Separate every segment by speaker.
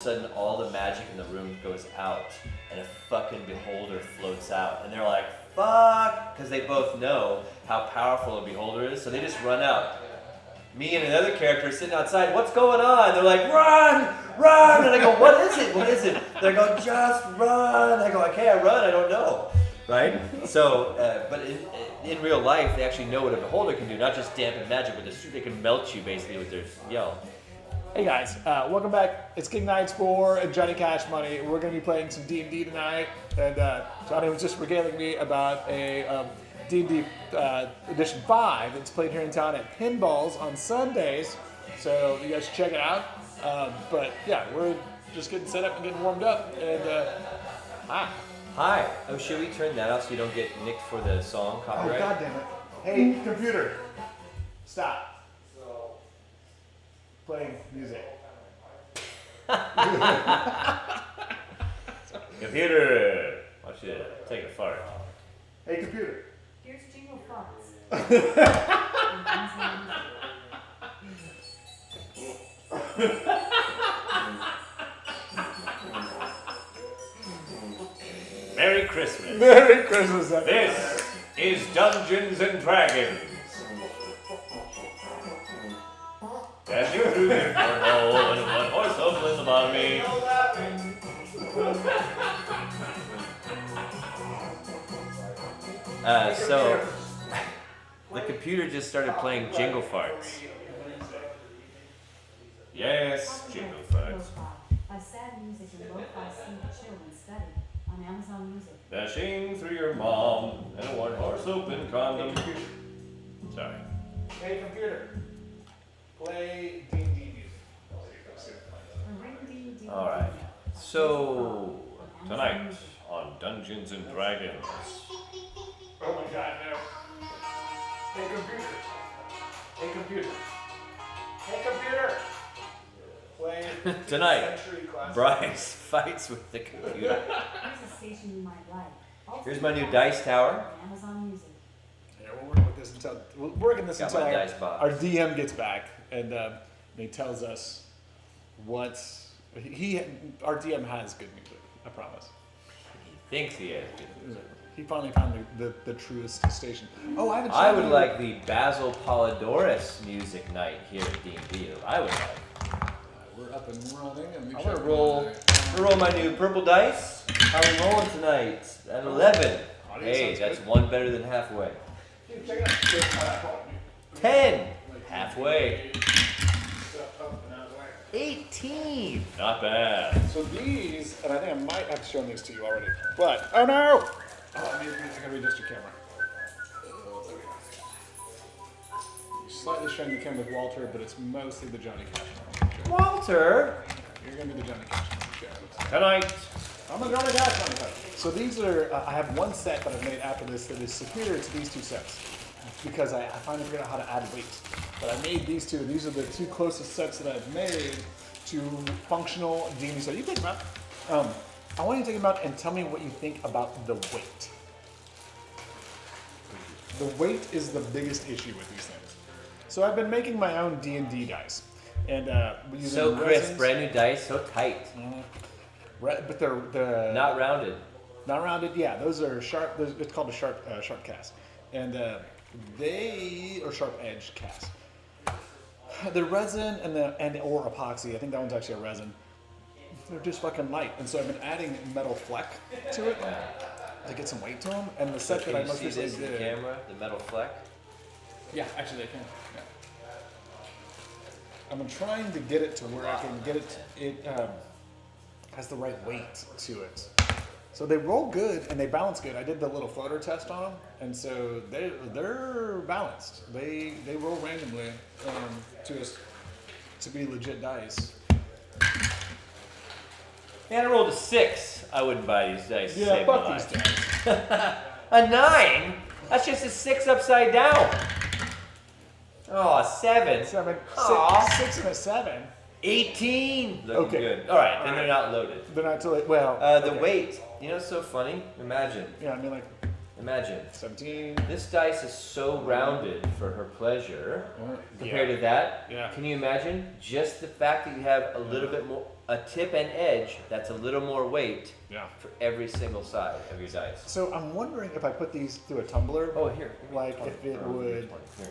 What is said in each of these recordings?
Speaker 1: Sudden all the magic in the room goes out and a fucking beholder floats out and they're like, fuck, because they both know how powerful a beholder is, so they just run out. Me and another character are sitting outside, what's going on? They're like, run, run, and I go, what is it? They go, just run. I go, okay, I run, I don't know, right? So, but in real life, they actually know what a beholder can do, not just dampen magic, but they can melt you basically with their yell.
Speaker 2: Hey guys, welcome back. It's King Knights 4 and Johnny Cash Money. We're going to be playing some D&D tonight, and Johnny was just regaling me about a D&D Edition 5 that's played here in town at Pinballs on Sundays, so you guys should check it out. But yeah, we're just getting set up and getting warmed up, and
Speaker 1: Hi. Oh, should we turn that off so you don't get nicked for the song copyright?
Speaker 2: Oh, god damn it. Hey, computer, stop. Playing music.
Speaker 1: Computer, I want you to take a fart.
Speaker 2: Hey, computer.
Speaker 3: Here's jingle farts.
Speaker 1: Merry Christmas.
Speaker 2: Merry Christmas, everyone.
Speaker 1: This is Dungeons and Dragons. Dashing through the cornhole and one horse open the bottom. So the computer just started playing jingle farts. Yes, jingle farts.
Speaker 3: A sad music and lo-fi sleep chill and study on Amazon Music.
Speaker 1: Dashing through your mom and a one horse open condom. Sorry.
Speaker 2: Hey, computer. Play D&D music.
Speaker 1: All right. So tonight on Dungeons and Dragons.
Speaker 2: Oh my god, no. Hey, computer. Hey, computer. Hey, computer. Play
Speaker 1: Tonight,
Speaker 2: Century Classic.
Speaker 1: Bryce fights with the computer.
Speaker 3: Here's a station you might like.
Speaker 1: Here's my new dice tower.
Speaker 3: On Amazon Music.
Speaker 2: Yeah, we'll work with this until
Speaker 1: Got my dice box.
Speaker 2: our DM gets back and he tells us what our DM has good music. I promise.
Speaker 1: He thinks he is.
Speaker 2: He finally found the truest station. Oh, I haven't.
Speaker 1: I would like the Basil Polidorus music night here at D&D. I would like.
Speaker 2: We're up and running, and
Speaker 1: I'm gonna roll my new purple dice. How are we rolling tonight? At 11. Hey, that's one better than halfway. 10. Halfway. 18. Not bad.
Speaker 2: So these, and I think I might have shown these to you already, but oh no! Oh, I gotta readjust your camera. There we go. You're slightly showing the camera with Walter, but it's mostly the Johnny Cash one.
Speaker 1: Walter.
Speaker 2: You're gonna be the Johnny Cash one.
Speaker 1: Tonight.
Speaker 2: I'm a Johnny Cash one. So these are, I have one set that I've made after this that is superior to these two sets because I finally figured out how to add weight. But I made these two. These are the two closest sets that I've made to functional D&D set. You think about it. I want you to think about and tell me what you think about the weight. The weight is the biggest issue with these things. So I've been making my own D&D dice. And using
Speaker 1: So crisp,
Speaker 2: resins.
Speaker 1: brand new dice, so tight.
Speaker 2: But they're
Speaker 1: Not rounded.
Speaker 2: not rounded. Yeah, those are sharp. It's called a sharp cast, and they are sharp edge cast. The resin and or epoxy. I think that one's actually a resin. They're just fucking light, and so I've been adding metal fleck to it to get some weight to them. And the set that I most
Speaker 1: see
Speaker 2: recently
Speaker 1: this in the
Speaker 2: did.
Speaker 1: camera, the metal fleck.
Speaker 2: Yeah, actually, they can. Yeah. I'm trying to get it to where I can get it. It has the right weight to it. So they roll good and they balance good. I did the little floater test on them, and so they're balanced. They roll randomly to be legit dice.
Speaker 1: Man, I rolled a 6. I wouldn't buy these dice. to
Speaker 2: Yeah,
Speaker 1: save my
Speaker 2: fuck these
Speaker 1: life.
Speaker 2: dice.
Speaker 1: A 9? That's just a 6 upside down. Oh, a 7. Aw.
Speaker 2: 6 and a 7.
Speaker 1: 18. Looking
Speaker 2: Okay.
Speaker 1: good. All right, then
Speaker 2: All
Speaker 1: they're not loaded.
Speaker 2: They're not too late. Well,
Speaker 1: The
Speaker 2: okay.
Speaker 1: weight. You know what's so funny? Imagine.
Speaker 2: Yeah, I mean like
Speaker 1: Imagine.
Speaker 2: 17.
Speaker 1: This dice is so rounded for her pleasure.
Speaker 2: Yeah.
Speaker 1: Compared to that,
Speaker 2: Yeah.
Speaker 1: can you imagine just the fact that you have a little bit more a tip and edge that's a little more weight
Speaker 2: Yeah.
Speaker 1: for every single side of your dice.
Speaker 2: So I'm wondering if I put these through a tumbler,
Speaker 1: Oh, here.
Speaker 2: like if it would,
Speaker 1: Here.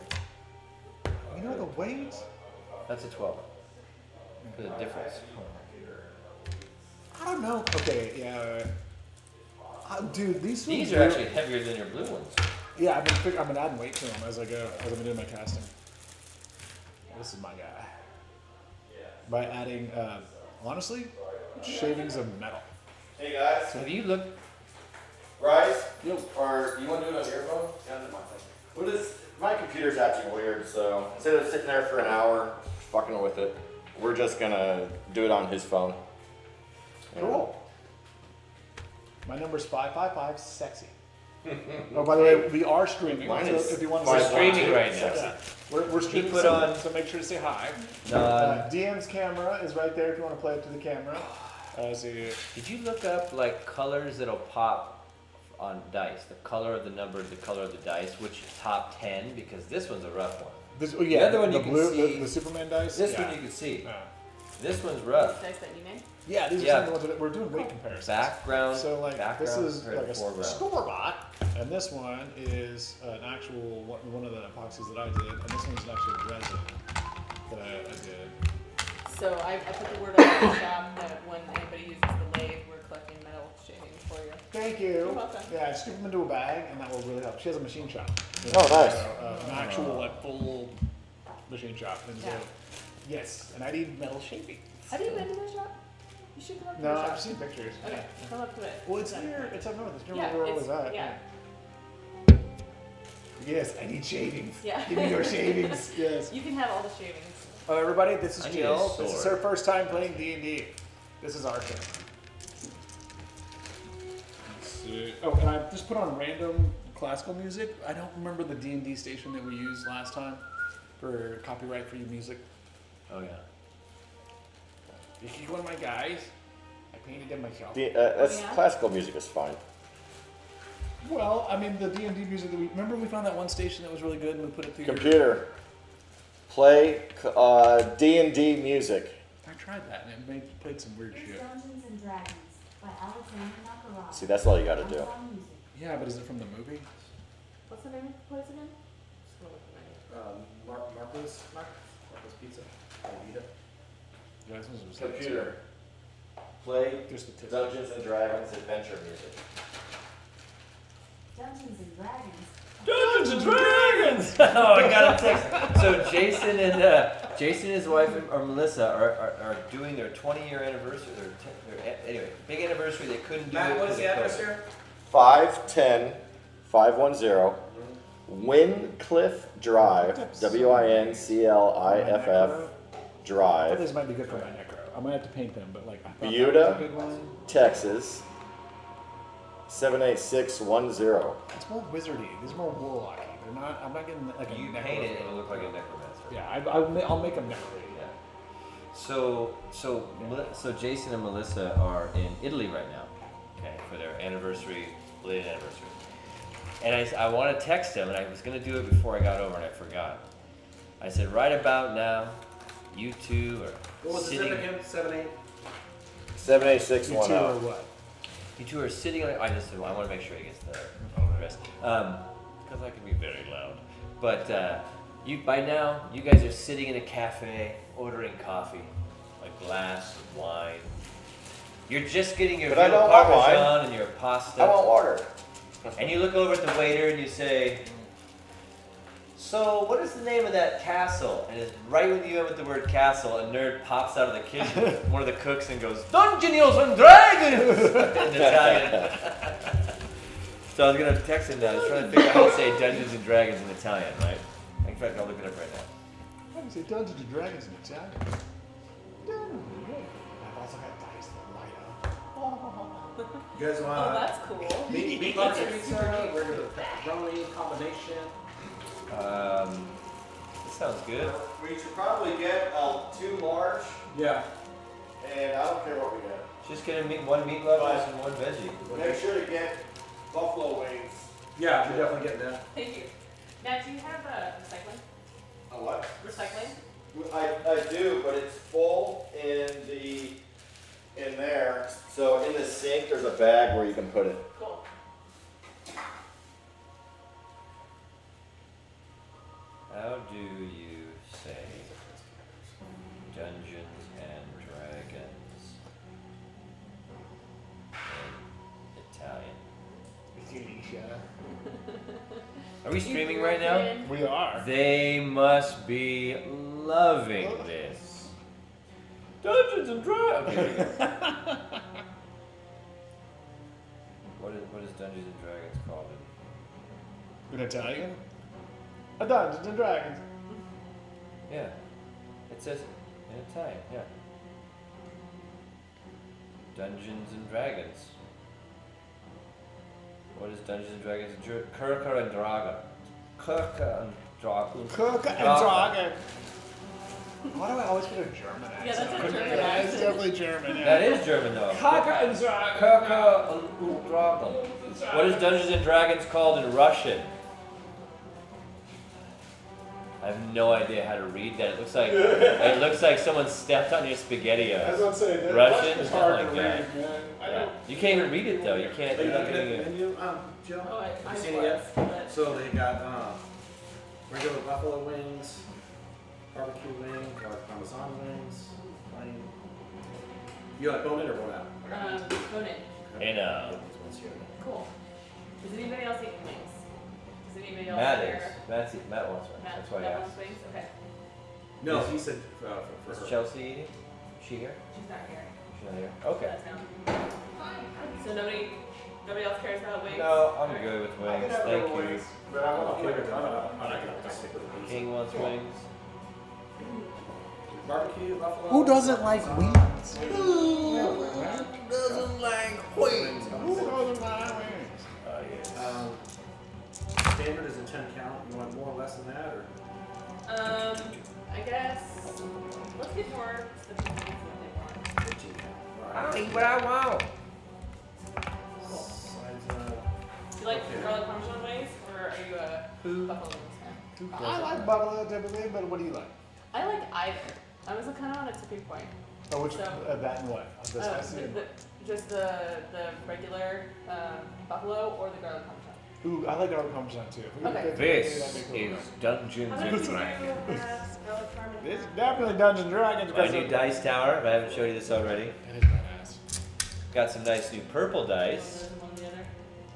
Speaker 2: you know, the weight.
Speaker 1: That's a 12. For the difference.
Speaker 2: I don't know. Okay, yeah. Dude, these
Speaker 1: These are actually heavier than your blue ones.
Speaker 2: Yeah, I've been adding weight to them as I go, as I've been doing my casting. This is my guy. By adding, honestly, shavings of metal.
Speaker 4: Hey guys,
Speaker 1: So have you looked?
Speaker 4: Bryce,
Speaker 2: Yo.
Speaker 4: or you want to do it on your phone? What is, my computer's acting weird, so instead of sitting there for an hour fucking with it, we're just gonna do it on his phone.
Speaker 2: Cool. My number's 555 sexy. Oh, by the way, we are streaming.
Speaker 4: Mine
Speaker 2: so
Speaker 4: is
Speaker 2: if you want to
Speaker 1: We're
Speaker 2: say
Speaker 1: streaming
Speaker 2: hi,
Speaker 1: right now.
Speaker 2: yeah. We're streaming.
Speaker 1: put
Speaker 2: so,
Speaker 1: on-
Speaker 2: so make sure to say hi.
Speaker 1: No.
Speaker 2: DM's camera is right there if you want to play it to the camera. So
Speaker 1: Did you look up like colors that'll pop on dice? The color of the number, the color of the dice, which is top 10? Because this one's a rough one.
Speaker 2: this, oh, yeah,
Speaker 1: other one
Speaker 2: the
Speaker 1: you can
Speaker 2: blue,
Speaker 1: see-
Speaker 2: the Superman dice.
Speaker 1: This
Speaker 2: yeah.
Speaker 1: one you can see.
Speaker 2: Yeah.
Speaker 1: This one's rough.
Speaker 5: Dice that you made?
Speaker 2: Yeah, these are
Speaker 1: Yeah.
Speaker 2: some of the ones that we're doing weight comparisons.
Speaker 1: Background.
Speaker 2: So like
Speaker 1: background
Speaker 2: this is
Speaker 1: compared
Speaker 2: like
Speaker 1: to
Speaker 2: a
Speaker 1: foreground.
Speaker 2: store bought, and this one is an actual one of the epoxies that I did, and this one's an actual resin that I did.
Speaker 5: So I put the word up in the shop that when anybody uses the lathe, we're collecting metal shavings for you.
Speaker 2: Thank you.
Speaker 5: You're welcome.
Speaker 2: Yeah, scoop them into a bag, and that will really help. She has a machine shop.
Speaker 4: Oh, nice.
Speaker 2: So, an actual like full machine shop. And so,
Speaker 5: Yeah.
Speaker 2: yes, and I need metal shaving.
Speaker 5: Have you been to the shop? You should come up to
Speaker 2: No,
Speaker 5: the shop.
Speaker 2: I've seen pictures.
Speaker 5: Okay, come up to it.
Speaker 2: Well, it's near. It's up north. It's near
Speaker 5: Yeah,
Speaker 2: where we're
Speaker 5: it's-
Speaker 2: always at.
Speaker 5: yeah.
Speaker 2: Yes, I need shavings.
Speaker 5: Yeah.
Speaker 2: Give me your shavings. Yes.
Speaker 5: You can have all the shavings.
Speaker 2: Oh, everybody, this is
Speaker 1: I need a
Speaker 2: Jill. This is
Speaker 1: sword.
Speaker 2: her first time playing D&D. This is our turn. Let's see. Oh, and I just put on random classical music. I don't remember the D&D station that we used last time for copyright-free music.
Speaker 1: Oh yeah.
Speaker 2: He's one of my guys. I painted him myself.
Speaker 4: That's
Speaker 5: Yeah.
Speaker 4: classical music is fine.
Speaker 2: Well, I mean, the D&D music that we... Remember we found that one station that was really good and we put it through
Speaker 4: Computer, play D&D music.
Speaker 2: I tried that and it played some weird shit.
Speaker 3: Dungeons and Dragons by Alexander Nakarov.
Speaker 4: See, that's all you gotta do.
Speaker 3: Amazon Music.
Speaker 2: Yeah, but is it from the movie?
Speaker 5: What's the name of the place again? Just gonna look at
Speaker 6: Marco's Pizza. Vita.
Speaker 2: Yeah, this was
Speaker 4: Computer, play
Speaker 2: Just the tip.
Speaker 4: Dungeons and Dragons adventure music.
Speaker 3: Dungeons and Dragons.
Speaker 1: Dungeons and Dragons! Oh, I got a text. So Jason and his wife or Melissa are doing their 20-year anniversary. Anyway, big anniversary. They couldn't do it.
Speaker 6: Matt, what is
Speaker 1: because
Speaker 6: the
Speaker 1: of
Speaker 6: address
Speaker 1: COVID.
Speaker 6: here?
Speaker 4: 510 Wincliffe Drive, Wincliff
Speaker 2: I thought
Speaker 4: Drive,
Speaker 2: this might be good for my necro. I might have to paint them, but like I thought that
Speaker 4: Buda.
Speaker 2: was a good one.
Speaker 4: Texas 78610.
Speaker 2: It's more wizardy. These are more warlocky. They're not. I'm not getting like a
Speaker 1: You
Speaker 2: necro.
Speaker 1: paint it and it look like a necromancer.
Speaker 2: Yeah, I'll make them necro.
Speaker 1: Yeah. So Jason and Melissa are in Italy right now, okay, for their anniversary, belated anniversary. And I want to text them, and I was going to do it before I got over, and I forgot. I said, right about now, you two are
Speaker 6: What was the
Speaker 1: sitting.
Speaker 6: zip again? 78?
Speaker 2: You two
Speaker 4: 78610.
Speaker 2: are what?
Speaker 1: You two are sitting on. I want to make sure he gets the rest, because I can be very loud. But by now, you guys are sitting in a cafe, ordering coffee, a glass of wine. You're just getting your
Speaker 4: But I
Speaker 1: veal
Speaker 4: don't want wine.
Speaker 1: parmesan and your pasta.
Speaker 4: I want water.
Speaker 1: And you look over at the waiter and you say, so what is the name of that castle? And it's right when you end with the word castle, a nerd pops out of the kitchen, one of the cooks, and goes, Dungeons and Dragons! in Italian. So I was going to text him that. I was trying to figure out how to say Dungeons and Dragons in Italian, right? In fact, I'll look it up right now.
Speaker 2: How do you say Dungeons and Dragons in Italian? I've also got dice that light up.
Speaker 6: You guys
Speaker 5: Oh,
Speaker 6: want
Speaker 5: that's cool.
Speaker 6: meat box pizza, regular pepperoni combination?
Speaker 1: This sounds good.
Speaker 4: We should probably get 2 large,
Speaker 6: Yeah.
Speaker 4: and I don't care what we get.
Speaker 1: Just get one meatloaf and one veggie.
Speaker 4: Make sure to get buffalo wings.
Speaker 6: Yeah, you're definitely getting that.
Speaker 5: Thank you. Now, do you have recycling?
Speaker 4: A what?
Speaker 5: Recycling?
Speaker 4: I do, but it's full in the in there. So in the sink, there's a bag where you can put it.
Speaker 5: Cool.
Speaker 1: How do you say Dungeons and Dragons in Italian? Are we streaming right now?
Speaker 2: We are.
Speaker 1: They must be loving this. Dungeons and Dragons. What is Dungeons and Dragons called
Speaker 2: In Italian? A Dungeons and Dragons.
Speaker 1: in? Yeah, it says in Italian. Yeah. Dungeons and Dragons. What is Dungeons and Dragons? Kirka and Draga. Kirka and Draga.
Speaker 2: Cook and Dragon. Why do I always put a German accent?
Speaker 5: Yeah, that's a German
Speaker 2: Yeah, it's
Speaker 5: accent.
Speaker 2: definitely German. Yeah.
Speaker 1: That is German though.
Speaker 2: Kaka and Dragon.
Speaker 1: Kirka and Draga. What is Dungeons and Dragons called in Russian? I have no idea how to read that. It looks like someone stepped on your spaghetti.
Speaker 2: That's what I'm saying. that
Speaker 1: Russian?
Speaker 2: is hard to
Speaker 1: Something
Speaker 2: read,
Speaker 1: like
Speaker 2: man. I
Speaker 1: Yeah.
Speaker 2: don't.
Speaker 1: You can't even read it though. You can't.
Speaker 6: They
Speaker 1: You're
Speaker 6: got
Speaker 1: not
Speaker 6: the
Speaker 1: getting it.
Speaker 6: menu, Joe.
Speaker 5: Oh, I
Speaker 6: You seen
Speaker 5: was,
Speaker 6: it yet?
Speaker 5: but-
Speaker 6: So they got regular buffalo wings, barbecue wings, like Parmesan wings, plain. You like bone in or bone out?
Speaker 5: Bone in.
Speaker 1: In
Speaker 5: Cool. Does anybody else eat wings? Does anybody else
Speaker 1: Matt
Speaker 5: here?
Speaker 1: is. Matt wants one. That's why I
Speaker 5: Matt
Speaker 1: asked.
Speaker 5: wants wings? Okay.
Speaker 6: No,
Speaker 1: Is-
Speaker 6: he said for
Speaker 1: Is
Speaker 6: her.
Speaker 1: Chelsea eating? Is she here?
Speaker 5: She's not here.
Speaker 1: She's not here. Okay.
Speaker 5: That's down. So nobody else cares about wings?
Speaker 1: No, I'm good with
Speaker 2: I
Speaker 1: wings.
Speaker 2: can have
Speaker 1: Thank
Speaker 2: little
Speaker 1: you.
Speaker 2: wings, but I want to flavor none of them.
Speaker 6: I can just stick with the pizza.
Speaker 1: King wants wings.
Speaker 6: Barbecue, buffalo.
Speaker 2: Who doesn't like
Speaker 6: Parmesan.
Speaker 2: wings?
Speaker 1: Doesn't like wings.
Speaker 2: Who doesn't like wings?
Speaker 1: Oh yes.
Speaker 6: Standard is a 10 count. You want more or less than that, or?
Speaker 5: I guess let's get more specific than they want.
Speaker 6: 15 count.
Speaker 1: I don't eat what I want.
Speaker 5: Cool.
Speaker 6: Sides,
Speaker 5: Do you like
Speaker 6: Okay.
Speaker 5: garlic parmesan wings, or are you a buffalo wings fan?
Speaker 2: I like buffalo typically, but what do you like?
Speaker 5: I like either. I was kind of on a tipping point.
Speaker 2: Oh, which
Speaker 5: So-
Speaker 2: that and what? The spicy and-
Speaker 5: Just the regular buffalo or the garlic parmesan.
Speaker 2: Ooh, I like garlic parmesan too. If we could
Speaker 5: Okay.
Speaker 2: get
Speaker 1: This
Speaker 2: that'd be cool.
Speaker 1: is Dungeons
Speaker 5: How about
Speaker 1: and
Speaker 5: if you
Speaker 1: Dragons.
Speaker 5: have garlic parmesan?
Speaker 2: This is definitely Dungeons and Dragons.
Speaker 1: My
Speaker 2: because
Speaker 1: new
Speaker 2: of-
Speaker 1: dice tower. If I haven't showed you this already,
Speaker 2: That is badass.
Speaker 1: got some nice new purple dice.
Speaker 5: Those one or the other?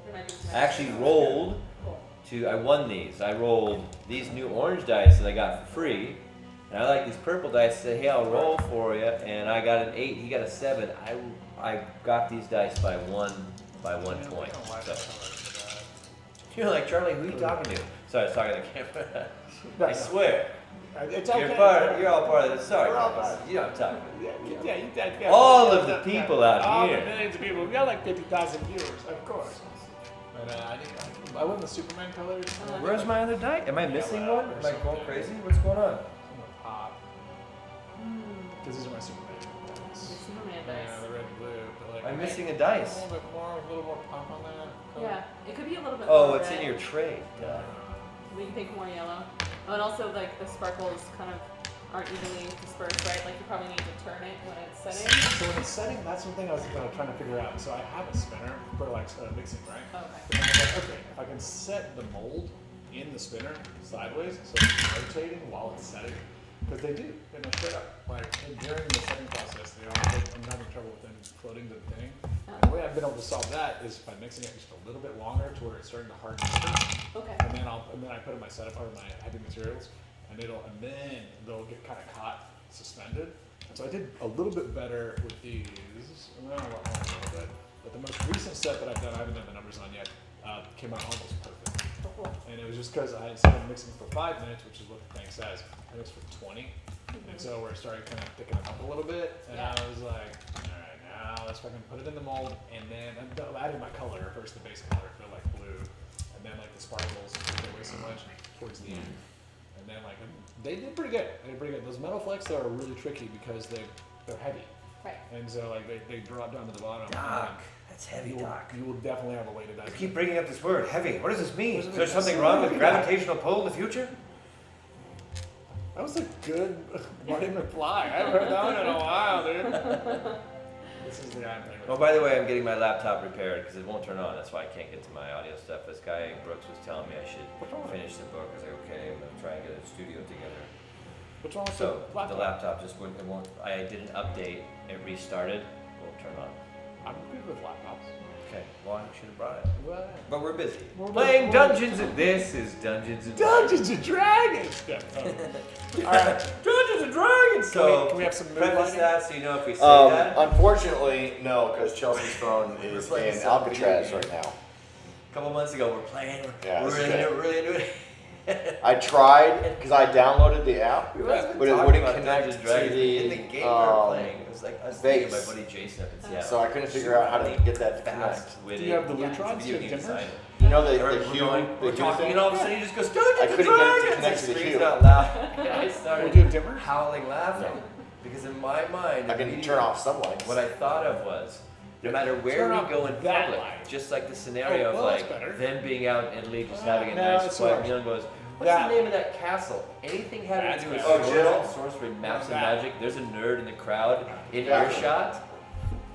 Speaker 5: There might be some
Speaker 1: I actually
Speaker 5: extra.
Speaker 1: rolled
Speaker 5: Cool.
Speaker 1: I won these. I rolled these new orange dice that I got for free. And I like these purple dice. I said, hey, I'll roll for you. And I got an 8. He got a 7. I got these dice by one point. So, you're like, Charlie, who are you talking to? Sorry, I was talking to the camera. I swear.
Speaker 2: It's okay.
Speaker 1: You're all part of this. Sorry,
Speaker 2: We're all
Speaker 1: guys.
Speaker 2: part.
Speaker 1: You know what I'm talking about.
Speaker 2: Yeah,
Speaker 1: All of the people out
Speaker 2: all
Speaker 1: here.
Speaker 2: the millions of people. We got like 50,000 viewers, of course. But I went with Superman colors.
Speaker 1: Where's my other die? Am I missing one? Am I going crazy? What's going on?
Speaker 2: Pop. Because these are my Superman colors.
Speaker 5: Superman
Speaker 2: Yeah,
Speaker 5: dice.
Speaker 2: the red and blue. But like,
Speaker 1: I'm
Speaker 2: right,
Speaker 1: missing a
Speaker 2: a
Speaker 1: dice.
Speaker 2: little more pop on that. color.
Speaker 5: Yeah, it could be a little bit
Speaker 1: Oh,
Speaker 5: more
Speaker 1: it's
Speaker 5: red.
Speaker 1: in your tray. Duh.
Speaker 5: We can think more yellow. Oh, and also like the sparkles kind of aren't evenly dispersed, right? Like you probably need to turn it when it's setting.
Speaker 2: So when it's setting, that's one thing I was trying to figure out. So I have a spinner for like mixing, right?
Speaker 5: Okay.
Speaker 2: But then I was like, okay, if I can set the mold in the spinner sideways, so it's rotating while it's setting, because they do, straight up. Like during the setting process, I'm having trouble with them floating to the thing. And the way I've been able to solve that is by mixing it just a little bit longer to where it's starting to harden.
Speaker 5: Okay.
Speaker 2: And then I put in my setup or my heavy materials, and then they'll get kind of caught suspended. And so I did a little bit better with these. Well, a little bit. But the most recent set that I've done, I haven't done the numbers on yet, came out almost perfect.
Speaker 5: Oh, cool.
Speaker 2: And it was just because I instead of mixing for 5 minutes, which is what the thing says, I mixed for 20. And so we're starting kind of thickening it up a little bit. And
Speaker 5: Yeah.
Speaker 2: I was like, all right, now let's fucking put it in the mold. And then I'm adding my color, first the base color, feel like blue. And then like the sparkles, don't take away so much towards the end. And then like, they did pretty good. They did pretty good. Those metal flakes though are really tricky because they're heavy.
Speaker 5: Right.
Speaker 2: And so like they drop down to the bottom.
Speaker 1: Doc, that's heavy,
Speaker 2: You will,
Speaker 1: Doc.
Speaker 2: you will definitely have a way to
Speaker 1: You
Speaker 2: dice.
Speaker 1: keep bringing up this word, heavy. What does this mean?
Speaker 2: What does it
Speaker 1: Is there
Speaker 2: mean?
Speaker 1: something
Speaker 2: So
Speaker 1: wrong with
Speaker 2: heavy,
Speaker 1: gravitational pull in the future?
Speaker 2: That was a good Marty McFly. I haven't heard that one in a while, dude. This is the guy I'm playing with.
Speaker 1: Oh, by the way, I'm getting my laptop repaired because it won't turn on. That's why I can't get to my audio stuff. This guy Brooks was telling me I should finish the book. I was like, okay, I'm gonna try and get a studio together.
Speaker 2: What's wrong with
Speaker 1: So
Speaker 2: the laptop?
Speaker 1: the laptop just wouldn't. It won't. I did an update. It restarted. Won't turn on.
Speaker 2: I'm good with laptops.
Speaker 1: Okay. Well, I should have brought it.
Speaker 2: What?
Speaker 1: But we're busy.
Speaker 2: We're
Speaker 1: Playing
Speaker 2: busy.
Speaker 1: Dungeons and this is Dungeons and
Speaker 2: Dungeons and Dragons! Yeah, Alright.
Speaker 1: Dungeons and Dragons. So
Speaker 2: Can we have some mood
Speaker 1: preface
Speaker 2: lighting?
Speaker 1: that so you know if we say that.
Speaker 4: Unfortunately, no, because Chelsea's phone is
Speaker 1: We're playing
Speaker 4: in
Speaker 1: some
Speaker 4: Alcatraz
Speaker 1: video
Speaker 4: right now.
Speaker 1: A couple months ago, we're playing.
Speaker 4: Yeah,
Speaker 1: we're
Speaker 4: it's
Speaker 1: really
Speaker 4: okay.
Speaker 1: into it. Really into it.
Speaker 4: I tried because I downloaded the app,
Speaker 1: We must have
Speaker 4: but
Speaker 1: been
Speaker 4: it
Speaker 1: talking
Speaker 4: wouldn't
Speaker 1: about
Speaker 4: connect
Speaker 1: Dungeons and
Speaker 4: to
Speaker 1: Dragons.
Speaker 4: the
Speaker 1: in the game we were playing. It was like us and my
Speaker 4: base.
Speaker 1: buddy Jason up in Seattle.
Speaker 4: So I couldn't figure out how to get that to connect.
Speaker 1: Fast-witted.
Speaker 2: Do you have the
Speaker 5: Yeah.
Speaker 2: Lutrons?
Speaker 1: Video
Speaker 2: Do you
Speaker 1: game
Speaker 2: have dimmers?
Speaker 1: designer.
Speaker 4: You know
Speaker 1: I
Speaker 4: the
Speaker 1: remember
Speaker 4: hue,
Speaker 1: we're
Speaker 4: the
Speaker 1: talking,
Speaker 4: hue
Speaker 1: and all of a
Speaker 4: thing?
Speaker 1: sudden he just goes, Dungeons
Speaker 4: I
Speaker 1: and
Speaker 4: couldn't get it to
Speaker 1: Dragons!
Speaker 4: connect
Speaker 1: and
Speaker 4: to the
Speaker 1: screams
Speaker 4: hue.
Speaker 1: out loud. And I
Speaker 2: Would you
Speaker 1: started
Speaker 2: have dimmers?
Speaker 1: howling laughing. Because in my mind,
Speaker 4: I can
Speaker 1: immediately,
Speaker 4: turn off some lights.
Speaker 1: what I thought of was, no matter where
Speaker 2: Turn
Speaker 1: we
Speaker 2: off
Speaker 1: go in
Speaker 2: that
Speaker 1: public,
Speaker 2: light.
Speaker 1: just like the scenario
Speaker 2: Oh, well,
Speaker 1: of
Speaker 2: that's
Speaker 1: like
Speaker 2: better.
Speaker 1: them being out in league, just having a
Speaker 2: No,
Speaker 1: nice
Speaker 2: it's
Speaker 1: quiet
Speaker 2: alright.
Speaker 1: meal, and goes, what's
Speaker 2: That-
Speaker 1: the name of that castle? Anything having
Speaker 2: That's
Speaker 1: to do with
Speaker 2: better.
Speaker 1: swords
Speaker 4: Jill?
Speaker 1: and sorcery, maps and
Speaker 2: That.
Speaker 1: magic. There's a nerd in the crowd in
Speaker 4: Yeah.
Speaker 1: earshot.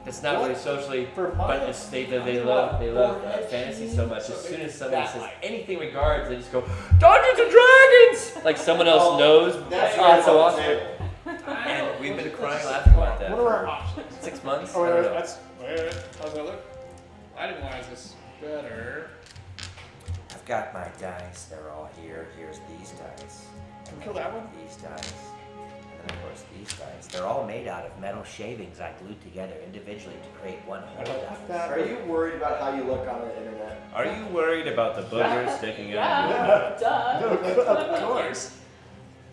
Speaker 1: That's not really socially,
Speaker 2: For
Speaker 1: but
Speaker 2: mine,
Speaker 1: it's they love
Speaker 2: for
Speaker 1: fantasy so much. As soon as somebody
Speaker 2: that
Speaker 1: says
Speaker 2: light.
Speaker 1: anything regards, they just go Dungeons and Dragons. Like someone else
Speaker 4: Oh,
Speaker 1: knows.
Speaker 4: That's
Speaker 1: Oh, it's so
Speaker 4: on
Speaker 1: awesome.
Speaker 4: the table.
Speaker 1: And we've been crying laughing about that
Speaker 2: What are our
Speaker 1: for
Speaker 2: options?
Speaker 1: 6 months.
Speaker 2: Oh,
Speaker 1: I
Speaker 2: wait,
Speaker 1: don't
Speaker 2: wait,
Speaker 1: know.
Speaker 2: that's. Wait, how's that look? Lighting-wise, it's better.
Speaker 7: I've got my dice, they're all here. Here's these dice.
Speaker 2: Can we kill that one?
Speaker 7: These dice. And then of course these dice. They're all made out of metal shavings I glued together individually to create one
Speaker 2: I
Speaker 7: whole
Speaker 2: don't
Speaker 7: dice.
Speaker 2: like that.
Speaker 4: Are you worried about how you look on the internet?
Speaker 1: Are you worried about the boogers sticking out?
Speaker 5: Yeah, duh.
Speaker 2: Of course.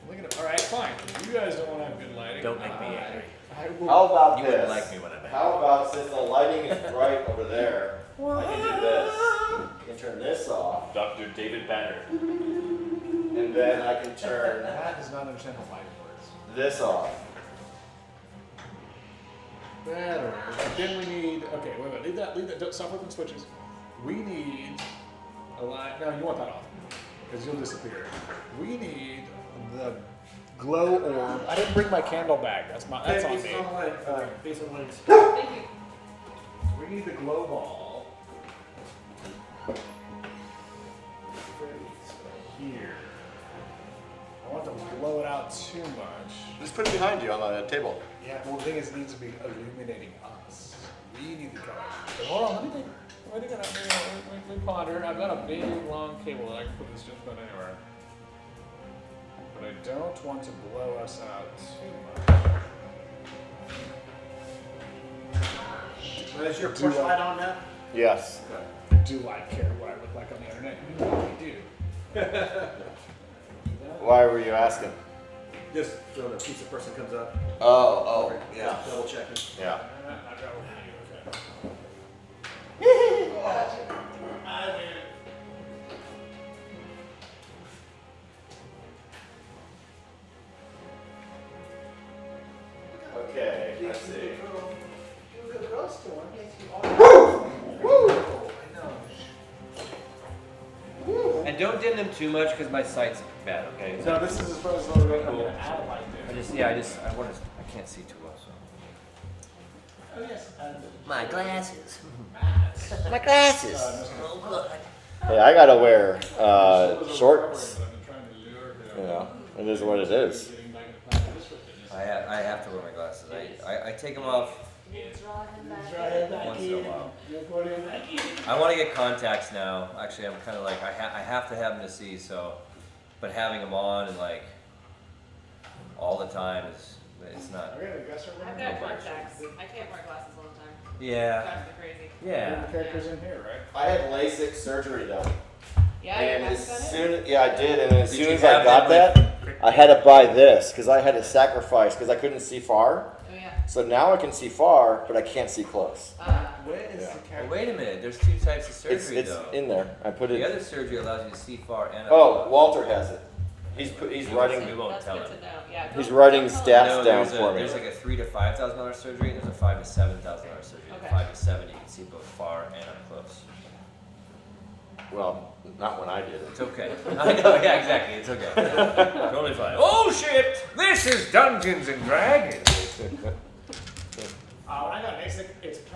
Speaker 2: Look at it. All right, fine. You guys don't want to have good lighting.
Speaker 1: Don't make me angry.
Speaker 2: I will.
Speaker 4: How about
Speaker 1: You
Speaker 4: this?
Speaker 1: wouldn't like me when I'm angry.
Speaker 4: How about since the lighting is bright over there, I can do this. I can turn this off,
Speaker 1: Dr. David Banner.
Speaker 4: and then I can turn
Speaker 2: Matt does not understand how lighting works.
Speaker 4: this off.
Speaker 2: Better. But then we need. Okay, wait. Leave that. Don't stop flipping switches. We need a light. No, you want that off because you'll disappear. We need the glow orb. I didn't bring my candle bag. That's on
Speaker 6: Face
Speaker 2: me.
Speaker 6: on the leg. Face on the legs.
Speaker 5: Thank you.
Speaker 2: We need the glow ball. Here. I want to blow it out too much.
Speaker 4: Just put it behind you on the table.
Speaker 2: Yeah, well, the thing is, it needs to be illuminating us. We need the colors. But hold on, let me ponder. I've got a big, long cable that I can put this just about anywhere. But I don't want to blow us out too much.
Speaker 6: Is your
Speaker 2: Do
Speaker 6: push
Speaker 2: I-
Speaker 6: light on now?
Speaker 4: Yes.
Speaker 2: Do I care what I look like on the internet? You know I do.
Speaker 4: Why were you asking?
Speaker 6: Just so the pizza person comes up.
Speaker 4: Oh,
Speaker 6: Just double checking.
Speaker 4: yeah.
Speaker 2: I got one for you,
Speaker 4: Okay, let's see.
Speaker 1: And don't dim them too much because my sight's bad. Okay.
Speaker 2: No, this is as far as I'm going to add a light there.
Speaker 1: I want to. I can't see too well. So.
Speaker 2: Oh, yes.
Speaker 7: My glasses.
Speaker 2: My
Speaker 7: glasses.
Speaker 4: Hey, I gotta wear shorts. You know, it is what it is.
Speaker 1: I have to wear my glasses. I take them off once in a while. I want to get contacts now. Actually, I'm kind of like I have to have them to see. So, but having them on and like all the time is it's not.
Speaker 5: I've got contacts. I can't wear glasses all the time.
Speaker 1: Yeah.
Speaker 5: Drives me crazy.
Speaker 1: Yeah.
Speaker 2: The characters in here, right?
Speaker 4: I had LASIK surgery done.
Speaker 5: Yeah,
Speaker 4: And
Speaker 5: you
Speaker 4: as
Speaker 5: have done it?
Speaker 4: soon, yeah, I did, and as
Speaker 1: Did
Speaker 4: soon
Speaker 1: you
Speaker 4: as I
Speaker 1: have
Speaker 4: got
Speaker 1: them,
Speaker 4: that, I had to buy this because I had to sacrifice because I couldn't see far.
Speaker 5: Oh yeah.
Speaker 4: So now I can see far, but I can't see close.
Speaker 2: Where is
Speaker 4: Yeah.
Speaker 2: the
Speaker 1: Well,
Speaker 2: character?
Speaker 1: wait a minute. There's two types of surgery
Speaker 4: It's
Speaker 1: though.
Speaker 4: in there. I put
Speaker 1: The
Speaker 4: it.
Speaker 1: other surgery allows you to see far and up
Speaker 4: Oh,
Speaker 1: close.
Speaker 4: Walter has it. He's
Speaker 1: We
Speaker 4: writing.
Speaker 1: won't
Speaker 5: That's
Speaker 1: tell
Speaker 5: good
Speaker 1: him.
Speaker 5: to know. Yeah.
Speaker 4: He's
Speaker 5: don't-
Speaker 4: writing
Speaker 5: don't tell
Speaker 4: stats
Speaker 5: him.
Speaker 1: No,
Speaker 4: down
Speaker 1: there's
Speaker 4: for me.
Speaker 1: There's like a $3,000 to $5,000 surgery, and there's a $5,000 to $7,000 surgery.
Speaker 5: Okay.
Speaker 1: The 5 to 7, you can see both far and up close.
Speaker 4: Well, not when I did it.
Speaker 1: It's okay. I know, yeah, exactly. It's okay. Totally fine. Oh shit! This is Dungeons and Dragons.
Speaker 2: Oh, I got LASIK.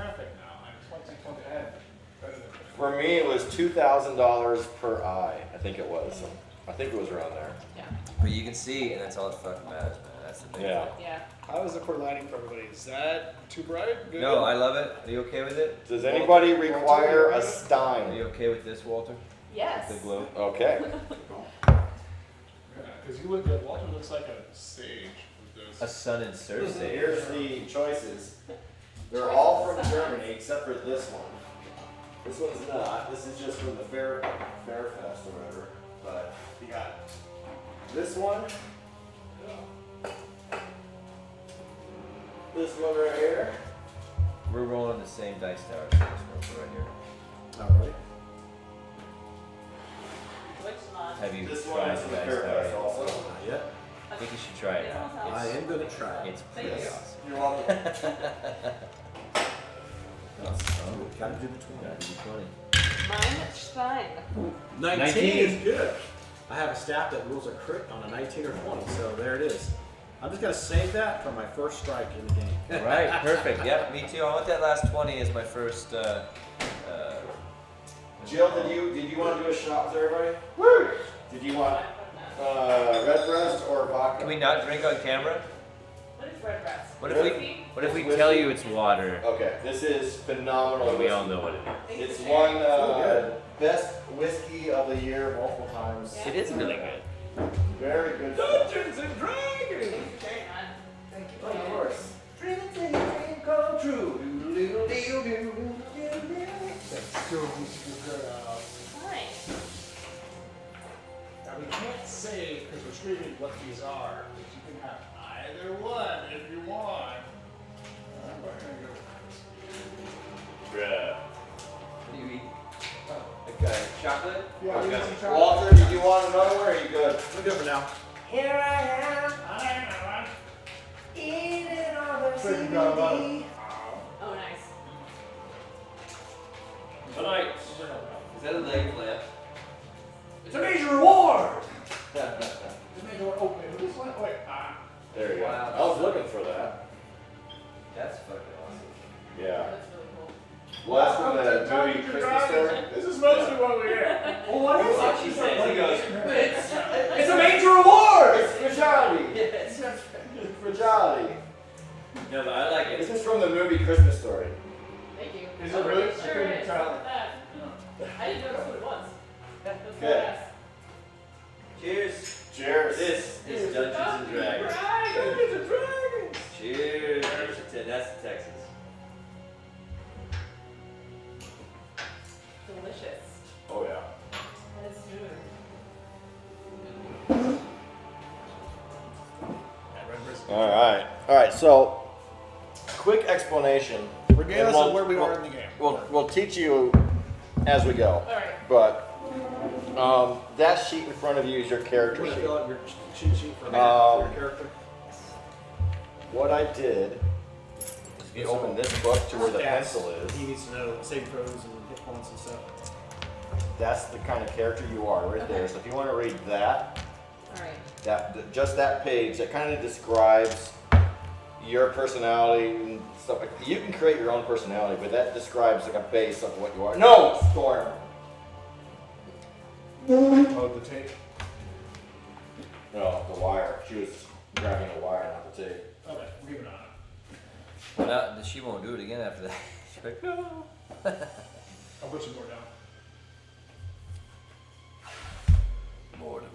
Speaker 2: perfect now. I'm 2020 ahead. Better than
Speaker 4: For me, it was $2,000 per eye. I think it was. I think it was around there.
Speaker 5: Yeah.
Speaker 1: But you can see, and that's all that fucking matters, man. That's the thing.
Speaker 4: Yeah.
Speaker 5: Yeah.
Speaker 2: How is the core lighting for everybody? Is that too bright? Good?
Speaker 1: No, I love it. Are you okay with it?
Speaker 4: Does anybody require a
Speaker 1: Are
Speaker 4: Stein?
Speaker 1: you okay with this, Walter?
Speaker 5: Yes.
Speaker 1: The glow?
Speaker 4: Okay.
Speaker 2: Because you look good. Walter looks like a sage with
Speaker 1: A
Speaker 2: those.
Speaker 1: sun and Cersei.
Speaker 4: Here's the choices. They're all from Germany except for this one. This one's not. This is just from the Fairfest or whatever. But you got this one. This one right here.
Speaker 1: We're rolling the same dice tower for this one right here.
Speaker 6: Alright.
Speaker 5: Which one?
Speaker 1: Have you
Speaker 4: This one
Speaker 1: tried
Speaker 4: is
Speaker 1: the
Speaker 4: from the
Speaker 1: dice tower?
Speaker 4: Fairfest
Speaker 1: yet?
Speaker 4: also.
Speaker 6: Not yet.
Speaker 1: I think you should try it out.
Speaker 6: I am gonna try.
Speaker 1: It's pretty
Speaker 5: Thank you.
Speaker 1: awesome.
Speaker 4: You're welcome.
Speaker 1: Awesome.
Speaker 6: Gotta do the 20.
Speaker 1: Gotta do 20.
Speaker 5: Mine, Stein.
Speaker 6: 19 is good. I have a staff that rules a crit on a 19 or 20, so there it is. I'm just gonna save that for my first strike in the game.
Speaker 1: Right, perfect. Yep, me too. I want that last 20 as my first.
Speaker 4: Jill, did you want to do a shot with everybody? Woo! Did you want Redbreast or vodka?
Speaker 1: Can we not drink on camera?
Speaker 5: What is red breast?
Speaker 1: What if we tell you it's water?
Speaker 4: Okay, this is phenomenal.
Speaker 1: But we all
Speaker 4: whiskey.
Speaker 1: know what it is.
Speaker 4: It's won
Speaker 6: good.
Speaker 4: best whiskey of the year multiple times.
Speaker 1: It is really good.
Speaker 4: Very good.
Speaker 2: Dungeons and Dragons!
Speaker 5: Thanks for sharing that.
Speaker 4: Thank you. Of course.
Speaker 1: Dream until your dream come true.
Speaker 2: Let's go.
Speaker 5: Fine.
Speaker 2: Now we can't say, because we're streaming, what these are, but you can have either one if you want. I'm gonna go with
Speaker 1: Bruh. What do you eat? Okay, chocolate?
Speaker 2: this. Yeah, we
Speaker 1: Okay.
Speaker 2: need some chocolate.
Speaker 4: Walter, did you want another one or are you good?
Speaker 6: I'm good for now.
Speaker 1: Here I am,
Speaker 2: I
Speaker 1: eating all the
Speaker 2: So you got a lot of-
Speaker 1: CBD.
Speaker 5: Oh, nice.
Speaker 1: Tonight. Is that a leg lamp? It's a major reward!
Speaker 2: Just make door open. This one, wait,
Speaker 4: There you go.
Speaker 1: Wow.
Speaker 4: I was looking for that.
Speaker 1: That's fucking awesome.
Speaker 4: Yeah.
Speaker 5: That's really cool.
Speaker 4: Well, that's from the movie Christmas Story.
Speaker 2: This is mostly what we hear.
Speaker 1: Well, what is it? She says, he goes, it's a major reward!
Speaker 4: It's fragility.
Speaker 1: Yes.
Speaker 4: It's fragility.
Speaker 1: No, but I like
Speaker 4: This
Speaker 1: it.
Speaker 4: is from the movie Christmas Story.
Speaker 5: Thank you.
Speaker 2: Is it really? I
Speaker 5: Sure
Speaker 2: couldn't
Speaker 5: is.
Speaker 2: tell.
Speaker 5: Look at that. I didn't notice what it was. That's
Speaker 4: Good.
Speaker 5: badass.
Speaker 1: Cheers.
Speaker 4: Cheers.
Speaker 1: This is Dungeons and Dragons.
Speaker 2: Dungeons and Dragons!
Speaker 1: Cheers. That's Texas.
Speaker 5: Delicious.
Speaker 4: Oh yeah.
Speaker 5: That is smooth.
Speaker 4: All right. So, quick explanation.
Speaker 2: Regardless
Speaker 4: And
Speaker 2: of where we are in the game.
Speaker 4: We'll teach you as we go.
Speaker 5: All right.
Speaker 4: But that sheet in front of you is your character
Speaker 6: Can you
Speaker 4: sheet.
Speaker 6: fill out your cheat sheet for your character?
Speaker 4: What I did is you open this book to where the
Speaker 6: Stats.
Speaker 4: pencil is.
Speaker 6: He needs to know save throws and hit points and stuff.
Speaker 4: That's the kind of character you are right there. So if you want to read that,
Speaker 5: All right.
Speaker 4: just that page, that kind of describes your personality and stuff. You can create your own personality, but that describes like a base of what you are. No, Storm.
Speaker 2: Oh, the tape.
Speaker 4: No, the wire. She was grabbing the wire, not the tape.
Speaker 2: Okay, we're giving on it.
Speaker 1: Well, now, she won't do it again after that. She's like, no.
Speaker 2: I'll put some more down.
Speaker 1: Mortimer.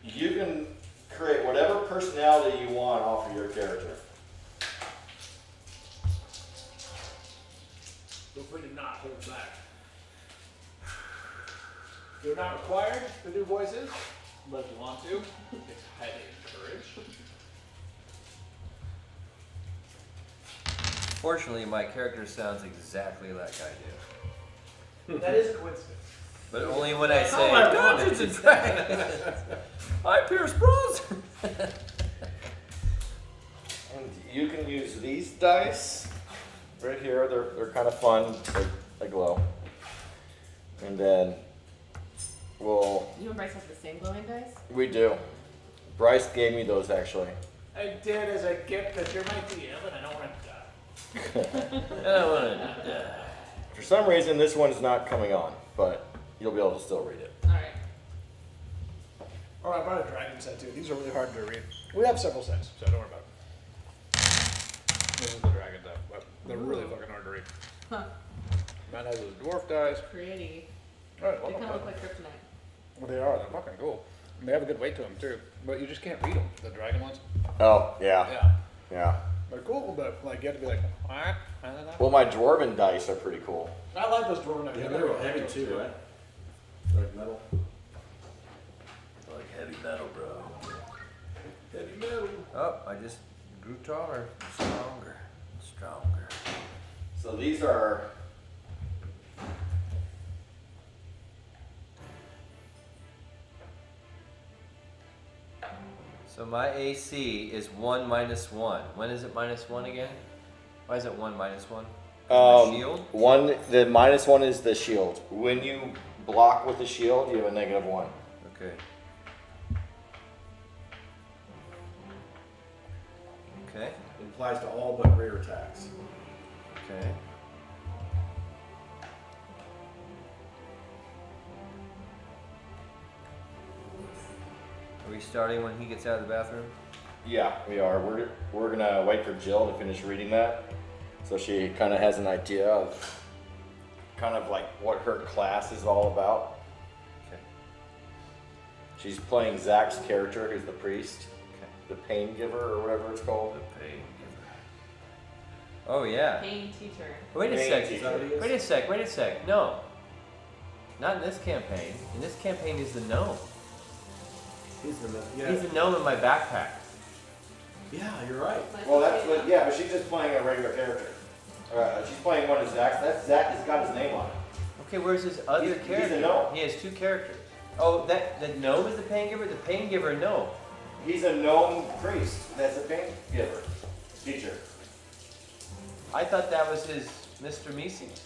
Speaker 4: You can create whatever personality you want off of your character.
Speaker 2: Feel free to not hold back. You're not required to do voices, but if you want to, it's highly encouraged.
Speaker 1: Fortunately, my character sounds exactly like I do.
Speaker 2: That is a coincidence.
Speaker 1: But only when I say
Speaker 6: I want
Speaker 1: Dungeons and Dragons. I'm Pierce Brosnan.
Speaker 4: And you can use these dice right here. They're kind of fun. They glow. And then
Speaker 5: You and Bryce have the same glowing dice?
Speaker 4: we do. Bryce gave me those actually.
Speaker 2: I did as a gift because you're my DM and I don't want to die.
Speaker 1: I don't want to.
Speaker 4: For some reason, this one's not coming on, but you'll be able to still read it.
Speaker 5: Alright.
Speaker 2: Oh, I brought a dragon set too. These are really hard to read. We have several sets, so don't worry about it. This is the dragon deck, but they're really fucking hard to read.
Speaker 5: Huh.
Speaker 2: Mine has those dwarf dice.
Speaker 5: Pretty.
Speaker 2: Alright,
Speaker 5: They
Speaker 2: well,
Speaker 5: kind of look like kryptonite.
Speaker 2: well, they are. They're fucking cool. And they have a good weight to them too. But you just can't read them. The dragon ones.
Speaker 4: Oh, yeah.
Speaker 2: Yeah.
Speaker 4: Yeah.
Speaker 2: They're cool, but like you have to be like, what? I don't know.
Speaker 4: Well, my dwarven dice are pretty cool.
Speaker 2: I like those dwarven dice.
Speaker 6: Yeah, they're real heavy too, right? Like metal.
Speaker 1: Like heavy metal, bro.
Speaker 2: Heavy metal.
Speaker 1: Oh, I just grew taller, stronger.
Speaker 4: So these are.
Speaker 1: So my AC is 1 minus 1. When is it minus 1 again? Why is it 1 minus 1? My shield?
Speaker 4: The -1 is the shield. When you block with the shield, you have a -1.
Speaker 1: Okay. Okay.
Speaker 6: It applies to all but rear attacks.
Speaker 1: Okay. Are we starting when he gets out of the bathroom?
Speaker 4: Yeah, we are. We're gonna wait for Jill to finish reading that, so she kind of has an idea of kind of like what her class is all about.
Speaker 1: Okay.
Speaker 4: She's playing Zach's character, who's the priest,
Speaker 1: Okay.
Speaker 4: the pain giver or whatever it's called.
Speaker 1: The pain giver. Oh yeah.
Speaker 5: Pain teacher.
Speaker 1: Wait a
Speaker 4: Pain
Speaker 1: sec.
Speaker 4: teacher.
Speaker 1: Wait a sec. No. Not in this campaign. In this campaign is the gnome.
Speaker 6: He's the
Speaker 1: He's the gnome in my backpack.
Speaker 6: Yeah, you're right.
Speaker 4: Well, that's what. Yeah, but she's just playing a regular character. She's playing one of Zach's. That Zach has got his name on it.
Speaker 1: Okay, where's his other
Speaker 4: He's a
Speaker 1: character?
Speaker 4: gnome.
Speaker 1: He has 2 characters. Oh, the gnome is the pain giver? The pain giver, no.
Speaker 4: He's a gnome priest. That's a pain giver. Teacher.
Speaker 1: I thought that was his Mr. Mises.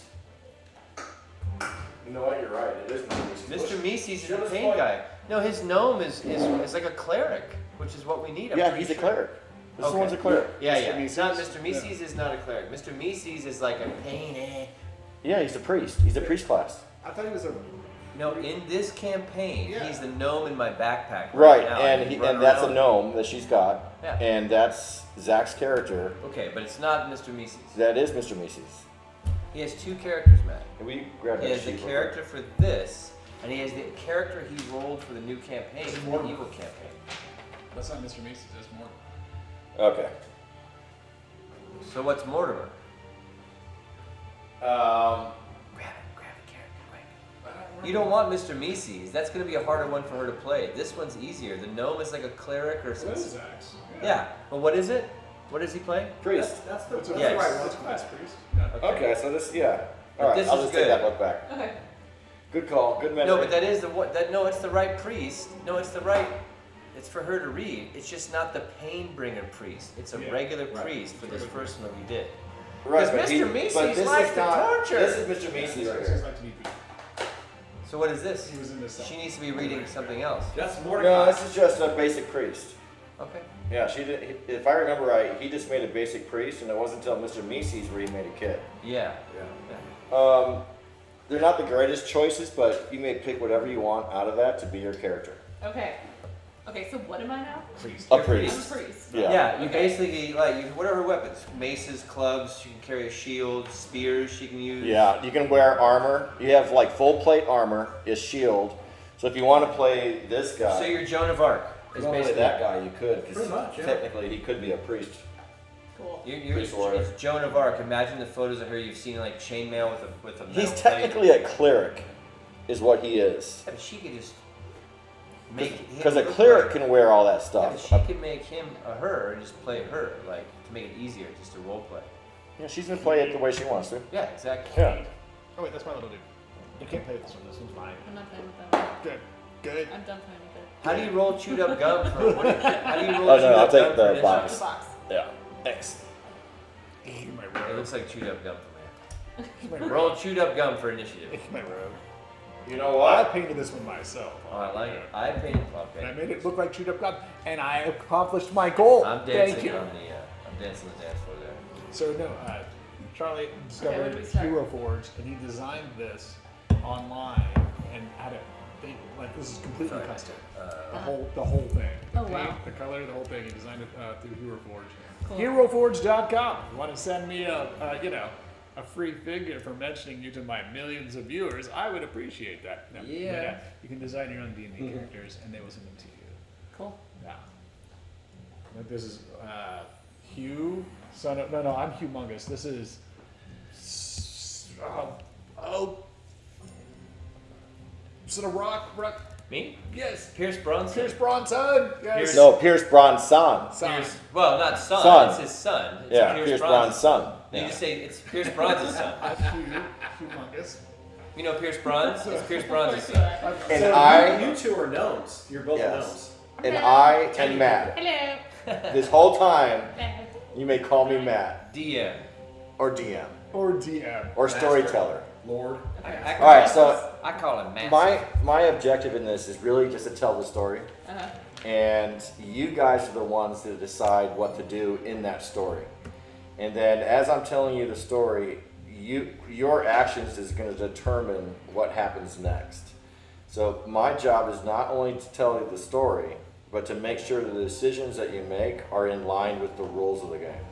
Speaker 4: You know what? You're right. It is
Speaker 1: Mr. Mises is
Speaker 4: Show
Speaker 1: a
Speaker 4: us
Speaker 1: pain
Speaker 4: what-
Speaker 1: guy. No, his gnome is like a cleric, which is what we need. I'm
Speaker 4: Yeah,
Speaker 1: pretty
Speaker 4: he's a
Speaker 1: sure.
Speaker 4: clerik. This
Speaker 1: Okay.
Speaker 4: one's a cleric.
Speaker 1: Yeah,
Speaker 2: Mr.
Speaker 1: yeah.
Speaker 2: Mises?
Speaker 1: Not Mr. Mises is not a cleric. Mr. Mises is like a pain.
Speaker 4: Yeah, he's a priest. He's a priest class.
Speaker 2: I thought he was a.
Speaker 1: No, in this campaign,
Speaker 2: Yeah.
Speaker 1: he's the gnome in my backpack.
Speaker 4: Right,
Speaker 1: now.
Speaker 4: and
Speaker 1: He's running
Speaker 4: and that's a
Speaker 1: around.
Speaker 4: gnome that she's got,
Speaker 1: Yeah.
Speaker 4: and that's Zach's character.
Speaker 1: Okay, but it's not Mr. Mises.
Speaker 4: That is Mr. Mises.
Speaker 1: He has 2 characters, Matt.
Speaker 4: Can we grab
Speaker 1: He
Speaker 4: that
Speaker 1: has the
Speaker 4: sheet real
Speaker 1: character for this, and he has the character he rolled for the new campaign,
Speaker 2: It's
Speaker 1: the
Speaker 2: Mortimer.
Speaker 1: evil campaign.
Speaker 2: That's not Mr. Mises. That's more.
Speaker 4: quick? Okay.
Speaker 1: So what's Mortimer?
Speaker 4: Um,
Speaker 1: Grab a character, quick. You don't want Mr. Mises. That's going to be a harder one for her to play. This one's easier. The gnome is like a cleric or
Speaker 2: What
Speaker 1: something.
Speaker 2: is Zach's?
Speaker 1: Yeah, but what is it? What does he play?
Speaker 4: priest.
Speaker 6: That's the
Speaker 2: That's
Speaker 6: that's
Speaker 1: Yes.
Speaker 6: the right
Speaker 2: That's
Speaker 6: one.
Speaker 2: class priest. Yeah.
Speaker 4: Okay, so this, yeah.
Speaker 1: But
Speaker 4: All right,
Speaker 1: this
Speaker 4: I'll
Speaker 1: is
Speaker 4: just take
Speaker 1: good.
Speaker 4: that book back.
Speaker 5: Okay.
Speaker 4: Good call. Good memory.
Speaker 1: No, but that is the what? That no, it's the right priest. No, it's the right. It's for her to read. It's just not the pain bringer priest. It's a
Speaker 2: Yeah,
Speaker 1: regular
Speaker 6: right.
Speaker 1: priest for this person that we did.
Speaker 4: right,
Speaker 1: 'cause
Speaker 4: but
Speaker 1: Mr. Mises
Speaker 4: but this
Speaker 1: likes
Speaker 4: is
Speaker 1: to
Speaker 4: not,
Speaker 1: torture.
Speaker 4: This is Mr. Mises right
Speaker 2: He's
Speaker 4: here.
Speaker 2: like to meet people.
Speaker 1: So what is this?
Speaker 2: He was in this cell.
Speaker 1: She needs to be reading something else.
Speaker 6: That's
Speaker 4: No,
Speaker 6: Mordecai.
Speaker 4: this is just a basic priest.
Speaker 1: Okay.
Speaker 4: Yeah, she did. If I remember right, he just made a basic priest, and it wasn't until Mr. Mises where he made a kit.
Speaker 1: Yeah.
Speaker 6: Yeah.
Speaker 4: They're not the greatest choices, but you may pick whatever you want out of that to be your character.
Speaker 5: Okay. Okay, so what am I now?
Speaker 2: Priest.
Speaker 4: A
Speaker 5: I'm a
Speaker 4: priest.
Speaker 5: priest.
Speaker 4: Yeah.
Speaker 1: You
Speaker 5: Okay.
Speaker 1: basically like you whatever weapons, maces, clubs. She can carry a shield, spears. She can use.
Speaker 4: Yeah, you can wear armor. You have like full plate armor, is shield. So if you want to play this guy,
Speaker 1: So you're Joan of Arc.
Speaker 4: if
Speaker 1: Is
Speaker 4: you want to play
Speaker 1: basically
Speaker 4: that guy, you could,
Speaker 6: Pretty
Speaker 4: because
Speaker 6: much, yeah.
Speaker 4: technically he could be a priest.
Speaker 5: Cool.
Speaker 1: You're
Speaker 4: Priest warrior.
Speaker 1: it's Joan of Arc. Imagine the photos of her you've seen like chainmail with a metal
Speaker 4: He's
Speaker 1: plate.
Speaker 4: technically a cleric, is what he is.
Speaker 1: Yeah, but she could just make him
Speaker 4: Because a
Speaker 1: look
Speaker 4: cleric
Speaker 1: like-
Speaker 4: can wear all that
Speaker 1: Yeah, but
Speaker 4: stuff.
Speaker 1: she could make him a her and just play her, like to make it easier, just to role play.
Speaker 4: Yeah, she's gonna play it the way she wants to.
Speaker 1: Yeah, exactly.
Speaker 4: Yeah.
Speaker 2: Oh wait, that's my little dude. You can't play with this one. This one's mine.
Speaker 5: I'm not playing with that
Speaker 2: Good. Good.
Speaker 5: one. I'm done playing with it.
Speaker 1: How do you roll chewed up gum for? How do you roll
Speaker 4: Oh, no,
Speaker 1: chewed
Speaker 4: I'll
Speaker 1: up
Speaker 4: take
Speaker 1: gum
Speaker 4: the
Speaker 1: for
Speaker 4: box.
Speaker 5: The box.
Speaker 4: Yeah. Thanks.
Speaker 2: He's my
Speaker 1: It
Speaker 2: rogue.
Speaker 1: looks like chewed up gum for
Speaker 2: He's my
Speaker 1: me.
Speaker 2: rogue.
Speaker 1: Roll chewed up gum for initiative.
Speaker 2: He's my rogue.
Speaker 4: You know
Speaker 2: I
Speaker 4: what?
Speaker 2: painted this one myself.
Speaker 1: Oh, I like it. I painted
Speaker 2: And I made it look like chewed up gum, and I accomplished my goal.
Speaker 1: I'm
Speaker 2: Thank
Speaker 1: dancing
Speaker 2: you.
Speaker 1: on the I'm dancing the dance floor there.
Speaker 2: So no, Charlie
Speaker 5: where
Speaker 2: discovered
Speaker 5: do we start?
Speaker 2: Hero Forge, and he designed this online and had it. Like this is completely
Speaker 1: Sorry.
Speaker 2: custom. The whole thing. The
Speaker 5: Oh,
Speaker 2: paint,
Speaker 5: wow.
Speaker 2: the color, the whole thing. He designed it through Hero Forge.
Speaker 5: Cool.
Speaker 2: HeroForge.com. If you want to send me a free figure for mentioning you to my millions of viewers, I would appreciate that. No, but,
Speaker 1: Yeah.
Speaker 2: you can design your own D&D characters, and they will send them to you.
Speaker 5: Cool.
Speaker 2: Yeah. But this is Hugh, son of no, I'm humongous. This is son of Rock.
Speaker 1: Me?
Speaker 2: Yes,
Speaker 1: Pierce Bronson?
Speaker 2: Pierce Bronson. Yes.
Speaker 1: Pierce-
Speaker 4: No, Pierce Bronson.
Speaker 2: Son.
Speaker 1: Pierce, well, not son.
Speaker 4: Son.
Speaker 1: It's his son. It's
Speaker 4: Yeah, Pierce Bronson.
Speaker 1: You
Speaker 4: Yeah.
Speaker 1: just say it's Pierce Bronson's son.
Speaker 2: I'm humongous.
Speaker 1: You know Pierce Bronze? It's Pierce Bronze's son.
Speaker 4: And
Speaker 6: So
Speaker 4: I,
Speaker 6: you two are gnomes. You're both
Speaker 4: Yes.
Speaker 6: gnomes.
Speaker 4: and Matt.
Speaker 5: Hello.
Speaker 4: This whole time, you may call me Matt,
Speaker 1: DM.
Speaker 4: or DM,
Speaker 2: Or DM.
Speaker 4: or storyteller.
Speaker 6: Lord.
Speaker 1: I
Speaker 4: All right, so
Speaker 1: I call him Matt.
Speaker 4: my objective in this is really just to tell the story,
Speaker 5: Uh-huh.
Speaker 4: and you guys are the ones that decide what to do in that story. And then, as I'm telling you the story, your actions is going to determine what happens next. So my job is not only to tell you the story, but to make sure the decisions that you make are in line with the rules of the game.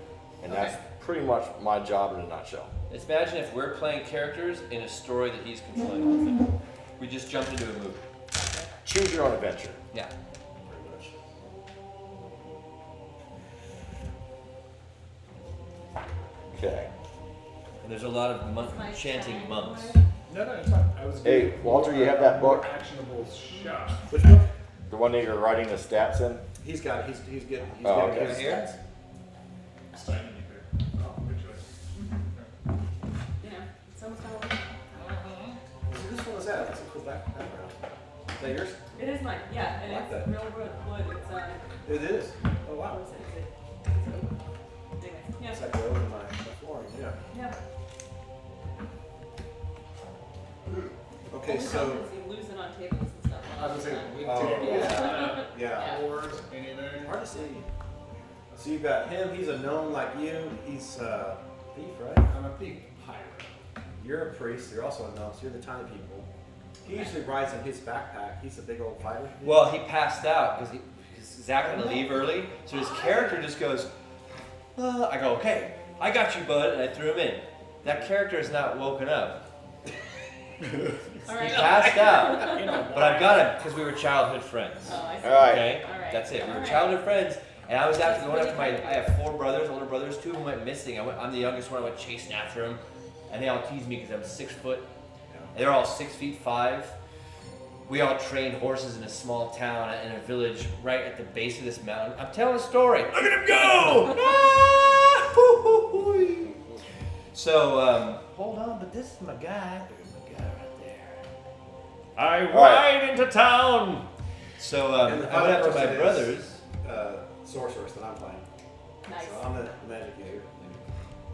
Speaker 4: And that's
Speaker 1: Okay.
Speaker 4: pretty much my job in a nutshell.
Speaker 1: Let's imagine if we're playing characters in a story that he's controlling the whole thing. We just jumped into a movie.
Speaker 4: Choose your own adventure.
Speaker 1: Yeah.
Speaker 6: Pretty much.
Speaker 4: Okay.
Speaker 1: And there's a lot of
Speaker 5: My
Speaker 1: chanting
Speaker 5: shine.
Speaker 1: monks.
Speaker 2: No, it's fine. I was
Speaker 4: Hey,
Speaker 2: giving
Speaker 4: Walter, you have that
Speaker 2: more
Speaker 4: book?
Speaker 2: Actionable shot.
Speaker 6: Which book?
Speaker 4: The one that you're writing the stats in?
Speaker 6: He's got it. He's getting. He's
Speaker 4: Oh,
Speaker 6: getting
Speaker 4: okay.
Speaker 6: his
Speaker 1: Here?
Speaker 6: stats.
Speaker 2: Signing you there. Oh, good choice.
Speaker 5: Yeah. Someone's gonna
Speaker 6: Whose one was that? That's a cool background. Is that yours?
Speaker 5: It is mine. Yeah, and
Speaker 6: I like
Speaker 5: it's
Speaker 6: that.
Speaker 5: real wood. It's
Speaker 6: It is. Oh wow.
Speaker 5: what is it? Anyways, yeah.
Speaker 6: It's like over my flooring. Yeah.
Speaker 5: Yeah.
Speaker 6: Okay,
Speaker 5: Only
Speaker 6: so.
Speaker 5: problem is you lose it on tables and stuff.
Speaker 2: I was gonna say, we
Speaker 6: Oh,
Speaker 2: tables,
Speaker 6: Yeah.
Speaker 2: boards, anything.
Speaker 6: Hard to see. So you got him. He's a gnome like you. He's a thief, right?
Speaker 2: I'm a thief. Pirate.
Speaker 6: You're a priest. You're also a gnome. So you're the tiny people. He usually rides in his backpack. He's a big old fighter.
Speaker 1: Well, he passed out because Zach had to leave early, so his character just goes. I go, okay, I got you, bud, and I threw him in. That character is not woken up.
Speaker 5: All
Speaker 1: He
Speaker 5: right.
Speaker 1: passed out, but I've got him because we were childhood friends.
Speaker 5: Oh, I see.
Speaker 4: All right.
Speaker 1: Okay,
Speaker 5: All right.
Speaker 1: that's it. We
Speaker 5: All
Speaker 1: were
Speaker 5: right.
Speaker 1: childhood friends, and I was after going after my. I have 4 brothers, older brothers. 2 of them went missing. I'm the youngest one. I went chasing after them, and they all teased me because I'm 6 foot. And they're all 6'5". We all trained horses in a small town in a village right at the base of this mountain. I'm telling a story. Look at him go! Ah, hoo-hoo-hoo. So hold on, but this is my guy. There's my guy right there. I ride into town. So
Speaker 6: And the
Speaker 1: I went after my
Speaker 6: other person
Speaker 1: brothers.
Speaker 6: is, sorceress that I'm playing.
Speaker 5: Nice.
Speaker 6: So I'm the magic user.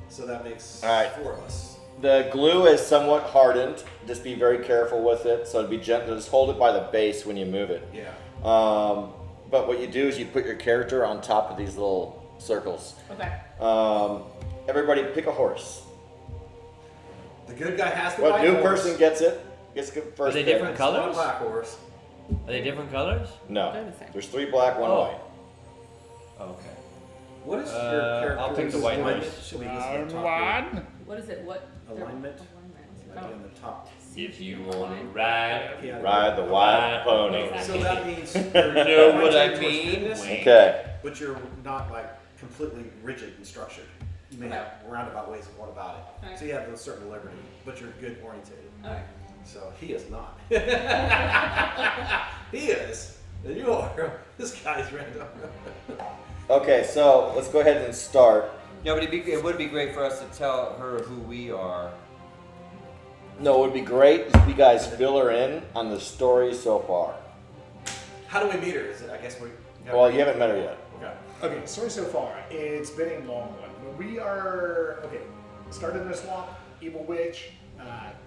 Speaker 6: So that makes
Speaker 4: All right.
Speaker 6: 4 of us.
Speaker 4: The glue is somewhat hardened. Just be very careful with it. So be gentle. Just hold it by the base when you move it.
Speaker 6: Yeah.
Speaker 4: But what you do is you put your character on top of these little circles.
Speaker 5: Okay.
Speaker 4: Everybody pick a horse.
Speaker 6: The good guy has the
Speaker 4: What
Speaker 6: white
Speaker 4: new
Speaker 6: horse.
Speaker 4: person gets it? Gets the first
Speaker 1: Are they
Speaker 4: pick.
Speaker 1: different
Speaker 6: It's not a
Speaker 1: colors?
Speaker 6: black horse.
Speaker 1: Are they different colors?
Speaker 4: No.
Speaker 5: They're the same.
Speaker 4: There's 3 black, 1
Speaker 1: Oh.
Speaker 4: white.
Speaker 1: Okay.
Speaker 6: What is your
Speaker 1: I'll
Speaker 6: character's
Speaker 1: pick the white
Speaker 6: alignment?
Speaker 1: horse.
Speaker 6: Should we just
Speaker 2: Round
Speaker 6: talk
Speaker 2: one.
Speaker 5: What is it? What?
Speaker 6: Alignment?
Speaker 5: Oh.
Speaker 6: Like in the top.
Speaker 1: If you want to ride,
Speaker 6: Yeah.
Speaker 4: Ride the white pony.
Speaker 5: Exactly.
Speaker 6: So that means
Speaker 1: you
Speaker 6: you're
Speaker 1: know what I
Speaker 6: pointing towards
Speaker 1: mean?
Speaker 6: goodness,
Speaker 4: Okay.
Speaker 6: but you're not like completely rigid and structured. You may
Speaker 5: Okay.
Speaker 6: have roundabout ways of going about it.
Speaker 5: Okay.
Speaker 6: So you have a certain liberty, but you're good orientated.
Speaker 5: Alright.
Speaker 6: So he is not. He is. And you are. This guy's random.
Speaker 4: Okay, so let's go ahead and start.
Speaker 1: No, but it would be great for us to tell her who we are.
Speaker 4: No, it would be great if you guys fill her in on the story so far.
Speaker 6: How do we meet her? Is it, I guess we.
Speaker 4: Well, you haven't met her yet.
Speaker 6: Okay.
Speaker 2: Okay, story so far. It's been a long one. But we are, okay, started in a swamp, evil witch,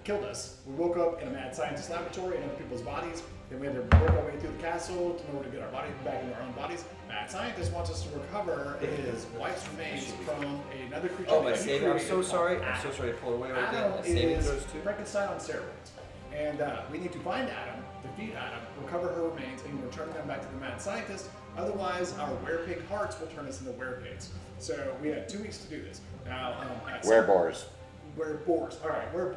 Speaker 2: killed us. We woke up in a mad scientist laboratory in other people's bodies. Then we had to work our way through the castle in order to get our body back into our own bodies. Mad scientist wants us to recover his wife's remains from another creature.
Speaker 1: Oh, my
Speaker 2: that he
Speaker 1: savior! I'm
Speaker 2: created
Speaker 1: so sorry.
Speaker 2: called
Speaker 1: I'm so
Speaker 2: Adam.
Speaker 1: sorry to pull away right there.
Speaker 2: Adam
Speaker 1: My saving
Speaker 2: is
Speaker 1: throws too.
Speaker 2: Frankenstein on steroids. And we need to find Adam, defeat Adam, recover her remains, and return them back to the mad scientist. Otherwise, our werepig hearts will turn us into werepigs. So we had 2 weeks to do this. Now,
Speaker 4: Wereboars.
Speaker 2: Wereboars. All right, wereboar.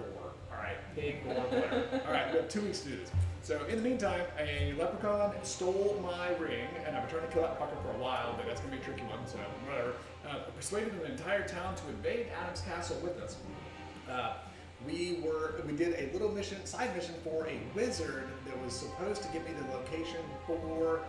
Speaker 2: All right, pig, boar, whatever. All right, we have 2 weeks to do this. So in the meantime, a leprechaun stole my ring, and I've been trying to kill that fucker for a while, but that's gonna be a tricky one. So whatever. Persuaded an entire town to invade Adam's castle with us. We did a little mission, side mission for a wizard that was supposed to give me the location for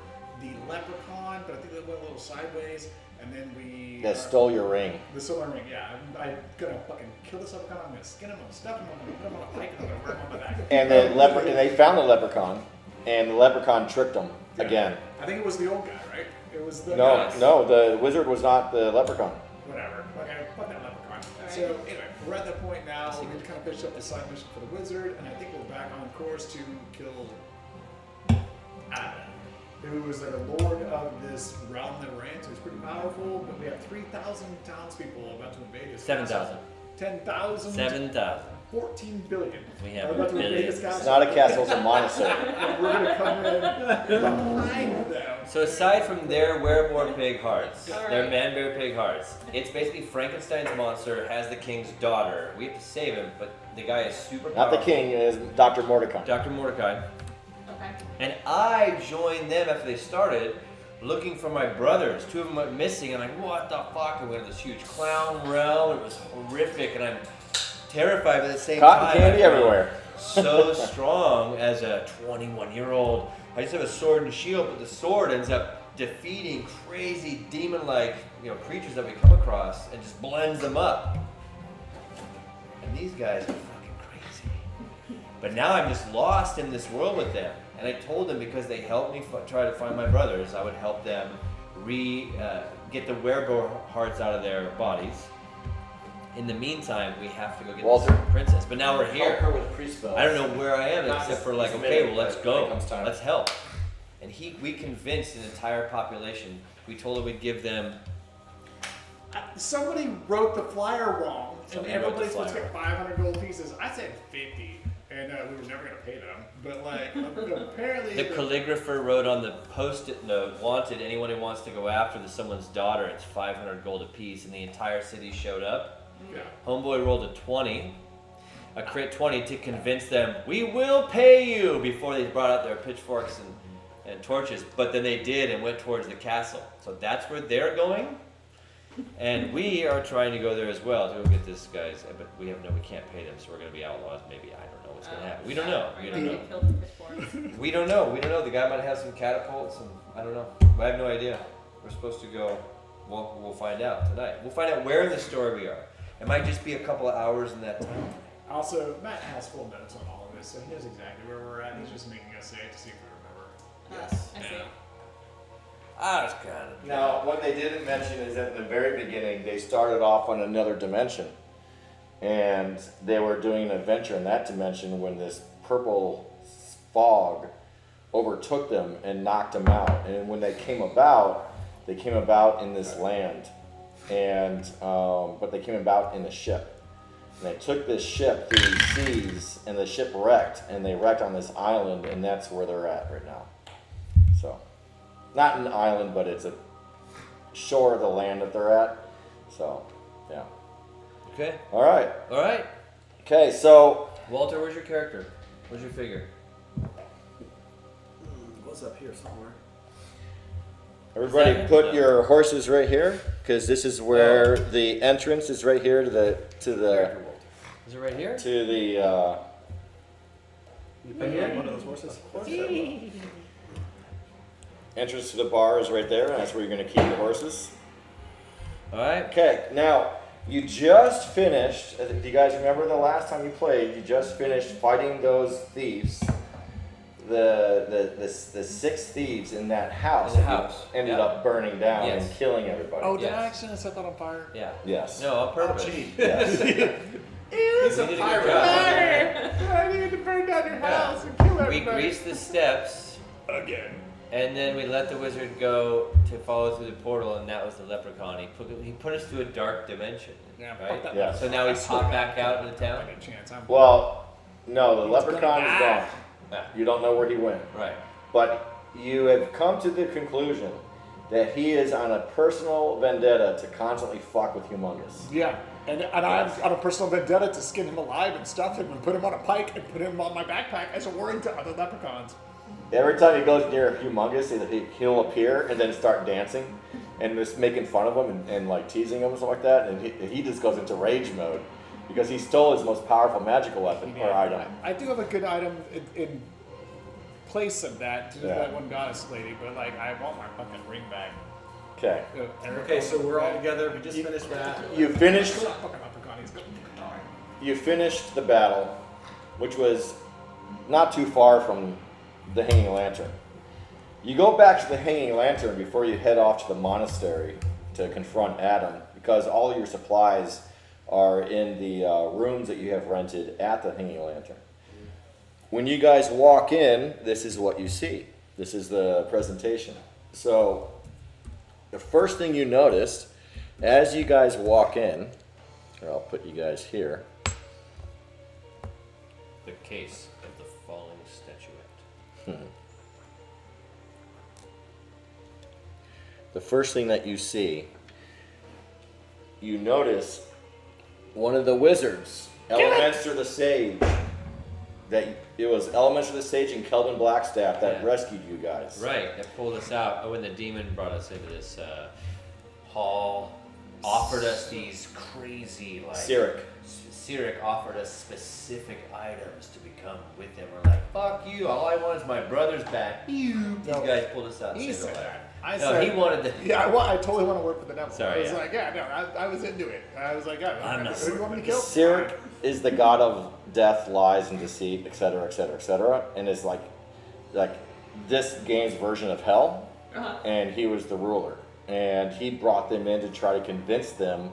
Speaker 2: the leprechaun, but I think they went a little sideways, and then we...
Speaker 4: That stole your ring.
Speaker 2: The stolen ring, yeah. I'm gonna fucking kill this leprechaun, I'm gonna skin him, I'm gonna stuff him, I'm gonna put him on a pike, and I'm gonna wear him on my back.
Speaker 4: And they found the leprechaun, and the leprechaun tricked them again.
Speaker 2: I think it was the old guy, right? It was the
Speaker 4: No, the wizard was not the leprechaun.
Speaker 2: Whatever. Okay, fuck that leprechaun.
Speaker 5: Alright.
Speaker 2: So anyway, we're at that point now. We kind of finished up the side mission for the wizard, and I think we're back on course to kill Adam, who is like a lord of this realm that we're in. So he's pretty powerful. But we have 3,000 townspeople about to invade his
Speaker 1: 7,000.
Speaker 2: 10,000.
Speaker 1: 7,000.
Speaker 2: 14 billion.
Speaker 1: We have
Speaker 2: are about to invade
Speaker 1: billions.
Speaker 2: his castle.
Speaker 4: It's not a castle, it's a monastery.
Speaker 2: We're gonna come in behind them.
Speaker 1: So aside from their werewolf pig hearts,
Speaker 5: All
Speaker 1: their
Speaker 5: right.
Speaker 1: man bear pig hearts, it's basically Frankenstein's monster has the king's daughter. We have to save him, but the guy is super
Speaker 4: Not the
Speaker 1: powerful.
Speaker 4: king, it is Dr. Mordecai.
Speaker 1: Dr. Mordecai.
Speaker 5: Okay.
Speaker 1: And I joined them after they started looking for my brothers. 2 of them went missing. I'm like, what the fuck? And we went to this huge clown realm. It was horrific, and I'm terrified, but at the same
Speaker 4: Cotton
Speaker 1: time,
Speaker 4: candy
Speaker 1: I felt
Speaker 4: everywhere.
Speaker 1: so strong as a 21-year-old. I just have a sword and shield, but the sword ends up defeating crazy demon-like, creatures that we come across, and just blends them up. And these guys are fucking crazy. But now I'm just lost in this world with them. And I told them because they helped me try to find my brothers, I would help them get the werewolf hearts out of their bodies. In the meantime, we have to go get
Speaker 4: Walter.
Speaker 1: this princess. But now we're
Speaker 4: Help her
Speaker 1: here.
Speaker 4: with priest spells.
Speaker 1: I don't know where I am
Speaker 4: Not
Speaker 1: except
Speaker 4: this-
Speaker 1: for like,
Speaker 4: this
Speaker 1: okay,
Speaker 4: minute,
Speaker 1: well, let's
Speaker 4: but
Speaker 1: go.
Speaker 4: when it comes time.
Speaker 1: Let's help. And we convinced an entire population. We told them we'd give them.
Speaker 2: Somebody wrote the flyer wrong,
Speaker 1: Somebody
Speaker 2: and
Speaker 1: wrote the
Speaker 2: everybody's supposed to
Speaker 1: flyer.
Speaker 2: get 500 gold pieces. I said 50, and we were never gonna pay them. But like, apparently,
Speaker 1: The calligrapher wrote on the post-it note, wanted anyone who wants to go after someone's daughter. It's 500 gold apiece, and the entire city showed up.
Speaker 2: yeah.
Speaker 1: Homeboy rolled a 20, a crit 20 to convince them, we will pay you, before they brought out their pitchforks and torches. But then they did and went towards the castle. So that's where they're going. And we are trying to go there as well to go get this guy's, but we can't pay them, so we're going to be outlaws. Maybe, I don't know what's going to happen. We don't know.
Speaker 5: We're
Speaker 1: We
Speaker 5: gonna
Speaker 1: don't know.
Speaker 5: get killed with pitchforks.
Speaker 1: We don't know. The guy might have some catapults, and I don't know. I have no idea. We're supposed to go. We'll find out tonight. We'll find out where in the story we are. It might just be a couple of hours in that time.
Speaker 2: Also, Matt has full notes on all of this, so he knows exactly where we're at. He's just making us say it to see if we remember.
Speaker 4: Yes.
Speaker 5: I see.
Speaker 1: I was kind of.
Speaker 4: Now, what they didn't mention is that in the very beginning, they started off on another dimension. And they were doing an adventure in that dimension when this purple fog overtook them and knocked them out. And when they came about in this land. And, but they came about in a ship. And they took this ship through these seas, and the ship wrecked, and they wrecked on this island, and that's where they're at right now. So, not an island, but it's a shore of the land that they're at. So, yeah.
Speaker 1: Okay.
Speaker 4: All right.
Speaker 1: All right.
Speaker 4: Okay, so
Speaker 1: Walter, where's your character? Where's your figure?
Speaker 6: What's up here somewhere?
Speaker 4: everybody
Speaker 1: Second?
Speaker 4: put
Speaker 1: No.
Speaker 4: your horses right here, because this is where the entrance is right here to the
Speaker 1: Is it right here?
Speaker 4: to the
Speaker 6: You pick up one of those horses?
Speaker 4: entrance to the bar is right there, and that's where you're going to keep the horses.
Speaker 1: All right.
Speaker 4: Okay, now you just finished. Do you guys remember the last time you played? You just finished fighting those thieves. The 6 thieves in that house.
Speaker 1: In the house,
Speaker 4: ended
Speaker 1: yeah.
Speaker 4: up burning down
Speaker 1: Yes.
Speaker 4: and killing everybody.
Speaker 2: Oh, did I
Speaker 1: Yes.
Speaker 2: accidentally set that on fire?
Speaker 1: Yeah.
Speaker 4: Yes.
Speaker 1: No, on purpose.
Speaker 4: Yes.
Speaker 6: He's a
Speaker 1: You did a good
Speaker 6: pirate.
Speaker 1: job.
Speaker 2: I need to burn down your
Speaker 1: Yeah.
Speaker 2: house and kill
Speaker 1: We
Speaker 2: everybody.
Speaker 1: greased the steps,
Speaker 2: Again.
Speaker 1: and then we let the wizard go to follow through the portal, and that was the leprechaun. He put us to a dark dimension.
Speaker 2: Yeah,
Speaker 1: right?
Speaker 2: fuck that.
Speaker 4: Yeah.
Speaker 1: So now we pop back out into town.
Speaker 2: Any chance I'm
Speaker 4: Well, no, the
Speaker 2: He's
Speaker 4: leprechaun
Speaker 2: gonna
Speaker 4: is
Speaker 2: die.
Speaker 4: gone.
Speaker 1: Ah,
Speaker 4: You don't know where he went.
Speaker 1: right.
Speaker 4: But you have come to the conclusion that he is on a personal vendetta to constantly fuck with Humongous.
Speaker 2: Yeah, and I'm on a personal vendetta to skin him alive and stuff him and put him on a pike and put him on my backpack as a warning to other leprechauns.
Speaker 4: Every time he goes near Humongous, he'll appear and then start dancing and just making fun of him and like teasing him and stuff like that. And he just goes into rage mode because he stole his most powerful magical weapon or item.
Speaker 2: I do have a good item in place of that to do
Speaker 4: Yeah.
Speaker 2: that one goddess lady, but like I want my fucking ring back.
Speaker 4: Okay.
Speaker 6: Okay, so we're all together. We just finished that.
Speaker 4: You finished.
Speaker 2: Fucking leprechaun, he's gonna die.
Speaker 4: You finished the battle, which was not too far from the Hanging Lantern. You go back to the Hanging Lantern before you head off to the monastery to confront Adam, because all your supplies are in the rooms that you have rented at the Hanging Lantern. When you guys walk in, this is what you see. This is the presentation. So, the first thing you notice as you guys walk in, here, I'll put you guys here.
Speaker 1: The case of the falling statuette.
Speaker 4: The first thing that you see, you notice one of the wizards, Elementor the Sage, that it was Elementor the Sage and Kelvin Blackstaff that
Speaker 1: Yeah.
Speaker 4: rescued you guys.
Speaker 1: Right, that pulled us out when the demon brought us into this hall, offered us these crazy, like...
Speaker 4: Cyric.
Speaker 1: Cyric offered us specific items to become with him. We're like, fuck you, all I want is my brother's back. These
Speaker 2: No.
Speaker 1: guys pulled us out. and
Speaker 2: He
Speaker 1: saved our
Speaker 2: said
Speaker 1: life.
Speaker 2: that. I
Speaker 1: No,
Speaker 2: said,
Speaker 1: he wanted to...
Speaker 2: yeah, I totally want to work for the devil.
Speaker 1: Sorry,
Speaker 2: I was
Speaker 1: yeah.
Speaker 2: like, yeah, no, I was into it. I was like, yeah,
Speaker 1: I'm not
Speaker 2: who do you want me to kill?
Speaker 4: Cyric is the god of death, lies, and deceit, etc., etc., etc., and is like this game's version of hell.
Speaker 5: Uh-huh.
Speaker 4: And he was the ruler, and he brought them in to try to convince them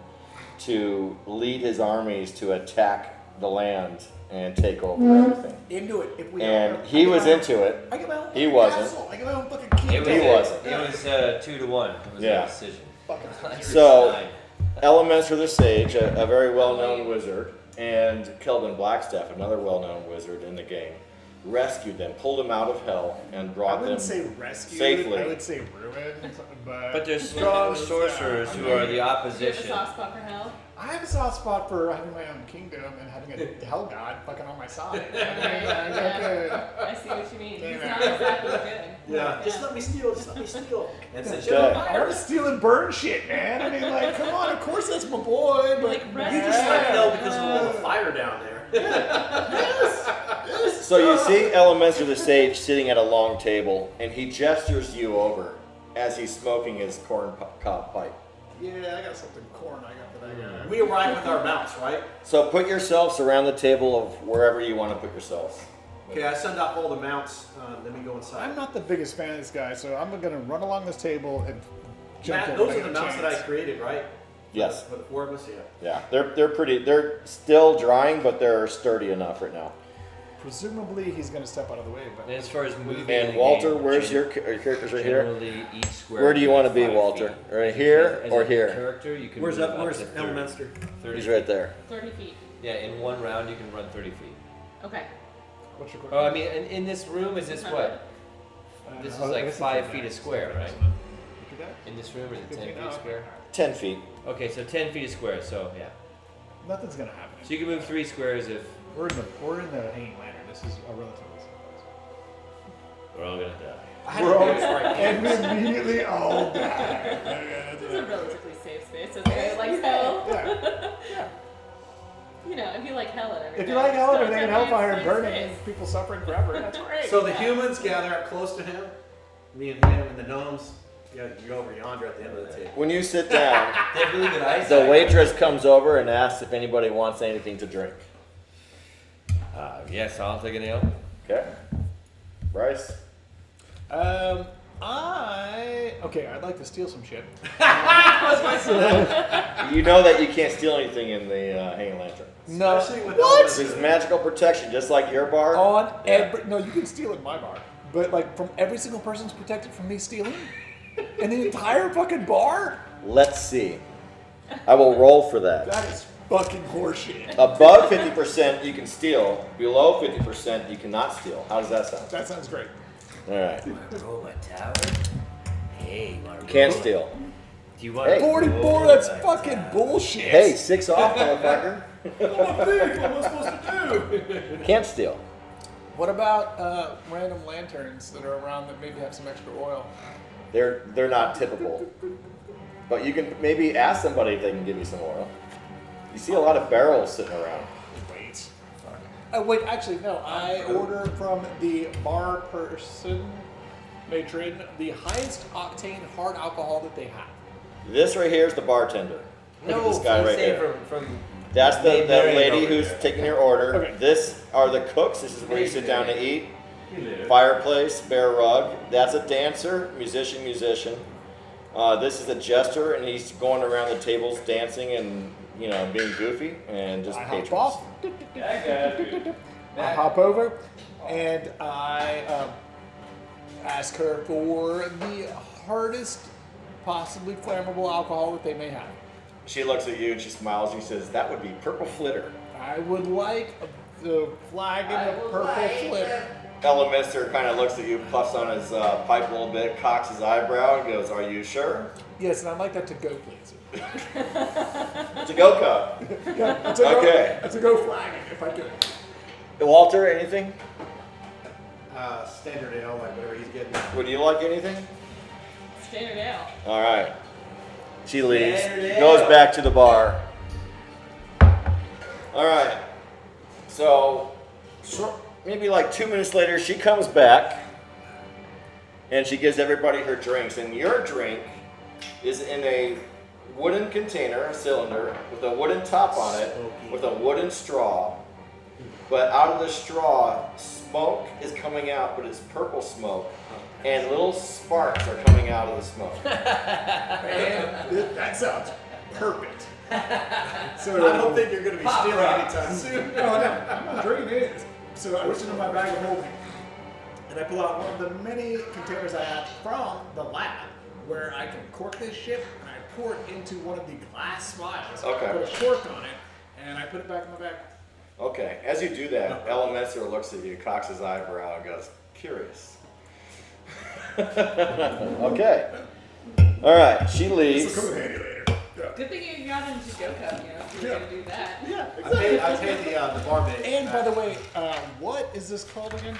Speaker 4: to lead his armies to attack the land and take over everything.
Speaker 2: Into it. If we
Speaker 4: And he was into it.
Speaker 2: I get my own
Speaker 4: He
Speaker 2: fucking
Speaker 4: wasn't.
Speaker 2: castle. I get my own fucking kingdom.
Speaker 4: He wasn't.
Speaker 1: It was 2-1. It was
Speaker 4: Yeah.
Speaker 1: a decision.
Speaker 2: Fucking
Speaker 4: So, Elementor the Sage, a very well-known wizard, and Kelvin Blackstaff, another well-known wizard in the game, rescued them, pulled them out of hell, and
Speaker 2: I
Speaker 4: brought them
Speaker 2: wouldn't say rescued.
Speaker 4: safely.
Speaker 2: I would say ruined.
Speaker 1: But there's strong sorcerers who are the
Speaker 5: Do you have a
Speaker 1: opposition.
Speaker 5: soft spot for hell?
Speaker 2: I have a soft spot for having my own kingdom and having a hell god fucking on my side.
Speaker 5: I see what you mean.
Speaker 2: Damn
Speaker 5: It's
Speaker 2: it.
Speaker 5: not exactly good.
Speaker 6: Yeah, just let me steal. Just let me steal. And since
Speaker 4: Okay.
Speaker 2: I was stealing burn shit, man. I mean, like, come on. Of course, that's my boy, but
Speaker 5: Like,
Speaker 6: you just let me know because of all the fire down there.
Speaker 4: So you see Elementor the Sage sitting at a long table, and he gestures you over as he's smoking his corn cob pipe.
Speaker 2: Yeah, I got something corn. I got for that guy.
Speaker 6: We arrived with our mounts, right?
Speaker 4: So put yourselves around the table of wherever you want to put yourselves.
Speaker 6: Okay, I send off all the mounts. Let me go inside.
Speaker 2: I'm not the biggest fan of this guy, so I'm gonna run along this table and jump
Speaker 6: Matt,
Speaker 2: over
Speaker 6: those
Speaker 2: if
Speaker 6: are
Speaker 2: I
Speaker 6: the
Speaker 2: get a
Speaker 6: mounts that I
Speaker 2: chance.
Speaker 6: created, right?
Speaker 4: Yes.
Speaker 6: For the four of us, yeah.
Speaker 4: Yeah, they're still drying, but they're sturdy enough right now.
Speaker 2: Presumably, he's gonna step out of the way, but
Speaker 1: And as far as moving,
Speaker 4: And
Speaker 1: the
Speaker 4: Walter,
Speaker 1: game,
Speaker 4: where's your characters right here?
Speaker 1: Generally, each square.
Speaker 4: Where do you want to
Speaker 1: is
Speaker 4: be,
Speaker 1: 5
Speaker 4: Walter?
Speaker 1: feet.
Speaker 4: Right here
Speaker 1: As
Speaker 4: or
Speaker 1: a
Speaker 4: here?
Speaker 1: Character, you can
Speaker 6: Where's
Speaker 1: move
Speaker 6: up?
Speaker 1: up
Speaker 6: Where's
Speaker 1: to 30
Speaker 6: Elminster?
Speaker 1: 30
Speaker 4: He's right there.
Speaker 5: 30 feet.
Speaker 1: Yeah, in one round you can run 30 feet.
Speaker 5: Okay.
Speaker 2: what's your
Speaker 1: Oh, I mean, in this room, is this what? This is like 5 feet a square, right? In this room, is it 10 feet square?
Speaker 4: 10 feet.
Speaker 1: Okay, so 10 feet a square, so yeah.
Speaker 2: Nothing's gonna happen.
Speaker 1: So you can move 3 squares if
Speaker 2: We're in the hanging lantern. This is a relatively safe
Speaker 1: we're all gonna die.
Speaker 6: I had
Speaker 2: We're
Speaker 6: to
Speaker 2: all-
Speaker 6: do this right.
Speaker 2: place. And we immediately all die.
Speaker 5: It's a relatively safe space. It's very like hell.
Speaker 2: Yeah.
Speaker 5: You know, if you like hell and everything.
Speaker 2: If you like hell and
Speaker 5: it's
Speaker 2: everything and
Speaker 5: definitely
Speaker 2: hellfire
Speaker 5: a
Speaker 2: and
Speaker 5: safe
Speaker 2: burning
Speaker 5: space.
Speaker 2: and people suffering forever, that's great.
Speaker 6: So the humans gather up close to him. Me and him and the gnomes. Yeah, you're over yonder at the end of the table.
Speaker 4: When you sit down,
Speaker 1: They have really good eyesight.
Speaker 4: the waitress comes over and asks if anybody wants anything to drink.
Speaker 1: Yes, I'll take an ale.
Speaker 4: Okay. Bryce?
Speaker 2: I'd like to steal some shit.
Speaker 4: You know that you can't steal anything in the hanging lantern.
Speaker 2: No.
Speaker 6: Especially with
Speaker 2: What?
Speaker 6: all
Speaker 4: There's magical protection, just like your bar.
Speaker 2: On
Speaker 4: Yeah.
Speaker 2: every no, you can steal in my bar, but like from every single person's protected from me stealing, in the entire fucking bar.
Speaker 4: Let's see. I will roll for that.
Speaker 2: That is fucking horseshit.
Speaker 4: Above 50% you can steal. Below 50% you cannot steal. How does that sound?
Speaker 2: That sounds great.
Speaker 4: All right.
Speaker 7: Roll a tower? Hey, you wanna roll?
Speaker 4: Can't steal.
Speaker 7: Do you want
Speaker 4: Hey.
Speaker 2: 44. That's fucking bullshit.
Speaker 4: Hey, 6 off, motherfucker.
Speaker 2: What am I supposed to do?
Speaker 4: Can't steal.
Speaker 2: What about random lanterns that are around that maybe have some extra oil?
Speaker 4: They're not typical. But you can maybe ask somebody if they can give you some oil. You see a lot of barrels sitting around.
Speaker 2: Wait. Wait, actually, no. I order from the bar person, matron, the highest octane hard alcohol that they have.
Speaker 4: This right here is the bartender. Look at this guy
Speaker 7: please
Speaker 4: right
Speaker 7: say
Speaker 4: there.
Speaker 7: From
Speaker 4: That's the
Speaker 7: Mary
Speaker 4: lady
Speaker 7: over
Speaker 4: who's
Speaker 7: there.
Speaker 4: taking your order.
Speaker 2: Okay.
Speaker 4: This are the cooks. This is where you sit down to eat. Fireplace, bear rug. That's a dancer, musician. This is a jester, and he's going around the tables dancing and being goofy and just
Speaker 2: I hop
Speaker 4: patrons.
Speaker 2: off. I hop over, and I ask her for the hardest possibly flammable alcohol that they may have.
Speaker 4: She looks at you and she smiles and she says, "That would be purple flitter."
Speaker 2: I would like the flagon of purple flitter.
Speaker 4: Elamister kind of looks at you, puffs on his pipe a little bit, cocks his eyebrow, and goes, "Are you sure?"
Speaker 2: Yes, and I'd like that to go, please.
Speaker 4: It's a go cup.
Speaker 2: Yeah, it's a
Speaker 4: Okay.
Speaker 2: Go, it's a go flagon, if I could.
Speaker 4: Walter, anything?
Speaker 6: standard ale, like whatever he's getting.
Speaker 4: Would you like anything?
Speaker 5: Standard ale.
Speaker 4: All right. She leaves,
Speaker 7: Standard
Speaker 4: goes
Speaker 7: ale.
Speaker 4: back to the bar. All right. So, maybe like 2 minutes later, she comes back and she gives everybody her drinks. And your drink is in a wooden container, a cylinder, with a wooden top on it, with a wooden straw. But out of the straw, smoke is coming out, but it's purple smoke. And little sparks are coming out of the smoke.
Speaker 2: Man, that sounds perfect.
Speaker 6: So I don't think you're going to be stealing anytime soon.
Speaker 2: No, I'm not drinking it. So I reach into my bag of holding, and I pull out one of the many containers I have from the lab, where I can cork this shit, and I pour it into one of the glass vials.
Speaker 4: Okay.
Speaker 2: Put a cork on it, and I put it back in my bag.
Speaker 4: Okay, as you do that, Elementor looks at you, cocks his eyebrow, and goes, "Curious." Okay. All right, she
Speaker 2: This will
Speaker 4: leaves.
Speaker 2: come in handy later. Yeah.
Speaker 5: Good thing you got into Go-Cup, you know, if you were gonna do that.
Speaker 2: Yeah,
Speaker 6: I paid the bar bit.
Speaker 2: And by the way, what is this called again?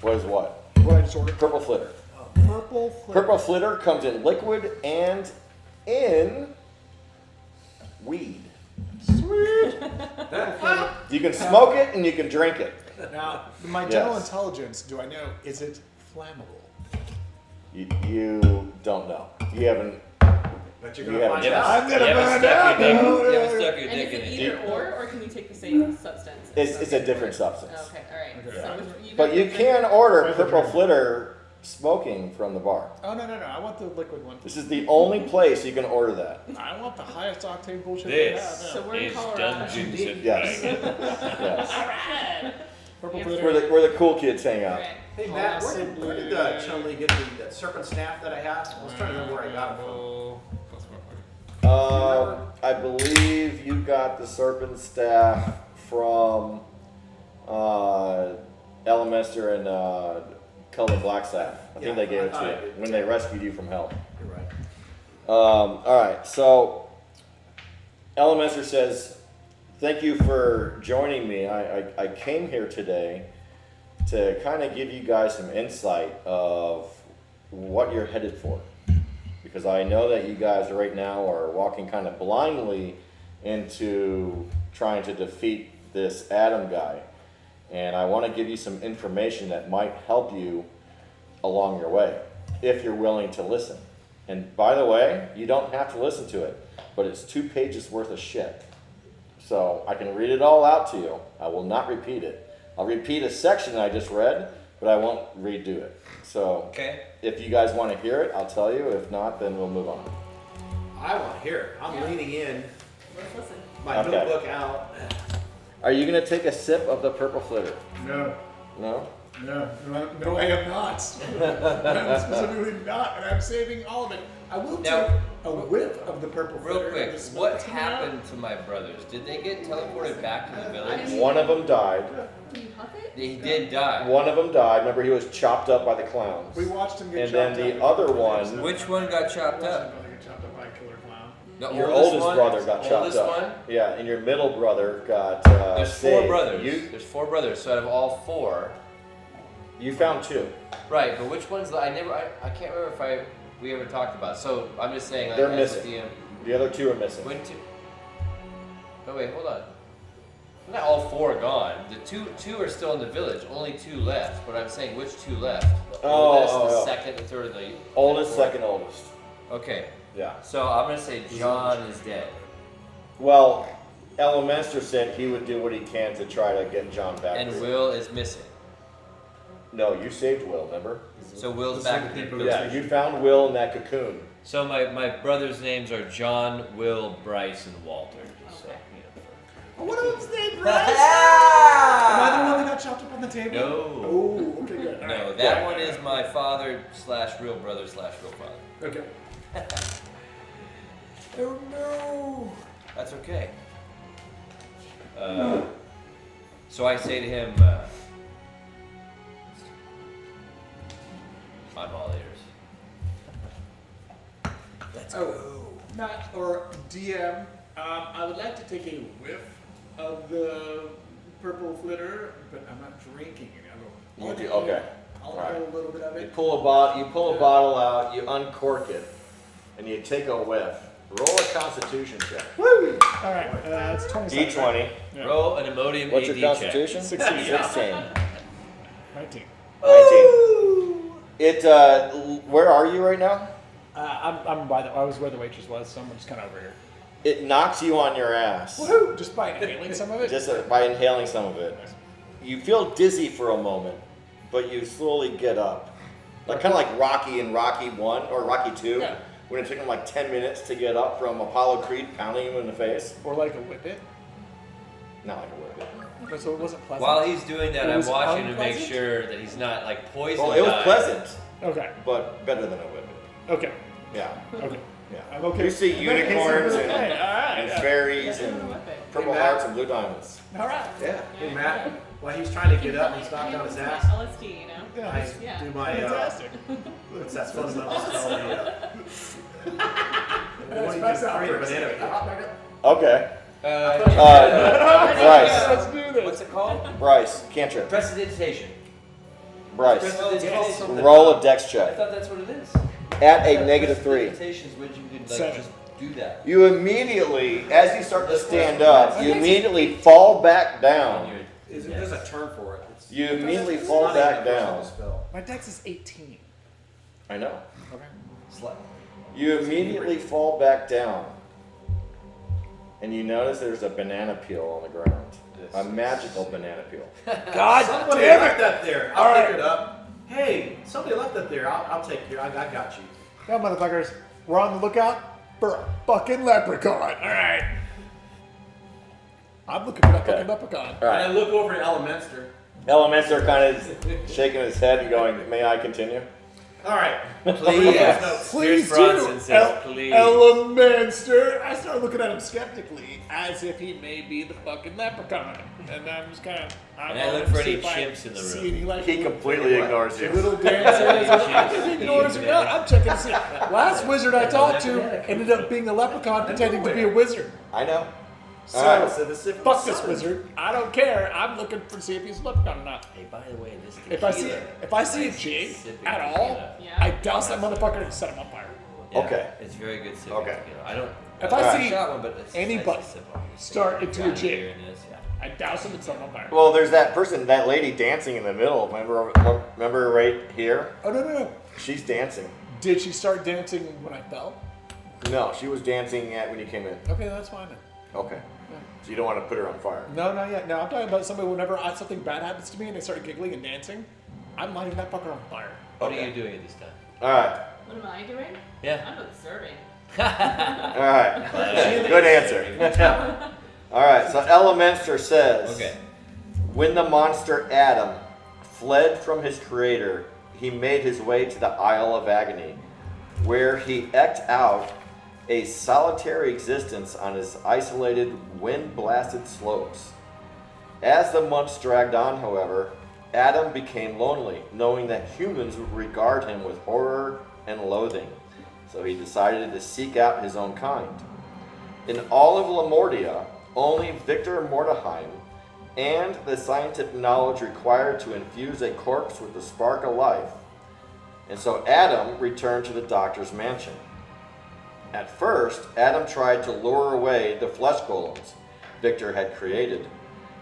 Speaker 4: What is what?
Speaker 2: What I just ordered?
Speaker 4: Purple flitter.
Speaker 2: Purple flavor.
Speaker 4: Purple flitter comes in liquid and in weed.
Speaker 2: Sweet.
Speaker 4: You can smoke it and you can drink it.
Speaker 2: Now, my general
Speaker 4: Yes.
Speaker 2: intelligence, do I know, is it flammable?
Speaker 4: You don't know. You haven't.
Speaker 6: But you're
Speaker 4: You
Speaker 6: going to
Speaker 4: haven't
Speaker 6: find
Speaker 4: tried.
Speaker 6: out.
Speaker 2: I'm
Speaker 1: You
Speaker 2: gonna
Speaker 1: haven't
Speaker 2: find
Speaker 1: stuck
Speaker 2: out.
Speaker 1: your dick-
Speaker 2: now.
Speaker 1: you haven't stuck your
Speaker 5: And
Speaker 1: dick
Speaker 5: is
Speaker 1: in
Speaker 5: it
Speaker 1: it.
Speaker 5: either or can you take the same substance?
Speaker 4: It's a different substance.
Speaker 5: Okay, alright.
Speaker 2: Okay.
Speaker 5: So which-
Speaker 4: But
Speaker 5: got
Speaker 4: you
Speaker 5: the
Speaker 4: can
Speaker 5: drink-
Speaker 4: order
Speaker 2: Try the
Speaker 4: purple
Speaker 2: drink.
Speaker 4: flitter smoking from the bar.
Speaker 2: Oh, no, I want the liquid one.
Speaker 4: This is the only place you can order that.
Speaker 2: I want the highest octane bullshit they have.
Speaker 1: This
Speaker 5: So we're in
Speaker 1: is
Speaker 5: Colorado.
Speaker 1: Dungeons and
Speaker 4: Yes.
Speaker 1: Dragons.
Speaker 4: Yes.
Speaker 5: Alright.
Speaker 2: Purple
Speaker 5: Yeah.
Speaker 2: flitter.
Speaker 4: Where the cool kids hang out.
Speaker 5: Alright.
Speaker 6: Hey Matt, where did Chun-Li get the serpent staff that I have? I was trying to remember where I got it from.
Speaker 4: I believe you got the serpent staff from Elminster and Cullen Blackstaff. I think
Speaker 6: Yeah,
Speaker 4: they gave it
Speaker 6: I
Speaker 4: to you
Speaker 6: did.
Speaker 4: when they rescued you from hell.
Speaker 6: You're right.
Speaker 4: All right, so Elminster says, "Thank you for joining me. I came here today to kind of give you guys some insight of what you're headed for. Because I know that you guys right now are walking kind of blindly into trying to defeat this Adam guy. And I want to give you some information that might help you along your way, if you're willing to listen. And by the way, you don't have to listen to it, but it's 2 pages worth of shit. So I can read it all out to you. I will not repeat it. I'll repeat a section I just read, but I won't redo it. So
Speaker 1: Okay.
Speaker 4: if you guys want to hear it, I'll tell you. If not, then we'll move on.
Speaker 6: I want to hear it. I'm leaning in,
Speaker 5: Let's listen.
Speaker 6: my
Speaker 4: Okay.
Speaker 6: notebook out.
Speaker 4: Are you gonna take a sip of the purple flitter?
Speaker 2: No.
Speaker 4: No.
Speaker 2: No, I am not. I'm specifically not, and I'm saving all of it. I will
Speaker 1: Now-
Speaker 2: take a whiff of the purple
Speaker 1: Real
Speaker 2: flitter.
Speaker 1: quick,
Speaker 2: and the smoke
Speaker 1: what
Speaker 2: that's coming out.
Speaker 1: happened to my brothers? Did they get teleported back to the village?
Speaker 4: One of them died.
Speaker 5: Can you huff it?
Speaker 1: He did die.
Speaker 4: One of them died. Remember, he was chopped up by the clowns.
Speaker 2: We watched him get
Speaker 4: And
Speaker 2: chopped
Speaker 4: then
Speaker 2: up.
Speaker 4: the other one-
Speaker 1: Which one got chopped up?
Speaker 2: Get chopped up by a killer clown.
Speaker 1: The
Speaker 4: Your oldest
Speaker 1: one?
Speaker 4: brother got chopped
Speaker 1: Oldest
Speaker 4: up.
Speaker 1: one?
Speaker 4: Yeah, and your middle brother got
Speaker 1: There's
Speaker 4: saved.
Speaker 1: four brothers.
Speaker 4: You
Speaker 1: There's four brothers. So out of all four,
Speaker 4: found two.
Speaker 1: right? But which ones? I can't remember if we ever talked about. So I'm just saying. Like,
Speaker 4: They're
Speaker 1: as a
Speaker 4: missing.
Speaker 1: DM,
Speaker 4: The other two are missing.
Speaker 1: when two? Oh wait, hold on. Not all four are gone. The two are still in the village. Only two left. But I'm saying which two left? The oldest, the second, the third, the
Speaker 4: Oldest,
Speaker 1: fourth.
Speaker 4: second oldest.
Speaker 1: Okay.
Speaker 4: Yeah.
Speaker 1: So I'm gonna say John is dead.
Speaker 4: Well, Elemenster said he would do what he can to try to get John back.
Speaker 1: And Will is missing.
Speaker 4: No, you saved Will, remember?
Speaker 1: So Will's back in the village.
Speaker 4: Yeah, you found Will in that cocoon.
Speaker 1: So my brothers' names are John, Will, Bryce, and Walter. Just so,
Speaker 2: What was his name, Bryce? Am I the one that got chopped up on the table?
Speaker 1: No.
Speaker 2: Oh, okay, good. All
Speaker 1: No,
Speaker 2: right.
Speaker 1: that one is my father / real brother / real father.
Speaker 2: Okay. Oh no.
Speaker 1: That's okay. So I say to him, I'm all ears.
Speaker 2: Let's go. Matt or DM, I would like to take a whiff of the purple flitter, but I'm not drinking it.
Speaker 4: You do- okay.
Speaker 2: I'll
Speaker 4: All right.
Speaker 2: have a little bit of
Speaker 4: You
Speaker 2: it.
Speaker 4: pull a bottle out, you uncork it, and you take a whiff. Roll a Constitution check.
Speaker 2: Woo! All right, that's 27.
Speaker 4: D20.
Speaker 2: Yeah.
Speaker 1: Roll an Imodium
Speaker 4: What's
Speaker 1: AD
Speaker 4: your Constitution?
Speaker 2: 16.
Speaker 4: 16.
Speaker 2: 19.
Speaker 4: 19. It. Where are you right now?
Speaker 2: I'm by the. I was where the waitress was, so I'm just kind of over here.
Speaker 4: It knocks you on your ass.
Speaker 2: Woohoo! Just by inhaling some of it.
Speaker 4: Just by inhaling some of it. You feel dizzy for a moment, but you slowly get up. Like kind of like Rocky in Rocky 1 or Rocky 2,
Speaker 2: Yeah.
Speaker 4: when it took him like 10 minutes to get up from Apollo Creed pounding him in the face.
Speaker 2: Or like a whippet.
Speaker 4: Not like a whippet.
Speaker 2: Okay, so it wasn't pleasant.
Speaker 1: While he's doing that,
Speaker 2: It
Speaker 1: I'm
Speaker 2: was
Speaker 1: watching to make
Speaker 2: unpleasant?
Speaker 1: sure that he's not like poisoned.
Speaker 4: Well, it was
Speaker 1: dying.
Speaker 4: pleasant,
Speaker 2: Okay.
Speaker 4: but better than a whippet.
Speaker 2: Okay.
Speaker 4: Yeah.
Speaker 2: Okay.
Speaker 4: Yeah.
Speaker 2: I'm okay.
Speaker 4: You see unicorns and,
Speaker 2: Hey, all right.
Speaker 4: and
Speaker 2: Yeah.
Speaker 4: fairies
Speaker 5: Better
Speaker 4: and
Speaker 5: than a whippet.
Speaker 4: purple
Speaker 6: Hey, Matt.
Speaker 4: hearts and blue diamonds.
Speaker 2: All right.
Speaker 4: Yeah.
Speaker 6: Hey Matt, while he's trying to get up and stop on his ass,
Speaker 5: LSD, you know?
Speaker 2: Yeah.
Speaker 6: I
Speaker 5: Yeah.
Speaker 6: do my
Speaker 2: Fantastic.
Speaker 6: what's that fundamental spell? The one you
Speaker 2: Smash
Speaker 6: can
Speaker 2: that
Speaker 6: create a
Speaker 2: first.
Speaker 6: banana.
Speaker 4: Okay.
Speaker 2: Let's
Speaker 4: Bryce.
Speaker 2: do this.
Speaker 1: What's it called?
Speaker 4: Bryce, cantrip.
Speaker 1: Prestidigitation.
Speaker 4: Bryce,
Speaker 1: Prestidigitation.
Speaker 4: roll a dex
Speaker 1: I
Speaker 4: check.
Speaker 1: thought that's what it is.
Speaker 4: At a negative 3.
Speaker 1: Prestidigitation is when you can like
Speaker 2: 7.
Speaker 1: just do that.
Speaker 4: You immediately, as you start to stand up, you immediately fall back down.
Speaker 6: There's a term for it. It's
Speaker 4: You immediately
Speaker 6: it's
Speaker 4: fall
Speaker 6: not even
Speaker 4: back
Speaker 6: a personal
Speaker 4: down.
Speaker 6: spell.
Speaker 2: My dex is 18.
Speaker 4: I know.
Speaker 2: Okay.
Speaker 4: You immediately fall back down. And you notice there's a banana peel on the ground. A magical banana peel.
Speaker 2: God
Speaker 6: Somebody
Speaker 2: damn
Speaker 6: left
Speaker 2: it!
Speaker 6: that there. I'll pick it up. Hey, somebody left that there. I'll take you. I got you.
Speaker 2: Now, motherfuckers, we're on the lookout for a fucking leprechaun. All right. I'm looking for that
Speaker 4: Okay.
Speaker 2: fucking leprechaun.
Speaker 4: All
Speaker 6: And
Speaker 4: right.
Speaker 6: I look over at Elemenster.
Speaker 4: Elementor kind of shaking his head and going, "May I continue?"
Speaker 6: All right.
Speaker 1: Please.
Speaker 2: Please
Speaker 1: Here's Bronson
Speaker 2: do,
Speaker 1: says, please.
Speaker 2: Elemenster. I started looking at him skeptically, as if he may be the fucking leprechaun. And I'm just kind of.
Speaker 1: And I look for any chimps in the room.
Speaker 2: See any, like,
Speaker 4: He completely ignores you.
Speaker 2: little dancers. I think he ignores me. I'm checking to see. Last wizard I talked to ended up being a leprechaun pretending to be a wizard.
Speaker 4: I know.
Speaker 2: So,
Speaker 4: All right.
Speaker 6: Specific
Speaker 2: fuck this
Speaker 6: summons.
Speaker 2: wizard. I don't care. I'm looking for see if he's a leprechaun or not.
Speaker 1: Hey, by the way, this
Speaker 2: If I see a jig at all,
Speaker 5: Yeah.
Speaker 2: I douse that motherfucker and set him on fire.
Speaker 4: Okay.
Speaker 1: It's very good sipping
Speaker 4: Okay.
Speaker 1: tequila. I don't.
Speaker 2: If
Speaker 1: I
Speaker 2: I
Speaker 1: haven't
Speaker 2: see
Speaker 1: shot one, but it's
Speaker 2: anybody
Speaker 1: nice to sip on.
Speaker 2: start into a
Speaker 1: Got it
Speaker 2: jig,
Speaker 1: here in this, yeah.
Speaker 2: I douse him and set him on fire.
Speaker 4: Well, there's that person, that lady dancing in the middle. Remember right here?
Speaker 2: Oh no.
Speaker 4: She's dancing.
Speaker 2: Did she start dancing when I fell?
Speaker 4: No, she was dancing when you came in.
Speaker 2: Okay, that's fine then.
Speaker 4: Okay. So you don't want to put her on fire.
Speaker 2: No, not yet. No, I'm talking about somebody whenever something bad happens to me and they start giggling and dancing, I'm lighting that fucker on fire.
Speaker 1: What are you doing at this time?
Speaker 4: All right.
Speaker 5: What am I doing?
Speaker 1: Yeah.
Speaker 5: I'm observing.
Speaker 4: All right. Good answer. All right. So Elementor says,
Speaker 1: Okay.
Speaker 4: when the monster Adam fled from his creator, he made his way to the Isle of Agony, where he eked out a solitary existence on his isolated, wind-blasted slopes. As the months dragged on, however, Adam became lonely, knowing that humans would regard him with horror and loathing. So he decided to seek out his own kind. In all of Lamortia, only Victor Mordheim and the scientific knowledge required to infuse a corpse with the spark of life. And so Adam returned to the doctor's mansion. At first, Adam tried to lure away the flesh golems Victor had created,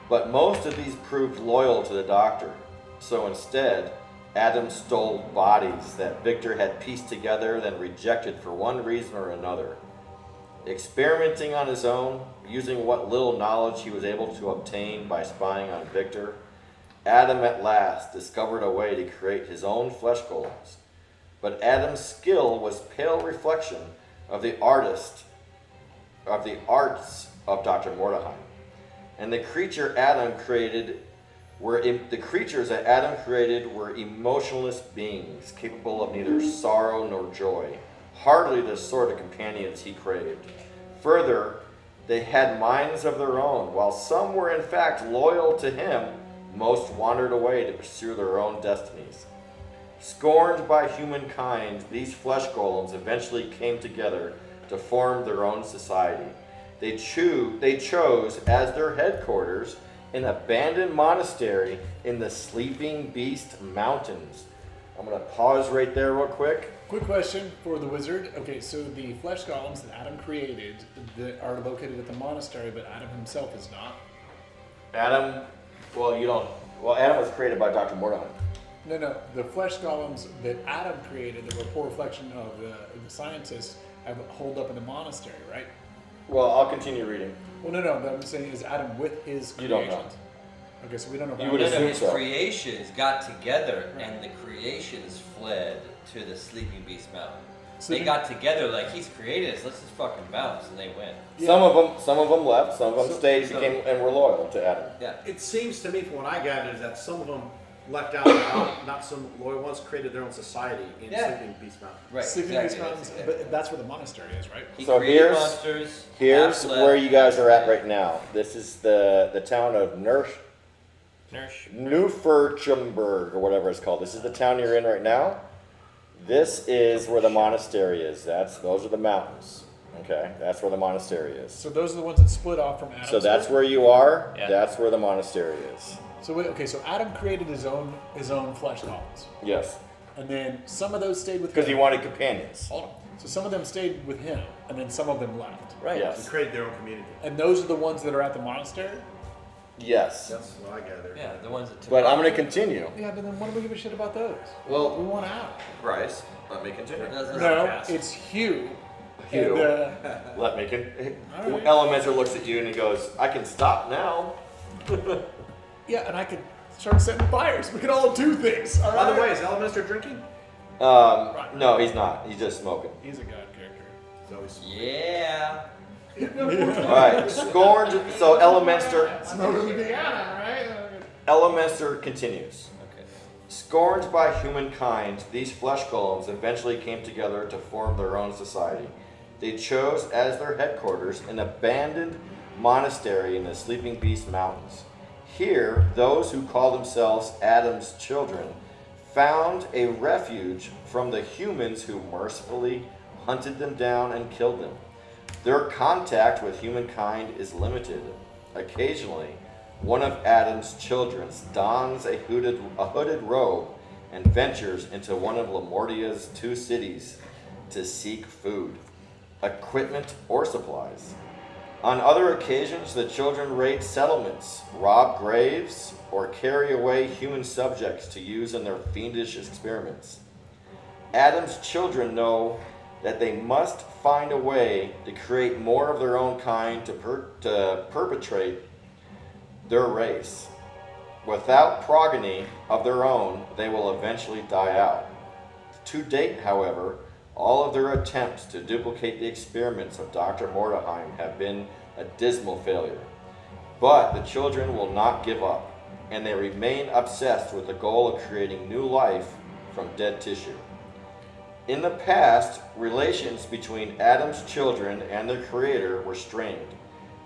Speaker 4: but most of these proved loyal to the doctor. So instead, Adam stole bodies that Victor had pieced together then rejected for one reason or another. Experimenting on his own, using what little knowledge he was able to obtain by spying on Victor, Adam at last discovered a way to create his own flesh golems. But Adam's skill was pale reflection of the arts of Dr. Mordheim. And the creatures that Adam created were emotionless beings, capable of neither sorrow nor joy, hardly the sort of companions he craved. Further, they had minds of their own. While some were in fact loyal to him, most wandered away to pursue their own destinies. Scorned by humankind, these flesh golems eventually came together to form their own society. They chose as their headquarters an abandoned monastery in the Sleeping Beast Mountains. I'm going to pause right there real quick.
Speaker 2: Quick question for the wizard. Okay, so the flesh golems that Adam created that are located at the monastery, but Adam himself is not.
Speaker 4: Adam was created by Dr. Mordheim.
Speaker 2: No. The flesh golems that Adam created that were a poor reflection of the scientists have holed up in the monastery, right?
Speaker 4: Well, I'll continue reading.
Speaker 2: Well, no. But I'm saying is Adam with his creations.
Speaker 4: You don't know.
Speaker 2: Okay, so we don't know.
Speaker 4: You
Speaker 2: About
Speaker 4: would
Speaker 1: None of
Speaker 4: assume
Speaker 1: his
Speaker 4: so.
Speaker 1: creations got together, and the creations fled to the Sleeping Beast Mountain.
Speaker 2: So
Speaker 1: They
Speaker 2: then-
Speaker 1: got together like he's created us. Let's just fucking bounce, and they went.
Speaker 2: Yeah.
Speaker 4: Some of them left. Some of them stayed,
Speaker 1: so-
Speaker 4: and were loyal to Adam.
Speaker 1: Yeah.
Speaker 6: It seems to me, from what I gathered, is that some of them left out, not some loyal ones, created their own society in
Speaker 1: Yeah.
Speaker 6: Sleeping Beast Mountain.
Speaker 1: Right.
Speaker 2: Sleeping
Speaker 1: exactly.
Speaker 2: Beast Mountains,
Speaker 1: That's it.
Speaker 2: but that's where the monastery is, right?
Speaker 1: He
Speaker 4: So
Speaker 1: created
Speaker 4: here's-
Speaker 1: monsters.
Speaker 4: Here's
Speaker 1: half
Speaker 4: where
Speaker 1: left,
Speaker 4: you guys
Speaker 1: half
Speaker 4: are at
Speaker 1: right.
Speaker 4: right now. This is the town of Newfurchemberg, or whatever it's called. This is the town you're in right now. This is where the monastery is. Those are the mountains. Okay, that's where the monastery is.
Speaker 2: So those are the ones that split off from Adam.
Speaker 4: So that's where you are.
Speaker 1: Yeah.
Speaker 4: That's where the monastery is.
Speaker 2: So wait, okay, so Adam created his own flesh golems,
Speaker 4: Yes,
Speaker 2: and then some of those stayed with
Speaker 4: because he
Speaker 2: him.
Speaker 4: wanted companions.
Speaker 2: Hold on. So some of them stayed with him, and then some of them left.
Speaker 1: Right.
Speaker 4: Yes.
Speaker 6: They created their own community.
Speaker 2: And those are the ones that are at the monastery.
Speaker 4: Yes.
Speaker 6: That's what I gathered.
Speaker 1: Yeah, the ones that took
Speaker 4: But I'm
Speaker 1: off.
Speaker 4: going to continue.
Speaker 2: Yeah, but then what do we give a shit about those?
Speaker 4: Well-
Speaker 2: we want out.
Speaker 4: Bryce, let me continue.
Speaker 1: That's
Speaker 2: No,
Speaker 1: fast.
Speaker 2: it's Hugh.
Speaker 4: Hugh.
Speaker 2: And,
Speaker 4: Let me.
Speaker 2: All right.
Speaker 4: Elementor looks at you and he goes, "I can stop now."
Speaker 2: yeah, and I could start setting fires. We can all do things. All right.
Speaker 6: By the way, is Elementor drinking?
Speaker 4: No, he's not. He's just smoking.
Speaker 2: he's a god character.
Speaker 6: He's always
Speaker 1: Yeah.
Speaker 4: All right, scorned. So Elementor
Speaker 2: Smoking piano, right?
Speaker 4: Elementor continues.
Speaker 1: Okay.
Speaker 4: Scorned by humankind, these flesh golems eventually came together to form their own society. They chose as their headquarters an abandoned monastery in the Sleeping Beast Mountains. Here, those who call themselves Adam's children found a refuge from the humans who mercifully hunted them down and killed them. Their contact with humankind is limited. Occasionally, one of Adam's children dons a hooded robe and ventures into one of Lamortia's 2 cities to seek food, equipment, or supplies. On other occasions, the children raid settlements, rob graves, or carry away human subjects to use in their fiendish experiments. Adam's children know that they must find a way to create more of their own kind to perpetrate their race. Without progeny of their own, they will eventually die out. To date, however, all of their attempts to duplicate the experiments of Dr. Mordheim have been a dismal failure. But the children will not give up, and they remain obsessed with the goal of creating new life from dead tissue. In the past, relations between Adam's children and their creator were strained.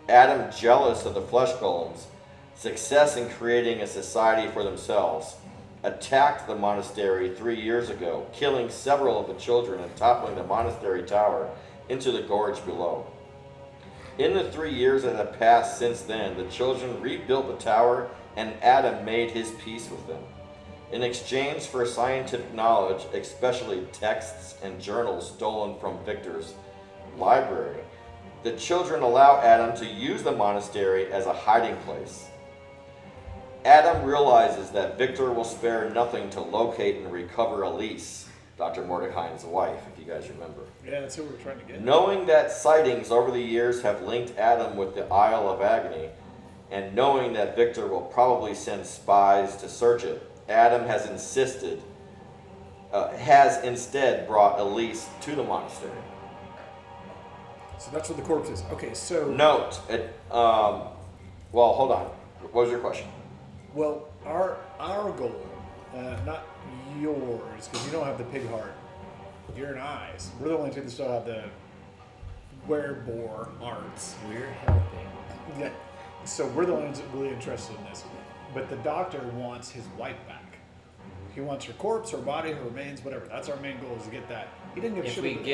Speaker 4: Adam, jealous of the flesh golems' success in creating a society for themselves, attacked the monastery 3 years ago, killing several of the children and toppling the monastery tower into the gorge below. In the 3 years that have passed since then, the children rebuilt the tower and Adam made his peace with them. In exchange for scientific knowledge, especially texts and journals stolen from Victor's library, the children allow Adam to use the monastery as a hiding place. Adam realizes that Victor will spare nothing to locate and recover Elise, Dr. Mordecai's wife, if you guys remember.
Speaker 2: Yeah, that's who we're trying to get.
Speaker 4: Knowing that sightings over the years have linked Adam with the Isle of Agony, and knowing that Victor will probably send spies to search it, Adam has instead brought Elise to the monastery.
Speaker 2: So that's what the corpse is. Okay, so
Speaker 4: Note, well, hold on. What was your question?
Speaker 2: well, our goal, not yours, because you don't have the pig heart, ear and eyes. We're the only two that still have the werebore arts.
Speaker 7: We're helping.
Speaker 2: Yeah. So we're the ones that are really interested in this. But the doctor wants his wife back. He wants her corpse, her body, her remains, whatever. That's our main goal, is to get that. He didn't give a
Speaker 7: If
Speaker 2: shit
Speaker 7: we
Speaker 2: about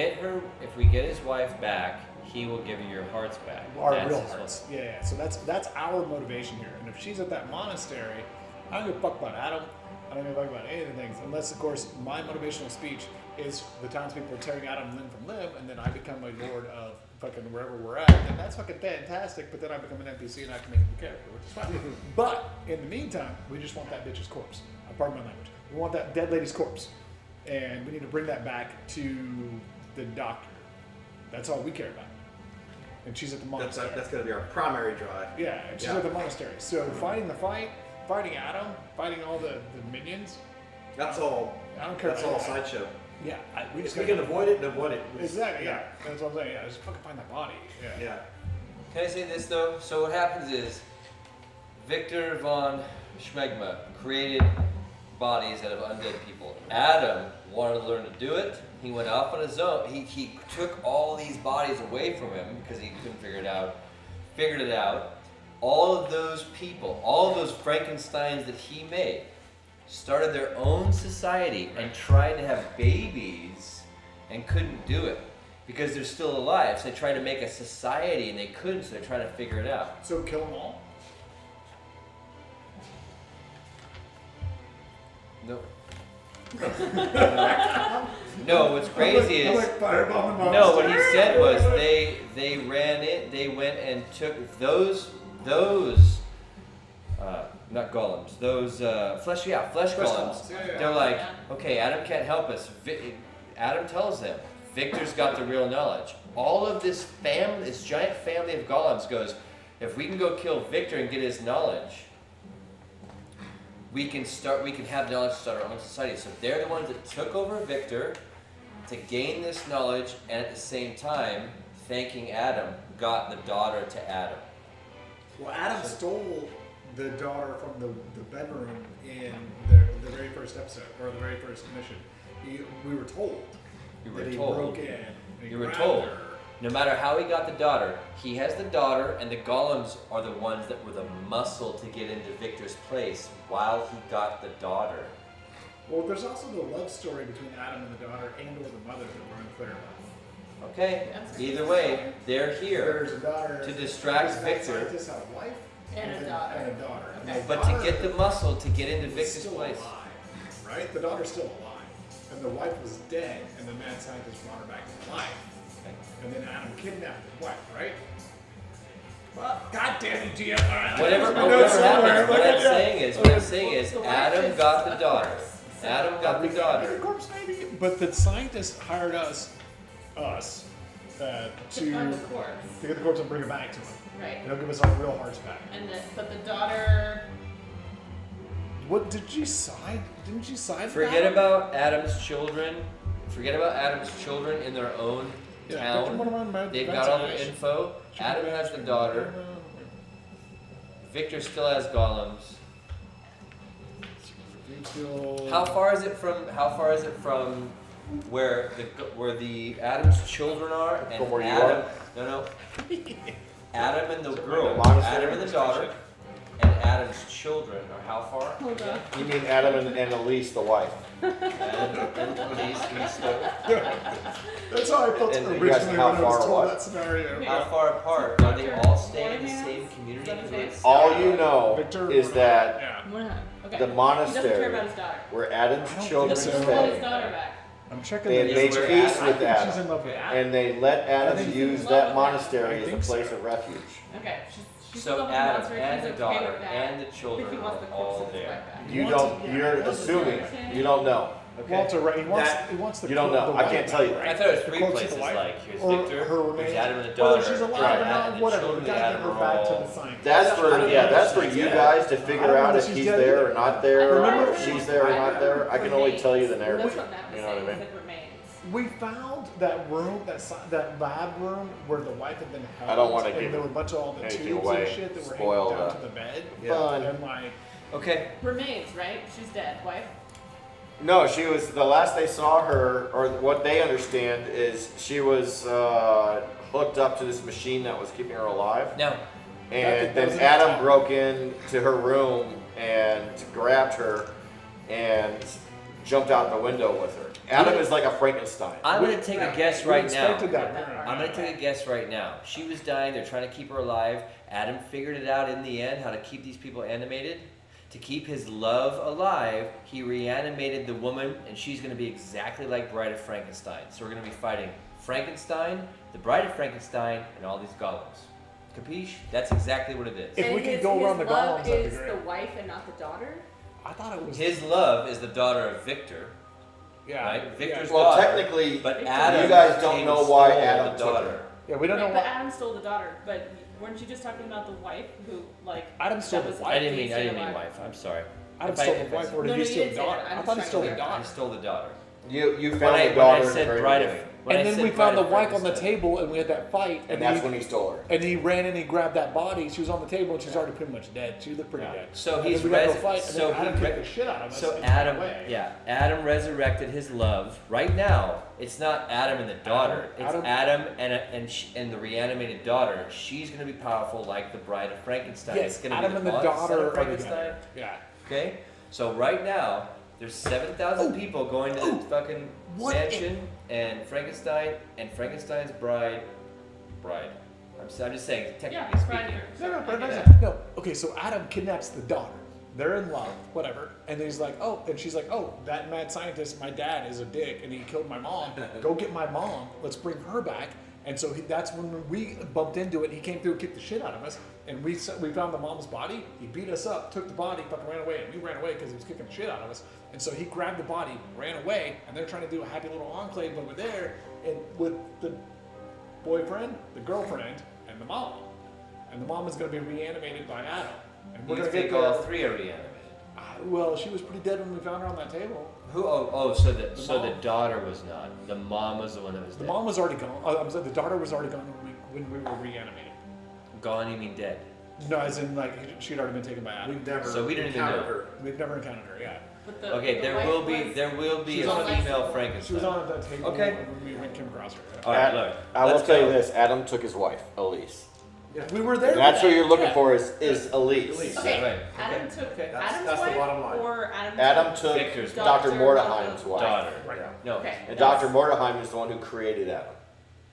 Speaker 7: get his wife back, he will give you your hearts back.
Speaker 2: our
Speaker 7: That's
Speaker 2: real
Speaker 7: his
Speaker 2: hearts. Yeah. So that's our motivation here. And if she's at that monastery, I don't give a fuck about Adam. I don't give a fuck about any of the things, unless of course my motivational speech is the townspeople are tearing Adam limb from limb, and then I become a lord of fucking wherever we're at, and that's fucking fantastic. But then I become an NPC and I can make a new character, which is fine. But in the meantime, we just want that bitch's corpse. Pardon my language. We want that dead lady's corpse, and we need to bring that back to the doctor. That's all we care about. And she's at the monastery.
Speaker 6: That's going to be our primary drive.
Speaker 2: Yeah, and she's
Speaker 6: Yeah.
Speaker 2: at the monastery. So fighting the fight, fighting Adam, fighting all the minions.
Speaker 6: That's all.
Speaker 2: I don't care.
Speaker 6: That's all sideshow.
Speaker 2: Yeah, we just
Speaker 6: We
Speaker 2: gotta
Speaker 6: can avoid it and avoid it.
Speaker 2: exactly. Yeah, that's what I'm saying. Yeah, just fucking find that body. Yeah.
Speaker 6: Yeah.
Speaker 1: Can I say this though? So what happens is Victor von Schmegma created bodies out of undead people. Adam wanted to learn to do it. He went off on his own. He took all these bodies away from him because he couldn't figure it out. Figured it out. All of those people, all of those Frankensteins that he made, started their own society and tried to have babies and couldn't do it because they're still alive. So they tried to make a society and they couldn't, so they're trying to figure it out.
Speaker 2: So kill them all.
Speaker 1: No. No, what's crazy is no. What he said was they ran it. They went and took those not golems. Those flesh golems.
Speaker 2: Yeah.
Speaker 1: They're like, okay, Adam can't help us. Adam tells them, Victor's got the real knowledge. All of this family, this giant family of golems goes, if we can go kill Victor and get his knowledge, we can have knowledge to start our own society. So they're the ones that took over Victor to gain this knowledge, and at the same time, thanking Adam, got the daughter to Adam.
Speaker 2: Well, Adam stole the daughter from the bedroom in the very first episode, or the very first mission. We were told that he broke in. And he
Speaker 1: You were
Speaker 2: grabbed
Speaker 1: told.
Speaker 2: her.
Speaker 1: No matter how he got the daughter, he has the daughter, and the golems are the ones that were the muscle to get into Victor's place while he got the daughter.
Speaker 2: Well, there's also the love story between Adam and the daughter, and or the mother that we're unclear about.
Speaker 1: Okay, either way, they're here
Speaker 2: There's a daughter
Speaker 1: to distract
Speaker 2: does that
Speaker 1: Victor.
Speaker 2: scientist have a wife
Speaker 5: And a daughter.
Speaker 2: And a daughter. And
Speaker 5: Okay.
Speaker 2: the
Speaker 1: But to
Speaker 2: daughter
Speaker 1: get the muscle to get into
Speaker 2: was
Speaker 1: Victor's
Speaker 2: still
Speaker 1: place.
Speaker 2: alive, right? The daughter's still alive, and the wife was dead, and the mad scientist brought her back to life. And then Adam kidnapped his wife, right? Well, God damn you, GM. All right.
Speaker 1: Whatever happens, what I'm saying is, Adam got the daughter. Adam got the daughter.
Speaker 2: Corpse, maybe. But the scientist hired us,
Speaker 5: To
Speaker 2: to
Speaker 5: find the corpse.
Speaker 2: get the corpse and bring it back to him.
Speaker 5: Right.
Speaker 2: And he'll give us our real hearts back.
Speaker 5: But the daughter
Speaker 2: What did she side? Didn't she side?
Speaker 1: Forget about Adam's children. Forget about Adam's children in their own town. They've got all the info. Adam has the daughter. Victor still has golems. How far is it from? How far is it from where the Adam's children are and
Speaker 4: From where you
Speaker 1: Adam?
Speaker 4: are?
Speaker 1: No. Adam and the girl.
Speaker 4: Monastery?
Speaker 1: Adam and the daughter. And Adam's children are how far?
Speaker 5: Hold on.
Speaker 4: You mean Adam and Elise, the wife?
Speaker 1: And Elise still.
Speaker 2: That's how I felt
Speaker 1: And
Speaker 2: originally
Speaker 1: you
Speaker 4: guys,
Speaker 2: when
Speaker 4: how
Speaker 2: I was
Speaker 4: far
Speaker 2: told
Speaker 4: what?
Speaker 2: that scenario.
Speaker 1: How far apart? Are they all staying in the same community?
Speaker 4: All you know
Speaker 2: Victor,
Speaker 4: is that
Speaker 2: Yeah.
Speaker 5: One hand. Okay.
Speaker 4: the
Speaker 5: He doesn't care
Speaker 4: monastery
Speaker 5: about his daughter.
Speaker 4: where Adam's
Speaker 2: I don't
Speaker 4: children
Speaker 2: think
Speaker 5: He
Speaker 2: so.
Speaker 5: doesn't want his
Speaker 4: stay,
Speaker 5: daughter back.
Speaker 2: I'm checking
Speaker 4: they
Speaker 2: the
Speaker 4: made
Speaker 1: where
Speaker 4: peace
Speaker 1: Adam-
Speaker 4: with
Speaker 2: I think she's in
Speaker 4: Adam,
Speaker 2: love with Adam.
Speaker 4: and they let Adam
Speaker 5: think
Speaker 4: use
Speaker 5: she's in love
Speaker 4: that
Speaker 5: with
Speaker 4: monastery
Speaker 2: I
Speaker 4: as a
Speaker 2: think
Speaker 4: place
Speaker 2: so.
Speaker 4: of refuge.
Speaker 5: Okay. She's
Speaker 1: So
Speaker 5: still
Speaker 1: Adam
Speaker 5: monster.
Speaker 1: and
Speaker 5: He's
Speaker 1: the
Speaker 5: okay
Speaker 1: daughter
Speaker 5: with that.
Speaker 1: and the
Speaker 5: But he
Speaker 1: children
Speaker 5: wants the
Speaker 1: are
Speaker 5: corpse
Speaker 1: all
Speaker 5: of his
Speaker 1: there.
Speaker 5: wife back.
Speaker 4: You don't. You're assuming. You don't know.
Speaker 2: Walter, right? He wants.
Speaker 6: That-
Speaker 2: he wants the.
Speaker 4: You don't know.
Speaker 2: the
Speaker 4: I
Speaker 2: wife
Speaker 4: can't tell you
Speaker 2: back,
Speaker 4: that.
Speaker 1: I thought it was
Speaker 2: The
Speaker 1: three
Speaker 2: corpse of
Speaker 1: places.
Speaker 2: the wife.
Speaker 1: Like here's
Speaker 2: Or
Speaker 1: Victor,
Speaker 2: her remains.
Speaker 1: here's Adam and the
Speaker 2: Whether
Speaker 1: daughter.
Speaker 2: she's alive
Speaker 1: right,
Speaker 2: or not,
Speaker 1: and the
Speaker 2: whatever. We
Speaker 1: children of
Speaker 2: gotta get
Speaker 1: Adam
Speaker 2: her
Speaker 1: are
Speaker 2: back to
Speaker 1: all-
Speaker 2: the scientist.
Speaker 4: That's for
Speaker 1: she's
Speaker 4: you
Speaker 1: dead.
Speaker 4: guys to
Speaker 2: I
Speaker 4: figure
Speaker 2: don't know
Speaker 4: out
Speaker 2: that
Speaker 4: if
Speaker 2: she's
Speaker 4: he's
Speaker 2: dead
Speaker 4: there
Speaker 2: either.
Speaker 4: or not there,
Speaker 2: Remember-
Speaker 4: or if she's there or not there. I can only tell you the narrative.
Speaker 5: That's what Matt was
Speaker 4: You know what I
Speaker 5: saying.
Speaker 4: mean?
Speaker 5: It remains.
Speaker 2: We found that room, that lab room where the wife had been held.
Speaker 4: I don't wanna
Speaker 2: and
Speaker 4: give
Speaker 2: there were a bunch of all the
Speaker 4: anything
Speaker 2: tubes
Speaker 4: away.
Speaker 2: and shit that were
Speaker 4: Spoil
Speaker 2: hanging down
Speaker 4: the
Speaker 2: to the bed.
Speaker 4: fun.
Speaker 2: And like,
Speaker 1: Okay.
Speaker 5: Remains, right? She's dead. Wife.
Speaker 4: No, she was, the last they saw her, or what they understand is she was hooked up to this machine that was keeping her alive.
Speaker 1: Now,
Speaker 4: And
Speaker 2: That
Speaker 4: then
Speaker 2: was an
Speaker 4: Adam
Speaker 2: attack.
Speaker 4: broke into her room and grabbed her and jumped out the window with her. Adam is like a Frankenstein.
Speaker 1: I'm
Speaker 2: we-
Speaker 1: gonna take a guess
Speaker 2: we
Speaker 1: right now.
Speaker 2: expected that room.
Speaker 1: I'm gonna take a guess right now. She was dying. They're trying to keep her alive. Adam figured it out in the end how to keep these people animated. To keep his love alive, he reanimated the woman, and she's gonna be exactly like Bride of Frankenstein. So we're gonna be fighting Frankenstein, the Bride of Frankenstein, and all these golems. Capiche? That's exactly what it is.
Speaker 2: If
Speaker 5: And
Speaker 2: we could
Speaker 5: his-
Speaker 2: go around the
Speaker 5: his love
Speaker 2: golems, that'd be
Speaker 5: is
Speaker 2: great.
Speaker 5: the wife and not the daughter.
Speaker 2: I thought it was.
Speaker 1: His love is the daughter of Victor,
Speaker 2: Yeah.
Speaker 1: right? Victor's
Speaker 4: Well,
Speaker 1: daughter.
Speaker 4: technically,
Speaker 1: but
Speaker 5: you
Speaker 1: Adam
Speaker 4: guys don't
Speaker 1: came
Speaker 4: know
Speaker 1: and
Speaker 4: why
Speaker 1: stole
Speaker 4: Adam
Speaker 1: the
Speaker 4: took
Speaker 1: daughter.
Speaker 4: her.
Speaker 2: Yeah, we don't know
Speaker 5: Right, but
Speaker 2: what.
Speaker 5: Adam stole the daughter. But weren't you just talking about the wife who, like,
Speaker 2: Adam stole
Speaker 5: that
Speaker 2: the
Speaker 5: was
Speaker 2: wife.
Speaker 1: I didn't mean
Speaker 5: stayed
Speaker 1: wife.
Speaker 5: alive?
Speaker 1: I'm sorry.
Speaker 2: Adam
Speaker 1: If I-
Speaker 2: stole
Speaker 1: if
Speaker 2: the
Speaker 1: I-
Speaker 2: wife, or
Speaker 5: No,
Speaker 2: did he
Speaker 5: you
Speaker 2: steal the
Speaker 5: didn't say
Speaker 2: daughter?
Speaker 5: that. I'm
Speaker 2: I
Speaker 5: just
Speaker 2: thought he
Speaker 5: trying
Speaker 2: stole
Speaker 5: to
Speaker 2: the
Speaker 5: clarify.
Speaker 2: daughter.
Speaker 1: I stole the daughter.
Speaker 4: You
Speaker 1: When
Speaker 4: found
Speaker 1: I
Speaker 4: the daughter in the
Speaker 1: said
Speaker 4: very
Speaker 1: Bride
Speaker 4: beginning.
Speaker 1: of, when I
Speaker 2: And then
Speaker 1: said
Speaker 2: we found
Speaker 1: Bride
Speaker 2: the
Speaker 1: of
Speaker 2: wife on the
Speaker 1: Frankenstein.
Speaker 2: table, and we had that fight.
Speaker 4: And that's when he stole her.
Speaker 2: And he ran in and grabbed that body. She was on the table, and she's already pretty much dead. She looked pretty
Speaker 4: Yeah.
Speaker 2: dead.
Speaker 1: So
Speaker 2: And
Speaker 1: he's
Speaker 2: then we got to
Speaker 1: res-
Speaker 2: fight, and
Speaker 1: so
Speaker 2: then Adam
Speaker 1: he
Speaker 2: kicked
Speaker 1: re-
Speaker 2: the shit out of us.
Speaker 1: So
Speaker 2: and
Speaker 1: Adam,
Speaker 2: ran away.
Speaker 1: yeah, Adam resurrected his love. Right now, it's not Adam and the daughter. It's Adam and the reanimated daughter. She's gonna be powerful like the Bride of Frankenstein.
Speaker 2: Yes,
Speaker 1: It's gonna
Speaker 2: Adam
Speaker 1: be
Speaker 2: and the
Speaker 1: son
Speaker 2: daughter
Speaker 1: of
Speaker 2: are
Speaker 1: Frankenstein.
Speaker 2: together. Yeah.
Speaker 1: Okay, so right now there's 7,000 people going to the fucking
Speaker 2: what
Speaker 1: mansion, and Frankenstein's bride. I'm just saying, technically
Speaker 5: Yeah,
Speaker 1: speaking.
Speaker 5: Bride.
Speaker 2: No. Okay, so Adam kidnaps the daughter. They're in love, whatever. And he's like, oh, and she's like, oh, that mad scientist, my dad is a dick, and he killed my mom. Go get my mom. Let's bring her back. And so that's when we bumped into it. He came through and kicked the shit out of us. And we found the mom's body. He beat us up, took the body, fucking ran away. And we ran away because he was kicking the shit out of us. And so he grabbed the body, ran away, and they're trying to do a happy little enclave over there, and with the boyfriend, the girlfriend, and the mom. And the mom is going to be reanimated by Adam. And we're
Speaker 1: You
Speaker 2: going to
Speaker 1: think
Speaker 2: get
Speaker 1: all
Speaker 2: there.
Speaker 1: three are reanimated?
Speaker 2: Well, she was pretty dead when we found her on that table.
Speaker 1: Who? So the
Speaker 2: mom.
Speaker 1: daughter was not. The mom was the one that was
Speaker 2: The
Speaker 1: dead.
Speaker 2: mom was already gone. I'm sorry, the daughter was already gone when we were reanimated.
Speaker 1: Gone? You mean dead?
Speaker 2: No, as in like she'd already been taken by Adam.
Speaker 6: We've never
Speaker 1: So we didn't even
Speaker 6: encountered
Speaker 1: know.
Speaker 6: her.
Speaker 2: We've never encountered her. Yeah,
Speaker 5: But the,
Speaker 1: Okay,
Speaker 5: the
Speaker 1: there
Speaker 5: wife
Speaker 1: will be
Speaker 2: She's
Speaker 1: a
Speaker 2: on
Speaker 5: a-
Speaker 1: female
Speaker 2: she
Speaker 1: Frankenstein.
Speaker 2: was on that table
Speaker 1: Okay.
Speaker 2: when we came across her.
Speaker 1: All right, look.
Speaker 4: I will
Speaker 1: let's
Speaker 4: tell you
Speaker 1: go.
Speaker 4: this: Adam took his wife, Elise.
Speaker 2: We were there.
Speaker 4: That's
Speaker 2: for
Speaker 4: what
Speaker 2: that.
Speaker 4: you're looking
Speaker 2: Yeah.
Speaker 4: for is Elise.
Speaker 6: Elise.
Speaker 5: Okay,
Speaker 1: Right,
Speaker 5: Adam
Speaker 1: okay.
Speaker 5: took
Speaker 2: Okay.
Speaker 5: Adam's
Speaker 6: That's the
Speaker 5: wife
Speaker 6: bottom line.
Speaker 5: or Adam.
Speaker 4: Adam took
Speaker 1: Victor's
Speaker 4: Dr.
Speaker 5: daughter.
Speaker 4: Mordheim's wife.
Speaker 1: Daughter.
Speaker 2: Right.
Speaker 1: No.
Speaker 5: Okay.
Speaker 4: And
Speaker 5: that's-
Speaker 4: Dr. Mordheim is the one who created Adam.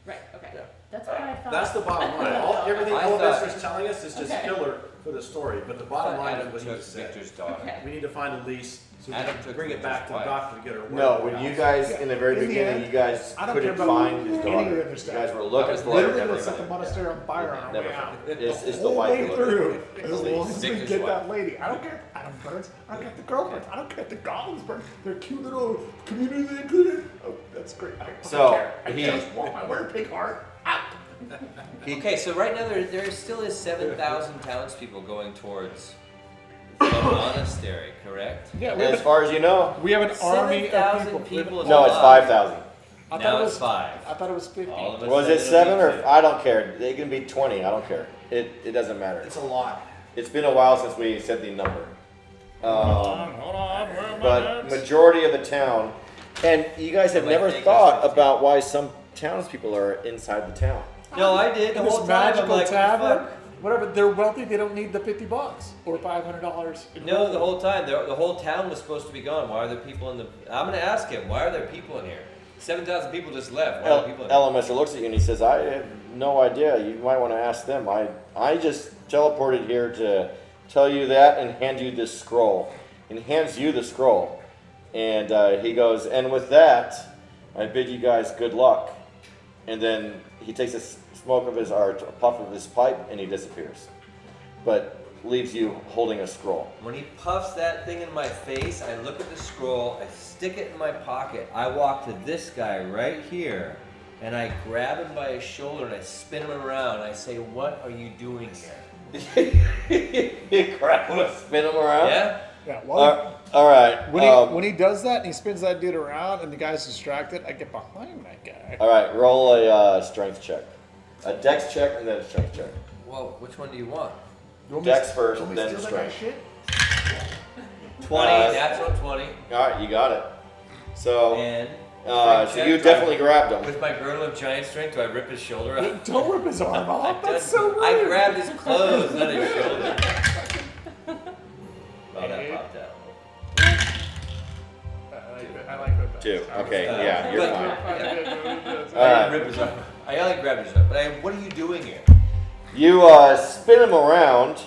Speaker 5: Right. Okay.
Speaker 4: Yeah.
Speaker 5: That's what I thought.
Speaker 6: That's the bottom line. Everything
Speaker 1: I
Speaker 6: Oliver's
Speaker 1: thought-
Speaker 6: is telling us is just
Speaker 5: Okay.
Speaker 6: filler for the story, but the
Speaker 1: I
Speaker 6: bottom
Speaker 1: thought
Speaker 6: line
Speaker 1: Adam
Speaker 6: is what he
Speaker 1: took
Speaker 6: just said.
Speaker 1: Victor's daughter.
Speaker 5: Okay.
Speaker 6: We need to find Elise so we
Speaker 1: Adam
Speaker 6: can
Speaker 1: took
Speaker 6: bring it back to the
Speaker 1: Victor's
Speaker 6: doctor to get her.
Speaker 4: No,
Speaker 6: word
Speaker 4: when
Speaker 6: out.
Speaker 4: you guys, in the very
Speaker 2: In the
Speaker 4: beginning,
Speaker 2: end,
Speaker 4: you guys
Speaker 2: I don't
Speaker 4: couldn't
Speaker 2: care about
Speaker 4: find his
Speaker 2: any of the
Speaker 4: daughter.
Speaker 2: other
Speaker 4: You
Speaker 2: stuff.
Speaker 4: guys were looking for it.
Speaker 2: Literally,
Speaker 4: never
Speaker 2: let's set the
Speaker 4: found it.
Speaker 2: monastery on fire on our
Speaker 4: Never
Speaker 2: way out.
Speaker 4: found it. It's the
Speaker 2: whole
Speaker 4: wife
Speaker 2: way
Speaker 4: you're looking
Speaker 2: through,
Speaker 4: for.
Speaker 2: as long as we
Speaker 1: Victor's
Speaker 2: get
Speaker 1: wife.
Speaker 2: that lady. I don't care. Adam Burns. I don't care the girlfriends. I don't care the goblins burn. They're cute little community they included. Oh, that's great. I don't
Speaker 4: So,
Speaker 2: care. I
Speaker 4: he-
Speaker 2: just want my wear pink heart out.
Speaker 1: Okay, so right now there still is 7,000 townspeople going towards The monastery, correct?
Speaker 2: Yeah,
Speaker 4: As far as you know.
Speaker 2: we have an army of
Speaker 1: 7,000
Speaker 2: people.
Speaker 1: people.
Speaker 4: No, it's 5,000.
Speaker 2: I thought
Speaker 1: Now
Speaker 2: it
Speaker 1: it's
Speaker 2: was
Speaker 1: 5.
Speaker 2: I thought it was 50.
Speaker 1: All of us
Speaker 4: Was
Speaker 1: said
Speaker 4: it
Speaker 1: it'll
Speaker 4: 7
Speaker 1: be
Speaker 4: or
Speaker 1: 2.
Speaker 4: I don't care. They can be 20. I don't care. It doesn't matter.
Speaker 6: It's a lot.
Speaker 4: It's been a while since we said the number.
Speaker 2: Hold on, where are my
Speaker 4: But
Speaker 2: notes?
Speaker 4: majority of the town, and you guys have
Speaker 1: I
Speaker 4: never
Speaker 1: think
Speaker 4: thought
Speaker 1: it's 50.
Speaker 4: about why some townspeople are inside the town.
Speaker 1: No, I did. The
Speaker 2: In this
Speaker 1: whole time I'm
Speaker 2: magical
Speaker 1: like,
Speaker 2: tavern,
Speaker 1: fuck.
Speaker 2: whatever. They're wealthy. They don't need the $50 or $500.
Speaker 1: No, the whole time. The whole town was supposed to be gone. Why are there people in the... I'm going to ask him, why are there people in here? 7,000 people just left. Why are there people in here?
Speaker 4: Elementor looks at you and he says, I have no idea. You might want to ask them. I just teleported here to tell you that and hand you this scroll. And he hands you the scroll. And he goes, and with that, I bid you guys good luck. And then he takes a smoke of his, or a puff of his pipe, and he disappears. But leaves you holding a scroll.
Speaker 1: When he puffs that thing in my face, I look at the scroll, I stick it in my pocket. I walk to this guy right here, and I grab him by his shoulder, and I spin him around. And I say, what are you doing here?
Speaker 4: You grab him and spin him around?
Speaker 1: Yeah?
Speaker 2: Yeah. Well,
Speaker 4: All right.
Speaker 2: when he does that and he spins that dude around and the guy's distracted, I get behind that guy.
Speaker 4: All right, roll a strength check. A dex check and then a strength check.
Speaker 1: Well, which one do you want?
Speaker 2: You want me
Speaker 4: Dex
Speaker 2: to-
Speaker 4: first,
Speaker 2: you want me to
Speaker 4: then
Speaker 2: steal that guy's
Speaker 4: strength.
Speaker 2: shit?
Speaker 1: 20,
Speaker 4: Uh,
Speaker 1: natural 20.
Speaker 4: All right, you got it. So,
Speaker 1: And
Speaker 4: so you definitely grabbed him.
Speaker 1: with my girdle of giant strength, do I rip his shoulder out?
Speaker 2: Don't rip his arm off. That's so rude.
Speaker 1: I grabbed his clothes, not his shoulder. Oh, that popped out.
Speaker 2: I like that.
Speaker 4: 2. Okay,
Speaker 1: Uh,
Speaker 4: yeah, you're
Speaker 1: but-
Speaker 4: fine.
Speaker 1: I
Speaker 4: All right.
Speaker 1: didn't rip his arm. I only grabbed his arm. But what are you doing here?
Speaker 4: You spin him around,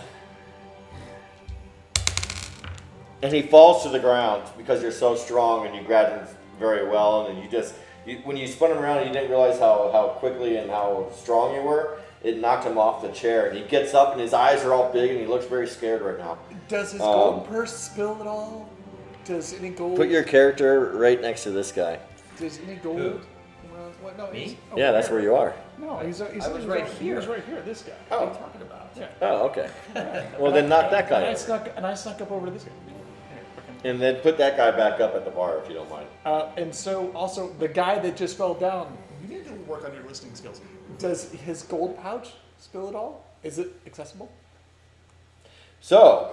Speaker 4: and he falls to the ground because you're so strong and you grabbed him very well. And then when you spun him around, and you didn't realize how quickly and how strong you were. It knocked him off the chair, and he gets up, and his eyes are all big, and he looks very scared right now.
Speaker 2: Does his gold purse spill at all? Does any gold?
Speaker 4: Put your character right next to this guy.
Speaker 2: Does any gold?
Speaker 1: Who?
Speaker 2: What? No,
Speaker 1: Me?
Speaker 2: he's
Speaker 4: Yeah, that's where you are.
Speaker 2: No, he's
Speaker 1: I was right
Speaker 2: He
Speaker 1: here.
Speaker 2: was right here. This guy.
Speaker 1: What are you talking about?
Speaker 2: Yeah.
Speaker 4: Oh, okay. Well, then knock that guy
Speaker 2: And I
Speaker 4: over.
Speaker 2: snuck up over to this guy.
Speaker 4: And then put that guy back up at the bar if you don't mind.
Speaker 2: And so also the guy that just fell down. You need to work on your listening skills. Does his gold pouch spill at all? Is it accessible?
Speaker 4: So,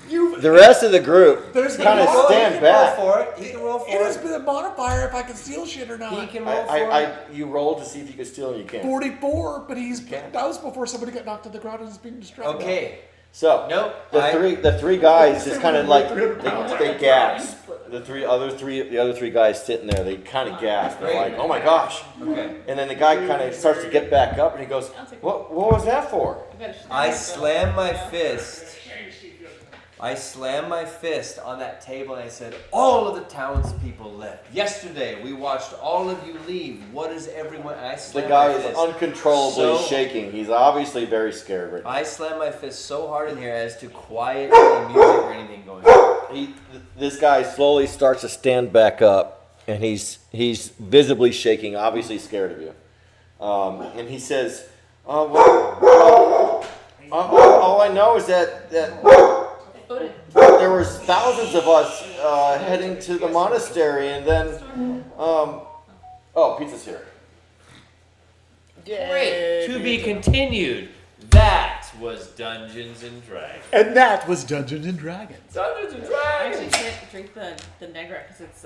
Speaker 2: You.
Speaker 4: the rest of the group
Speaker 2: There's
Speaker 4: kind of
Speaker 2: no-
Speaker 4: stand
Speaker 1: He can
Speaker 4: back.
Speaker 1: roll for it. He can roll for
Speaker 2: It has
Speaker 1: it.
Speaker 2: been a modifier if I can steal shit or not.
Speaker 1: He can roll for it.
Speaker 4: You rolled to see if you could steal and you can't.
Speaker 2: 44, but that
Speaker 4: Can't.
Speaker 2: was before somebody got knocked to the ground and was being distracted.
Speaker 1: Okay.
Speaker 4: So,
Speaker 1: Nope.
Speaker 4: the three guys just kind of like, they gasp. The other three guys sitting there, they kind of gasp. They're like, oh my gosh.
Speaker 1: Okay.
Speaker 4: And then the guy kind of starts to get back up and he goes, what was that for?
Speaker 1: I slammed my fist. I slammed my fist on that table and I said, all of the townspeople left. Yesterday, we watched all of you leave. What is everyone... I
Speaker 4: The
Speaker 1: slammed
Speaker 4: guy
Speaker 1: my
Speaker 4: is
Speaker 1: fist
Speaker 4: uncontrollably
Speaker 1: so-
Speaker 4: shaking. He's obviously very scared right now.
Speaker 1: I slammed my fist so hard in here as to quiet any music or anything going on.
Speaker 4: This guy slowly starts to stand back up, and he's visibly shaking, obviously scared of you. And he says, all I know is that there was thousands of us heading to the monastery, and then, pizza's here.
Speaker 1: Great. To be continued. That was Dungeons and Dragons.
Speaker 2: And that was Dungeons and Dragons.
Speaker 1: Dungeons and
Speaker 5: I actually
Speaker 1: Dragons.
Speaker 5: can't drink the Negra because it's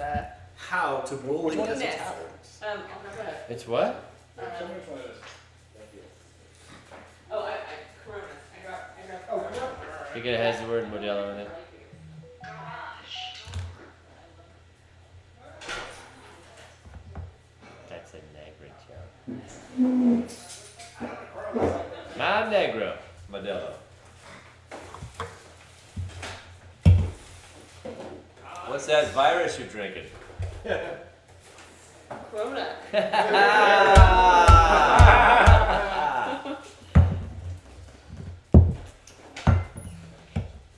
Speaker 6: How to bully
Speaker 2: Which one
Speaker 6: as
Speaker 2: is
Speaker 6: a
Speaker 2: it?
Speaker 6: tavern.
Speaker 5: I'll grab it.
Speaker 1: It's what?
Speaker 5: Oh, I Coronas. I grabbed Coronas.
Speaker 1: I think it has the word Modelo in it. That's a Negra joke. My Negra. Modelo. What's that virus you're drinking?
Speaker 5: Corona.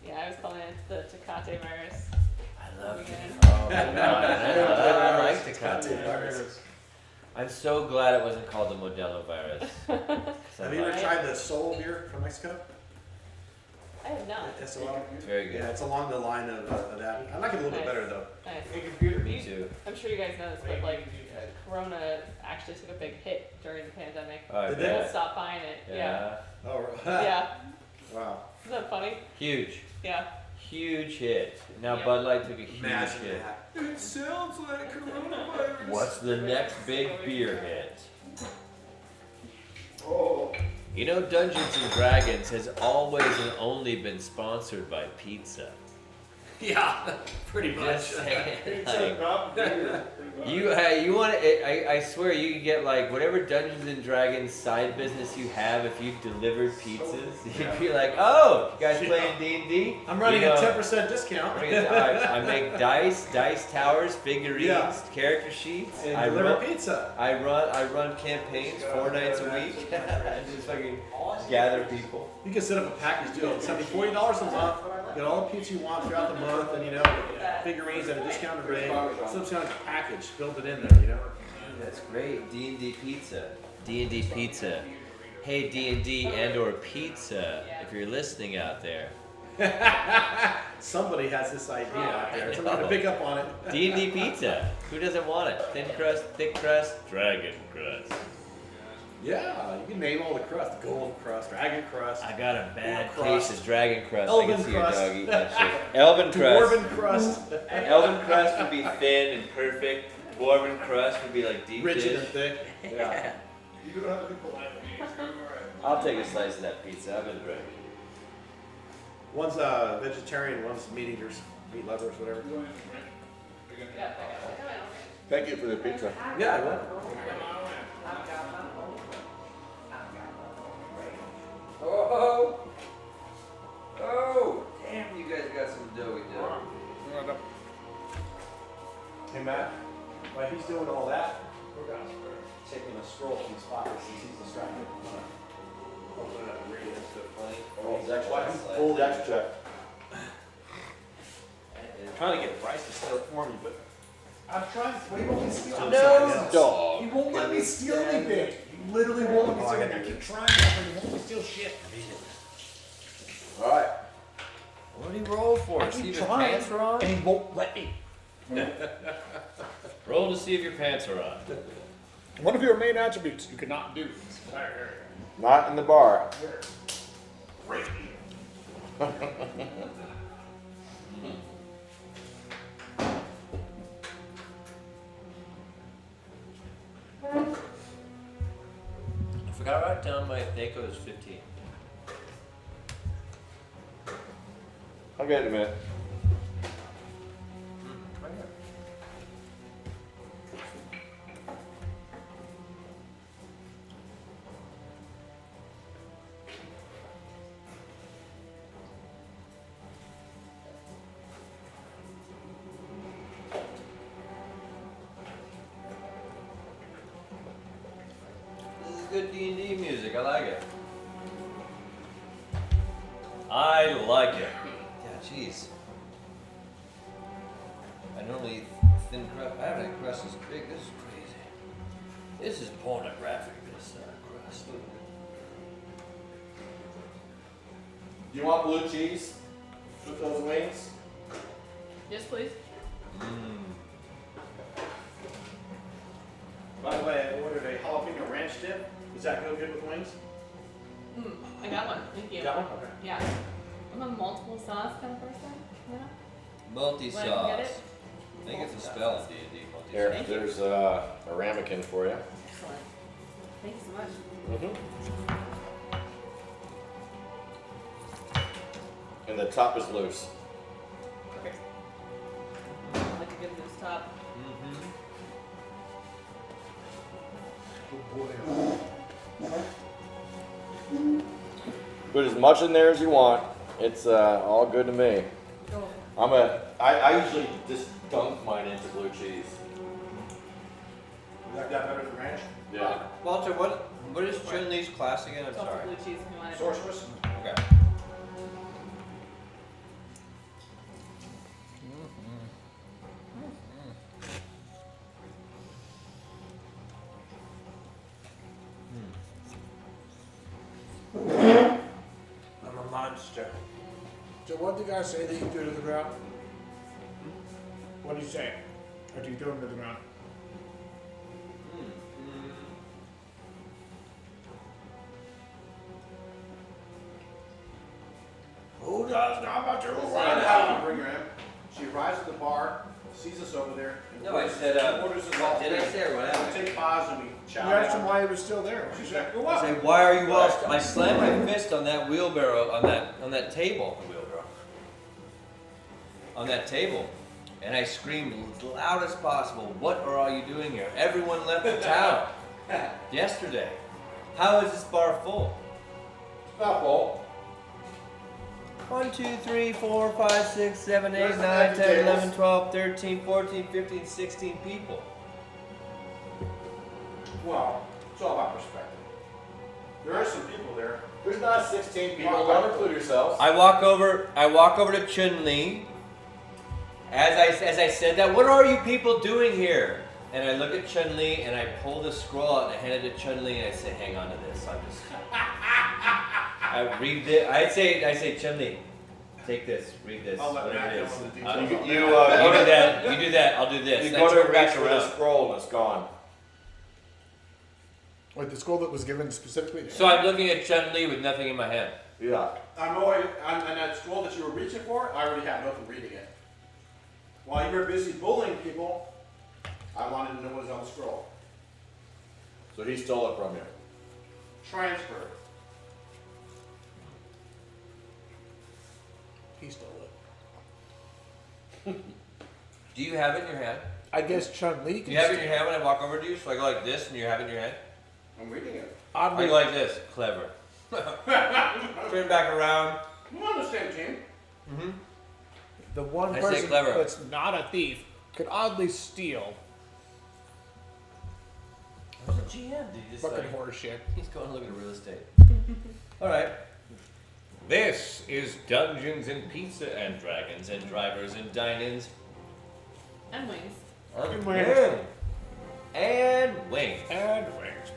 Speaker 5: Yeah, I was calling it the Tecate virus.
Speaker 1: I love it.
Speaker 5: Again.
Speaker 1: Oh my god. I like the Tecate virus. I'm so glad it wasn't called the Modelo virus.
Speaker 6: Have you ever tried the Soul beer from Mexico?
Speaker 5: I have not.
Speaker 6: SOL.
Speaker 1: It's very good.
Speaker 6: Yeah, it's along the line of that. I like it a little bit
Speaker 5: Nice.
Speaker 6: better though.
Speaker 5: Nice.
Speaker 1: Me too.
Speaker 5: I'm sure you guys know this, but like, Corona actually took a big hit during the pandemic.
Speaker 1: I
Speaker 6: Did they?
Speaker 5: People
Speaker 1: bet.
Speaker 5: stopped buying it. Yeah.
Speaker 6: Oh,
Speaker 5: Yeah.
Speaker 6: Wow.
Speaker 5: Isn't that funny?
Speaker 1: Huge.
Speaker 5: Yeah.
Speaker 1: Huge hit. Now
Speaker 5: Yeah.
Speaker 1: Bud Light took a huge
Speaker 6: Imagine
Speaker 1: hit.
Speaker 6: that. It sounds like coronavirus.
Speaker 1: What's the next big beer hit?
Speaker 4: Oh.
Speaker 1: You know, Dungeons and Dragons has always and only been sponsored by pizza.
Speaker 6: Yeah, pretty much.
Speaker 1: Just saying.
Speaker 4: Pizza,
Speaker 1: Like,
Speaker 4: not beer.
Speaker 1: you want to? I swear you can get like whatever Dungeons and Dragons side business you have if you delivered pizzas. You'd be like, oh, you guys playing D&D?
Speaker 6: I'm running
Speaker 1: You
Speaker 6: a
Speaker 1: know,
Speaker 6: 10% discount.
Speaker 1: I make dice towers, figurines,
Speaker 6: Yeah.
Speaker 1: character sheets.
Speaker 6: And
Speaker 1: I
Speaker 6: deliver
Speaker 1: run,
Speaker 6: pizza.
Speaker 1: I run campaigns 4 nights a week. I just fucking gather people.
Speaker 6: You can set up a package deal. It's $40 a month. Get all the pizza you want throughout the month, and you know, figurines at a discounted rate. Some kind of package, build it in there, you know.
Speaker 1: That's great. D&D pizza. D&D pizza. Hey D&D and/or pizza, if you're listening out there.
Speaker 6: Somebody has this idea out there.
Speaker 1: I
Speaker 6: Somebody
Speaker 1: know.
Speaker 6: to pick up on it.
Speaker 1: D&D pizza. Who doesn't want it? Thin crust, thick crust, dragon crust.
Speaker 6: Yeah, you can name all the crust: golden crust, dragon crust,
Speaker 1: I got a bad
Speaker 6: Crust.
Speaker 1: case of dragon crust. I
Speaker 6: Elven
Speaker 1: can see
Speaker 6: crust.
Speaker 1: your dog eating that shit. Elven crust.
Speaker 6: dwarven crust,
Speaker 1: Elven crust would be thin and perfect. Dwarven crust would be like deep
Speaker 6: rich
Speaker 1: dish.
Speaker 6: and thick. Yeah.
Speaker 4: You don't have to be polite.
Speaker 1: I'll take a slice of that pizza. I've been ready.
Speaker 6: One's vegetarian, one's meat eaters, meat lovers, whatever.
Speaker 4: Thank you for the pizza.
Speaker 6: Yeah, I will.
Speaker 1: Oh, oh, damn! You guys got some doughy dough.
Speaker 6: Hey Matt, while he's doing all that, we're gonna taking a stroll from his pocket since he's distracted. Open it up and read it.
Speaker 4: Full extra.
Speaker 6: Trying to get Bryce to steal it for me, but I'm trying. Well, he won't let me steal
Speaker 1: No, dog.
Speaker 6: He won't let me steal anything. He literally won't let me steal anything. I keep trying, but he won't let me steal shit.
Speaker 4: All right.
Speaker 1: What did he roll for?
Speaker 6: I
Speaker 1: See
Speaker 6: keep
Speaker 1: if his
Speaker 6: trying,
Speaker 1: pants are on?
Speaker 6: and he won't let me.
Speaker 1: Roll to see if your pants are on.
Speaker 2: One of your main attributes you cannot do.
Speaker 4: Not in the bar.
Speaker 1: I forgot to write down my Thaco is 15.
Speaker 4: I'll get it in a minute.
Speaker 1: Right here. This is good D&D music. I like it. I like it. Yeah, jeez. I normally eat thin crust. I haven't had crust this big. This is crazy. This is pornographic, this crust.
Speaker 4: Do you want blue cheese with those wings?
Speaker 5: Yes, please.
Speaker 6: By the way, I ordered a jalapeno ranch dip. Does that go good with wings?
Speaker 5: I got one. Thank you.
Speaker 6: Got one? Okay.
Speaker 5: Yeah. I'm a multiple sauce kind of person. You know?
Speaker 1: Multi-sauce.
Speaker 5: When I can get it.
Speaker 1: I think it's a spell in D&D.
Speaker 4: Here,
Speaker 5: Thank you.
Speaker 4: there's a ramekin for you.
Speaker 5: Excellent. Thank you so much.
Speaker 4: And the top is loose.
Speaker 5: Perfect. I like a good loose top.
Speaker 4: Put as much in there as you want. It's all good to me.
Speaker 5: Oh,
Speaker 4: I usually just dunk mine into blue cheese.
Speaker 6: You like that better than ranch?
Speaker 4: Yeah.
Speaker 1: Walter, what is Chun-Li's class again? I'm
Speaker 5: salted
Speaker 1: sorry.
Speaker 5: blue cheese if you want it.
Speaker 6: Sorceress?
Speaker 1: Okay. I'm a monster.
Speaker 2: So what did the guy say that you threw to the ground? What did he say? Or do you throw him to the ground? Who does not to
Speaker 6: Find out and bring her in. She arrives at the bar, sees us over there. And
Speaker 1: No, I said,
Speaker 6: orders us all
Speaker 1: did I
Speaker 6: three.
Speaker 1: say or what
Speaker 6: We
Speaker 1: happened?
Speaker 6: take pause and we
Speaker 2: You
Speaker 6: chow
Speaker 2: asked him
Speaker 6: down.
Speaker 2: why he was still there.
Speaker 6: She said, "Go
Speaker 1: I
Speaker 6: up."
Speaker 1: say, why are you all? I slammed my fist on that wheelbarrow, on that table. Wheelbarrow. On that table, and I screamed as loud as possible. What are all you doing here? Everyone left the town yesterday. How is this bar full?
Speaker 6: Not full.
Speaker 1: 1, 2, 3, 4, 5, 6, 7, 8,
Speaker 6: There's
Speaker 1: 9,
Speaker 6: the
Speaker 1: 10,
Speaker 6: empty
Speaker 1: 11,
Speaker 6: tables.
Speaker 1: 12, 13, 14, 15, 16 people.
Speaker 6: Well, it's all about perspective. There are some people there.
Speaker 4: There's not 16 people. Don't include yourselves.
Speaker 1: I walk over to Chun Li. As I said that, what are you people doing here? And I look at Chun Li and I pull the scroll out and I hand it to Chun Li and I say, hang on to this. I read it. I say Chun Li, take this, read this,
Speaker 6: I'll let
Speaker 1: whatever
Speaker 6: Matt
Speaker 1: it
Speaker 6: know
Speaker 1: is.
Speaker 6: the details
Speaker 1: You
Speaker 6: on
Speaker 1: do
Speaker 6: that.
Speaker 1: that. You do that. I'll do this.
Speaker 4: You
Speaker 1: And I
Speaker 4: go
Speaker 1: turn
Speaker 4: to
Speaker 1: back
Speaker 4: reach for the
Speaker 1: around.
Speaker 4: scroll and it's gone.
Speaker 2: Wait, the scroll that was given specifically to
Speaker 1: So I'm looking at Chun Li with nothing in my hand.
Speaker 4: Yeah.
Speaker 6: I'm already, on that scroll that you were reaching for, I already had nothing reading it. While you were busy bullying people, I wanted to know what was on the scroll.
Speaker 4: So he stole it from you.
Speaker 6: Transfer.
Speaker 2: He stole it.
Speaker 1: Do you have it in your hand?
Speaker 2: I guess Chun Li
Speaker 1: Do
Speaker 2: can
Speaker 1: you have it in your hand when I walk over to you? So I go like this and you have it in your hand?
Speaker 6: I'm reading it.
Speaker 1: I
Speaker 2: Oddly,
Speaker 1: go like this. Clever. Turn back around.
Speaker 6: We're on the same team.
Speaker 2: the one
Speaker 1: I say
Speaker 2: person
Speaker 1: clever.
Speaker 2: that's not a thief could oddly steal
Speaker 1: Where's the GM? Dude, just
Speaker 2: fucking
Speaker 1: like,
Speaker 2: horse shit.
Speaker 1: he's going to look at real estate. All right. This is Dungeons and Pizza and Dragons and Drivers and Dine-ins.
Speaker 5: And wings.
Speaker 2: And wings.
Speaker 1: Again. And wings.
Speaker 2: And wings.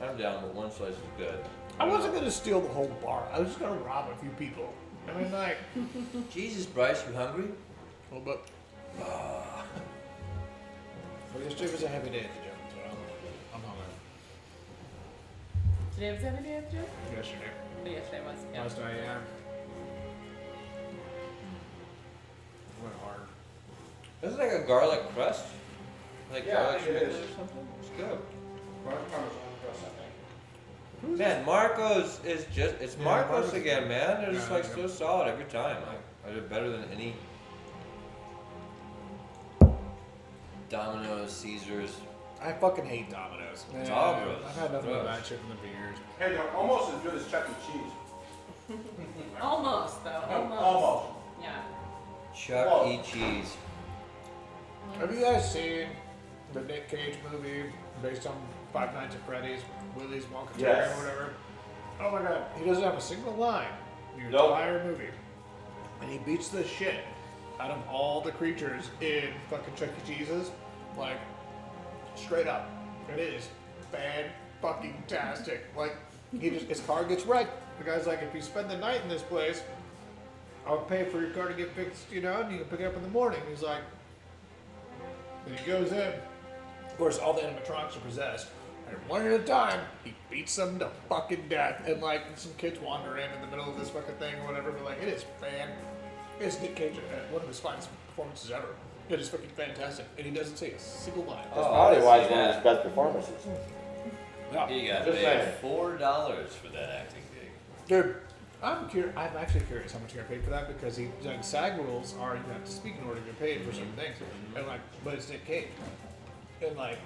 Speaker 1: I'm down, but one slice is good.
Speaker 2: I wasn't gonna steal the whole bar. I was just gonna rob a few people. I mean, like,
Speaker 1: Jesus, Bryce, you hungry?
Speaker 2: a little bit. But yesterday was a heavy day at the gym, so I'm hungry.
Speaker 5: Today was every day at the gym?
Speaker 2: Yesterday.
Speaker 5: Oh, yesterday was. Yeah.
Speaker 2: Last night, yeah. Went hard.
Speaker 1: This is like a garlic crust. Like
Speaker 6: Yeah,
Speaker 1: garlic
Speaker 6: I think it
Speaker 1: shrimp
Speaker 6: is.
Speaker 1: or something. It's good.
Speaker 6: Parmesan crust, I think.
Speaker 1: Man, Marco's is just, it's
Speaker 2: Yeah,
Speaker 1: Marco's
Speaker 2: Marco's-
Speaker 1: again, man. They're just
Speaker 2: Yeah,
Speaker 1: like
Speaker 2: yeah.
Speaker 1: so solid every time. I do better than any Domino's, Caesars.
Speaker 2: I fucking hate Domino's. Man,
Speaker 1: Domino's.
Speaker 2: I've had nothing but
Speaker 1: Gross.
Speaker 2: bad shit from them for years.
Speaker 6: Hey, they're almost as good as Chuck E. Cheese.
Speaker 5: Almost, though. Almost.
Speaker 6: Almost.
Speaker 5: Yeah.
Speaker 1: Chuck
Speaker 6: Whoa.
Speaker 1: E. Cheese.
Speaker 2: Have you guys seen the Nick Cage movie based on Five Nights at Freddy's, Willy's Wonka
Speaker 4: Yes.
Speaker 2: or whatever? Oh my god, he doesn't have a single line in the
Speaker 4: Nope.
Speaker 2: entire movie. And he beats the shit out of all the creatures in fucking Chuck E. Cheese's. Like, straight up. It is fan-fucking-tastic. Like, his car gets wrecked. The guy's like, if you spend the night in this place, I'll pay for your car to get fixed, you know, and you can pick it up in the morning. He's like, then he goes in. Of course, all the animatronics are possessed. And one at a time, he beats them to fucking death. And like, some kids wander in the middle of this fucking thing or whatever. But like, it is it's Nick Cage at one of his finest performances ever. It is fucking fantastic. And he doesn't say a single line.
Speaker 4: That's
Speaker 1: Oh,
Speaker 4: probably
Speaker 1: I
Speaker 4: why
Speaker 1: see
Speaker 4: it's one of
Speaker 1: that.
Speaker 4: his best performances.
Speaker 2: Yeah.
Speaker 1: He got
Speaker 4: Just
Speaker 1: paid
Speaker 4: saying.
Speaker 1: $4 for that acting gig.
Speaker 2: Dude, I'm actually curious how much he got paid for that because he like SAG rules are you have to speak in order to get paid for certain things, and like, but it's Nick Cage, and like,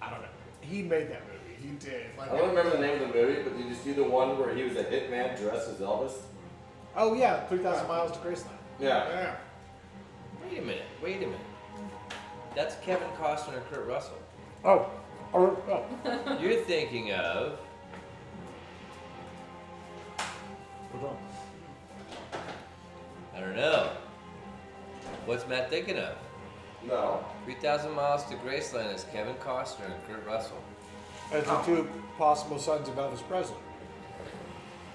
Speaker 2: I don't know, he made that movie, he did. Like,
Speaker 4: I don't remember the name of the movie, but did you see the one where he was a hitman dressed as Elvis?
Speaker 2: Oh yeah, 3,000 Miles to Graceland.
Speaker 4: Yeah.
Speaker 2: Yeah.
Speaker 1: Wait a minute. That's Kevin Costner and Kurt Russell.
Speaker 2: Oh.
Speaker 1: You're thinking of
Speaker 2: What's wrong?
Speaker 1: I don't know. What's Matt thinking of?
Speaker 4: No.
Speaker 1: 3,000 Miles to Graceland is Kevin Costner and Kurt Russell.
Speaker 2: as the two possible sons of Elvis Presley.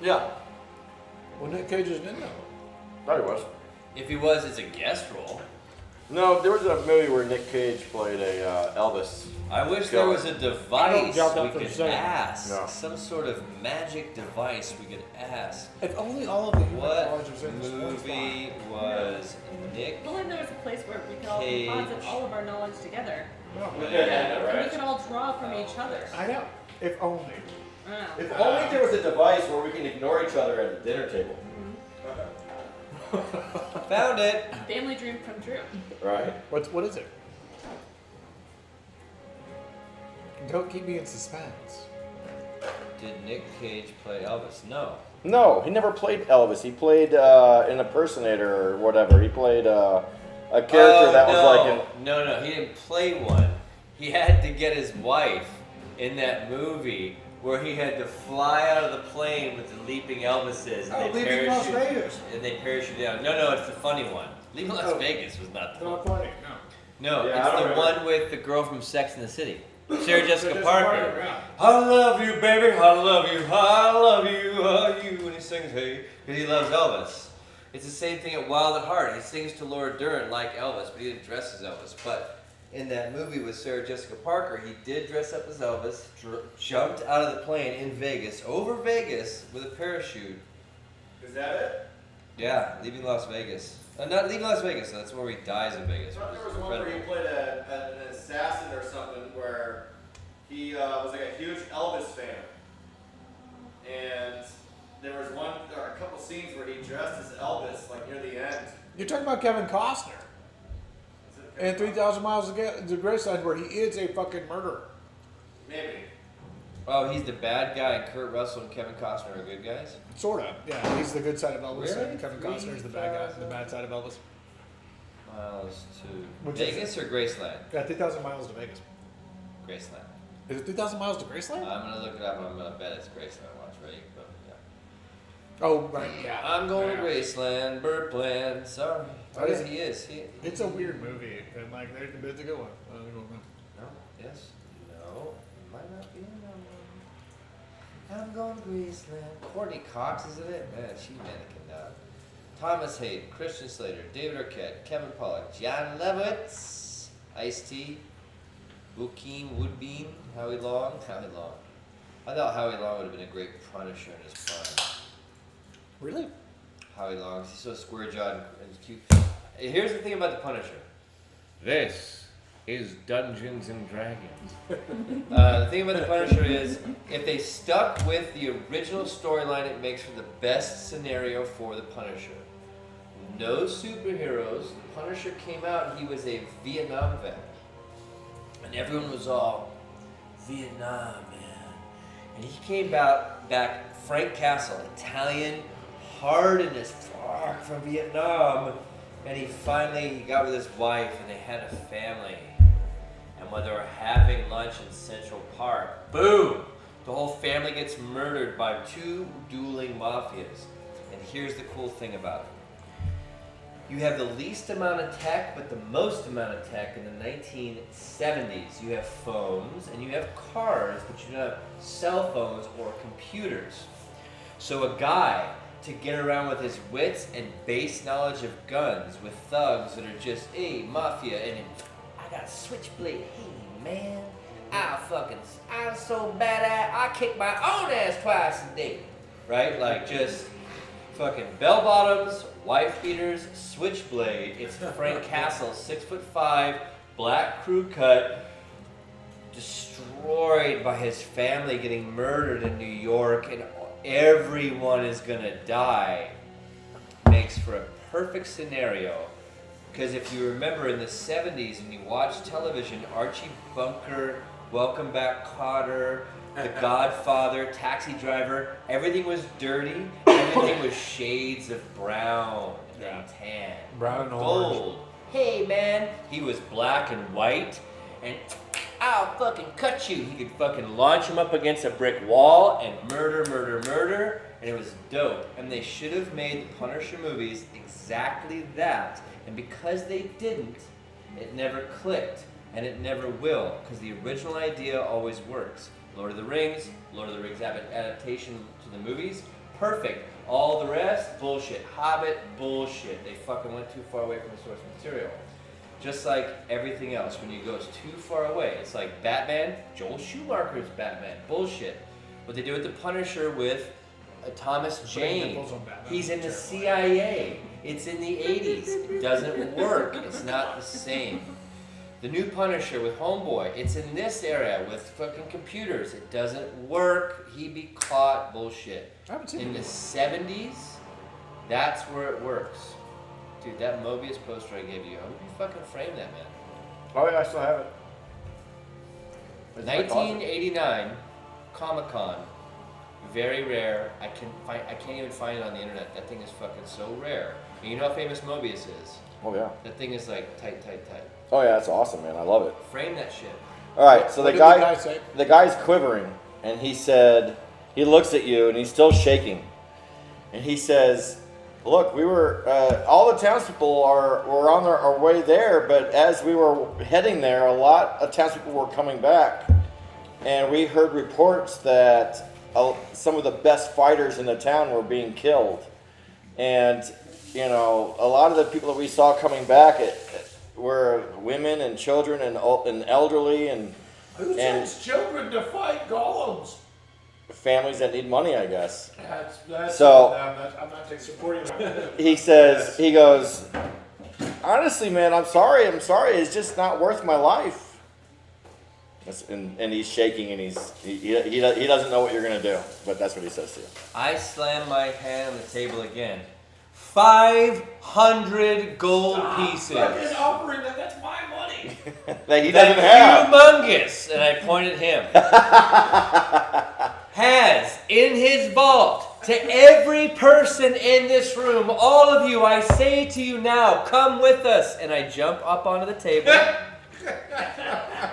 Speaker 4: Yeah,
Speaker 2: Well, Nick Cage isn't in that one.
Speaker 4: thought he was.
Speaker 1: If he was, it's a guest role.
Speaker 4: No, there was a movie where Nick Cage played a Elvis.
Speaker 1: I wish there was a device
Speaker 2: doubt that
Speaker 1: we
Speaker 2: for a
Speaker 1: could
Speaker 2: second.
Speaker 1: ask.
Speaker 4: No.
Speaker 1: Some sort of magic device we could ask.
Speaker 2: If only all of the human
Speaker 1: What
Speaker 2: knowledge was in this one spot.
Speaker 1: movie was Nick?
Speaker 5: Well, then there was a place where we could all
Speaker 1: Cage.
Speaker 5: deposit all of our knowledge together.
Speaker 2: No.
Speaker 5: And we could all draw from each other.
Speaker 2: I know. If only.
Speaker 4: If only there was a device where we can ignore each other at the dinner table.
Speaker 1: Found it.
Speaker 5: Family dream come true.
Speaker 4: Right?
Speaker 2: What is it? Don't keep me in suspense.
Speaker 1: Did Nick Cage play Elvis? No.
Speaker 4: No, he never played Elvis. He played an impersonator or whatever. He played a character that was like an.
Speaker 1: No, he didn't play one. He had to get his wife in that movie where he had to fly out of the plane with the leaping Elvises and
Speaker 2: Leaving Las Vegas.
Speaker 1: and they parachute down. No, it's the funny one. Leaving Las Vegas was not the one.
Speaker 2: Not funny. No.
Speaker 1: No,
Speaker 4: Yeah, I
Speaker 1: it's
Speaker 4: don't
Speaker 1: the
Speaker 4: remember.
Speaker 1: one with the girl from Sex and the City. Sarah Jessica
Speaker 2: Jessica
Speaker 1: Parker.
Speaker 2: Parker, yeah.
Speaker 1: I love you, baby. I love you. I love you. And he sings, hey, because he loves Elvis. It's the same thing at Wild at Heart. He sings to Laura Dern like Elvis, but he didn't dress as Elvis. But in that movie with Sarah Jessica Parker, he did dress up as Elvis, jumped out of the plane in Vegas, over Vegas, with a parachute.
Speaker 4: Is that it?
Speaker 1: Yeah, leaving Las Vegas. Not leaving Las Vegas, that's where he dies in Vegas.
Speaker 4: I thought there was one where he played an assassin or something where he was like a huge Elvis fan. And there was a couple scenes where he dressed as Elvis, like near the end.
Speaker 2: You're talking about Kevin Costner and 3,000 Miles to Graceland, where he is a fucking murderer.
Speaker 4: Maybe.
Speaker 1: Oh, he's the bad guy, and Kurt Russell and Kevin Costner are good guys?
Speaker 2: Sorta. Yeah, he's the good side of Elvis,
Speaker 1: Really?
Speaker 2: and Kevin Costner is the bad guy, the bad side of Elvis.
Speaker 1: Miles to
Speaker 2: Which is-
Speaker 1: Vegas or Graceland?
Speaker 2: Yeah, 3,000 Miles to Vegas.
Speaker 1: Graceland.
Speaker 2: Is it 3,000 Miles to Graceland?
Speaker 1: I'm gonna look it up. I'm gonna bet it's Graceland. Watch, ready? But, yeah.
Speaker 2: Oh, right, yeah.
Speaker 1: I'm going
Speaker 2: Yeah.
Speaker 1: to Graceland, Burpland. Sorry.
Speaker 2: Oh, yeah.
Speaker 1: He is. He,
Speaker 2: It's a weird movie, and like, it's a good one. I don't know.
Speaker 1: No. Yes. No. It might not be in that one. I'm going to Graceland. Courtney Cox is in it. Man, she mannequin out. Thomas Hayden, Christian Slater, David Arquette, Kevin Pollak, John Lovitz, Ice-T, Bokeem Woodbean, Howie Long. I thought Howie Long would have been a great Punisher in his prime.
Speaker 2: Really?
Speaker 1: Howie Long, he's so square-jawed and cute. Here's the thing about the Punisher. This is Dungeons and Dragons. The thing about the Punisher is, if they stuck with the original storyline, it makes for the best scenario for the Punisher. No superheroes. The Punisher came out and he was a Vietnam vet. And everyone was all, Vietnam, man. And he came back Frank Castle, Italian, hard in as fuck from Vietnam. And he got with his wife and they had a family. And when they were having lunch in Central Park, boom! The whole family gets murdered by two dueling mafias. And here's the cool thing about it. You have the least amount of tech, but the most amount of tech in the 1970s. You have phones and you have cars, but you don't have cell phones or computers. So a guy, to get around with his wits and base knowledge of guns with thugs that are just, hey, mafia, and I got a switchblade, hey, man, I'm so badass, I kick my own ass twice a day, right? Like, just fucking bell-bottoms, wife beaters, switchblade. It's Frank Castle, 6'5", black crew cut, destroyed by his family getting murdered in New York, and everyone is gonna die. Makes for a perfect scenario. Because if you remember in the 70s and you watch television, Archie Bunker, Welcome Back Kotter, The Godfather, Taxi Driver, everything was dirty, everything was shades of brown and tan.
Speaker 2: Brown and
Speaker 1: gold. Hey man, he was black and white, and I'll fucking cut you. He could fucking launch him up against a brick wall and murder, and it was dope. And they should have made the Punisher movies exactly that. And because they didn't, it never clicked, and it never will, because the original idea always works. Lord of the Rings adaptation to the movies, perfect. All the rest, bullshit. Hobbit, bullshit. They fucking went too far away from the source material. Just like everything else, when you go too far away, it's like Batman, Joel Schumacher's Batman, bullshit. What they do with the Punisher with Thomas Jane, he's in the CIA. It's in the 80s. Doesn't work. It's not the same. The new Punisher with Homeboy, it's in this area with fucking computers. It doesn't work. He'd be caught. Bullshit. In the 70s, that's where it works. Dude, that Mobius poster I gave you, how would you fucking frame that, man?
Speaker 4: Oh yeah, I still have it. It's in my closet.
Speaker 1: 1989 Comic-Con. Very rare. I can't even find it on the internet. That thing is fucking so rare. And you know how famous Mobius is?
Speaker 4: Oh yeah.
Speaker 1: That thing is like tight.
Speaker 4: Oh yeah, that's awesome, man. I love it.
Speaker 1: Frame that shit.
Speaker 4: All right, so
Speaker 2: What
Speaker 4: the
Speaker 2: did guy say?
Speaker 4: guy's quivering, and he said, he looks at you, and he's still shaking, and he says, "Look, we were all the townspeople were on our way there, but as we were heading there, a lot of townspeople were coming back, and we heard reports that some of the best fighters in the town were being killed, and you know, a lot of the people that we saw coming back were women and children and elderly and
Speaker 2: Who sends children to fight golems?
Speaker 4: families that need money, I guess."
Speaker 2: That's
Speaker 4: So-
Speaker 2: I'm not supporting that.
Speaker 4: He says, he goes, "Honestly, man, I'm sorry. It's just not worth my life." And he's shaking, and he doesn't know what you're gonna do, but that's what he says to you.
Speaker 1: I slam my hand on the table again. 500 gold pieces.
Speaker 2: Fucking offering them, that's my money.
Speaker 4: That he doesn't have.
Speaker 1: Humongous, and I pointed him. Has in his vault, to every person in this room, all of you, I say to you now, come with us. And I jump up onto the table.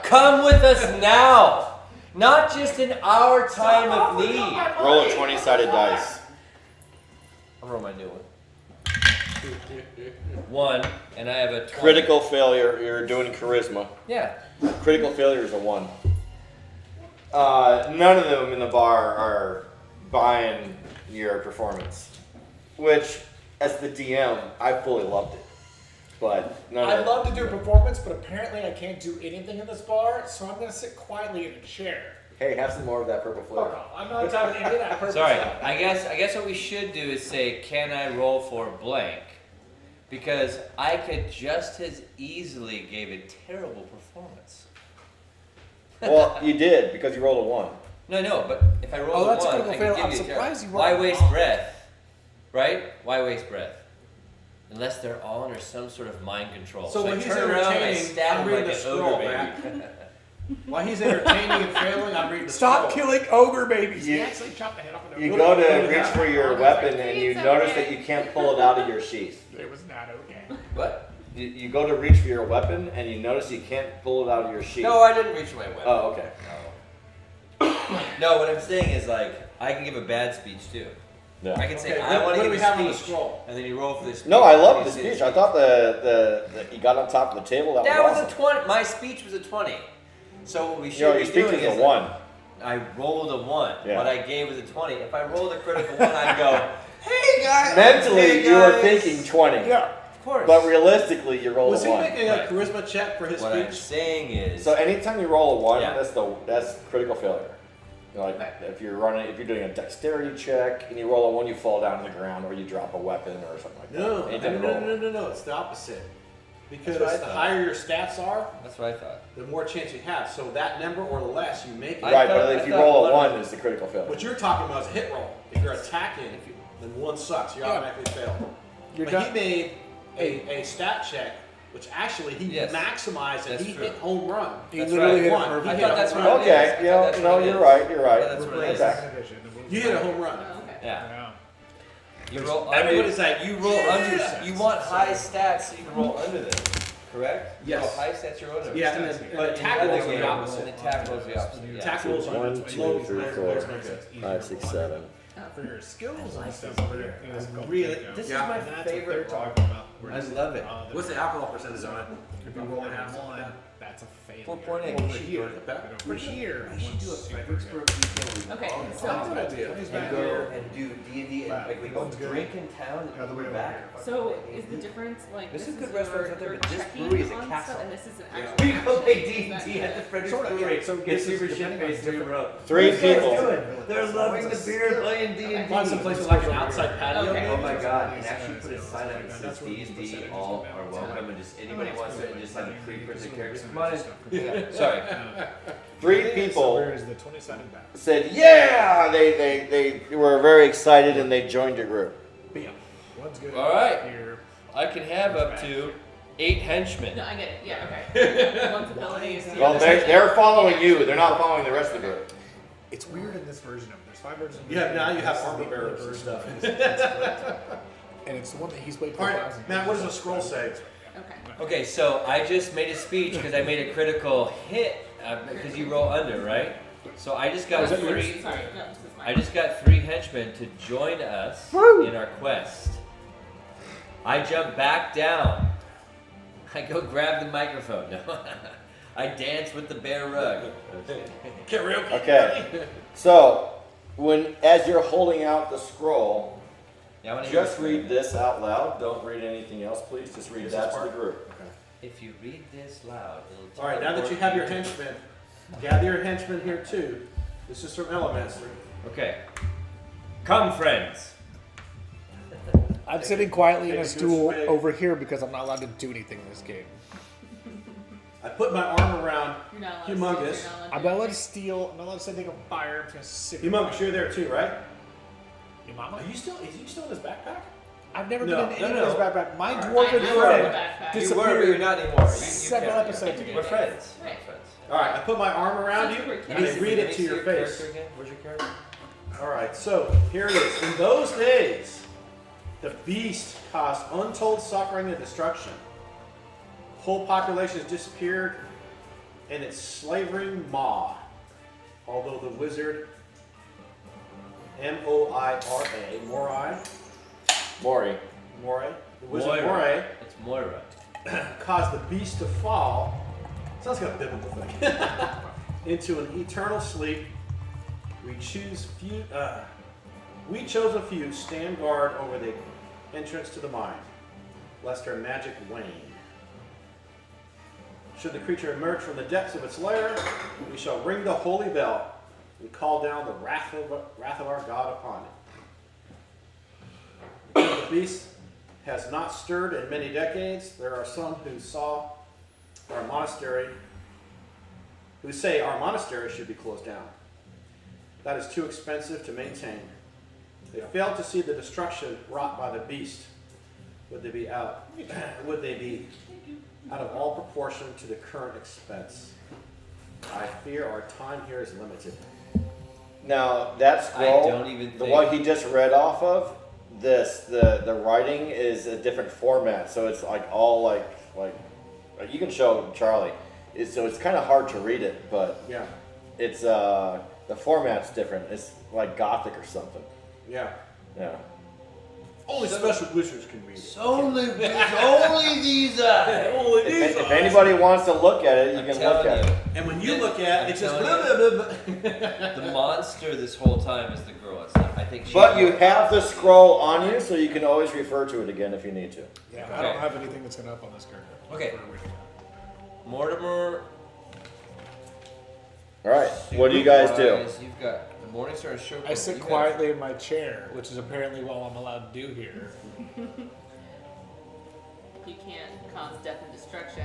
Speaker 1: Come with us now. Not just in our time of need.
Speaker 4: Roll a 20-sided dice.
Speaker 1: I'll roll my new one. 1, and I have a 20.
Speaker 4: Critical failure. You're doing charisma.
Speaker 1: Yeah.
Speaker 4: Critical failure is a 1. None of them in the bar are buying your performance, which, as the DM, I fully loved it. But none
Speaker 2: I'd
Speaker 4: of
Speaker 2: love to do a performance, but apparently I can't do anything in this bar, so I'm gonna sit quietly in a chair.
Speaker 4: Hey, have some more of that purple
Speaker 2: Oh,
Speaker 4: flavor.
Speaker 2: no, I'm not having any of that purpose.
Speaker 1: Sorry, I guess what we should do is say, can I roll for blank? Because I could just as easily gave a terrible performance.
Speaker 4: Well, you did, because you rolled a 1.
Speaker 1: No, but if I roll
Speaker 2: Oh,
Speaker 1: a
Speaker 2: that's a
Speaker 1: 1,
Speaker 2: critical
Speaker 1: I
Speaker 2: fail.
Speaker 1: can
Speaker 2: I'm
Speaker 1: give you a
Speaker 2: surprised you
Speaker 1: terrible.
Speaker 2: rolled
Speaker 1: Why
Speaker 2: a
Speaker 1: waste
Speaker 2: one.
Speaker 1: breath? Right? Why waste breath? Unless they're all under some sort of mind control.
Speaker 6: So
Speaker 1: I
Speaker 6: when he's
Speaker 1: turn around and I
Speaker 6: entertaining,
Speaker 1: stab
Speaker 6: I'm
Speaker 1: him like
Speaker 6: reading
Speaker 1: an
Speaker 6: the scroll,
Speaker 1: ogre
Speaker 6: man.
Speaker 1: baby.
Speaker 6: While he's entertaining and failing, I'm reading the
Speaker 2: Stop
Speaker 6: scroll.
Speaker 2: killing ogre babies.
Speaker 4: You-
Speaker 2: He actually chopped the head off an
Speaker 4: You
Speaker 2: ogre.
Speaker 4: go to reach for your weapon, and you notice that you can't pull it out of your sheath.
Speaker 2: It was not okay.
Speaker 1: What?
Speaker 4: You go to reach for your weapon, and you notice you can't pull it out of your sheath.
Speaker 1: No, I didn't reach for my weapon.
Speaker 4: Oh, okay.
Speaker 1: No, what I'm saying is like I can give a bad speech too. I
Speaker 4: Yeah.
Speaker 1: can say
Speaker 6: Okay,
Speaker 1: I
Speaker 6: what
Speaker 1: want to
Speaker 6: do
Speaker 1: give
Speaker 6: we
Speaker 1: a
Speaker 6: have on the
Speaker 1: speech,
Speaker 6: scroll?
Speaker 1: and then you roll for this.
Speaker 4: No, I love the speech. I thought the you got on top of the table. That
Speaker 1: That
Speaker 4: was
Speaker 1: was
Speaker 4: awesome.
Speaker 1: a 20. My speech was a 20. So what we
Speaker 4: You know,
Speaker 1: should
Speaker 4: your
Speaker 1: be
Speaker 4: speech
Speaker 1: doing
Speaker 4: is
Speaker 1: is
Speaker 4: a 1.
Speaker 1: I rolled a 1.
Speaker 4: Yeah.
Speaker 1: What I gave was a 20. If I rolled a critical 1, I'd go, hey guys.
Speaker 4: Mentally,
Speaker 1: hey,
Speaker 4: you were
Speaker 1: guys."
Speaker 4: thinking 20.
Speaker 2: Yeah.
Speaker 1: Of course.
Speaker 4: But realistically, you rolled
Speaker 6: Was
Speaker 4: a
Speaker 6: he
Speaker 4: 1.
Speaker 6: making a charisma check for his
Speaker 1: what I'm
Speaker 6: speech?
Speaker 1: saying is,
Speaker 4: So anytime you roll a 1,
Speaker 1: Yeah.
Speaker 4: that's critical failure. Like if you're doing a dexterity check and you roll a 1, you fall down to the ground or you drop a weapon or something like that.
Speaker 6: No,
Speaker 4: Anytime you roll
Speaker 6: no. It's the opposite. Because
Speaker 1: That's what I
Speaker 6: the
Speaker 1: thought.
Speaker 6: higher your stats are,
Speaker 1: that's what I thought.
Speaker 6: the more chance you have. So that number or less you make it.
Speaker 1: I
Speaker 4: Right,
Speaker 1: thought-
Speaker 4: but if
Speaker 1: I
Speaker 4: you
Speaker 1: thought
Speaker 4: roll a
Speaker 1: one
Speaker 4: 1,
Speaker 1: was-
Speaker 4: it's the critical failure.
Speaker 6: What you're talking about is a hit roll. If you're attacking, then 1 sucks. You
Speaker 2: Yeah.
Speaker 6: automatically fail.
Speaker 2: You're
Speaker 6: But
Speaker 2: done.
Speaker 6: he made a stat check, which actually he
Speaker 1: Yes.
Speaker 6: maximized and
Speaker 1: That's
Speaker 6: he
Speaker 1: true.
Speaker 6: hit home run.
Speaker 2: He
Speaker 1: That's
Speaker 2: literally
Speaker 1: right.
Speaker 2: hit
Speaker 6: One.
Speaker 2: it perfect.
Speaker 1: I
Speaker 6: hit
Speaker 1: thought
Speaker 6: a
Speaker 1: that's
Speaker 6: home
Speaker 1: what
Speaker 6: run.
Speaker 1: it is.
Speaker 4: Okay,
Speaker 1: I
Speaker 4: you
Speaker 1: thought
Speaker 4: know,
Speaker 1: that's
Speaker 4: no,
Speaker 1: what it
Speaker 4: you're
Speaker 1: is.
Speaker 4: right, you're right.
Speaker 1: Yeah, that's what it is.
Speaker 4: Okay.
Speaker 6: You hit a home run.
Speaker 5: Oh, okay.
Speaker 1: Yeah.
Speaker 2: Yeah.
Speaker 1: You roll
Speaker 6: Everybody's like,
Speaker 1: you roll
Speaker 6: yeah.
Speaker 1: under. You want high stats so you can roll under them. Correct?
Speaker 6: Yes.
Speaker 1: You roll high stats, you're under.
Speaker 6: Yeah, and then,
Speaker 1: But
Speaker 6: but
Speaker 1: in
Speaker 6: attack
Speaker 1: the
Speaker 6: rolls
Speaker 1: other
Speaker 6: are the
Speaker 1: game,
Speaker 6: opposite.
Speaker 1: and attack rolls are the opposite. Yeah.
Speaker 6: Attack rolls are
Speaker 4: 1, 2, 3, 4,
Speaker 2: Easier
Speaker 4: 5, 6, 7.
Speaker 2: For your skills and stuff.
Speaker 1: Really, this
Speaker 6: Yeah.
Speaker 1: is my
Speaker 2: That's what
Speaker 1: favorite
Speaker 2: they're
Speaker 1: part.
Speaker 2: talking about.
Speaker 1: I love it.
Speaker 6: What's the alcohol percentage on it?
Speaker 2: If you roll a 1, That's a failure.
Speaker 1: 4.8.
Speaker 6: Over here.
Speaker 2: Over here.
Speaker 6: I should do a Fredericksburg detail.
Speaker 5: Okay,
Speaker 6: That's a
Speaker 5: so
Speaker 6: good idea.
Speaker 2: He's
Speaker 1: And
Speaker 2: back
Speaker 1: go
Speaker 2: here.
Speaker 1: and do D&D, and like we go
Speaker 2: One's good.
Speaker 1: drink in town
Speaker 2: The other
Speaker 1: and
Speaker 2: way
Speaker 1: we're
Speaker 2: over
Speaker 1: back.
Speaker 2: here.
Speaker 5: so is the difference like
Speaker 1: There's
Speaker 5: this
Speaker 1: some good
Speaker 5: is
Speaker 1: restaurants out there,
Speaker 5: your
Speaker 1: but this
Speaker 5: checking
Speaker 1: brewery is a
Speaker 5: on
Speaker 1: castle.
Speaker 5: stuff, and this is an
Speaker 6: Yeah.
Speaker 5: actual
Speaker 1: We go play
Speaker 5: check-in? Is
Speaker 1: D&D
Speaker 5: that
Speaker 1: at the
Speaker 5: it?
Speaker 1: Frederick's
Speaker 2: Sort of,
Speaker 1: Brewery.
Speaker 2: yeah. So
Speaker 1: Get
Speaker 2: this is
Speaker 1: super
Speaker 2: depending
Speaker 1: shit
Speaker 2: on
Speaker 1: faced we
Speaker 2: different-
Speaker 1: wrote.
Speaker 4: Three
Speaker 1: What are you guys
Speaker 4: people.
Speaker 1: doing? They're loving the beer, playing D&D.
Speaker 6: Find some place with like an outside patio.
Speaker 5: Okay.
Speaker 1: Oh my god, and
Speaker 2: Yeah,
Speaker 1: actually
Speaker 2: yeah,
Speaker 1: put a
Speaker 2: yeah,
Speaker 1: sign up
Speaker 2: yeah,
Speaker 1: that says
Speaker 2: that's where the
Speaker 1: D&D
Speaker 2: percentages
Speaker 1: all
Speaker 2: come
Speaker 1: are
Speaker 2: out.
Speaker 1: welcome and just anybody wants to and just have a pre-printed character. Come on in.
Speaker 2: Yeah.
Speaker 1: Sorry.
Speaker 4: Three
Speaker 2: So
Speaker 4: people
Speaker 2: where is the 20-sided back?
Speaker 4: said, yeah, they were very excited and they joined your group.
Speaker 2: Bam. One's good.
Speaker 1: All right.
Speaker 2: Here.
Speaker 1: I can have up to 8 henchmen.
Speaker 5: No, I get it. Yeah, okay. One's ability is to
Speaker 4: Well, they're following you. They're not following the rest of the group.
Speaker 2: It's weird in this version of it. There's 5 versions. of
Speaker 6: You have
Speaker 2: this
Speaker 6: now
Speaker 2: game.
Speaker 6: you have
Speaker 2: This is
Speaker 6: armor
Speaker 2: the
Speaker 6: bearers
Speaker 2: other
Speaker 6: and
Speaker 2: version.
Speaker 6: stuff.
Speaker 2: And it's the one that he's played for
Speaker 6: All right,
Speaker 2: 1,000
Speaker 6: Matt, what does
Speaker 2: years.
Speaker 6: the scroll say?
Speaker 5: Okay.
Speaker 1: Okay, so I just made a speech because I made a critical hit because you roll under, right? So I just got
Speaker 2: Was that yours?
Speaker 1: 3.
Speaker 5: Sorry, no, this is mine.
Speaker 1: I just got 3 henchmen to join us
Speaker 2: Woo!
Speaker 1: in our quest. I jump back down. I go grab the microphone. No. I dance with the bear rug.
Speaker 6: Karaoke.
Speaker 4: Okay. So, as you're holding out the scroll,
Speaker 1: Yeah, I wanna hear
Speaker 4: just
Speaker 1: it.
Speaker 4: read this out loud. Don't read anything else, please. Just read
Speaker 6: This
Speaker 4: that
Speaker 6: is
Speaker 4: to the
Speaker 6: part-
Speaker 4: group.
Speaker 1: If you read this loud, it'll
Speaker 6: All right, now that you have your henchmen, gather your henchmen here too. This is from Elements.
Speaker 1: Okay. Come, friends.
Speaker 2: I'm sitting quietly in
Speaker 6: take
Speaker 2: a
Speaker 6: a good
Speaker 2: stool
Speaker 6: swig.
Speaker 2: over here because I'm not allowed to do anything in this game.
Speaker 6: I put my arm around
Speaker 5: You're not allowed
Speaker 6: Humongous.
Speaker 5: To speak, you're
Speaker 2: I'm not allowed to steal. I'm not allowed to set anything on fire. I'm just gonna sit.
Speaker 6: Humongous. You're there too, right?
Speaker 2: Your mama?
Speaker 6: Are you still? Is he still in his backpack?
Speaker 2: I've never
Speaker 6: No,
Speaker 2: been in
Speaker 1: no,
Speaker 2: any
Speaker 1: no.
Speaker 2: of his backpack. My
Speaker 5: I
Speaker 2: dwarven
Speaker 5: have
Speaker 2: friend
Speaker 5: a backpack.
Speaker 1: You
Speaker 2: disappeared.
Speaker 1: were, but you're not anymore.
Speaker 2: Several
Speaker 1: can't.
Speaker 2: episodes ago.
Speaker 1: We're friends.
Speaker 5: Right.
Speaker 1: We're friends.
Speaker 6: All right, I put my arm around you
Speaker 5: Super
Speaker 6: and
Speaker 5: cute.
Speaker 6: I read
Speaker 1: Let
Speaker 6: it
Speaker 1: me
Speaker 6: to
Speaker 1: see
Speaker 6: your face.
Speaker 1: character again. Where's your character?
Speaker 6: All right, so here it is. In those days, the beast caused untold suffering and destruction. Whole populations disappeared in its slavering maw. Although the wizard, M-O-I-R-A,
Speaker 4: Maury.
Speaker 6: Moray, the wizard
Speaker 1: Moira.
Speaker 6: Moray,
Speaker 1: It's Moira.
Speaker 6: caused the beast to fall. Sounds like a biblical thing. Into an eternal sleep. We chose a few stand guard over the entrance to the mine, lest her magic wane. Should the creature emerge from the depths of its lair, we shall ring the holy bell and call down the wrath of our God upon it. Because the beast has not stirred in many decades, there are some who say our monastery should be closed down. That is too expensive to maintain. They fail to see the destruction wrought by the beast. Would they be out of all proportion to the current expense? I fear our time here is limited.
Speaker 4: Now, that scroll,
Speaker 1: don't even
Speaker 4: the
Speaker 1: think-
Speaker 4: one he just read off of, the writing is a different format. So it's like all like you can show Charlie. So it's kind of hard to read it, but
Speaker 6: Yeah,
Speaker 4: it's the format's different. It's like Gothic or something.
Speaker 6: yeah.
Speaker 4: Yeah.
Speaker 6: Only special wizards can read it.
Speaker 1: Only these eyes.
Speaker 6: Only
Speaker 4: If anybody wants to look at it, you can look at it.
Speaker 6: And when you look at it, it says
Speaker 1: I'm
Speaker 6: blah,
Speaker 1: telling
Speaker 6: blah, blah, blah.
Speaker 1: The monster this whole time is the girl. It's not, I think she.
Speaker 4: But you have the scroll on you, so you can always refer to it again if you need to.
Speaker 2: Yeah, I don't have anything that's gonna up on this character.
Speaker 1: Okay. Mortimer.
Speaker 4: All right. What do you guys do?
Speaker 1: Supervise. You've got the Morningstar show.
Speaker 2: I sit quietly in my chair, which is apparently what I'm allowed to do here.
Speaker 5: You can't cause death and destruction.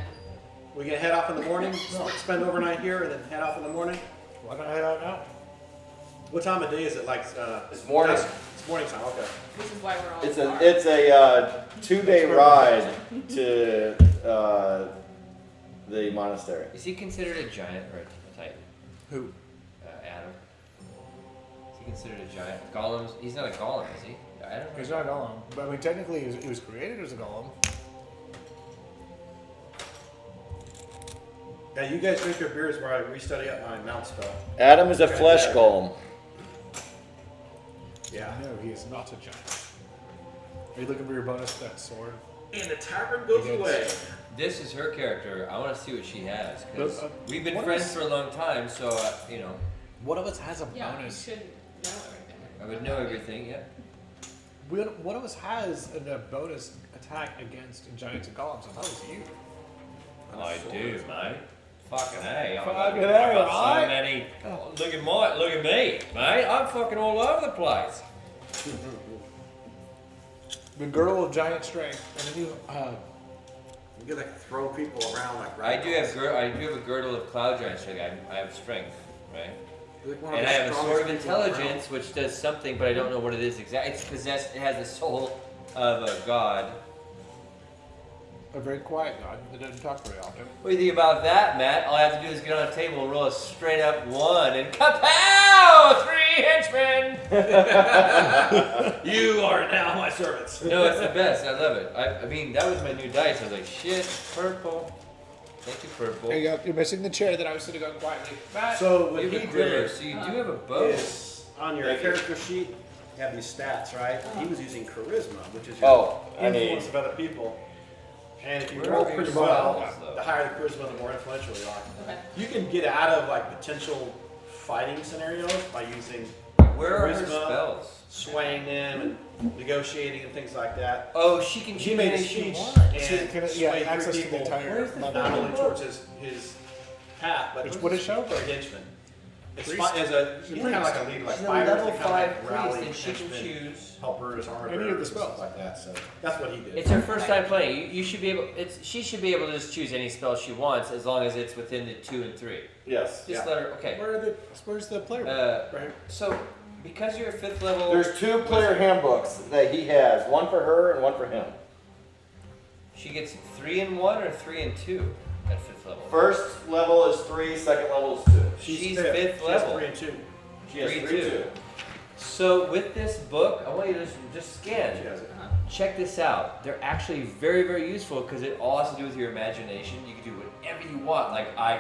Speaker 6: We gonna head off in the morning, spend overnight here, and then head off in the morning.
Speaker 2: Why don't I head out now?
Speaker 6: What time of day is it? Like
Speaker 4: It's morning.
Speaker 6: dusk? It's morning time. Okay.
Speaker 5: This is why we're all
Speaker 4: It's
Speaker 5: smart.
Speaker 4: a 2-day ride to the monastery.
Speaker 1: Is he considered a giant or a titan?
Speaker 2: Who?
Speaker 1: Adam. Is he considered a giant? Gollum's. He's not a golem, is he? Adam.
Speaker 2: He's not a golem. But I mean, technically, he was created as a golem.
Speaker 6: Yeah, you guys drink your beers while I restudy up my mount spell.
Speaker 4: Adam is a flesh golem.
Speaker 6: Yeah.
Speaker 2: No, he is not a giant. Are you looking for your bonus for that sword?
Speaker 6: and the tavern goes away.
Speaker 1: This is her character. I want to see what she has because we've been
Speaker 2: what
Speaker 1: friends
Speaker 2: is-
Speaker 1: for a long time. So you know,
Speaker 2: One of us has a
Speaker 5: Yeah, you
Speaker 2: bonus.
Speaker 5: should know everything.
Speaker 1: I would know everything. Yeah.
Speaker 2: One of us has a bonus attack against giants and golems. I thought it was you.
Speaker 1: I do, mate. Fucking A.
Speaker 2: Fucking A,
Speaker 1: I've got
Speaker 2: right?
Speaker 1: so many. Look at me, mate. I'm fucking all over the place.
Speaker 2: The girdle of giant strength, and then you.
Speaker 6: You can like throw people around like
Speaker 1: I do have a girdle of cloud giant strength. I have strength, right?
Speaker 6: Like one of
Speaker 1: And
Speaker 6: the
Speaker 1: I have a sword of
Speaker 6: strongest people around.
Speaker 1: intelligence, which does something, but I don't know what it is exactly. It's possessed. It has the soul of a god.
Speaker 2: A very quiet god that doesn't talk very often.
Speaker 1: What do you think about that, Matt? All I have to do is get on a table and roll a straight up 1 and kapow! 3 henchmen!
Speaker 6: You are now my servants.
Speaker 1: No, it's the best. I love it. I mean, that was my new dice. I was like, shit, purple. Thank you, purple.
Speaker 2: There you go. You're missing the chair that I was sitting on quietly. Matt.
Speaker 6: So
Speaker 1: You
Speaker 6: what
Speaker 1: have
Speaker 6: he
Speaker 1: a quiver,
Speaker 6: did
Speaker 1: so you do have a bow.
Speaker 6: is on your
Speaker 1: Thank you.
Speaker 6: character sheet, you have these stats, right? He was using charisma, which is
Speaker 1: Oh,
Speaker 6: your
Speaker 1: I need-
Speaker 6: influence of other people. And if you
Speaker 1: Where
Speaker 6: roll
Speaker 1: are
Speaker 6: pretty
Speaker 1: your
Speaker 6: well,
Speaker 1: spells, though?
Speaker 6: the higher the charisma, the more influential you are.
Speaker 5: Okay.
Speaker 6: You can get out of like potential fighting scenarios by using
Speaker 1: Where are her
Speaker 6: charisma,
Speaker 1: spells?
Speaker 6: swaying them and negotiating and things like that.
Speaker 1: Oh, she can
Speaker 6: He
Speaker 1: choose
Speaker 6: made a
Speaker 1: any she
Speaker 6: speech
Speaker 1: wants.
Speaker 6: and
Speaker 2: Yeah,
Speaker 6: sway
Speaker 2: access
Speaker 6: through
Speaker 2: to the
Speaker 6: people
Speaker 2: entire
Speaker 6: not
Speaker 2: level.
Speaker 6: only towards his path, but
Speaker 2: Which would it show?
Speaker 6: for henchmen. It's
Speaker 2: Priest.
Speaker 6: as a he's kind of like a leader, like
Speaker 1: She's a
Speaker 6: fighters
Speaker 1: level
Speaker 6: that kind
Speaker 1: 5
Speaker 6: of like
Speaker 1: priest,
Speaker 6: rally
Speaker 1: and she can
Speaker 6: henchmen,
Speaker 1: choose.
Speaker 6: helpers, armor
Speaker 2: Any of the
Speaker 6: bearers, and
Speaker 2: spells.
Speaker 6: stuff like that. So that's what he did.
Speaker 1: It's her first time playing. You should be able. She should be able to just choose any spell she wants as long as it's within the 2 and 3.
Speaker 4: Yes.
Speaker 1: Just let her. Okay.
Speaker 2: Where's the player?
Speaker 1: Uh,
Speaker 2: right.
Speaker 1: So because you're a 5th level.
Speaker 4: There's 2 player handbooks that he has, one for her and one for him.
Speaker 1: She gets 3 and 1 or 3 and 2 at 5th level.
Speaker 4: First level is 3, second level is 2.
Speaker 1: She's
Speaker 6: fifth.
Speaker 1: fifth
Speaker 6: She has
Speaker 1: level.
Speaker 6: 3 and 2.
Speaker 4: She has
Speaker 1: 3,
Speaker 4: 3
Speaker 1: 2.
Speaker 4: too.
Speaker 1: So with this book, I want you to just scan.
Speaker 6: She has it.
Speaker 1: Check this out. They're actually very, very useful because it all has to do with your imagination. You can do whatever you want. Like I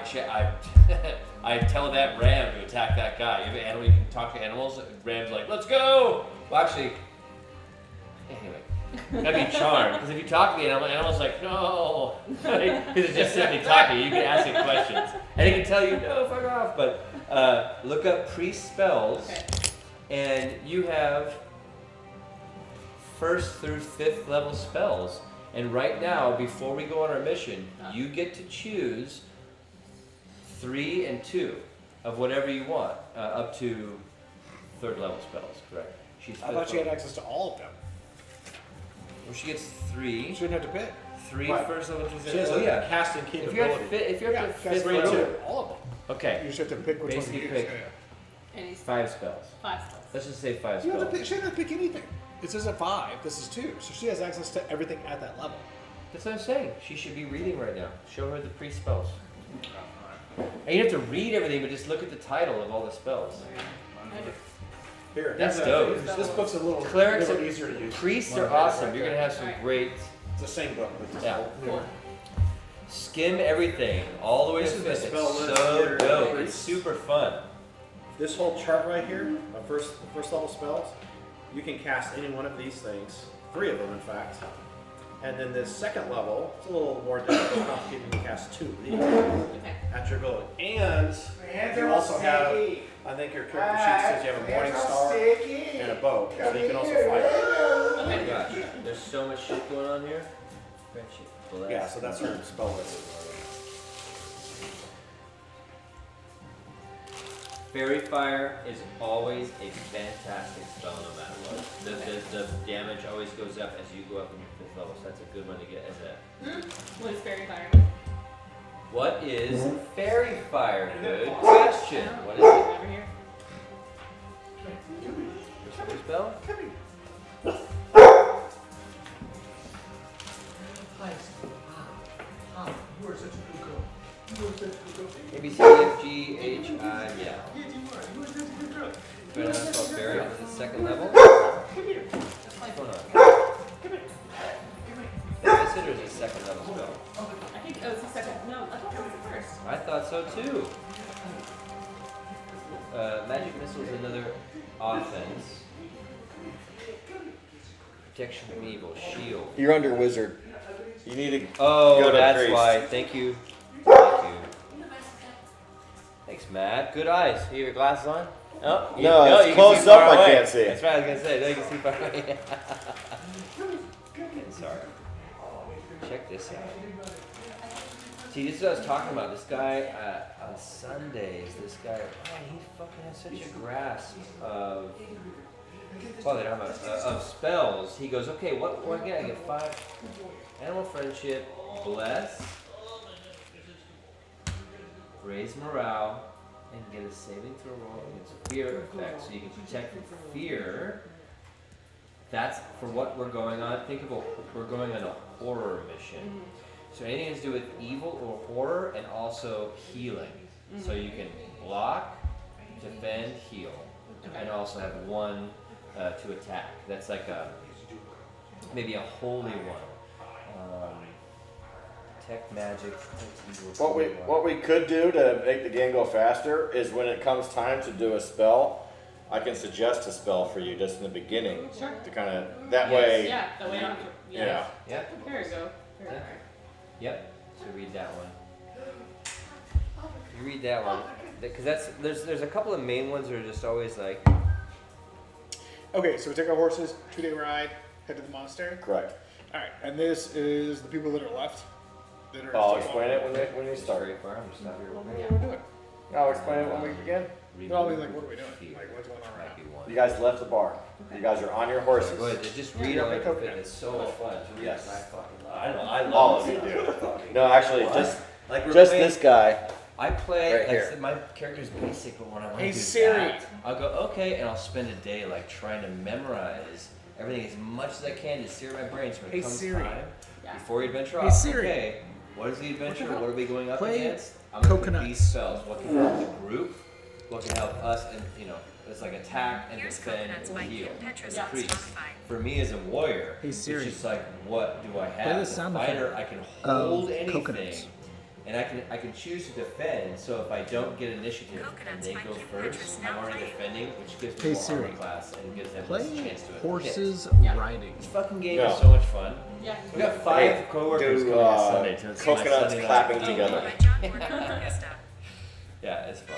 Speaker 1: tell that ram to attack that guy. You have an animal, you can talk to animals. Ram's like, let's go. Well, actually, anyway, that'd be charm. Because if you talk to the animal's like, no, because it's just simply talking. You can ask it questions, and it can tell you, no, fuck off. But look up priest spells,
Speaker 5: Okay.
Speaker 1: and you have 1st through 5th level spells. And right now, before we go on our mission, you get to choose 3 and 2 of whatever you want, up to 3rd level spells. Correct? She's
Speaker 2: I thought
Speaker 1: 5th
Speaker 2: she had
Speaker 1: level.
Speaker 2: access to all of them.
Speaker 1: Well, she gets
Speaker 2: You
Speaker 1: 3.
Speaker 2: shouldn't have to pick.
Speaker 1: 3
Speaker 6: Right.
Speaker 1: first level. Two,
Speaker 6: She has
Speaker 1: oh
Speaker 6: a
Speaker 1: yeah.
Speaker 6: casting
Speaker 1: If you're
Speaker 6: capability.
Speaker 1: if you're
Speaker 2: Yeah,
Speaker 1: at
Speaker 2: guys,
Speaker 1: 5th
Speaker 6: three and
Speaker 1: level,
Speaker 6: two.
Speaker 2: all of them. You
Speaker 1: okay,
Speaker 2: just have to pick which one
Speaker 1: Basically
Speaker 2: to use.
Speaker 1: pick.
Speaker 5: And he's
Speaker 1: 5 spells.
Speaker 5: 5 spells.
Speaker 1: Let's just say 5
Speaker 2: You don't have
Speaker 1: spells.
Speaker 2: to pick, she doesn't have to pick anything. It says a 5. This is 2. So she has access to everything at that level.
Speaker 1: That's what I'm saying. She should be reading right now. Show her the priest spells. And you don't have to read everything, but just look at the title of all the spells.
Speaker 6: Here,
Speaker 1: That's
Speaker 6: have
Speaker 1: dope.
Speaker 6: This book's a little,
Speaker 1: Clerics
Speaker 6: little
Speaker 1: are-
Speaker 6: easier to use.
Speaker 1: Priests are awesome. You're gonna have some
Speaker 5: Alright.
Speaker 1: great.
Speaker 6: It's the same book, but just
Speaker 1: Yeah.
Speaker 5: Cool.
Speaker 1: Skim everything all the way
Speaker 6: This
Speaker 1: to
Speaker 6: is the
Speaker 1: 5th. It's
Speaker 6: spell list
Speaker 1: so
Speaker 6: here.
Speaker 1: dope. It's super fun.
Speaker 6: This whole chart right here, the first level spells, you can cast any one of these things, 3 of them in fact. And then this second level, it's a little more difficult, complicated. You can cast 2 of these
Speaker 5: Okay.
Speaker 6: at your ability. And you also have, I think your character sheet says you have a morning star and a bow, so you can also fight.
Speaker 1: Oh my
Speaker 5: Okay.
Speaker 1: gosh, there's so much shit going on here. Friendship. Bless.
Speaker 6: Yeah, so that's her spell list.
Speaker 1: Fairy Fire is always a fantastic spell no matter what. The damage always goes up as you go up in your 5th level, so that's a good one to get as a.
Speaker 5: What is fairy fire?
Speaker 1: What is Fairy Fire? Good question. What is it?
Speaker 5: Over here.
Speaker 1: What's your spell? A B C D F G H I yeah. But that's called Fairy. Is it 2nd level? What's going on? Is it or is it 2nd level spell?
Speaker 5: I think it's the second. No, I thought it was the first.
Speaker 1: I thought so too. Magic Missile is another offense. Protection from evil, shield.
Speaker 4: You're under wizard. You need to
Speaker 1: Oh,
Speaker 4: go to
Speaker 1: that's
Speaker 4: priest.
Speaker 1: why. Thank you. Thank you. Thanks, Matt. Good eyes. You have your glasses on? Oh,
Speaker 4: No, it's
Speaker 1: you can
Speaker 4: close
Speaker 1: see
Speaker 4: up,
Speaker 1: far
Speaker 4: I
Speaker 1: away.
Speaker 4: can't see.
Speaker 1: That's right. I was gonna say. No, you can see far away. Sorry. Check this out. See, this is what I was talking about. This guy on Sundays. This guy, man, he fucking has such a grasp of. Well, they don't have of spells. He goes, okay, what do I get? I get 5 animal friendship, bless, raise morale, and get a saving throw roll against fear effect. So you can protect from fear. That's for what we're going on. Think of we're going on a horror mission. So anything has to do with evil or horror, and also healing. So you can block, defend, heal, and also have 1 to attack. That's like maybe a holy one. Protect magic. Protect evil.
Speaker 4: What we could do to make the game go faster is when it comes time to do a spell, I can suggest a spell for you just in the beginning.
Speaker 5: Sure.
Speaker 4: To kind of that
Speaker 1: Yes.
Speaker 4: way.
Speaker 5: Yeah, that way I don't have to.
Speaker 4: Yeah.
Speaker 1: Yep.
Speaker 5: There you go. There you
Speaker 1: Yep. So read that one. You read that one, because there's a couple of main ones that are just always like.
Speaker 2: Okay, so we take our horses, 2-day ride, head to the monastery.
Speaker 4: Correct.
Speaker 2: All right, and this is the people that are left. That are
Speaker 4: I'll
Speaker 2: still
Speaker 4: explain
Speaker 2: on-
Speaker 4: it when we start.
Speaker 1: Very far. I'm just not here.
Speaker 2: What do we do?
Speaker 4: I'll explain it when we begin.
Speaker 2: No, I mean, like, what are we doing? Like, what's going on right
Speaker 1: Might be one.
Speaker 4: You guys left the bar. You guys are on your horses.
Speaker 1: Go ahead. Just read
Speaker 2: Yeah,
Speaker 1: on
Speaker 2: make
Speaker 1: it.
Speaker 2: up-
Speaker 1: It's so much fun. To read.
Speaker 4: Yes.
Speaker 1: I love
Speaker 4: All of you do. No, actually, just this guy.
Speaker 1: I play,
Speaker 4: Right
Speaker 1: like I
Speaker 4: here.
Speaker 1: said, my character's basic, but when I want
Speaker 2: Hey,
Speaker 1: to do
Speaker 2: Siri.
Speaker 1: that, I'll go, okay, and I'll spend a day like trying to memorize everything as much as I can to sear my brain. So when
Speaker 2: Hey,
Speaker 1: it comes
Speaker 2: Siri.
Speaker 1: time,
Speaker 5: Yeah.
Speaker 1: before you adventure
Speaker 2: Hey,
Speaker 1: off,
Speaker 2: Siri.
Speaker 1: okay, what is the adventure? What are we going up
Speaker 2: Play
Speaker 1: against? I'm going to
Speaker 2: Coconuts.
Speaker 1: these spells. What can help the group? What can help us? And, it's like attack and defend and heal. As a priest. For me as a warrior,
Speaker 2: Hey, Siri.
Speaker 1: it's just like, what do I
Speaker 2: Play
Speaker 1: have?
Speaker 2: the
Speaker 1: As a
Speaker 2: sound
Speaker 1: fighter,
Speaker 2: effect
Speaker 1: I can
Speaker 2: of
Speaker 1: hold anything.
Speaker 2: coconuts.
Speaker 1: And I can choose to defend, so if I don't get initiative and they go first, I'm already defending, which gives
Speaker 2: Hey,
Speaker 1: me more
Speaker 2: Siri.
Speaker 1: armor class and gives them a
Speaker 2: Play
Speaker 1: chance to
Speaker 2: horses
Speaker 5: Yeah.
Speaker 2: riding.
Speaker 1: This fucking game
Speaker 4: No.
Speaker 1: is so much fun.
Speaker 5: Yeah.
Speaker 1: We got 5 coworkers
Speaker 4: do,
Speaker 1: coming on Sunday to it's my
Speaker 4: coconuts
Speaker 1: Sunday night.
Speaker 4: clapping together.
Speaker 1: Yeah, it's fun.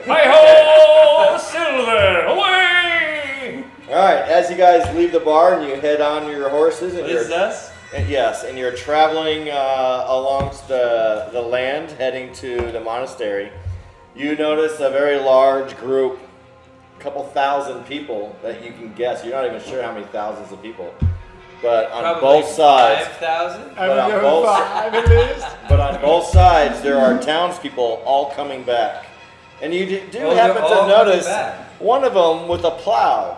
Speaker 1: Hi-ho, Silver, away!
Speaker 4: All right, as you guys leave the bar and you head on your horses, and
Speaker 1: What is
Speaker 4: you're
Speaker 1: this?
Speaker 4: yes, and you're traveling alongst the land, heading to the monastery, you notice a very large group, a couple thousand people that you can guess. You're not even sure how many thousands of people, but on
Speaker 1: Probably
Speaker 4: both sides.
Speaker 1: 5,000?
Speaker 2: I
Speaker 4: But on
Speaker 2: don't know
Speaker 4: both-
Speaker 2: who 5 it is.
Speaker 4: But on both sides, there are townspeople all coming back. And you do
Speaker 1: Oh, they're
Speaker 4: happen
Speaker 1: all
Speaker 4: to
Speaker 1: coming
Speaker 4: notice
Speaker 1: back.
Speaker 4: one of them with a plow.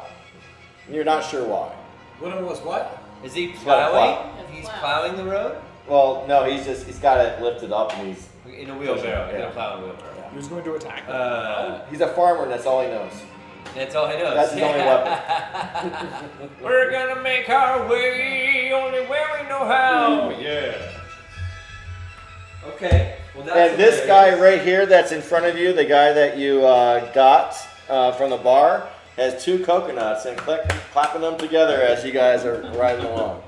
Speaker 4: You're not sure why.
Speaker 6: One of them was what?
Speaker 1: Is he
Speaker 4: got a
Speaker 1: plowing?
Speaker 4: plow.
Speaker 1: He's
Speaker 5: Plow.
Speaker 1: plowing the road?
Speaker 4: Well, no, he's got it lifted up and he's
Speaker 1: In a wheelbarrow.
Speaker 4: Yeah.
Speaker 1: In a plowing wheelbarrow.
Speaker 2: Who's going to attack?
Speaker 4: he's a farmer and that's all he knows.
Speaker 1: That's all I know.
Speaker 4: That's his only weapon.
Speaker 1: We're gonna make our way only where we know how. Yeah. Okay. Well, that's
Speaker 4: And this guy right here that's in front of you, the guy that you got from the bar, has 2 coconuts and clapping them together as you guys are riding along.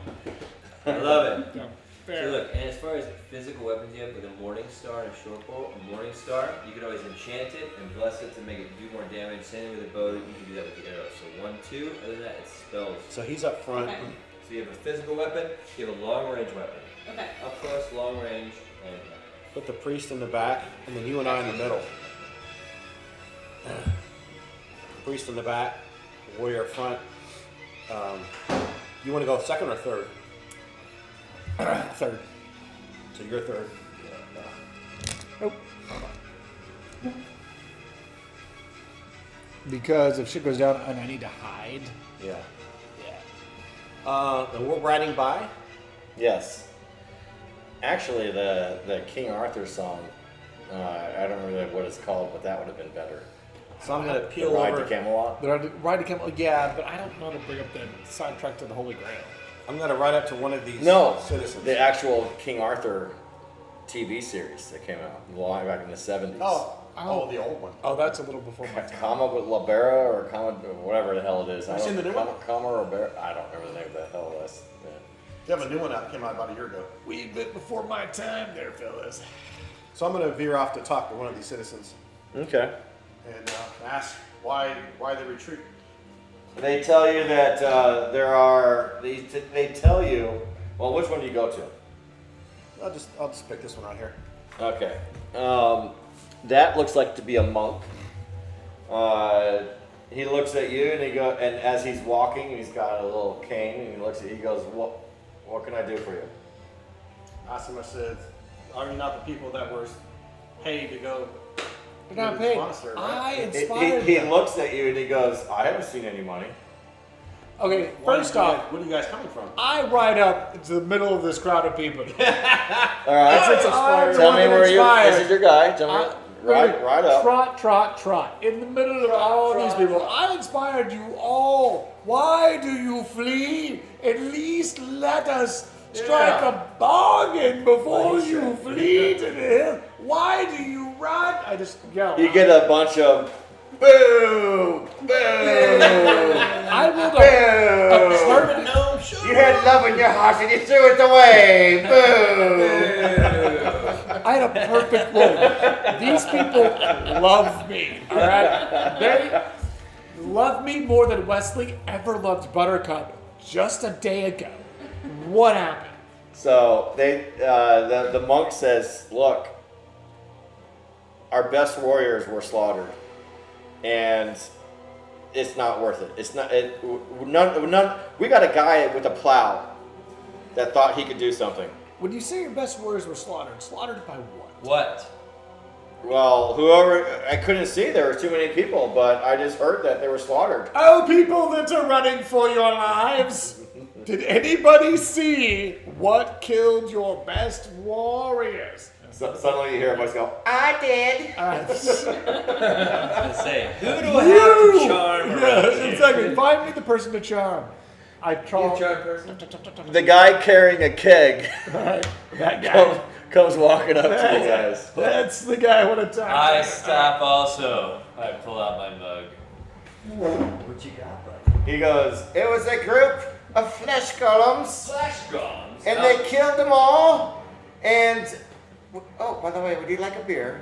Speaker 1: I love it.
Speaker 2: No.
Speaker 1: So
Speaker 2: Fair.
Speaker 1: look, and as far as physical weapons you have with a morning star and a short bow, a morning star, you can always enchant it and bless it to make it do more damage. Same with a bow, you can do that with the arrow. So 1, 2, other than that, it's spells.
Speaker 6: So he's up front.
Speaker 5: Okay.
Speaker 1: So you have a physical weapon, you have a long range weapon.
Speaker 5: Okay.
Speaker 1: Up close, long range, and
Speaker 6: Put the priest in the back, and then you and I in the middle. Priest in the back, warrior up front. You want to go second or third?
Speaker 2: Third.
Speaker 6: So you're third.
Speaker 2: Nope. Because if shit goes down and I need to hide.
Speaker 6: Yeah. And we're riding by.
Speaker 4: Yes. Actually, the King Arthur song, I don't remember what it's called, but that would have been better.
Speaker 6: So I'm gonna
Speaker 4: The
Speaker 6: peel
Speaker 4: Ride
Speaker 6: over.
Speaker 4: to Camelot.
Speaker 2: The ride to Camelot, yeah, but I don't know how to bring up the sidetrack to the Holy Grail.
Speaker 6: I'm gonna ride up to one of these
Speaker 4: No,
Speaker 6: citizens.
Speaker 4: the actual King Arthur TV series that came out long back in the 70s.
Speaker 6: Oh, the old one.
Speaker 2: Oh, that's a little before my time.
Speaker 4: Kama with Labera or Kama, whatever the hell it is.
Speaker 6: Have you seen the new one?
Speaker 4: Kama or Labera? I don't remember the name of the hell of this.
Speaker 6: You have a new one out that came out about a year ago.
Speaker 2: Wee bit before my time there, fellas.
Speaker 6: So I'm going to veer off to talk to one of these citizens
Speaker 4: Okay.
Speaker 6: and ask why they retreat.
Speaker 4: They tell you that they tell you. Well, which one do you go to?
Speaker 6: I'll just pick this one out here.
Speaker 4: Okay. That looks like to be a monk. He looks at you and as he's walking, he's got a little cane and he looks at you. He goes, "What can I do for you?"
Speaker 6: I asked him. I said, "Are you not the people that were paid to go?"
Speaker 2: They're not
Speaker 6: to this
Speaker 2: paid.
Speaker 6: monastery, right?
Speaker 2: I inspired
Speaker 4: He
Speaker 2: them.
Speaker 4: looks at you and he goes, "I haven't seen any money."
Speaker 2: Okay,
Speaker 6: Why
Speaker 2: first
Speaker 6: do you
Speaker 2: off,
Speaker 6: guys- where are you guys coming from?
Speaker 2: I ride up into the middle of this crowd of people.
Speaker 4: All right.
Speaker 2: Since I'm the
Speaker 4: Tell
Speaker 2: one
Speaker 4: me
Speaker 2: that
Speaker 4: where you.
Speaker 2: inspired.
Speaker 4: This is your guy. Tell me. Ride up.
Speaker 2: Trot, trot, trot. In the middle of all these people. I inspired you all. Why do you flee? At least let us strike a bargain before you flee to the hill. Why do you run? I just yell.
Speaker 4: You get a bunch of boo, boo,
Speaker 2: I will
Speaker 4: boo. You had love in your heart and you threw it away. Boo.
Speaker 2: I had a perfect role. These people love me, all right? They love me more than Wesley ever loved Buttercup just a day ago. What happened?
Speaker 4: So the monk says, "Look, our best warriors were slaughtered, and it's not worth it. It's not. None. We got a guy with a plow that thought he could do something.
Speaker 2: When you say your best warriors were slaughtered by what?
Speaker 1: What?
Speaker 4: Well, whoever I couldn't see. There were too many people, but I just heard that they were slaughtered.
Speaker 2: Oh, people that are running for your lives! Did anybody see what killed your best warriors?
Speaker 4: So, suddenly you hear a voice go, "I did."
Speaker 1: I say, who do I have to charm around
Speaker 2: Yeah,
Speaker 1: here?
Speaker 2: exactly. Find me the person to charm. I
Speaker 1: You
Speaker 2: charm.
Speaker 1: charm person?
Speaker 4: The guy carrying a keg
Speaker 2: That guy.
Speaker 4: comes walking up to you guys.
Speaker 2: That's the guy I want to talk
Speaker 1: I
Speaker 2: to.
Speaker 1: stop also. I pull out my mug.
Speaker 7: What you got, buddy?
Speaker 4: He goes, "It was a group of flesh golems,
Speaker 1: Flash guns.
Speaker 4: and they killed them all. And oh, by the way, would you like a beer?"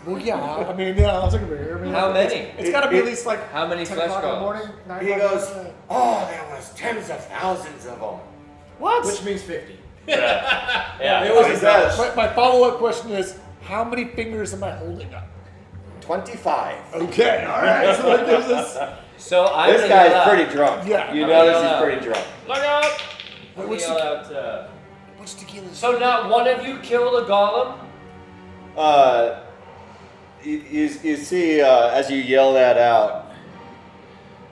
Speaker 2: Well, yeah. I mean, yeah, I'll take a beer. I mean,
Speaker 1: How many?
Speaker 2: It's got to be at least like
Speaker 1: How many
Speaker 2: 10
Speaker 1: flesh
Speaker 2: o'clock in the
Speaker 1: golems?
Speaker 2: morning. 9
Speaker 4: He
Speaker 2: o'clock in
Speaker 4: goes,
Speaker 2: the morning.
Speaker 4: "Oh, there was tens of thousands of them."
Speaker 2: What?
Speaker 6: Which means 50.
Speaker 1: Yeah.
Speaker 4: It was he says.
Speaker 2: My follow-up question is, how many fingers am I holding up?
Speaker 4: 25.
Speaker 2: Okay, all right. So that gives us.
Speaker 1: So I'm
Speaker 4: This
Speaker 1: gonna yell
Speaker 4: guy's
Speaker 1: out.
Speaker 4: pretty drunk.
Speaker 2: Yeah.
Speaker 4: You
Speaker 1: I'm
Speaker 4: notice
Speaker 1: gonna
Speaker 4: he's
Speaker 1: yell out.
Speaker 4: pretty drunk.
Speaker 1: Look out! I'm gonna
Speaker 2: What's
Speaker 1: yell
Speaker 2: the-
Speaker 1: out.
Speaker 2: What's tequila?
Speaker 1: So not one of you killed a golem?
Speaker 4: You see, as you yell that out,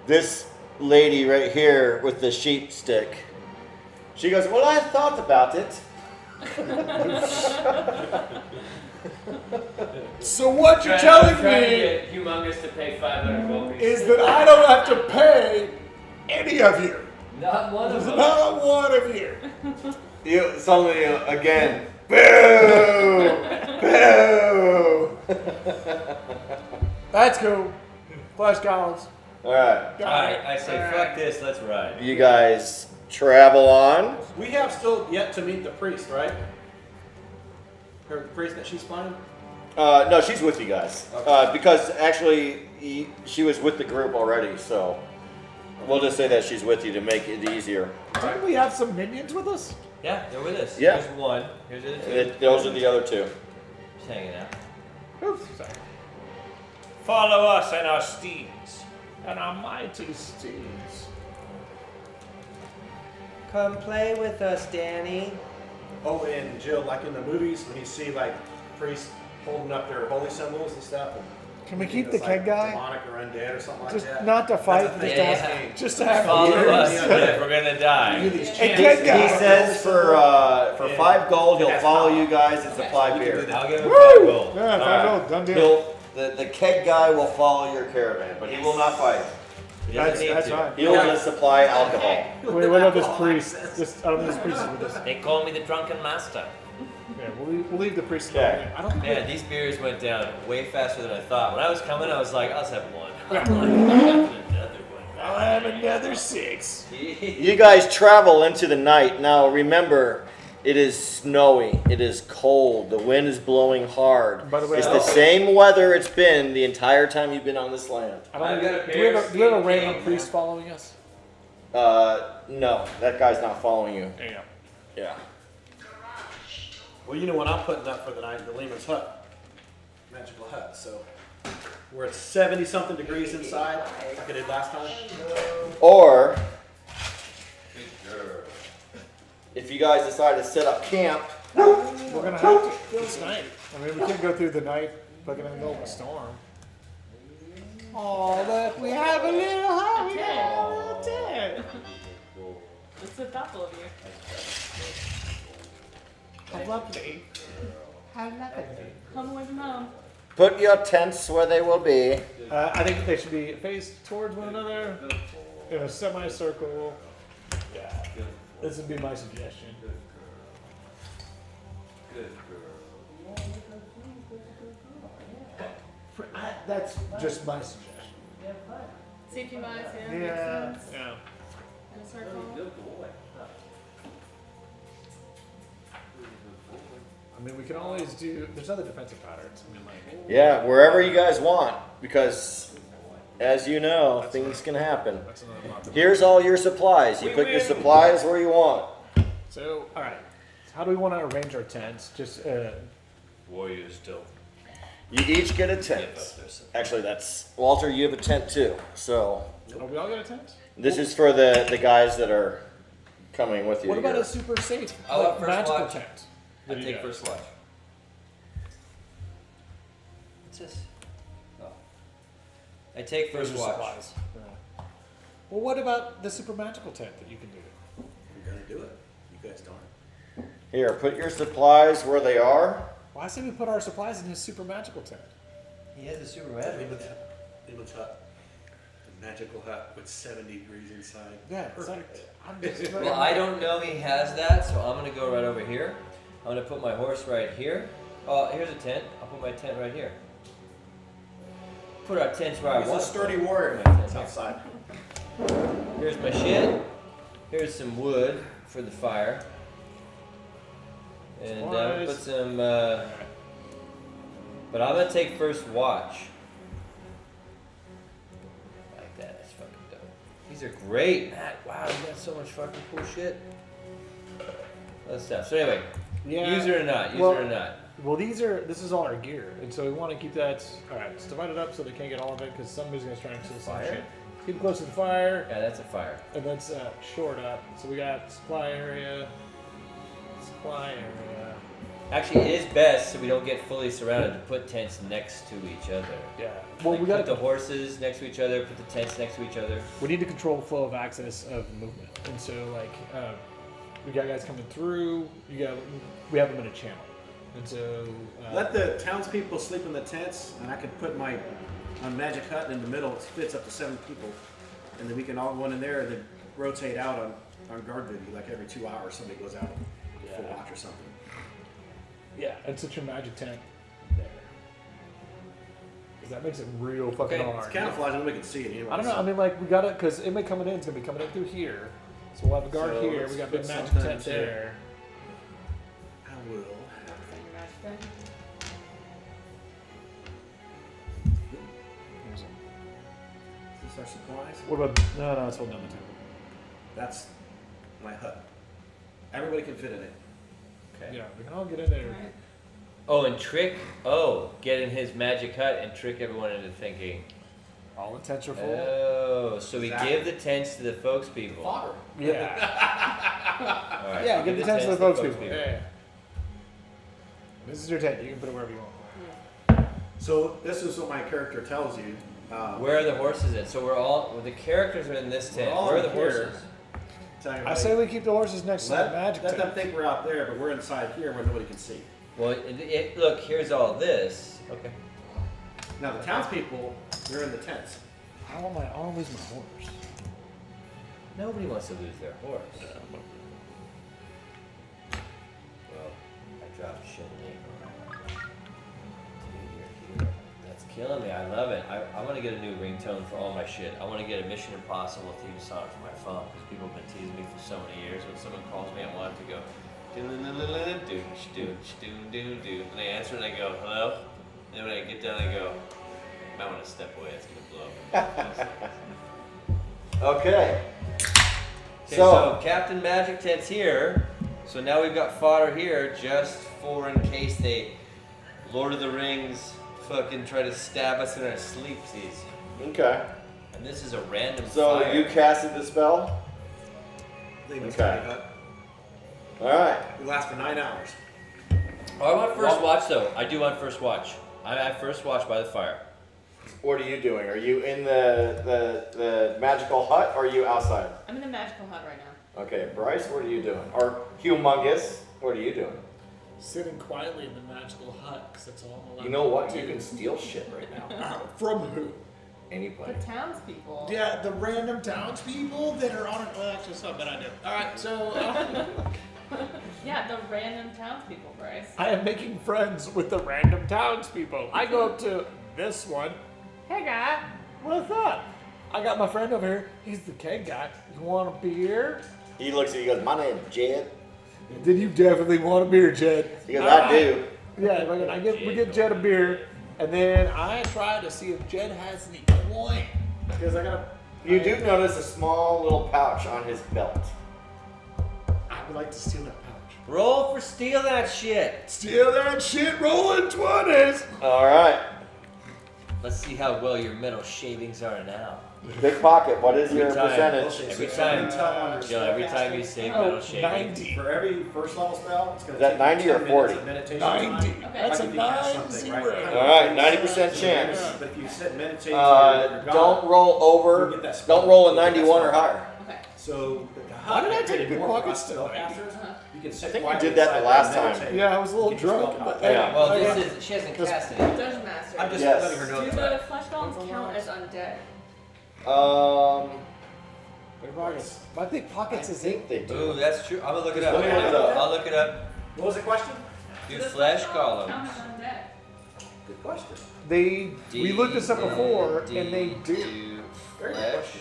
Speaker 4: this lady right here with the sheep stick, she goes, "Well, I thought about it."
Speaker 2: So what you're
Speaker 1: Trying
Speaker 2: telling
Speaker 1: to
Speaker 2: me
Speaker 1: get Humongous to pay 500 gold pieces.
Speaker 2: is that I don't have to pay any of you.
Speaker 1: Not one of them.
Speaker 2: Not one of you.
Speaker 4: You suddenly again, boo, boo.
Speaker 2: That's cool. Flash Collins.
Speaker 4: All right,
Speaker 1: Alright, I say, fuck this, let's ride.
Speaker 4: you guys travel on.
Speaker 6: We have still yet to meet the priest, right? Her the priest that she's finding?
Speaker 4: No, she's with you guys.
Speaker 6: Okay.
Speaker 4: Because actually, she was with the group already, so we'll just say that she's with you to make it easier.
Speaker 2: Didn't we have some minions with us?
Speaker 1: Yeah, they're with us.
Speaker 4: Yeah.
Speaker 1: Here's one. Here's the other two.
Speaker 4: Those are the other two.
Speaker 1: Just hanging out.
Speaker 2: Oops, sorry. Follow us and our steeds. And our mighty steeds.
Speaker 7: Come play with us, Danny.
Speaker 6: Oh, and Jill, like in the movies, when you see like priests holding up their holy symbols and stuff. And
Speaker 2: Can we keep
Speaker 6: it's
Speaker 2: the keg guy?
Speaker 6: Demonic or undead or something
Speaker 2: Just
Speaker 6: like that.
Speaker 2: not to fight,
Speaker 6: That's a
Speaker 2: just
Speaker 6: thing.
Speaker 2: to
Speaker 1: Yeah,
Speaker 2: have, just to have
Speaker 1: Follow us,
Speaker 2: beers.
Speaker 1: if we're gonna die.
Speaker 2: Hey, keg guy.
Speaker 4: He says for 5 gold, he'll follow you guys and supply beer.
Speaker 1: I'll give him
Speaker 2: Woo!
Speaker 1: 5 gold.
Speaker 2: Yeah,
Speaker 4: Alright.
Speaker 2: gold, done deal.
Speaker 4: The keg guy will follow your caravan, but he will not fight.
Speaker 1: He doesn't
Speaker 2: That's,
Speaker 1: need
Speaker 2: that's
Speaker 1: to.
Speaker 2: fine.
Speaker 4: He'll just supply alcohol.
Speaker 2: Wait, what about this priest? Just, I don't know this priest is with us.
Speaker 1: They call me the drunken master.
Speaker 2: Yeah, we'll leave the priest
Speaker 4: Okay.
Speaker 2: alone. I don't think
Speaker 1: Man, these beers went down way faster than I thought. When I was coming, I was like, I'll just have one. I'm like, I'm having another one.
Speaker 2: Slam another 6.
Speaker 4: You guys travel into the night. Now remember, it is snowy. It is cold. The wind is blowing hard.
Speaker 2: By the way,
Speaker 4: It's the same weather it's been the entire time you've been on this land.
Speaker 2: I don't
Speaker 1: I've got a
Speaker 2: do we have
Speaker 1: pair
Speaker 2: do we have a
Speaker 1: of
Speaker 2: random
Speaker 1: skating
Speaker 2: priest
Speaker 1: pants.
Speaker 2: following us?
Speaker 4: No, that guy's not following you.
Speaker 2: There you go.
Speaker 4: Yeah.
Speaker 6: Well, you know what I'm putting up for the night? The Lehman's Hut. Magical hut. So we're at 70 something degrees inside, like I did last time.
Speaker 4: Or if you guys decide to set up camp,
Speaker 2: We're gonna have to this night. I mean, we can't go through the night fucking in the middle of a storm. Oh, look, we have a little hut. We got a little tent.
Speaker 5: It's so thoughtful of you.
Speaker 2: How lovely. How lovely.
Speaker 5: Home away from home.
Speaker 4: put your tents where they will be.
Speaker 2: I think they should be faced towards one another in a semicircle. Yeah, this would be my suggestion. That's just my suggestion.
Speaker 5: Safety wise, yeah.
Speaker 2: Yeah,
Speaker 5: Makes sense.
Speaker 2: yeah.
Speaker 5: In a circle.
Speaker 2: I mean, we can always do. There's other defensive patterns. I mean, like.
Speaker 4: Yeah, wherever you guys want, because as you know, things can happen.
Speaker 2: That's another option.
Speaker 4: Here's all your supplies. You put your supplies where you want.
Speaker 2: So, all right. So how do we want to arrange our tents? Just
Speaker 1: Warriors still.
Speaker 4: You each get a tent. Actually, that's Walter. You have a tent too. So
Speaker 2: are we all got a tent?
Speaker 4: this is for the guys that are coming with you.
Speaker 2: What about
Speaker 4: here.
Speaker 2: a super safe
Speaker 1: I'll have first
Speaker 2: magical
Speaker 1: watch.
Speaker 2: tent?
Speaker 1: I
Speaker 2: What do you
Speaker 1: take
Speaker 2: got?
Speaker 1: first watch. What's this? Oh. I take first
Speaker 2: Those are
Speaker 1: watch.
Speaker 2: supplies. Yeah. Well, what about the super magical tent that you can do?
Speaker 6: You're gonna do it. You guys don't.
Speaker 4: Here, put your supplies where they are.
Speaker 2: Well, I say we put our supplies in his super magical tent.
Speaker 1: He has a super magic.
Speaker 6: Lehman's Hut. The magical hut with 70 degrees inside.
Speaker 2: Yeah, it's like, I'm just
Speaker 1: Well, I don't know he has that, so I'm gonna go right over here. I'm gonna put my horse right here. Oh, here's a tent. I'll put my tent right here. Put our tents where I
Speaker 6: He's a
Speaker 1: want.
Speaker 6: sturdy warrior,
Speaker 1: My
Speaker 6: man.
Speaker 1: tent
Speaker 6: It's
Speaker 1: here.
Speaker 6: outside.
Speaker 1: Here's my shit. Here's some wood for the fire. And
Speaker 2: Supplies.
Speaker 1: put some. But I'm gonna take first watch. Like that. That's fucking dope. These are great, Matt. Wow, you got so much fucking cool shit. Other stuff. So anyway,
Speaker 2: Yeah.
Speaker 1: use it or not. Use
Speaker 2: Well-
Speaker 1: it or not.
Speaker 2: Well, this is all our gear, and so we want to keep that. All right, let's divide it up so they can't get all of it, because somebody's gonna try and steal some
Speaker 1: Fire?
Speaker 2: shit. Keep it close to the fire,
Speaker 1: Yeah, that's a fire.
Speaker 2: and let's short up. So we got supply area, supply area.
Speaker 1: Actually, it is best so we don't get fully surrounded to put tents next to each other.
Speaker 2: Yeah. Well,
Speaker 1: Like,
Speaker 2: we
Speaker 1: put
Speaker 2: got
Speaker 1: the horses next to each other. Put the tents next to each other.
Speaker 2: We need to control the flow of access of movement, and so like we got guys coming through. We have them in a channel, and so
Speaker 6: Let the townspeople sleep in the tents, and I can put my magic hut in the middle. It fits up to 7 people, and then we can all go in there and then rotate out on guard duty. Like every 2 hours, somebody goes out for watch or something.
Speaker 2: yeah, and such a magic tent there. 'Cause that makes it real fucking
Speaker 1: Okay,
Speaker 2: hard.
Speaker 6: It's camouflage, and we can see it anyway.
Speaker 2: I don't know. I mean, like we got it because inmate coming in is gonna be coming in through here, so we'll have a guard
Speaker 6: So
Speaker 2: here.
Speaker 6: let's
Speaker 2: We got a big
Speaker 6: put
Speaker 2: magic
Speaker 6: something
Speaker 2: tent
Speaker 6: to-
Speaker 2: there.
Speaker 6: I will. Is this our supplies?
Speaker 2: What about no? It's holding down the table.
Speaker 6: That's my hut. Everybody can fit in it.
Speaker 1: Okay.
Speaker 2: Yeah, we can all get in there.
Speaker 5: Right.
Speaker 1: Oh, and trick. Oh, get in his magic hut and trick everyone into thinking.
Speaker 2: All the tents are full.
Speaker 1: Oh, so we
Speaker 6: Exactly.
Speaker 1: give the tents to the folks people. All
Speaker 2: Yeah,
Speaker 1: right,
Speaker 2: yeah.
Speaker 1: I'll
Speaker 2: Give the tents to the folks people.
Speaker 1: people.
Speaker 2: Yeah. This is your tent. You can put it wherever you want.
Speaker 6: So this is what my character tells you.
Speaker 1: Where are the horses at? So the characters are in this tent.
Speaker 6: all
Speaker 1: Where are the
Speaker 6: in here.
Speaker 1: horses?
Speaker 6: Tell
Speaker 2: I
Speaker 6: everybody,
Speaker 2: say we keep the horses next to the magic
Speaker 6: let them
Speaker 2: tent.
Speaker 6: think we're out there, but we're inside here where nobody can see.
Speaker 1: Well, look, here's all this. Okay.
Speaker 6: Now the townspeople, they're in the tents.
Speaker 2: I want to lose my horse.
Speaker 1: Nobody wants to lose their horse. Well, I dropped shit in here. Dude, you're here. That's killing me. I love it. I want to get a new ringtone for all my shit. I want to get a Mission Impossible theme song for my phone because people have been teasing me for so many years. When someone calls me, I want it to go do. And I answer and I go, hello? And then when I get done, I go, I might want to step away. It's going to blow up.
Speaker 4: Okay.
Speaker 1: Okay, so Captain Magic Ted's here. So now we've got fodder here just for in case they Lord of the Rings fucking try to stab us in our sleepsies.
Speaker 4: Okay.
Speaker 1: And this is a random
Speaker 4: So
Speaker 1: fire.
Speaker 4: you casted the spell? Okay. Alright.
Speaker 6: We last for 9 hours.
Speaker 1: Oh, I want first watch though. I do want first watch. I first watch by the fire.
Speaker 4: What are you doing? Are you in the magical hut or are you outside?
Speaker 5: I'm in the magical hut right now.
Speaker 4: Okay, Bryce, what are you doing? Or Humongous, what are you doing?
Speaker 2: Sitting quietly in the magical hut, because that's all I'm allowed.
Speaker 4: You know what? You can steal shit right now.
Speaker 2: From who?
Speaker 4: Any
Speaker 5: The
Speaker 4: place.
Speaker 5: townspeople.
Speaker 2: Yeah, the random townspeople that are on it. Well, actually, it's not a bad idea. All right, so
Speaker 5: Yeah, the random townspeople, Bryce.
Speaker 2: I am making friends with the random townspeople. I go up to this one. Hey, guy. What's up? I got my friend over here. He's the keg guy. You want a beer?
Speaker 4: He looks at you and goes, my name's Jed.
Speaker 2: Then you definitely want a beer, Jed.
Speaker 4: He goes,
Speaker 2: All
Speaker 4: I
Speaker 2: right.
Speaker 4: do.
Speaker 2: Yeah, we get Jed a beer, and then I try to see if Jed has any coin. Because I gotta.
Speaker 4: You do notice a small little pouch on his belt.
Speaker 2: I would like to steal that pouch.
Speaker 1: Roll for steal that shit.
Speaker 2: Steal that shit, rolling 20s.
Speaker 4: Alright.
Speaker 1: Let's see how well your metal shavings are now.
Speaker 4: Big Pocket, what is your
Speaker 1: Every time.
Speaker 4: percentage?
Speaker 1: Every
Speaker 6: So
Speaker 1: time.
Speaker 6: you tell on your
Speaker 1: Joe, every time you
Speaker 6: spellcasting,
Speaker 1: say
Speaker 2: Oh,
Speaker 1: metal shavings.
Speaker 2: 90.
Speaker 6: For every first level spell, it's going
Speaker 4: Is that
Speaker 6: to take
Speaker 4: 90
Speaker 6: you
Speaker 4: or
Speaker 6: 10
Speaker 4: 40?
Speaker 6: minutes of meditation
Speaker 2: 90.
Speaker 6: time.
Speaker 2: That's
Speaker 6: Like
Speaker 2: a
Speaker 6: if you cast
Speaker 2: 9
Speaker 6: something,
Speaker 2: 0.
Speaker 6: right?
Speaker 4: Alright, 90% chance.
Speaker 6: But if you said meditate to your God,
Speaker 4: Don't roll
Speaker 6: you
Speaker 4: over.
Speaker 6: get that spell.
Speaker 4: Don't roll a
Speaker 6: You get that
Speaker 4: 91 or
Speaker 6: spell.
Speaker 4: higher.
Speaker 5: Okay.
Speaker 6: So
Speaker 2: Why did I take
Speaker 6: created
Speaker 2: big
Speaker 6: more for
Speaker 2: pockets
Speaker 6: us
Speaker 2: to 90?
Speaker 6: spellcasters. You can sit
Speaker 4: I think we
Speaker 6: quietly
Speaker 4: did that the
Speaker 6: inside
Speaker 4: last
Speaker 6: and
Speaker 4: time.
Speaker 6: meditate.
Speaker 2: Yeah, I was a little
Speaker 6: Get your
Speaker 2: drunk,
Speaker 6: spell
Speaker 2: but
Speaker 6: caught.
Speaker 4: Yeah.
Speaker 1: Well,
Speaker 2: okay.
Speaker 1: this is she hasn't cast it.
Speaker 5: Dungeon Master.
Speaker 6: I'm just
Speaker 4: Yes.
Speaker 6: letting her know
Speaker 5: Do
Speaker 6: that.
Speaker 5: the flesh golems count as undead?
Speaker 2: Big pockets. My big
Speaker 4: I
Speaker 2: pockets is
Speaker 4: think they
Speaker 1: Ooh,
Speaker 4: do.
Speaker 1: that's true. I'm gonna look it up.
Speaker 4: Let me look it up.
Speaker 1: I'll look it up.
Speaker 6: What was the question?
Speaker 1: Do
Speaker 5: the
Speaker 1: flesh
Speaker 5: golems
Speaker 1: golems.
Speaker 5: count as undead?
Speaker 6: Good question.
Speaker 2: we looked this up before, and they do.
Speaker 1: Do
Speaker 6: Very good
Speaker 1: flesh
Speaker 6: question.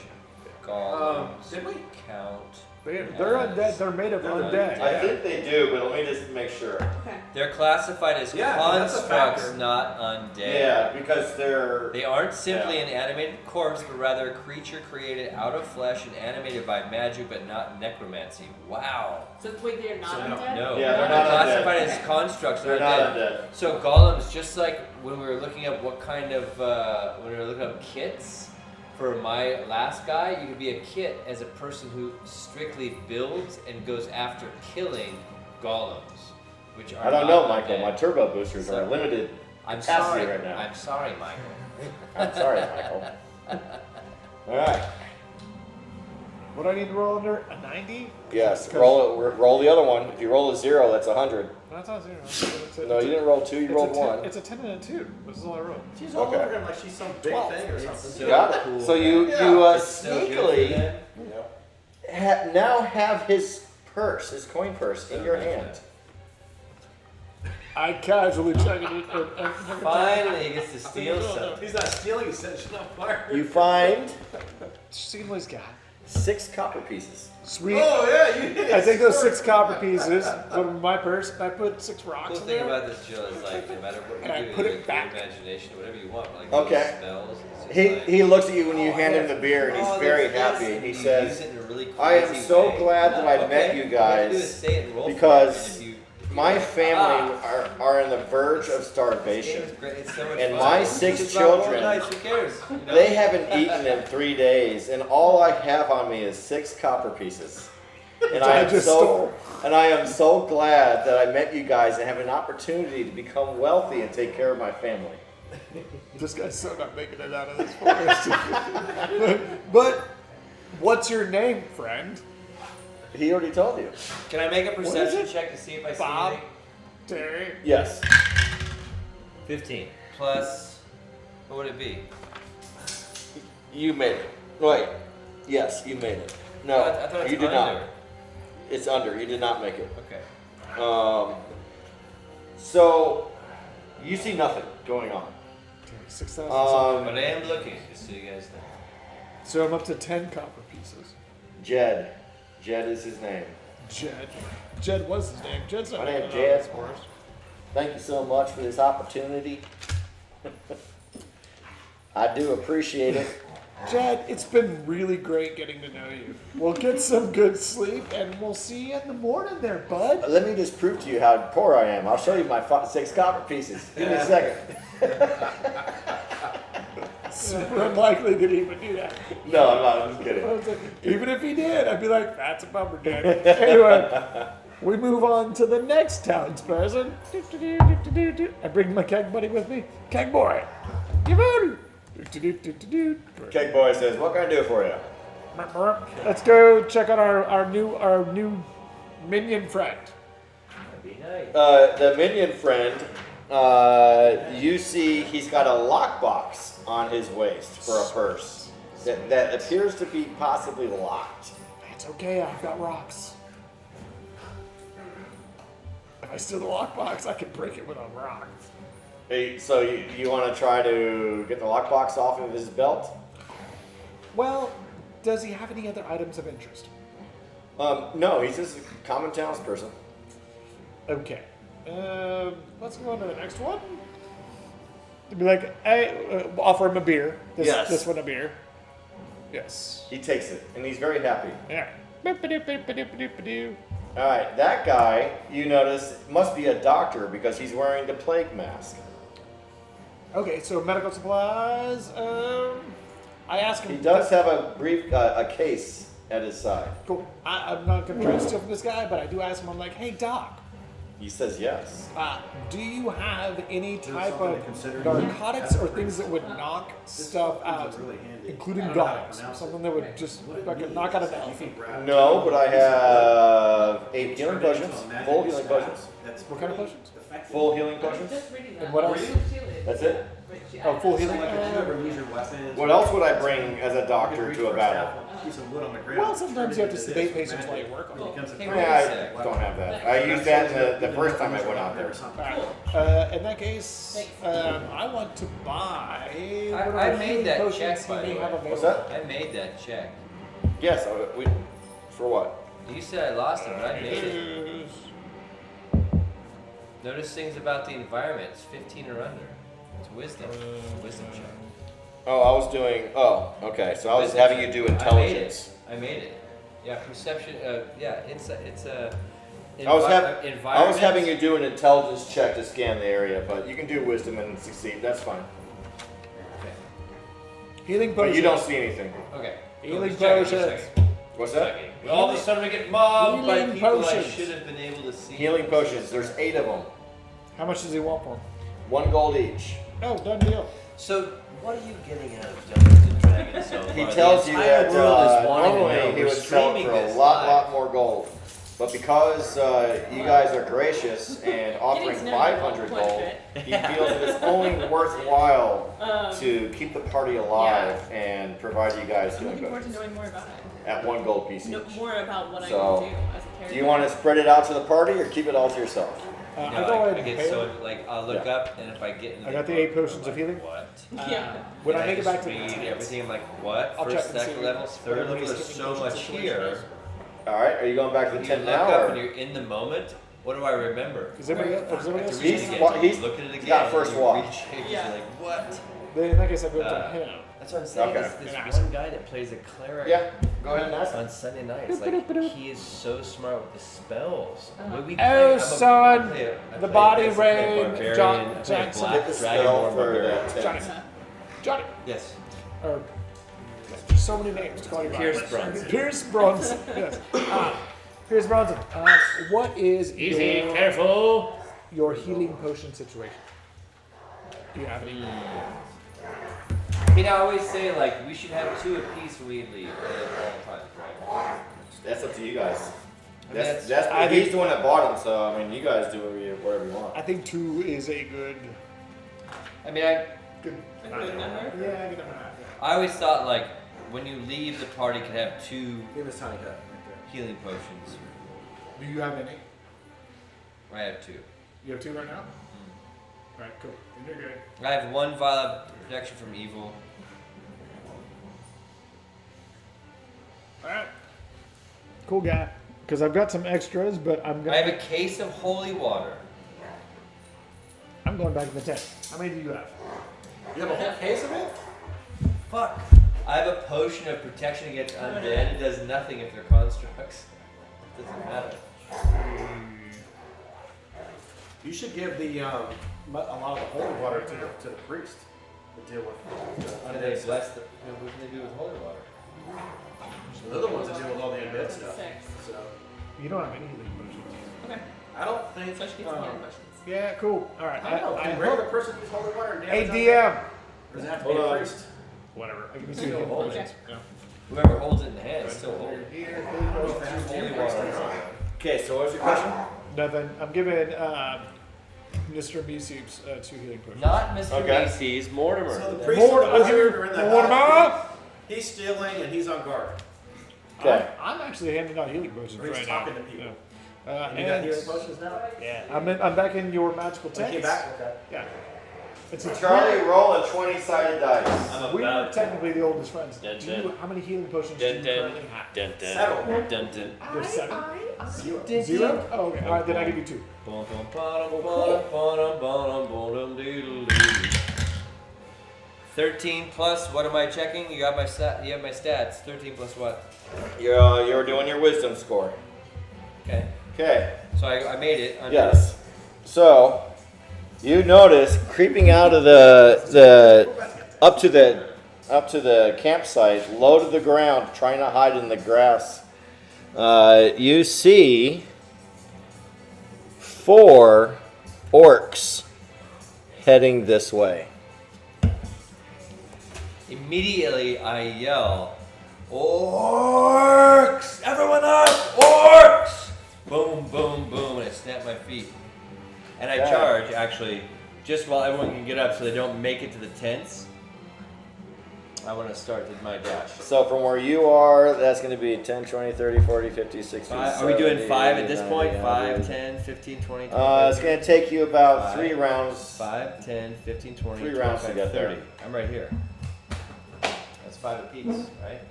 Speaker 1: golems
Speaker 6: Did we?
Speaker 1: count?
Speaker 2: They're undead. They're made of undead.
Speaker 4: I think they do, but let me just make sure.
Speaker 5: Okay.
Speaker 1: They're classified as
Speaker 6: Yeah, that's a
Speaker 1: constructs,
Speaker 6: factor.
Speaker 1: not undead.
Speaker 4: Yeah, because they're.
Speaker 1: They aren't simply
Speaker 4: Yeah.
Speaker 1: an animated corpse, but rather a creature created out of flesh and animated by magic, but not necromancy. Wow.
Speaker 5: So wait, they're not
Speaker 6: So no.
Speaker 5: undead?
Speaker 1: No,
Speaker 4: Yeah, they're
Speaker 1: they're
Speaker 4: not
Speaker 1: classified
Speaker 4: undead.
Speaker 1: as constructs.
Speaker 4: They're
Speaker 1: They're
Speaker 4: not
Speaker 1: undead.
Speaker 4: undead.
Speaker 1: So golems, just like when we were looking up what kind of when we were looking up kits for my last guy, you could be a kit as a person who strictly builds and goes after killing golems, which are
Speaker 4: I don't
Speaker 1: not
Speaker 4: know, Michael.
Speaker 1: undead.
Speaker 4: My turbo boosters are limited.
Speaker 1: I'm
Speaker 4: capacity
Speaker 1: sorry.
Speaker 4: right now.
Speaker 1: I'm sorry, Michael.
Speaker 4: I'm sorry, Michael. Alright.
Speaker 2: What do I need to roll under? A 90?
Speaker 4: Yes, roll the other one. If you roll a 0, that's 100.
Speaker 2: That's not 0. It's a,
Speaker 4: No, you didn't roll 2, you rolled 1.
Speaker 2: It's a 10 and a 2. This is all I rolled.
Speaker 6: She's all
Speaker 4: Okay.
Speaker 6: over him like she's some big
Speaker 4: 12.
Speaker 6: thing or
Speaker 1: It's
Speaker 6: something.
Speaker 1: so
Speaker 4: You got it.
Speaker 1: cool.
Speaker 4: So you
Speaker 6: Yeah.
Speaker 1: It's so good for
Speaker 4: sneakily
Speaker 1: them.
Speaker 4: now have his purse, his coin purse, in your hand.
Speaker 2: I casually check it.
Speaker 1: Finally, he gets to steal something.
Speaker 6: He's not stealing, he said she's not fired.
Speaker 4: You find
Speaker 2: Seen what he's got.
Speaker 4: 6 copper pieces.
Speaker 2: Sweet.
Speaker 6: Oh, yeah, you did.
Speaker 2: I take those 6 copper pieces, put them in my purse, and I put 6
Speaker 1: The
Speaker 2: rocks
Speaker 1: cool
Speaker 2: in
Speaker 1: thing
Speaker 2: there.
Speaker 1: about this, Jill, is like no matter what
Speaker 2: And I
Speaker 1: you do,
Speaker 2: put it
Speaker 1: like,
Speaker 2: back.
Speaker 1: your imagination, whatever you want, like
Speaker 4: Okay.
Speaker 1: spells. It's just
Speaker 4: He
Speaker 1: like,
Speaker 4: he looks at you when you
Speaker 1: oh,
Speaker 4: hand
Speaker 1: yeah.
Speaker 4: him the beer, and he's
Speaker 1: Oh,
Speaker 4: very
Speaker 1: that's
Speaker 4: happy.
Speaker 1: this,
Speaker 4: He
Speaker 1: and you
Speaker 4: says,
Speaker 1: use it in a really
Speaker 4: "I am
Speaker 1: crazy
Speaker 4: so
Speaker 1: way."
Speaker 4: glad that I've
Speaker 1: Okay.
Speaker 4: met you
Speaker 1: All you have to do
Speaker 4: guys
Speaker 1: is say it and roll for it,
Speaker 4: because
Speaker 1: and if you-
Speaker 4: my family
Speaker 1: Ah.
Speaker 4: are on the verge of
Speaker 1: This game
Speaker 4: starvation.
Speaker 1: is great. It's so much
Speaker 4: And
Speaker 1: fun.
Speaker 4: my
Speaker 1: It's
Speaker 4: 6
Speaker 1: just about rolling
Speaker 4: children,
Speaker 1: dice, who cares? You know?
Speaker 4: They haven't eaten in 3 days, and all I have on me is 6 copper pieces. And I am so glad that I met you guys and have an opportunity to become wealthy and take care of my family.
Speaker 2: This guy's so not making it out of this forest. but what's your name, friend?
Speaker 4: He already told you.
Speaker 1: Can I make a perception
Speaker 2: it?
Speaker 1: check to see if I see
Speaker 2: Bob?
Speaker 1: anything?
Speaker 2: Terry?
Speaker 4: Yes.
Speaker 1: 15 plus. What would it be?
Speaker 4: You made it. Wait. Yes, you made it. No,
Speaker 1: I thought it's
Speaker 4: you did
Speaker 1: under.
Speaker 4: not. It's under. You did not make it.
Speaker 1: Okay.
Speaker 4: So you see nothing going on.
Speaker 2: 6,000.
Speaker 1: But I am looking, just so you guys know.
Speaker 2: So I'm up to 10 copper pieces.
Speaker 4: Jed. Jed is his name.
Speaker 2: Jed was his name. Jed's not
Speaker 4: My name's
Speaker 2: even on
Speaker 4: Jed.
Speaker 2: this course.
Speaker 4: Thank you so much for this opportunity. I do appreciate it.
Speaker 2: Jed, it's been really great getting to know you. We'll get some good sleep, and we'll see you in the morning there, bud.
Speaker 4: Let me just prove to you how poor I am. I'll show you my 6 copper pieces. Give me a second.
Speaker 2: Super unlikely that he would do that.
Speaker 4: No, I'm not. I'm just
Speaker 2: I
Speaker 4: kidding.
Speaker 2: was like, even if he did, I'd be like, that's a bummer, Jed. Anyway, we move on to the next townsperson. I bring my keg buddy with me. Keg boy, give in.
Speaker 4: Keg boy says, "What can I do for you?"
Speaker 2: Let's go check out our new minion friend.
Speaker 1: That'd be nice.
Speaker 4: The minion friend. You see, he's got a lockbox on his waist for a purse that appears to be possibly locked.
Speaker 2: That's okay, I've got rocks. If I steal the lockbox, I can break it with a rock.
Speaker 4: Hey, so you want to try to get the lockbox off of his belt?
Speaker 2: Well, does he have any other items of interest?
Speaker 4: No, he's just a common townsperson.
Speaker 2: Okay. Let's go on to the next one. To be like, hey, offer him a beer.
Speaker 4: Yes.
Speaker 2: This one a beer. Yes.
Speaker 4: He takes it, and he's very happy.
Speaker 2: Yeah.
Speaker 4: All right, that guy, you notice, must be a doctor because he's wearing the plague mask.
Speaker 2: Okay, so medical supplies. I ask him.
Speaker 4: He does have a case at his side.
Speaker 2: Cool. I'm not gonna try to steal from this guy, but I do ask him. I'm like, hey, doc.
Speaker 4: He says yes.
Speaker 2: Do you have any type
Speaker 6: something
Speaker 2: of
Speaker 6: to consider?
Speaker 2: narcotics or things that would knock stuff out,
Speaker 6: really handy.
Speaker 2: including
Speaker 6: I don't know how to
Speaker 2: dogs?
Speaker 6: pronounce
Speaker 2: Something
Speaker 6: it.
Speaker 2: that would just fucking knock out an elephant.
Speaker 4: No, but I have 8 healing potions. Full healing potions.
Speaker 2: What kind of potions?
Speaker 4: Full healing potions.
Speaker 5: Just reading that.
Speaker 2: And what else?
Speaker 4: That's it.
Speaker 2: Oh, full healing.
Speaker 4: What else would I bring as a doctor to a battle?
Speaker 2: Well, sometimes you have to sedate patients while you work on them.
Speaker 4: Yeah, I don't have that. I used that the first time I went out there.
Speaker 2: In that case, I want to buy.
Speaker 1: I made that
Speaker 2: potions
Speaker 1: check,
Speaker 2: he
Speaker 1: by
Speaker 2: may
Speaker 1: the
Speaker 2: have
Speaker 1: way.
Speaker 4: What's
Speaker 2: available.
Speaker 4: that?
Speaker 1: I made that check.
Speaker 4: Yes. For what?
Speaker 1: You said I lost it, but I made it. Notice things about the environment. It's 15 or under. It's wisdom. Wisdom check.
Speaker 4: Oh, I was doing. Oh, okay. So I was having you do intelligence.
Speaker 1: I made it. Yeah, perception. Yeah, it's a.
Speaker 4: I was
Speaker 1: environment.
Speaker 4: having you do an intelligence check to scan the area, but you can do wisdom and succeed. That's fine.
Speaker 1: Okay.
Speaker 2: Healing
Speaker 4: But
Speaker 2: potions.
Speaker 4: you don't see anything.
Speaker 1: Okay.
Speaker 2: Healing
Speaker 1: Just checking, just
Speaker 2: potions.
Speaker 1: checking.
Speaker 4: What's that?
Speaker 1: Checking. All of a sudden we get mobbed by
Speaker 2: Healing
Speaker 1: people I
Speaker 2: potions.
Speaker 1: should have been able to see.
Speaker 4: Healing potions. There's 8 of them.
Speaker 2: How much does he want for them?
Speaker 4: 1 gold each.
Speaker 2: Oh, done deal.
Speaker 1: So, what are you getting out of Dungeons and Dragons so far?
Speaker 4: He
Speaker 1: The
Speaker 4: tells you
Speaker 1: entire
Speaker 4: that
Speaker 1: world is wanting to know.
Speaker 4: normally he
Speaker 1: We're
Speaker 4: would sell it
Speaker 1: streaming
Speaker 4: for a
Speaker 1: this
Speaker 4: lot
Speaker 1: live.
Speaker 4: more gold. But because you guys are gracious and offering
Speaker 5: Getting to know you
Speaker 4: 500
Speaker 5: quite a
Speaker 4: gold,
Speaker 5: bit.
Speaker 4: he feels that it's only worthwhile to keep the party alive and provide you guys
Speaker 5: I'm
Speaker 4: healing
Speaker 5: looking forward to
Speaker 4: potions
Speaker 5: knowing more about it.
Speaker 4: at 1 gold piece
Speaker 5: Know
Speaker 4: each.
Speaker 5: more about what
Speaker 4: So,
Speaker 5: I can do as a character.
Speaker 4: Do you want to spread it out to the party or keep it all to yourself?
Speaker 1: No,
Speaker 2: I go ahead
Speaker 1: I
Speaker 2: and
Speaker 1: get
Speaker 2: pay
Speaker 1: so
Speaker 2: him.
Speaker 1: like I'll look
Speaker 4: Yeah.
Speaker 1: up and if I get in
Speaker 2: I got the 8 potions of
Speaker 1: like,
Speaker 2: healing.
Speaker 1: What?
Speaker 5: Yeah.
Speaker 2: When
Speaker 1: And
Speaker 2: I make it
Speaker 1: just
Speaker 2: back to the
Speaker 1: read
Speaker 2: tents,
Speaker 1: everything, I'm like, what?
Speaker 2: I'll check
Speaker 1: First,
Speaker 2: and see
Speaker 1: second levels, third
Speaker 2: whatever
Speaker 1: level.
Speaker 2: his
Speaker 1: There's
Speaker 2: healing
Speaker 1: so
Speaker 2: potion
Speaker 1: much
Speaker 2: situation
Speaker 1: here.
Speaker 2: is.
Speaker 4: All right, are you going back to
Speaker 1: When
Speaker 4: the
Speaker 1: you
Speaker 4: 10
Speaker 1: look
Speaker 4: now?
Speaker 1: up
Speaker 4: Or?
Speaker 1: and you're in the moment, what do I remember?
Speaker 2: Is everybody else? Is everybody
Speaker 1: I have
Speaker 2: else?
Speaker 1: to read it
Speaker 4: He's
Speaker 1: again.
Speaker 4: wa-
Speaker 1: so
Speaker 4: he's
Speaker 1: you look at it again.
Speaker 4: got first
Speaker 1: you
Speaker 4: watch.
Speaker 1: read pages,
Speaker 5: Yeah.
Speaker 1: you're like, what?
Speaker 2: Then in that case, I go to him.
Speaker 1: That's what I'm saying.
Speaker 4: Okay.
Speaker 1: This
Speaker 2: And
Speaker 1: one guy that plays a cleric
Speaker 4: Yeah, go ahead and ask.
Speaker 1: on Sunday nights, like he is so smart with the spells. When we
Speaker 2: Oh,
Speaker 1: play,
Speaker 2: son,
Speaker 1: I
Speaker 2: the
Speaker 1: play
Speaker 2: body
Speaker 1: basically a
Speaker 2: rain,
Speaker 1: barbarian,
Speaker 2: John-
Speaker 1: I play a
Speaker 2: Jackson.
Speaker 1: black
Speaker 4: Get the
Speaker 1: dragon
Speaker 4: spell
Speaker 1: or
Speaker 4: for
Speaker 1: barbarian.
Speaker 4: that
Speaker 2: Johnny.
Speaker 4: 10.
Speaker 2: Johnny.
Speaker 1: Yes.
Speaker 2: Or there's so many names to call you by.
Speaker 1: Pierce Bronson.
Speaker 2: Pierce Bronson. Yes. Pierce Bronson. What is your,
Speaker 1: careful.
Speaker 2: your healing potion situation? Do you have any?
Speaker 1: He'd always say like we should have 2 apiece when we leave at all times, right?
Speaker 4: That's up to you guys.
Speaker 1: I mean,
Speaker 4: He's the one that bought them, so I mean, you guys do whatever you want.
Speaker 2: I think 2 is a good.
Speaker 1: I mean, I
Speaker 2: Good.
Speaker 5: A good number?
Speaker 2: Yeah, good number.
Speaker 1: I always thought like when you leave the party could have 2
Speaker 6: Give us tiny cut.
Speaker 1: healing potions.
Speaker 2: Do you have any?
Speaker 1: I have 2.
Speaker 2: You have 2 right now. Alright, cool. You're good.
Speaker 1: I have 1 vial of protection from evil.
Speaker 2: Alright. Cool guy. Because I've got some extras, but I'm
Speaker 1: I have
Speaker 2: gonna.
Speaker 1: a case of holy water.
Speaker 2: I'm going back to the tent. How many do you have?
Speaker 6: You have a whole case of it?
Speaker 1: Fuck. I have a potion of protection against undead. It does nothing if they're constructs. It doesn't matter.
Speaker 6: You should give the a lot of the holy water to the priest to deal with the
Speaker 1: How do they
Speaker 6: undead
Speaker 1: bless
Speaker 6: stuff.
Speaker 1: what can they do with holy water?
Speaker 6: They're the ones that deal with all the undead stuff.
Speaker 5: 6.
Speaker 6: So
Speaker 2: You don't have any healing potions.
Speaker 5: Okay.
Speaker 6: I don't think.
Speaker 5: So I should get some healing potions.
Speaker 2: Yeah, cool. Alright.
Speaker 6: I don't know. Can a regular person use holy water and
Speaker 2: Hey,
Speaker 6: damage undead?
Speaker 2: DM!
Speaker 6: Or does it have to be
Speaker 4: Hold
Speaker 6: a
Speaker 4: on.
Speaker 6: priest?
Speaker 2: Whatever. I can
Speaker 1: Still
Speaker 2: see you.
Speaker 1: hold
Speaker 5: Okay.
Speaker 1: it. Whoever holds it in the hand is still holding it.
Speaker 2: Here,
Speaker 1: Holy water.
Speaker 4: Okay, so what was your question?
Speaker 2: Nothing. I'm giving Mr. Meeseeps 2 healing potions.
Speaker 1: Not Mr.
Speaker 4: Okay.
Speaker 1: Macy's, Mortimer.
Speaker 6: So the priest
Speaker 2: More,
Speaker 6: and
Speaker 2: I'm
Speaker 6: the wizard
Speaker 2: giving
Speaker 6: are in the
Speaker 2: more
Speaker 6: house. He's stealing and he's on guard.
Speaker 4: Okay.
Speaker 2: I'm actually handing out healing potions
Speaker 6: Or he's
Speaker 2: right
Speaker 6: talking
Speaker 2: now.
Speaker 6: to people.
Speaker 2: Yeah.
Speaker 6: And you got healing potions now?
Speaker 2: Yeah, I'm back in your magical
Speaker 6: You
Speaker 2: tent.
Speaker 6: came back? Okay.
Speaker 2: Yeah. It's
Speaker 4: Charlie, roll a 20-sided dice.
Speaker 1: I'm
Speaker 2: We're
Speaker 1: about
Speaker 2: technically the oldest friends.
Speaker 1: Dun,
Speaker 2: Do you,
Speaker 1: dun.
Speaker 2: how many healing potions do you
Speaker 1: Dun, dun,
Speaker 2: currently have?
Speaker 1: dun, dun,
Speaker 6: Settle.
Speaker 1: dun, dun.
Speaker 2: There's 7?
Speaker 6: Zero.
Speaker 2: 0? Oh, okay. Alright, then I give you 2.
Speaker 1: Bum, bum, bottom, bottom, bottom, bottom, bottom, doodle, doodle. 13 plus, what am I checking? You got my you have my stats. 13 plus what?
Speaker 4: You're doing your wisdom score.
Speaker 1: Okay.
Speaker 4: Okay.
Speaker 1: So I made it.
Speaker 4: Yes. So you notice creeping out of the up to the campsite, low to the ground, trying to hide in the grass. You see 4 orcs heading this way.
Speaker 1: Immediately I yell, "Orcs! Everyone up! Orcs!" Boom, boom, boom, and I snap my feet. And I
Speaker 4: Yeah.
Speaker 1: charge, actually, just while everyone can get up so they don't make it to the tents. I want to start with my dash.
Speaker 4: So from where you are, that's going to be 10, 20, 30, 40, 50, 60,
Speaker 1: Are we doing
Speaker 4: 70,
Speaker 1: 5 at this
Speaker 4: 90,
Speaker 1: point? 5,
Speaker 4: 100.
Speaker 1: 10, 15, 20, 25,
Speaker 4: It's going to take you about
Speaker 1: 5,
Speaker 4: 3 rounds.
Speaker 1: 5, 10, 15, 20,
Speaker 4: 3 rounds to
Speaker 1: 25,
Speaker 4: get there.
Speaker 1: 30. I'm right here. That's 5 apiece, right?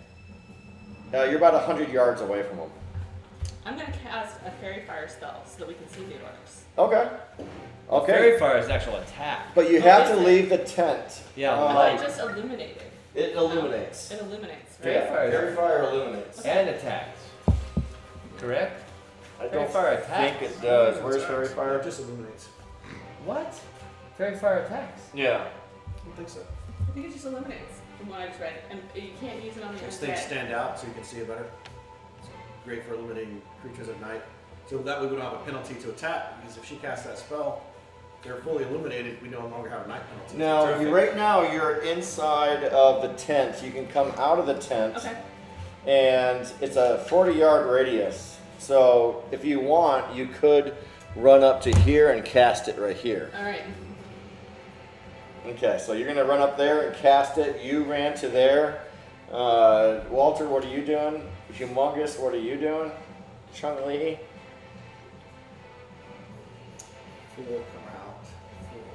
Speaker 4: You're about 100 yards away from them.
Speaker 5: I'm going to cast a fairy fire spell so that we can see the orcs.
Speaker 4: Okay. Okay.
Speaker 1: Fairy fire is an actual attack.
Speaker 4: But you have to leave the tent.
Speaker 1: Yeah,
Speaker 5: I
Speaker 1: light.
Speaker 5: just illuminated.
Speaker 4: It illuminates.
Speaker 5: It illuminates, right?
Speaker 1: Fairy fire
Speaker 4: Fairy fire illuminates.
Speaker 1: and attacks. Correct?
Speaker 4: I
Speaker 1: Fairy
Speaker 4: don't
Speaker 1: fire
Speaker 4: think
Speaker 1: attacks.
Speaker 4: it does. Where's fairy
Speaker 6: It
Speaker 4: fire?
Speaker 6: just illuminates.
Speaker 1: What? Fairy fire attacks.
Speaker 4: Yeah.
Speaker 6: I don't think so.
Speaker 5: I think it just illuminates from what I just read. And you can't use it on the
Speaker 6: Those things
Speaker 5: undead.
Speaker 6: stand out so you can see it better. It's great for eliminating creatures at night. So that way we don't have a penalty to attack, because if she casts that spell, they're fully illuminated, we no longer have a night penalty.
Speaker 4: Now,
Speaker 6: Terrific.
Speaker 4: right now, you're inside of the tent. You can come out of the tent,
Speaker 5: Okay.
Speaker 4: and it's a 40-yard radius. So, if you want, you could run up to here and cast it right here.
Speaker 5: All right.
Speaker 4: Okay, so you're gonna run up there and cast it. You ran to there. Walter, what are you doing? Humongous, what are you doing? Chung Lee.
Speaker 6: 4 come out.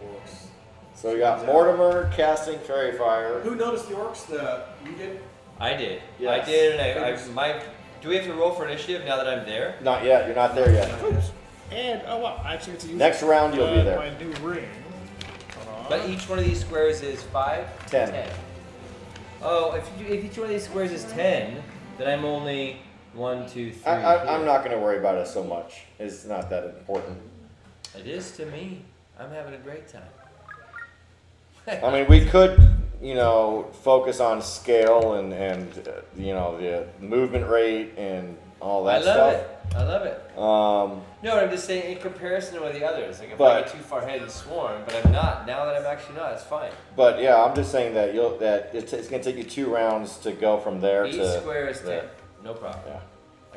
Speaker 6: 4 orcs.
Speaker 4: So we got Mortimer casting fairy fire.
Speaker 6: Who noticed the orcs? You did?
Speaker 1: I did.
Speaker 4: Yes.
Speaker 1: I did, and do we have to roll for initiative now that I'm there?
Speaker 4: Not yet. You're not there yet.
Speaker 2: And, oh wow, I actually get to use
Speaker 4: Next round, you'll be there.
Speaker 2: my new ring. Hold on.
Speaker 1: But each one of these squares is 5?
Speaker 4: 10.
Speaker 1: Oh, if each one of these squares is 10, then I'm only 1, 2, 3.
Speaker 4: I'm not going to worry about it so much. It's not that important.
Speaker 1: It is to me. I'm having a great time.
Speaker 4: I mean, we could, focus on scale and the movement rate and all that
Speaker 1: I love
Speaker 4: stuff.
Speaker 1: it. I love it. No, I'm just saying in comparison with the others. Like if I
Speaker 4: But-
Speaker 1: get too far ahead and swarm, but I'm not. Now that I'm actually not, it's fine.
Speaker 4: But yeah, I'm just saying that it's going to take you 2 rounds to go from there
Speaker 1: Each
Speaker 4: to
Speaker 1: square is 10.
Speaker 4: there.
Speaker 1: No problem.
Speaker 4: Yeah.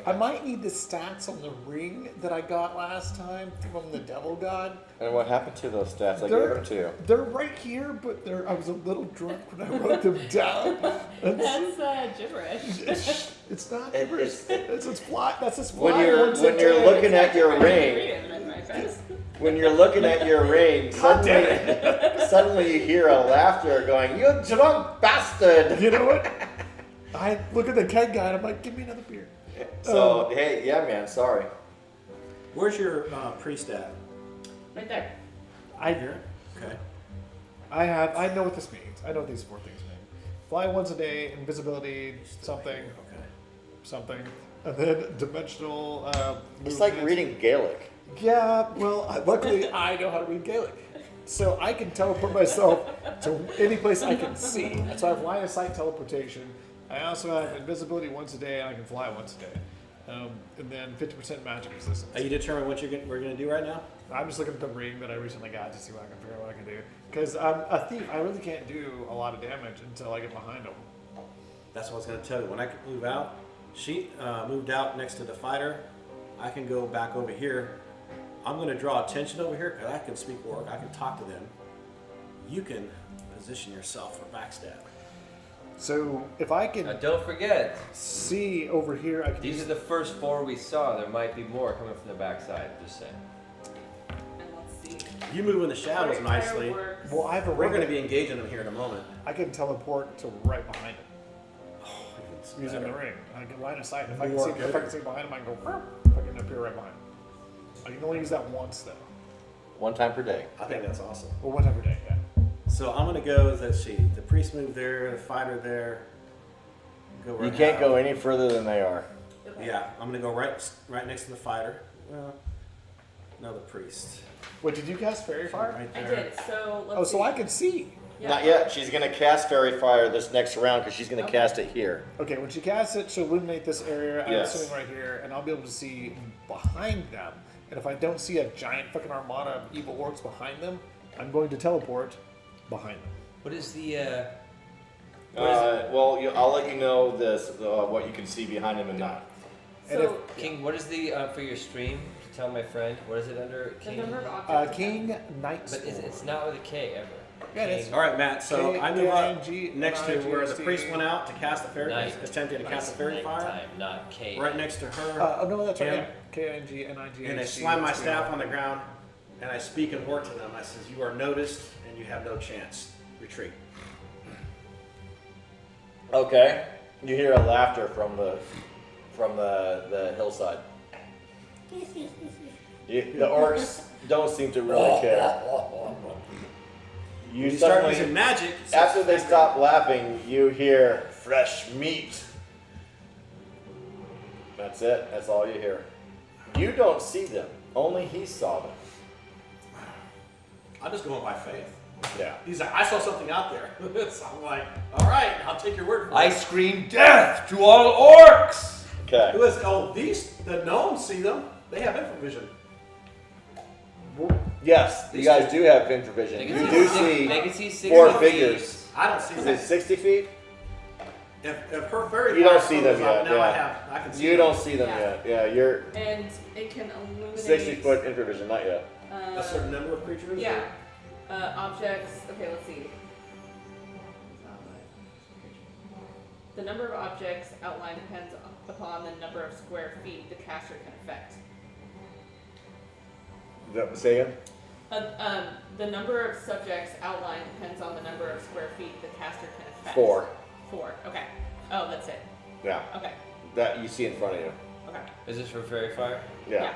Speaker 2: I might need the stats on the ring that I got last time from the Devil God.
Speaker 4: And what happened to those stats? I
Speaker 2: They're-
Speaker 4: gave them to you.
Speaker 2: They're right here, but I was a little drunk when I wrote them down. And
Speaker 5: That's gibberish.
Speaker 2: it's not
Speaker 4: It-
Speaker 2: gibberish.
Speaker 4: it's-
Speaker 2: It's flat. That's a
Speaker 4: When
Speaker 2: fly.
Speaker 4: you're looking at your
Speaker 5: Read
Speaker 4: ring,
Speaker 5: it, my friends.
Speaker 4: when you're looking at your ring, suddenly you hear a laughter going, "You drunk bastard!"
Speaker 2: You know what? I look at the keg guy and I'm like, give me another beer.
Speaker 4: So hey, yeah, man, sorry.
Speaker 6: Where's your priest at?
Speaker 5: Right there.
Speaker 6: Here. Okay.
Speaker 2: I know what this means. I know what these 4 things mean. Fly once a day, invisibility, something,
Speaker 6: Okay.
Speaker 2: something, and then dimensional.
Speaker 4: It's like
Speaker 2: movements.
Speaker 4: reading Gaelic.
Speaker 2: Yeah, well, luckily I know how to read Gaelic. So I can teleport myself to any place I can see. So I have line of sight teleportation. I also have invisibility once a day, and I can fly once a day. And then 50% magic resistance.
Speaker 6: Are you determined what we're going to do right now?
Speaker 2: I'm just looking at the ring that I recently got to see what I can figure out what I can do. Because I'm a thief, I really can't do a lot of damage until I get behind them.
Speaker 6: That's what I was going to tell you. When I move out, she moved out next to the fighter. I can go back over here. I'm going to draw attention over here because I can speak orc. I can talk to them. You can position yourself for backstab.
Speaker 2: So if I can
Speaker 1: Don't forget,
Speaker 2: see over here, I can
Speaker 1: these
Speaker 2: use
Speaker 1: are the first 4 we saw. There might be more coming from the backside. Just saying.
Speaker 5: And let's see.
Speaker 6: You move in the shadows
Speaker 5: Fire
Speaker 6: nicely.
Speaker 5: works.
Speaker 2: Well, I have a
Speaker 6: We're
Speaker 2: ring.
Speaker 6: going to be engaging them here in a moment.
Speaker 2: I can teleport to right behind him
Speaker 6: It's
Speaker 2: using the
Speaker 6: better.
Speaker 2: ring. I can line of sight. If I can
Speaker 6: More
Speaker 2: see, if I
Speaker 6: good.
Speaker 2: can see behind him, I can go. If I can appear right behind him. I can only use that once though.
Speaker 4: One time per day.
Speaker 6: I think that's awesome.
Speaker 2: Well, one every day. Yeah.
Speaker 6: So I'm going to go, let's see, the priest moved there, the fighter there. Go
Speaker 4: You
Speaker 6: right
Speaker 4: can't
Speaker 6: now.
Speaker 4: go any further than they are.
Speaker 6: Yeah, I'm going to go right next to the fighter. Well, no, the priest.
Speaker 2: Wait, did you cast Fairy Fire?
Speaker 6: Right
Speaker 5: I
Speaker 6: there.
Speaker 5: did. So let's
Speaker 2: Oh,
Speaker 5: see.
Speaker 2: so I can see.
Speaker 5: Yeah.
Speaker 4: Not yet. She's gonna cast Fairy Fire this next round because she's gonna
Speaker 5: Okay.
Speaker 4: cast it here.
Speaker 2: Okay, when she casts it, she'll illuminate this area. I'm
Speaker 4: Yes.
Speaker 2: assuming right here, and I'll be able to see behind them. And if I don't see a giant fucking armada of evil orcs behind them, I'm going to teleport behind them.
Speaker 1: What is the?
Speaker 4: Well, I'll let you know this what you can see behind him and not.
Speaker 2: And
Speaker 5: So
Speaker 1: King, what is the for your stream? To tell my friend, what is it under
Speaker 5: the
Speaker 1: King?
Speaker 5: number of objects.
Speaker 2: King Knight
Speaker 1: But
Speaker 2: School.
Speaker 1: it's not with a K ever.
Speaker 2: Yeah, it is.
Speaker 1: King.
Speaker 6: All right, Matt. So
Speaker 2: K-
Speaker 6: I move up
Speaker 2: K-I-N-G-
Speaker 6: next to where the
Speaker 2: N-I-G-S-T.
Speaker 6: priest went out to cast the fairy,
Speaker 1: Night.
Speaker 6: attempting to cast the fairy fire.
Speaker 1: Time, not K.
Speaker 6: Right next to her,
Speaker 2: Oh no, that's right.
Speaker 6: Him.
Speaker 2: Yeah. K-I-N-G-N-I-G-H-T.
Speaker 6: and I slam my staff on the ground, and I speak in orc to them. I says, "You are noticed, and you have no chance. Retreat."
Speaker 4: Okay. You hear a laughter from the hillside. The orcs don't seem to really care.
Speaker 6: You start using magic.
Speaker 4: After they stop laughing, you hear fresh meat. That's it. That's all you hear. You don't see them. Only he saw them.
Speaker 6: I'm just going by faith.
Speaker 4: Yeah.
Speaker 6: He's like, I saw something out there. So I'm like, all right, I'll take your word for
Speaker 1: I
Speaker 6: it.
Speaker 1: scream death to all orcs.
Speaker 4: Okay.
Speaker 6: Who is? Oh, the gnomes see them. They have infravision. vision.
Speaker 4: Yes, you guys do have infravision.
Speaker 1: They
Speaker 4: You
Speaker 1: can
Speaker 4: do
Speaker 1: six-
Speaker 4: see
Speaker 1: They can see 60
Speaker 4: four
Speaker 1: feet.
Speaker 4: figures.
Speaker 6: I don't see
Speaker 4: Is
Speaker 6: them.
Speaker 4: it 60 feet?
Speaker 6: If her fairy
Speaker 4: You don't
Speaker 6: fire
Speaker 4: see them
Speaker 6: goes up,
Speaker 4: yet,
Speaker 6: now
Speaker 4: yeah.
Speaker 6: I can see
Speaker 4: You
Speaker 6: them.
Speaker 4: don't see them
Speaker 5: Yeah.
Speaker 4: yet. Yeah, you're
Speaker 5: And it can illuminate
Speaker 4: 60-foot infravision, not yet.
Speaker 6: A certain number of creatures.
Speaker 5: Yeah. Objects. Okay, let's see. The number of objects outlined depends upon the number of square feet the caster can affect.
Speaker 4: Say again?
Speaker 5: The number of subjects outlined depends on the number of square feet the caster can affect.
Speaker 4: 4.
Speaker 5: 4. Okay. Oh, that's it.
Speaker 4: Yeah.
Speaker 5: Okay.
Speaker 4: That you see in front of you.
Speaker 5: Okay.
Speaker 1: Is this for fairy fire?
Speaker 4: Yeah.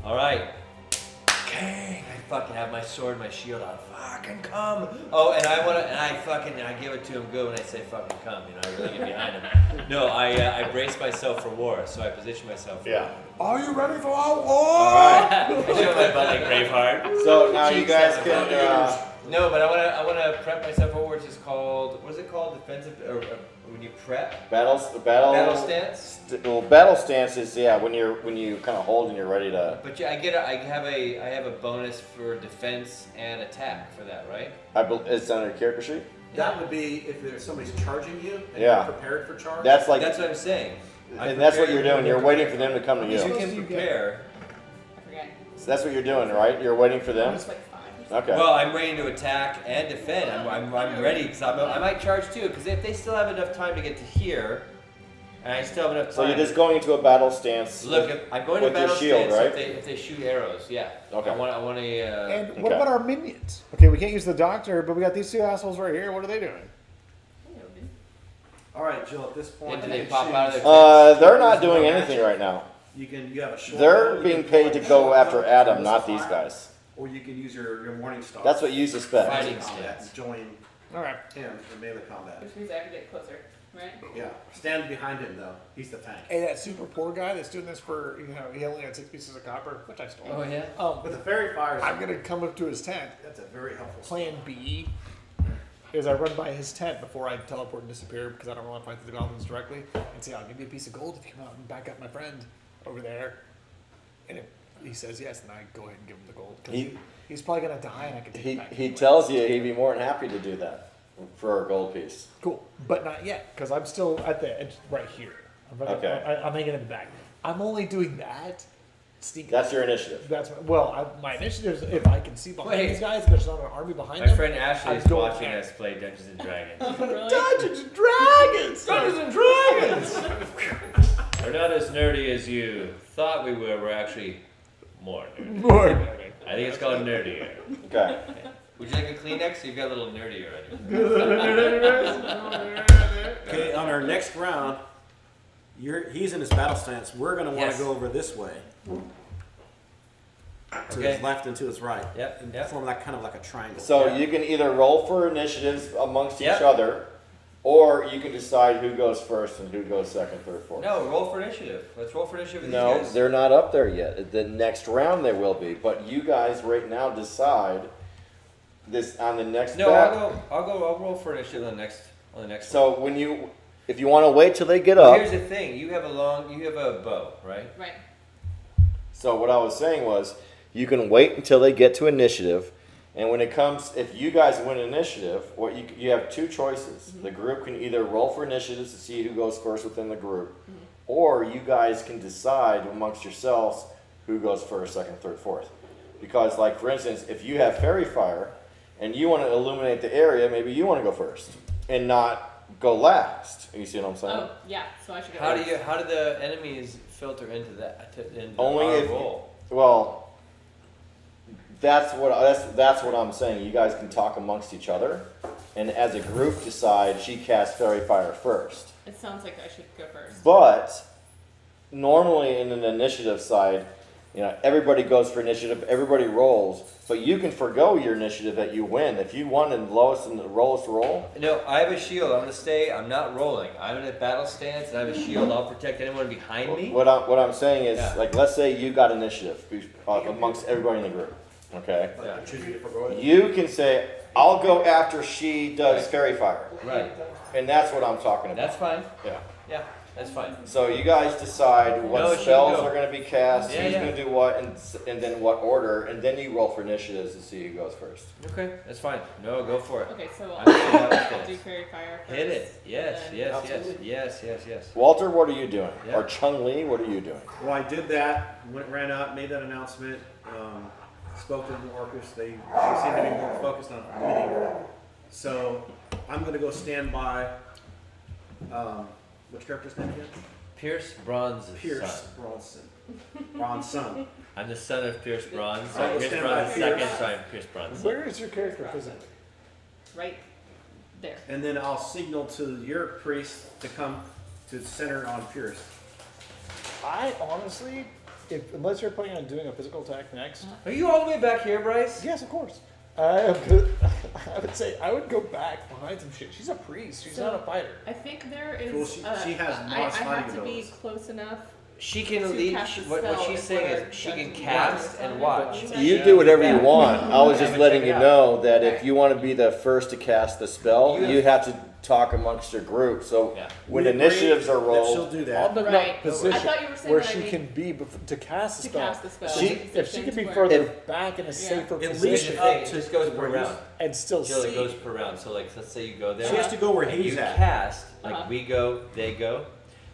Speaker 1: All right. King, I fucking have my sword, my shield on. Fucking come. Oh, and I give it to him good when I say fucking come. You know, I really get behind him. No, I brace myself for war, so I position myself. For
Speaker 4: Yeah.
Speaker 2: Are you ready for our war?
Speaker 4: All right.
Speaker 1: I show my butt like Braveheart.
Speaker 4: So now you
Speaker 1: Cheeks
Speaker 4: guys
Speaker 1: have
Speaker 4: can.
Speaker 1: a No, but I wanna prep myself for war, which is called, what is it called? Defensive, or when you prep?
Speaker 4: Battle
Speaker 1: stance?
Speaker 4: Well, battle stance is when you kind of hold and you're ready to.
Speaker 1: But yeah, I have a bonus for defense and attack for that, right?
Speaker 4: It's on your character sheet.
Speaker 6: That would be if there's somebody's charging you and
Speaker 4: Yeah.
Speaker 6: you're prepared for charge.
Speaker 4: That's like,
Speaker 1: That's what I'm saying.
Speaker 4: and that's what you're doing. You're waiting for them to come to
Speaker 1: You
Speaker 4: you.
Speaker 1: can prepare.
Speaker 5: I forget.
Speaker 4: So that's what you're doing, right? You're waiting for them.
Speaker 5: It's like 5 or something.
Speaker 4: Okay.
Speaker 1: Well, I'm ready to attack and defend. I'm ready because I might charge too. Because if they still have enough time to get to here, And I still have enough time.
Speaker 4: So you're just going into a battle stance.
Speaker 1: Look, I'm going to
Speaker 4: with your
Speaker 1: battle
Speaker 4: shield,
Speaker 1: stance
Speaker 4: right?
Speaker 1: if they shoot arrows. Yeah.
Speaker 4: Okay.
Speaker 1: I want a.
Speaker 2: And what
Speaker 4: Okay.
Speaker 2: about our minions? Okay, we can't use the doctor, but we got these two assholes right here. What are they doing?
Speaker 6: All right, Jill. At this point,
Speaker 1: And do
Speaker 6: you
Speaker 1: they
Speaker 6: can
Speaker 1: pop out of
Speaker 6: choose-
Speaker 1: their
Speaker 4: They're not doing anything right now.
Speaker 6: You have a short.
Speaker 4: They're
Speaker 6: bow,
Speaker 4: being
Speaker 6: you can
Speaker 4: paid to
Speaker 6: fire
Speaker 4: go
Speaker 6: short
Speaker 4: after
Speaker 6: bow,
Speaker 4: Adam,
Speaker 6: missile
Speaker 4: not these
Speaker 6: fire,
Speaker 4: guys.
Speaker 6: Or you can use your morning star.
Speaker 4: That's what you suspect.
Speaker 1: Fighting
Speaker 6: combat.
Speaker 1: stance.
Speaker 6: Join
Speaker 2: All right.
Speaker 6: him in melee combat.
Speaker 5: Which means I have to get closer, right?
Speaker 6: Yeah, stand behind him though. He's the tank.
Speaker 2: Hey, that super poor guy that's doing this for, he only had 6 pieces of copper, which I stole.
Speaker 1: Oh yeah.
Speaker 6: But the fairy fires.
Speaker 2: I'm gonna come up to his tent.
Speaker 6: That's a very helpful.
Speaker 2: Plan B is I run by his tent before I teleport and disappear because I don't want to fight the goblins directly and say, I'll give you a piece of gold if you come out and back up my friend over there. And if he says yes, then I go ahead and give him the gold. 'Cause he's probably going to die and I can take it back.
Speaker 4: He
Speaker 2: anyway.
Speaker 4: tells you he'd be more than happy to do that for a gold piece.
Speaker 2: Cool. But not yet because I'm still at the edge right here.
Speaker 4: Okay.
Speaker 2: I'm hanging in the back. I'm only doing that. Sneaking.
Speaker 4: That's your initiative.
Speaker 2: That's my initiative is if I can see behind
Speaker 1: Wait.
Speaker 2: these guys, if there's not an army behind
Speaker 1: My
Speaker 2: them.
Speaker 1: friend Ashley
Speaker 2: I'm
Speaker 1: is
Speaker 2: going
Speaker 1: watching
Speaker 2: there.
Speaker 1: us play Dungeons and Dragons.
Speaker 5: Really?
Speaker 2: Dungeons and Dragons!
Speaker 1: Dungeons and Dragons! We're not as nerdy as you thought we were. We're actually more nerdy.
Speaker 2: More.
Speaker 1: I think it's called nerdier.
Speaker 4: Okay.
Speaker 1: Would you like a Kleenex? You've got a little nerdy already.
Speaker 6: Okay, on our next round, he's in his battle stance. We're going to want
Speaker 1: Yes.
Speaker 6: to go over this way. To
Speaker 1: Okay.
Speaker 6: his left and to his right.
Speaker 1: Yep,
Speaker 6: And
Speaker 1: yep.
Speaker 6: form like kind of like a triangle.
Speaker 4: So
Speaker 1: Yeah.
Speaker 4: you can either roll for initiatives amongst
Speaker 1: Yep.
Speaker 4: each other, or you can decide who goes first and who goes second, third, fourth.
Speaker 1: No, roll for initiative. Let's roll for initiative with
Speaker 4: No,
Speaker 1: these guys.
Speaker 4: they're not up there yet. The next round they will be, but you guys right now decide this on the next.
Speaker 1: No,
Speaker 4: battle.
Speaker 1: I'll roll for initiative on the next one.
Speaker 4: So if you want to wait till they get
Speaker 1: Well,
Speaker 4: up.
Speaker 1: here's the thing. You have a bow, right?
Speaker 5: Right.
Speaker 4: So what I was saying was, you can wait until they get to initiative, and when it comes, if you guys win initiative, what you have two choices. The group can either roll for initiatives to see who goes first within the group, or you guys can decide amongst yourselves who goes first, second, third, fourth. Because, like for instance, if you have fairy fire and you want to illuminate the area, maybe you want to go first and not go last. You see what I'm saying?
Speaker 5: Oh, yeah. So I should go.
Speaker 1: How
Speaker 5: first.
Speaker 1: do the enemies filter into that? Into
Speaker 4: Only
Speaker 1: our
Speaker 4: if
Speaker 1: roll?
Speaker 4: Well, that's what I'm saying. You guys can talk amongst each other, and as a group decide. She casts fairy fire first.
Speaker 5: It sounds like I should go first.
Speaker 4: But normally in an initiative side, everybody goes for initiative, everybody rolls, but you can forgo your initiative that you win. If you won in the lowest and the lowest roll,
Speaker 1: No, I have a shield. I'm gonna stay. I'm not rolling. I'm in a battle stance, and I have a shield. I'll protect anyone behind me.
Speaker 4: what I'm saying is,
Speaker 1: Yeah.
Speaker 4: like, let's say you got initiative amongst everybody in the group, okay?
Speaker 6: But I'm choosing to forgo it.
Speaker 4: You can say, I'll go after she does fairy fire.
Speaker 1: Right.
Speaker 4: And that's what I'm talking about.
Speaker 1: That's fine.
Speaker 4: Yeah.
Speaker 1: Yeah, that's fine.
Speaker 4: So you guys decide what
Speaker 1: No, she
Speaker 4: spells
Speaker 1: can go.
Speaker 4: are going to be cast,
Speaker 1: Yeah,
Speaker 4: who's
Speaker 1: yeah.
Speaker 4: going to do what, and then what order, and then you roll for initiatives to see who goes first.
Speaker 1: Okay, that's fine. No, go for it.
Speaker 5: Okay, so
Speaker 1: I'm in battle
Speaker 5: I'll
Speaker 1: stance.
Speaker 5: do fairy fire first.
Speaker 1: Hit it. Yes,
Speaker 5: and then-
Speaker 1: yes,
Speaker 6: Absolutely.
Speaker 1: yes.
Speaker 4: Walter, what are you doing?
Speaker 1: Yeah.
Speaker 4: Or Chung Li, what are you doing?
Speaker 6: Well, I did that. Ran out, made that announcement. Spoke to the workers. They seem to be more focused on winning. So I'm going to go stand by. Which character's name again?
Speaker 1: Pierce Bronze's
Speaker 6: Pierce
Speaker 1: son.
Speaker 6: Bronson. Bronson.
Speaker 1: I'm the son of Pierce Bronze.
Speaker 6: I will
Speaker 1: Pierce
Speaker 6: stand
Speaker 1: Bronze
Speaker 6: by
Speaker 1: second,
Speaker 6: Pierce.
Speaker 1: so I'm Pierce Bronze.
Speaker 2: Where is your character physically?
Speaker 5: Right there.
Speaker 6: And then I'll signal to your priest to come to center on Pierce.
Speaker 2: I honestly, unless you're planning on doing a physical attack next,
Speaker 1: Are you all the way back here, Bryce?
Speaker 2: yes, of course. I would say I would go back behind some shit. She's a priest. She's
Speaker 5: So-
Speaker 2: not a fighter.
Speaker 5: I think there is.
Speaker 6: Well, she has
Speaker 5: I
Speaker 6: modest
Speaker 5: have
Speaker 6: fighting
Speaker 5: to be
Speaker 6: abilities.
Speaker 5: close enough.
Speaker 1: She can
Speaker 5: To
Speaker 1: lead.
Speaker 5: cast a
Speaker 1: What
Speaker 5: spell
Speaker 1: she's
Speaker 5: is
Speaker 1: saying
Speaker 5: where
Speaker 1: is she can
Speaker 5: Dungeons
Speaker 1: cast
Speaker 5: and
Speaker 1: and
Speaker 5: Dragons
Speaker 1: watch.
Speaker 5: are.
Speaker 4: You do whatever you want. I was just
Speaker 1: Check
Speaker 4: letting
Speaker 1: it
Speaker 4: you
Speaker 1: out.
Speaker 4: know that if
Speaker 5: Okay.
Speaker 4: you want to be the first to cast the spell,
Speaker 1: You
Speaker 4: you have to talk amongst your group. So
Speaker 1: Yeah.
Speaker 4: when
Speaker 6: We agree
Speaker 4: initiatives are
Speaker 6: that she'll
Speaker 4: rolled,
Speaker 6: do
Speaker 2: On
Speaker 6: that.
Speaker 2: the
Speaker 5: Right.
Speaker 2: position
Speaker 5: I thought you were saying
Speaker 2: where
Speaker 5: that I
Speaker 2: she
Speaker 5: need-
Speaker 2: can be to cast the
Speaker 5: To
Speaker 2: spell.
Speaker 5: cast the spell.
Speaker 2: If she could be
Speaker 5: Where-
Speaker 2: further
Speaker 4: If-
Speaker 2: back in a safer
Speaker 6: At
Speaker 1: Here's
Speaker 6: least
Speaker 1: the
Speaker 2: position
Speaker 1: thing.
Speaker 6: up
Speaker 1: It
Speaker 6: to
Speaker 1: just goes per
Speaker 6: where he's-
Speaker 1: round.
Speaker 2: and still
Speaker 1: Jill, it
Speaker 2: see.
Speaker 1: goes per round. So like, let's say you go there.
Speaker 6: She has to go where
Speaker 1: and
Speaker 6: he's
Speaker 1: you
Speaker 6: at.
Speaker 1: cast, like
Speaker 5: Uh-huh.
Speaker 1: we go, they go.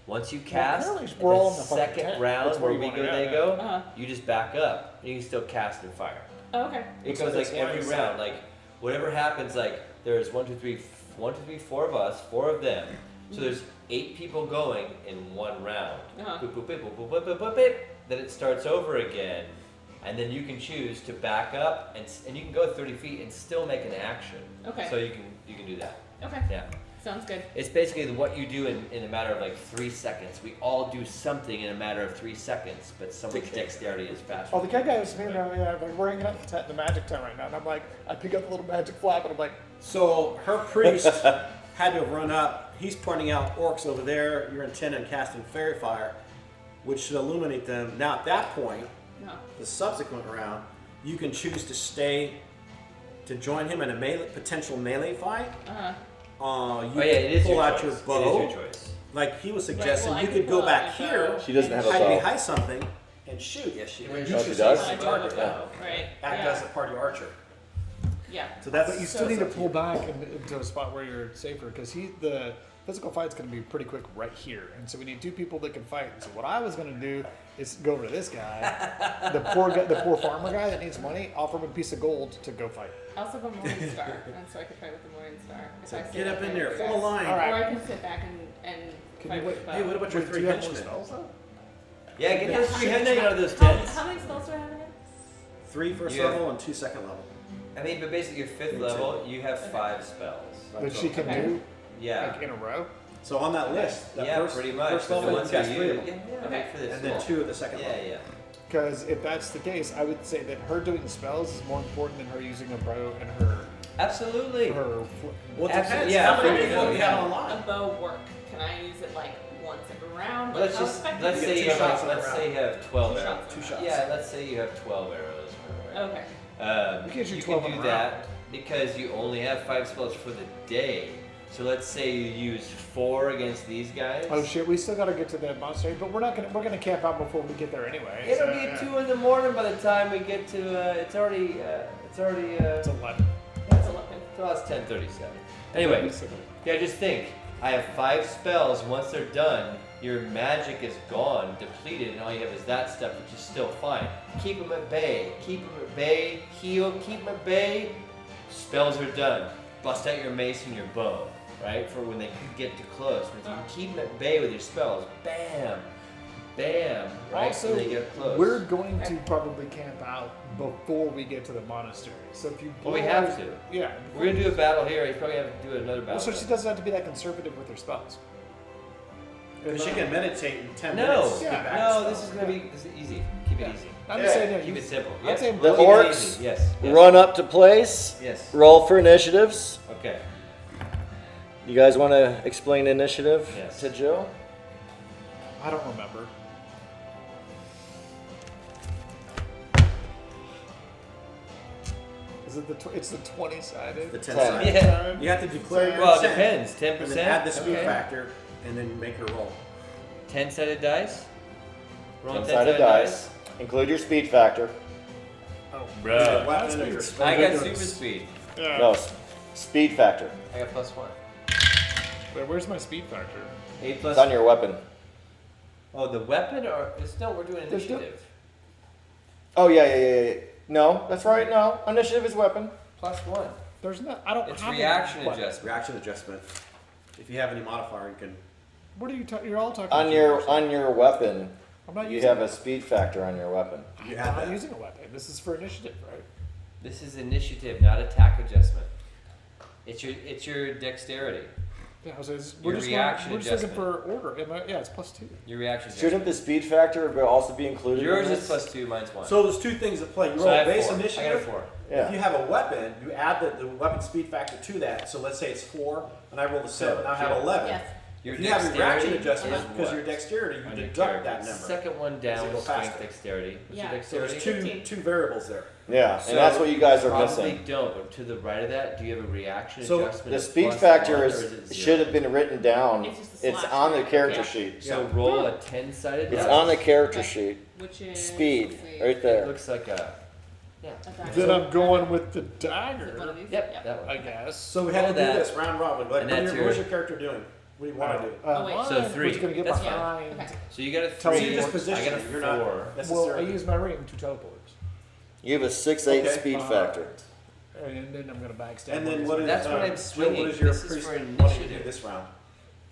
Speaker 1: Once you cast,
Speaker 2: apparently we're all in
Speaker 1: the
Speaker 2: the fucking
Speaker 1: second
Speaker 2: tent.
Speaker 1: round
Speaker 2: That's where
Speaker 1: where
Speaker 2: you
Speaker 1: we
Speaker 2: wanna
Speaker 1: go,
Speaker 2: go,
Speaker 1: they
Speaker 2: yeah.
Speaker 1: go,
Speaker 5: Uh-huh.
Speaker 1: you just back up. You can still cast and fire.
Speaker 5: Oh, okay.
Speaker 1: It
Speaker 2: So
Speaker 1: goes
Speaker 2: that's
Speaker 1: like every
Speaker 2: why it's
Speaker 1: round. Like whatever happens, like there's 4 of us, 4 of them. So there's 8 people going in one round.
Speaker 5: Uh-huh.
Speaker 1: Boop, boop, boop, boop, boop, boop, boop, boop, boop. Then it starts over again, and then you can choose to back up, and you can go 30 feet and still make an action.
Speaker 5: Okay.
Speaker 1: So you can do that.
Speaker 5: Okay.
Speaker 1: Yeah.
Speaker 5: Sounds good.
Speaker 1: It's basically what you do in a matter of like 3 seconds. We all do something in a matter of 3 seconds, but someone's dexterity is faster.
Speaker 2: Oh, the cat guy was saying, yeah, like we're hanging out at the magic town right now, and I'm like, I pick up the little magic flap, and I'm like,
Speaker 6: So her priest had to run up. He's pointing out orcs over there. You're intent on casting fairy fire, which should illuminate them. Now at that point,
Speaker 5: No.
Speaker 6: the subsequent round, you can choose to stay to join him in a potential melee fight.
Speaker 5: Uh-huh.
Speaker 6: You
Speaker 1: Oh
Speaker 6: can
Speaker 1: yeah, it is
Speaker 6: pull
Speaker 1: your
Speaker 6: out
Speaker 1: choice.
Speaker 6: your bow.
Speaker 1: It is your choice.
Speaker 6: Like he was suggesting,
Speaker 5: well, I
Speaker 6: you
Speaker 5: can
Speaker 6: could go
Speaker 5: pull out
Speaker 6: back
Speaker 5: my
Speaker 6: here,
Speaker 5: bow
Speaker 8: She doesn't have a
Speaker 6: hide
Speaker 8: bow.
Speaker 6: behind something, and shoot.
Speaker 1: Yes, she
Speaker 6: And then
Speaker 1: does.
Speaker 6: you
Speaker 8: Oh,
Speaker 6: should
Speaker 8: she
Speaker 6: see
Speaker 8: does?
Speaker 6: the target.
Speaker 5: Yeah. Right.
Speaker 6: Act
Speaker 5: Yeah.
Speaker 6: as a part of your archer.
Speaker 5: Yeah.
Speaker 6: So that's
Speaker 2: but you still need to pull back into a spot where you're safer, because the physical fight's going to be pretty quick right here, and so we need 2 people that can fight. So what I was going to do is go over to this guy, the poor farmer guy that needs money, offer him a piece of gold to go fight.
Speaker 5: I also have a Morning Star, and so I could fight with the Morning Star. If
Speaker 6: So
Speaker 5: I sit
Speaker 6: get up in
Speaker 5: with
Speaker 6: there,
Speaker 5: you
Speaker 6: full
Speaker 5: guys.
Speaker 6: line.
Speaker 2: All right.
Speaker 5: Or I can sit back and
Speaker 2: Can
Speaker 5: fight
Speaker 2: you
Speaker 5: with
Speaker 2: wait-
Speaker 5: the
Speaker 6: Hey, what about your
Speaker 2: Wait,
Speaker 6: 3
Speaker 2: do you have more
Speaker 6: henchmen?
Speaker 2: spells though?
Speaker 1: Yeah, get
Speaker 5: Yeah,
Speaker 1: those
Speaker 5: how
Speaker 1: 3
Speaker 5: many-
Speaker 1: henchmen out of those
Speaker 5: How
Speaker 1: tents.
Speaker 5: many spells do I have again?
Speaker 6: 3 first
Speaker 1: Yeah.
Speaker 6: level and 2 second level.
Speaker 1: I mean, but basically your 5th level, you have 5 spells.
Speaker 2: That she can
Speaker 5: Okay.
Speaker 2: do
Speaker 1: Yeah.
Speaker 2: like in a row.
Speaker 6: So on that list, that
Speaker 1: Yeah,
Speaker 6: first,
Speaker 1: pretty much.
Speaker 6: first
Speaker 1: 'cause
Speaker 6: level,
Speaker 1: the
Speaker 6: you
Speaker 1: ones that
Speaker 6: cast
Speaker 1: you
Speaker 6: 3 of them.
Speaker 1: yeah,
Speaker 5: Okay.
Speaker 1: wait for this.
Speaker 6: And then 2 at the second
Speaker 1: Yeah,
Speaker 6: level.
Speaker 1: yeah.
Speaker 2: Because if that's the case, I would say that her doing spells is more important than her using a bow and her
Speaker 1: Absolutely.
Speaker 6: Well, it
Speaker 1: Absolutely,
Speaker 6: depends.
Speaker 1: yeah,
Speaker 6: How many
Speaker 1: there you
Speaker 6: people
Speaker 1: go,
Speaker 6: you
Speaker 1: yeah.
Speaker 6: have
Speaker 5: A
Speaker 6: online?
Speaker 5: bow work. Can I use it like once every round?
Speaker 1: Let's
Speaker 5: Like, how
Speaker 1: just
Speaker 5: effective
Speaker 1: let's
Speaker 5: is
Speaker 1: say
Speaker 5: it?
Speaker 6: get
Speaker 1: you
Speaker 6: 2 shots
Speaker 1: have
Speaker 6: in a
Speaker 1: let's
Speaker 6: round.
Speaker 1: say you have 12
Speaker 5: Two
Speaker 1: arrows.
Speaker 5: shots.
Speaker 6: 2 shots.
Speaker 1: Yeah, let's say you have 12 arrows. Right?
Speaker 5: Okay.
Speaker 2: You can't shoot
Speaker 1: you
Speaker 2: 12
Speaker 1: can
Speaker 2: in
Speaker 1: do
Speaker 2: a round.
Speaker 1: that because you only have 5 spells for the day. So let's say you use 4 against these guys.
Speaker 2: Oh shit, we still gotta get to the monastery, but we're gonna camp out before we get there anyway.
Speaker 1: It'll
Speaker 2: so,
Speaker 1: be
Speaker 2: yeah.
Speaker 1: 2 in the morning by the time we get to. It's already.
Speaker 2: It's 11.
Speaker 5: That's a weapon.
Speaker 1: So it's 10:37. Anyway, yeah, just think. I have 5 spells. Once they're done, your magic is gone, depleted, and all you have is that stuff, which is still fine. Keep them at bay. Keep them at bay. Heal. Keep them at bay. Spells are done. Bust out your mace and your bow, right? For when they get too close. But if you keep them at bay with your spells, bam, bam, right?
Speaker 2: Also,
Speaker 1: when they get close.
Speaker 2: we're going to probably camp out before we get to the monastery. So if you
Speaker 1: Well, we
Speaker 2: blow
Speaker 1: have
Speaker 2: ours-
Speaker 1: to.
Speaker 2: Yeah.
Speaker 1: We're gonna do a battle here. You probably have to do another battle.
Speaker 2: Well, so she
Speaker 1: then.
Speaker 2: doesn't have to be that conservative with her spells.
Speaker 6: Because she can meditate in 10
Speaker 1: No,
Speaker 6: minutes.
Speaker 2: Yeah.
Speaker 6: get back
Speaker 1: no,
Speaker 6: to
Speaker 1: this is
Speaker 6: spells.
Speaker 1: gonna be easy. Keep it
Speaker 2: Yeah.
Speaker 1: easy.
Speaker 2: I'm just saying, yeah,
Speaker 1: Keep
Speaker 2: you-
Speaker 1: it simple.
Speaker 2: I'm
Speaker 1: Yeah.
Speaker 2: saying
Speaker 8: The
Speaker 1: Keep it
Speaker 8: orcs
Speaker 1: easy. Yes. Yes.
Speaker 8: Run up to place.
Speaker 1: Yes.
Speaker 8: Roll for initiatives.
Speaker 1: Okay.
Speaker 8: You guys want to explain initiative
Speaker 1: Yes.
Speaker 8: to Jill?
Speaker 2: I don't remember. Is it it's the 20-sided?
Speaker 6: The 10
Speaker 8: Ten.
Speaker 6: side.
Speaker 1: Yeah.
Speaker 6: You have to declare your
Speaker 1: Well, it
Speaker 6: intent,
Speaker 1: depends.
Speaker 6: and
Speaker 1: 10%.
Speaker 6: then add the speed
Speaker 1: Okay.
Speaker 6: factor, and then make her roll.
Speaker 1: 10-sided dice. Roll
Speaker 8: 10-sided dice. Include your speed factor.
Speaker 2: Oh,
Speaker 1: Bruh.
Speaker 6: Weapon or your spell.
Speaker 1: I got super speed.
Speaker 2: yeah.
Speaker 8: No, speed factor.
Speaker 1: I got +1.
Speaker 2: Wait, where's my speed factor?
Speaker 1: 8 plus.
Speaker 8: It's on your weapon.
Speaker 1: Oh, the weapon or it's no? We're doing
Speaker 2: There's no-
Speaker 1: initiative.
Speaker 8: Oh yeah. No, that's right. No, initiative is weapon.
Speaker 1: +1.
Speaker 2: There's not. I don't.
Speaker 1: It's
Speaker 2: have
Speaker 1: reaction
Speaker 2: what?
Speaker 1: adjustment.
Speaker 6: Reaction adjustment. If you have any modifier, you can.
Speaker 2: What are you? You're all talking.
Speaker 8: On your weapon,
Speaker 2: I'm not
Speaker 8: you
Speaker 2: using.
Speaker 8: have a speed factor on your weapon.
Speaker 6: You
Speaker 2: I'm
Speaker 6: have
Speaker 2: not
Speaker 6: that.
Speaker 2: using a weapon. This is for initiative, right?
Speaker 1: This is initiative, not attack adjustment. It's your dexterity.
Speaker 2: Yeah. So it's,
Speaker 1: Your reaction
Speaker 2: we're just looking
Speaker 1: adjustment.
Speaker 2: for order. Yeah, it's +2.
Speaker 1: Your reaction.
Speaker 8: Shouldn't the speed factor also be included?
Speaker 1: Yours
Speaker 8: in
Speaker 1: is
Speaker 8: this?
Speaker 1: +2. Mine's 1.
Speaker 6: So there's 2 things at play. You
Speaker 1: So
Speaker 6: roll
Speaker 1: I have
Speaker 6: base
Speaker 1: 4.
Speaker 6: initiative.
Speaker 1: I got a 4.
Speaker 8: Yeah.
Speaker 6: If you have a weapon, you add the weapon speed factor to that. So let's say it's 4, and I roll the 7. I have 11.
Speaker 5: Yes.
Speaker 1: Your
Speaker 6: If you have your reaction
Speaker 1: dexterity
Speaker 6: adjustment,
Speaker 1: is
Speaker 6: because
Speaker 1: what?
Speaker 6: your dexterity, you
Speaker 1: On your
Speaker 6: deduct
Speaker 1: character.
Speaker 6: that number.
Speaker 1: Second one down
Speaker 6: Does it go
Speaker 1: is strength,
Speaker 6: faster?
Speaker 1: dexterity. What's
Speaker 5: Yeah.
Speaker 1: your
Speaker 6: So
Speaker 1: dexterity?
Speaker 6: there's two variables there.
Speaker 8: Yeah,
Speaker 1: So
Speaker 8: and that's what you guys are
Speaker 1: probably
Speaker 8: missing.
Speaker 1: don't, but to the right of that, do you have a reaction
Speaker 6: So
Speaker 1: adjustment?
Speaker 8: The
Speaker 1: of
Speaker 8: speed
Speaker 1: +1
Speaker 8: factor
Speaker 1: or
Speaker 8: is
Speaker 1: it 0?
Speaker 8: should have been written down.
Speaker 5: It's just a
Speaker 8: It's
Speaker 5: slash
Speaker 8: on the
Speaker 5: mark.
Speaker 8: character
Speaker 5: Yeah.
Speaker 8: sheet.
Speaker 1: So roll a 10-sided
Speaker 8: It's
Speaker 1: dice.
Speaker 8: on the character
Speaker 5: Okay.
Speaker 8: sheet.
Speaker 5: Which is
Speaker 8: Speed,
Speaker 5: let's see,
Speaker 8: right
Speaker 1: It
Speaker 8: there.
Speaker 1: looks like a. Yeah.
Speaker 5: a dagger.
Speaker 2: Then I'm going with the
Speaker 5: Is it one
Speaker 2: dagger.
Speaker 5: of these?
Speaker 1: Yep. That
Speaker 2: I
Speaker 1: one.
Speaker 2: guess.
Speaker 6: So we have to
Speaker 1: Roll
Speaker 6: do
Speaker 1: that.
Speaker 6: this round robin. Like,
Speaker 1: And
Speaker 6: what
Speaker 1: that's
Speaker 6: what's
Speaker 1: your-
Speaker 6: your character doing? What do you want to do?
Speaker 5: Oh, wait.
Speaker 1: So
Speaker 2: mine
Speaker 1: 3.
Speaker 2: was gonna get
Speaker 1: That's
Speaker 2: behind.
Speaker 5: Okay.
Speaker 1: So you got a
Speaker 2: Tell
Speaker 1: 3.
Speaker 2: me
Speaker 6: So you're just
Speaker 1: I got a
Speaker 6: positioning. You're not
Speaker 1: 4.
Speaker 2: Well, I
Speaker 6: necessarily.
Speaker 2: use my ring to teleport,
Speaker 8: You have a 6/8
Speaker 6: Okay.
Speaker 8: speed factor.
Speaker 2: and then I'm gonna backstab.
Speaker 6: And then
Speaker 2: one
Speaker 6: what
Speaker 2: of
Speaker 6: is
Speaker 2: these.
Speaker 1: That's what I'm
Speaker 6: Jill,
Speaker 1: swinging.
Speaker 6: What is your
Speaker 1: This is
Speaker 6: priest
Speaker 1: for
Speaker 6: wanting to do
Speaker 1: initiative.
Speaker 6: this round?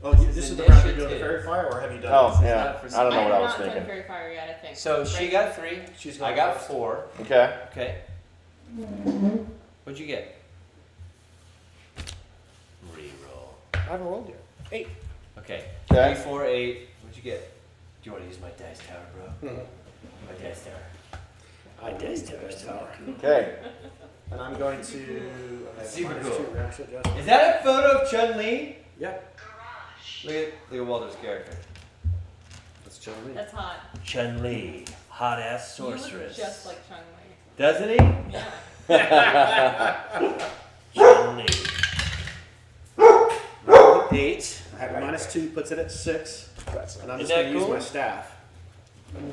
Speaker 6: Oh, this is the round you're doing the
Speaker 1: Initiative.
Speaker 6: fairy fire, or have you done
Speaker 8: Oh,
Speaker 6: this?
Speaker 8: yeah.
Speaker 1: not for-
Speaker 8: I don't know what I was
Speaker 5: have not done
Speaker 8: thinking.
Speaker 5: Fairy Fire yet, I think.
Speaker 1: So she
Speaker 5: Right?
Speaker 1: got 3.
Speaker 6: She's
Speaker 1: I
Speaker 6: going
Speaker 1: got
Speaker 6: first.
Speaker 1: 4.
Speaker 8: Okay.
Speaker 1: Okay. What'd you get? Reroll.
Speaker 2: I haven't rolled yet. 8.
Speaker 1: Okay.
Speaker 8: Okay.
Speaker 1: 3, 4, 8. What'd you get? Do you want to use my dice tower, bro? My dice tower. My dice tower.
Speaker 8: Okay.
Speaker 6: And I'm going to.
Speaker 1: Super
Speaker 6: minus
Speaker 1: cool.
Speaker 6: 2 reaction adjustment.
Speaker 1: Is that a photo of Chun-Li?
Speaker 6: Yeah,
Speaker 1: Look at Walter's character.
Speaker 6: that's Chun-Li.
Speaker 5: That's hot.
Speaker 1: Chun-Li, hot ass
Speaker 5: You look
Speaker 1: sorceress.
Speaker 5: just like Chung-Li.
Speaker 1: Doesn't he?
Speaker 5: Yeah.
Speaker 1: Chun-Li. Roll 8.
Speaker 6: I have a minus 2, puts it at 6. And I'm
Speaker 1: Isn't
Speaker 6: just
Speaker 1: that
Speaker 6: going to use
Speaker 1: cool?
Speaker 6: my staff,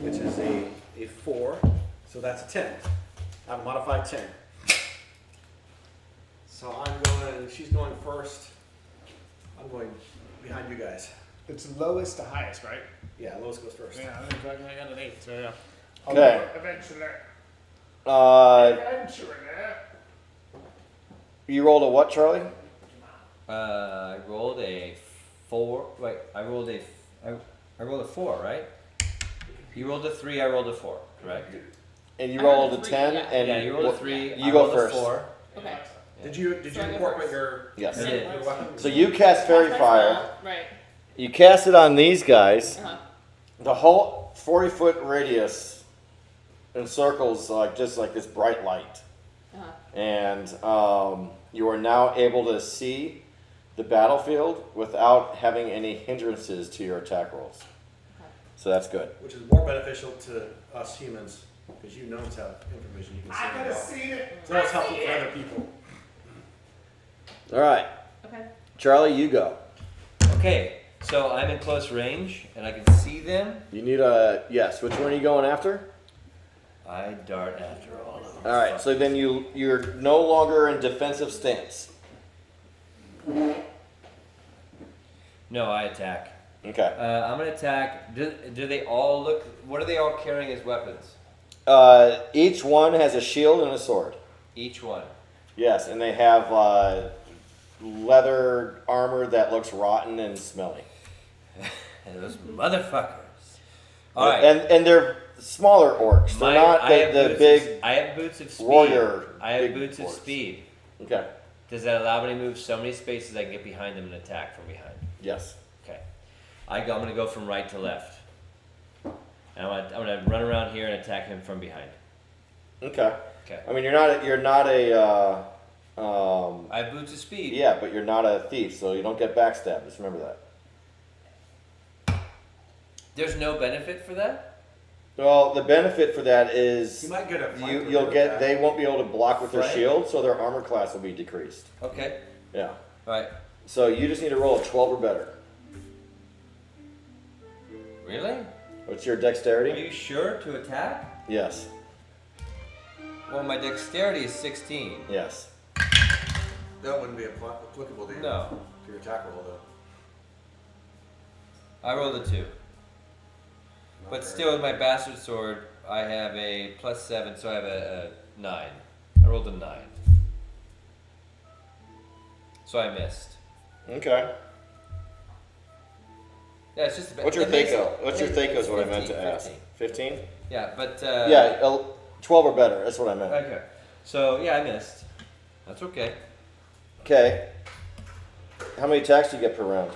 Speaker 6: which is a 4. So that's a 10. I have a modified 10. So I'm going, she's going first. I'm going behind you guys.
Speaker 2: It's lowest to highest, right?
Speaker 6: Yeah, Lois goes first.
Speaker 2: Yeah, I think I got an 8, so yeah. I'll
Speaker 8: Okay.
Speaker 2: do it eventually. Eventually.
Speaker 8: You rolled a what, Charlie?
Speaker 1: I rolled a 4. Wait, I rolled a 4, right? You rolled a 3, I rolled a 4, correct?
Speaker 8: And you
Speaker 5: I rolled
Speaker 8: rolled
Speaker 5: a
Speaker 8: a
Speaker 5: three,
Speaker 8: 10,
Speaker 5: yeah.
Speaker 8: and
Speaker 1: Yeah, you rolled a
Speaker 8: what-
Speaker 1: 3.
Speaker 8: you
Speaker 1: I
Speaker 8: go
Speaker 1: rolled
Speaker 8: first.
Speaker 1: A 4.
Speaker 5: Okay.
Speaker 6: Did you
Speaker 5: So I go
Speaker 6: incorporate
Speaker 5: first.
Speaker 6: your
Speaker 8: Yes.
Speaker 5: I did.
Speaker 6: your weapon?
Speaker 8: So you cast fairy
Speaker 5: That's my
Speaker 8: fire.
Speaker 5: spell. Right.
Speaker 8: You cast it on these guys.
Speaker 5: Uh-huh.
Speaker 8: The whole 40-foot radius encircles just like this bright light,
Speaker 5: Uh-huh.
Speaker 8: and you are now able to see the battlefield without having any hindrances to your attack rolls.
Speaker 5: Okay.
Speaker 8: So that's good.
Speaker 6: Which is more beneficial to us humans, because you know have information you can see.
Speaker 2: I could have seen it.
Speaker 6: So it's helpful for other people.
Speaker 8: All right,
Speaker 5: Okay.
Speaker 8: Charlie, you go.
Speaker 1: Okay, so I'm in close range and I can see them.
Speaker 8: You need a yes. Which one are you going after?
Speaker 1: I dart after all of them.
Speaker 8: All right. So then you're no longer in defensive stance.
Speaker 1: No, I attack.
Speaker 8: Okay.
Speaker 1: I'm gonna attack. Do they all look? What are they all carrying as weapons?
Speaker 8: Each one has a shield and a sword.
Speaker 1: Each one.
Speaker 8: Yes, and they have leather armor that looks rotten and smelly.
Speaker 1: And those motherfuckers. All right.
Speaker 8: And they're smaller orcs. They're not
Speaker 1: I have
Speaker 8: the
Speaker 1: boots
Speaker 8: big.
Speaker 1: I have boots of speed.
Speaker 8: warrior
Speaker 1: I have
Speaker 8: big
Speaker 1: boots of
Speaker 8: orcs.
Speaker 1: speed.
Speaker 8: Okay.
Speaker 1: Does that allow me to move so many spaces I can get behind them and attack from behind?
Speaker 8: Yes.
Speaker 1: Okay. I'm gonna go from right to left. And I'm gonna run around here and attack him from behind.
Speaker 8: Okay.
Speaker 1: Okay.
Speaker 8: I mean, you're not a.
Speaker 1: I have boots of speed.
Speaker 8: Yeah, but you're not a thief, so you don't get backstabbed. Just remember that.
Speaker 1: There's no benefit for that?
Speaker 8: Well, the benefit for that is
Speaker 6: You might get a flank with
Speaker 8: you'll
Speaker 6: your
Speaker 8: get.
Speaker 6: attack.
Speaker 8: They won't be able to block with their
Speaker 1: Flank?
Speaker 8: shield, so their armor class will be decreased.
Speaker 1: Okay.
Speaker 8: Yeah.
Speaker 1: Alright.
Speaker 8: So you just need to roll a 12 or better.
Speaker 1: Really?
Speaker 8: What's your
Speaker 1: Are
Speaker 8: dexterity?
Speaker 1: you sure to attack?
Speaker 8: Yes.
Speaker 1: Well, my dexterity is 16.
Speaker 8: Yes.
Speaker 6: That wouldn't be applicable to,
Speaker 1: No.
Speaker 6: to your attack roll, though.
Speaker 1: I rolled a 2. But still, with my bastard sword, I have a +7, so I have a 9. I rolled a 9. So I missed.
Speaker 8: Okay.
Speaker 1: Yeah, it's just.
Speaker 8: What's your
Speaker 1: it makes-
Speaker 8: Thaco? What's your Thaco is what I meant to
Speaker 1: 15,
Speaker 8: ask. 15?
Speaker 1: Yeah, but.
Speaker 8: Yeah, 12 or better. That's what I meant.
Speaker 1: Okay. So, yeah, I missed. That's okay.
Speaker 8: Okay. How many attacks do you get per round?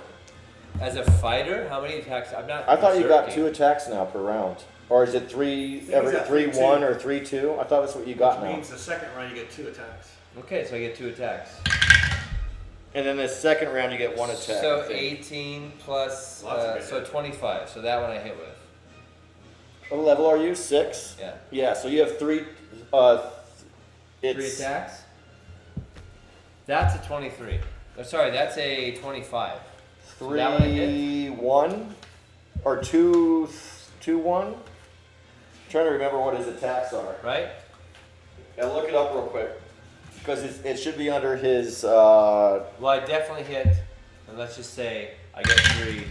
Speaker 1: As a fighter, how many attacks? I'm not.
Speaker 8: I thought you got
Speaker 1: berserking.
Speaker 8: 2 attacks now per round. Or is it 3
Speaker 6: he's
Speaker 8: every
Speaker 6: at
Speaker 8: 3
Speaker 6: 3-2.
Speaker 8: 1 or 3 2? I thought that's what you got
Speaker 6: Which
Speaker 8: now.
Speaker 6: means the second round you get 2 attacks.
Speaker 1: Okay, so I get 2 attacks.
Speaker 8: And then the second round you get 1 attack.
Speaker 1: So
Speaker 8: I think.
Speaker 1: 18 plus,
Speaker 6: Lots of good
Speaker 1: so
Speaker 6: hits.
Speaker 1: 25. So that one I hit with.
Speaker 8: What level are you? 6?
Speaker 1: Yeah.
Speaker 8: Yeah, so you have 3 it's
Speaker 1: 3 attacks. That's a 23. Oh, sorry, that's a 25. So that one I hit?
Speaker 8: 3 1 or 2 1. Trying to remember what his attacks are.
Speaker 1: Right?
Speaker 8: Yeah, look it up real quick because it should be under his.
Speaker 1: Well, I definitely hit, and let's just say I get 3.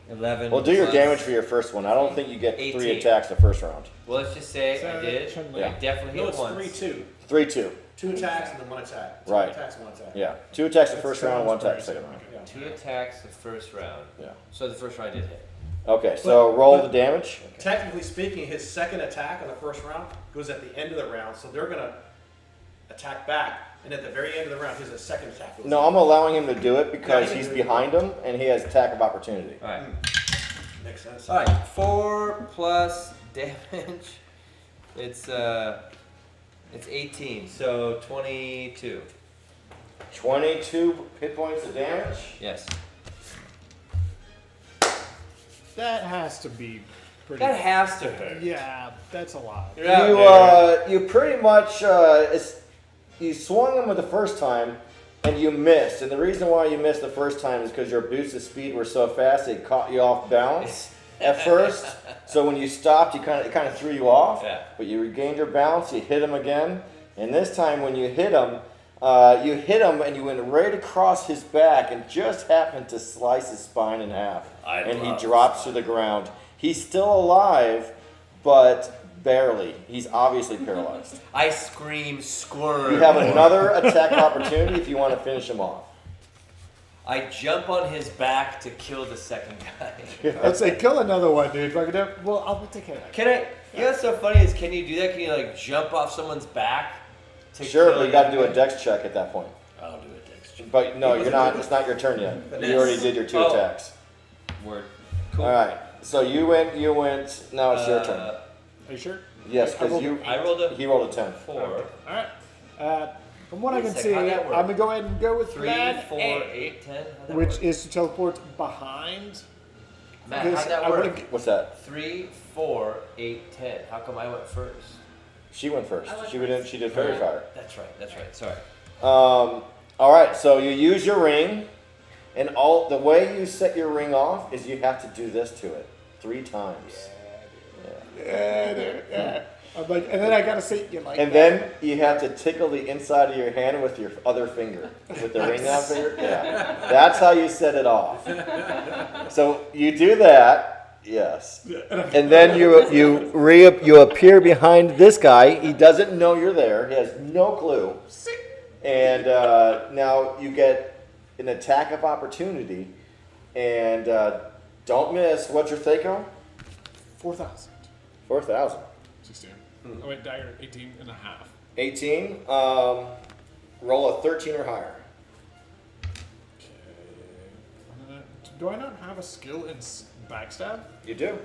Speaker 1: 11.
Speaker 8: Well, do your
Speaker 1: plus-
Speaker 8: damage for your first one. I don't think you get 3
Speaker 1: 18.
Speaker 8: attacks the first round.
Speaker 1: Well, let's just say I
Speaker 2: So,
Speaker 1: did.
Speaker 2: Chun-Li.
Speaker 1: I definitely
Speaker 6: No,
Speaker 1: hit
Speaker 6: it's
Speaker 1: once.
Speaker 6: 3-2.
Speaker 8: 3 2.
Speaker 6: 2 attacks and then 1 attack. 2
Speaker 8: Right.
Speaker 6: attacks and 1 attack.
Speaker 8: Yeah, 2 attacks the
Speaker 2: That
Speaker 8: first round,
Speaker 2: sounds
Speaker 8: 1 attack
Speaker 2: pretty
Speaker 8: the second
Speaker 2: simple.
Speaker 8: round.
Speaker 6: Yeah.
Speaker 1: 2 attacks the first round.
Speaker 8: Yeah.
Speaker 1: So the first round did hit.
Speaker 8: Okay, so roll
Speaker 6: but-
Speaker 8: the damage.
Speaker 6: Technically speaking, his second attack on the first round goes at the end of the round, so they're gonna attack back, and at the very end of the round, his second attack goes.
Speaker 8: No, I'm allowing him to do it because
Speaker 6: Yeah, he
Speaker 8: he's
Speaker 6: can do it.
Speaker 8: behind him and he has attack of opportunity.
Speaker 1: All right.
Speaker 6: Makes sense.
Speaker 1: All right. 4 plus damage. It's 18. So 22.
Speaker 8: 22 hit points of damage.
Speaker 1: Yes.
Speaker 2: That has to be pretty.
Speaker 1: That has to hurt.
Speaker 2: Yeah, that's a lot.
Speaker 1: You're out there.
Speaker 8: You pretty much you swung him with the first time and you missed. And the reason why you missed the first time is because your boosts of speed were so fast it caught you off balance at first. So when you stopped, it kind of threw you off.
Speaker 1: Yeah.
Speaker 8: But you regained your balance. You hit him again, and this time when you hit him and you went right across his back and just happened to slice his spine in half. And he drops to the ground. He's still alive, but barely. He's obviously paralyzed.
Speaker 1: I scream, squirm.
Speaker 8: You have another attack opportunity if you want to finish him off.
Speaker 1: I jump on his back to kill the second guy.
Speaker 2: Let's say kill another one, dude. If I could do, well, I'll take care of that.
Speaker 1: Can I? You know what's so funny is, can you do that? Can you like jump off someone's back? To
Speaker 8: Sure,
Speaker 1: kill
Speaker 8: but you got to do
Speaker 1: the-
Speaker 8: a dex check at that point.
Speaker 1: I'll do it next.
Speaker 8: But no, you're not. It's not your turn yet. You already did your 2
Speaker 1: Oh.
Speaker 8: attacks.
Speaker 1: Word. Cool.
Speaker 8: All right. So you went. Now it's your turn.
Speaker 1: Uh,
Speaker 2: Are you sure?
Speaker 8: Yes,
Speaker 2: I
Speaker 8: because
Speaker 2: rolled
Speaker 8: you.
Speaker 1: I rolled a
Speaker 8: He rolled a 10.
Speaker 1: 4.
Speaker 2: All right. From what I
Speaker 1: Wait a
Speaker 2: can
Speaker 1: sec,
Speaker 2: see,
Speaker 1: how'd
Speaker 2: I'm
Speaker 1: that work?
Speaker 2: gonna go ahead and go with
Speaker 1: 3,
Speaker 2: plan
Speaker 1: 4,
Speaker 2: A,
Speaker 1: 8, 10. How'd that
Speaker 2: which
Speaker 1: work?
Speaker 2: is to teleport behind.
Speaker 1: Matt,
Speaker 2: because
Speaker 1: how'd that
Speaker 2: I wanna
Speaker 1: work?
Speaker 2: g-
Speaker 8: What's that?
Speaker 1: 3, 4, 8, 10. How come I went first?
Speaker 8: She went first.
Speaker 5: I went
Speaker 8: She
Speaker 5: first.
Speaker 8: She did fairy fire.
Speaker 1: That's right. That's right. Sorry.
Speaker 8: All right. So you use your ring, and the way you set your ring off is you have to do this to it 3 times.
Speaker 2: Yeah, dude, yeah. I'm like, and then I gotta say you like.
Speaker 8: And then you have to tickle the inside of your hand with your other finger, with the ring on finger. Yeah, that's how you set it off. So you do that, yes, and then you appear behind this guy. He doesn't know you're there. He has no clue. And now you get an attack of opportunity, and don't miss. What's your Thaco?
Speaker 2: 4,000.
Speaker 8: 4,000.
Speaker 2: 16. Oh wait, dagger 18 and a half.
Speaker 8: 18. Roll a 13 or higher.
Speaker 2: Okay. Do I not have a skill in backstab?
Speaker 8: You do.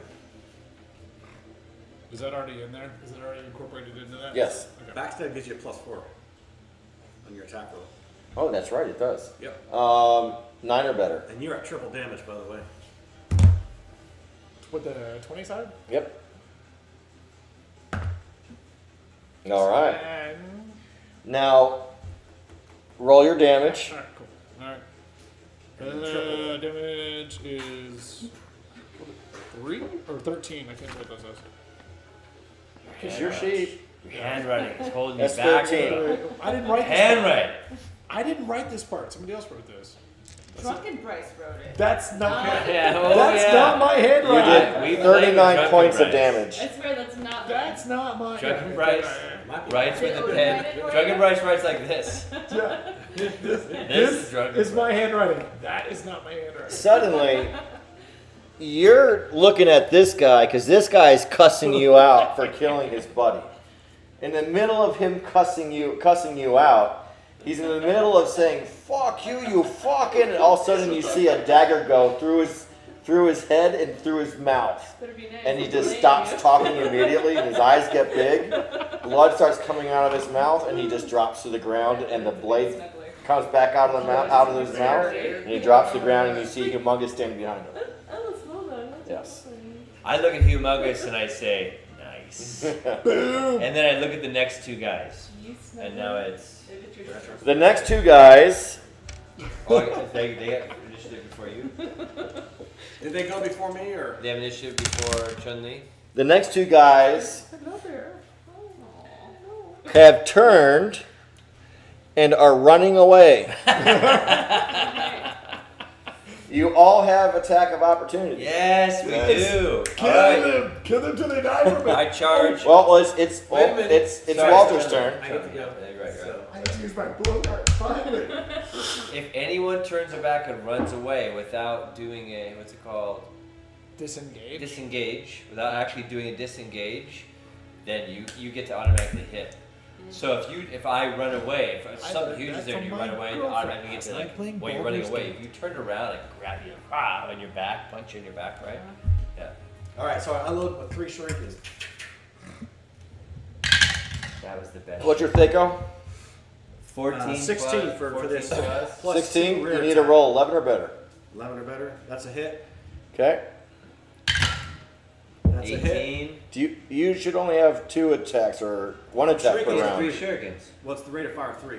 Speaker 2: Is that already in there? Is it already incorporated into that?
Speaker 8: Yes.
Speaker 2: Okay.
Speaker 6: Backstab gives you a +4 on your attack roll.
Speaker 8: Oh, that's right. It does.
Speaker 6: Yep.
Speaker 8: 9 or better.
Speaker 6: And you're at triple damage, by the way.
Speaker 2: With the 20 side?
Speaker 8: Yep. All right.
Speaker 2: And
Speaker 8: Now, roll your damage.
Speaker 2: alright, cool. Alright. Damage is 3 or 13. I can't remember what those is.
Speaker 8: It's your sheet.
Speaker 1: Your handwriting is holding
Speaker 8: That's
Speaker 1: you back.
Speaker 8: 13.
Speaker 2: I didn't write this part.
Speaker 1: Handwriting.
Speaker 2: I didn't write this part. Somebody else wrote this.
Speaker 5: Drunken Bryce wrote it.
Speaker 2: That's not.
Speaker 1: Yeah, oh,
Speaker 2: That's
Speaker 1: yeah.
Speaker 2: not my
Speaker 8: You
Speaker 2: handwriting.
Speaker 1: We
Speaker 8: did
Speaker 1: blame
Speaker 8: 39
Speaker 1: Drunken
Speaker 8: points of
Speaker 1: Bryce.
Speaker 8: damage.
Speaker 5: I swear that's not.
Speaker 2: That's not my.
Speaker 1: Drunken Bryce
Speaker 6: Might be.
Speaker 1: writes with a
Speaker 5: Did
Speaker 1: pen.
Speaker 5: Odin write it?
Speaker 1: Drunken Bryce writes like this.
Speaker 2: Yeah.
Speaker 1: This is Drunken
Speaker 2: Is my
Speaker 1: Bryce.
Speaker 2: handwriting. That is not my handwriting.
Speaker 8: Suddenly, you're looking at this guy because this guy's cussing you out for killing his buddy. In the middle of him cussing you out, he's in the middle of saying "fuck you, you fucking," and all of a sudden you see a dagger go through his head and through his mouth.
Speaker 5: Better be nice.
Speaker 8: And he just
Speaker 5: Blame
Speaker 8: stops
Speaker 5: you.
Speaker 8: talking immediately, and his eyes get big. Blood starts coming out of his mouth, and he just drops to the ground, and the blade
Speaker 5: Snuggler.
Speaker 8: comes back out of his mouth, and he drops to the ground, and you see Humongous standing behind him.
Speaker 5: Oh, small though.
Speaker 8: Yes.
Speaker 1: I look at Humongous and I say, nice.
Speaker 2: Boom.
Speaker 1: And then I look at the next 2 guys.
Speaker 5: You snuggler.
Speaker 1: And now it's.
Speaker 8: The next 2 guys,
Speaker 1: Oh, they got initiative before you?
Speaker 6: Did they go before me, or?
Speaker 1: They have initiative before Chun-Li?
Speaker 8: the next 2 guys
Speaker 5: Another. Oh, no.
Speaker 8: have turned and are running away. You all have attack of opportunity.
Speaker 7: Yes, we
Speaker 8: Yes.
Speaker 7: do.
Speaker 2: Kill
Speaker 7: Alright.
Speaker 2: them! Kill them till they die for me!
Speaker 7: I charge.
Speaker 8: Well, it's
Speaker 6: Wait a minute.
Speaker 8: it's
Speaker 7: Sorry,
Speaker 8: Walter's
Speaker 7: sorry.
Speaker 8: turn.
Speaker 6: I get to go.
Speaker 7: Yeah, you're right, you're right.
Speaker 2: I need to use my blow dart, finally!
Speaker 1: If anyone turns their back and runs away without doing a what's it called?
Speaker 2: Disengage.
Speaker 1: Disengage, without actually doing a disengage, then you get to automatically hit. So if I run away, if
Speaker 2: I
Speaker 1: something
Speaker 2: learned
Speaker 1: huge
Speaker 2: that
Speaker 1: is there and you
Speaker 2: from
Speaker 1: run
Speaker 2: my
Speaker 1: away, you
Speaker 2: girlfriend.
Speaker 1: automatically get to
Speaker 2: It's like playing
Speaker 1: while you're running
Speaker 2: Baldur's
Speaker 1: away.
Speaker 2: Gate.
Speaker 1: If you turned around and grab you on your back, punch you in your back, right? Yeah.
Speaker 6: All right, so I unload with 3 shrinkers.
Speaker 1: That was the best.
Speaker 8: What's your Thaco?
Speaker 1: 14
Speaker 6: 16
Speaker 1: plus,
Speaker 6: for
Speaker 1: 14
Speaker 6: this.
Speaker 1: plus.
Speaker 6: Plus
Speaker 8: 16.
Speaker 6: 2
Speaker 8: You
Speaker 6: rear
Speaker 8: need to
Speaker 6: attack.
Speaker 8: roll 11 or better.
Speaker 6: 11 or better. That's a hit.
Speaker 8: Okay.
Speaker 6: That's a hit.
Speaker 1: 18.
Speaker 8: You should only have 2 attacks or 1 attack per
Speaker 6: Shrieking is
Speaker 8: round.
Speaker 1: 3 shurikens.
Speaker 6: What's the rate of fire? 3.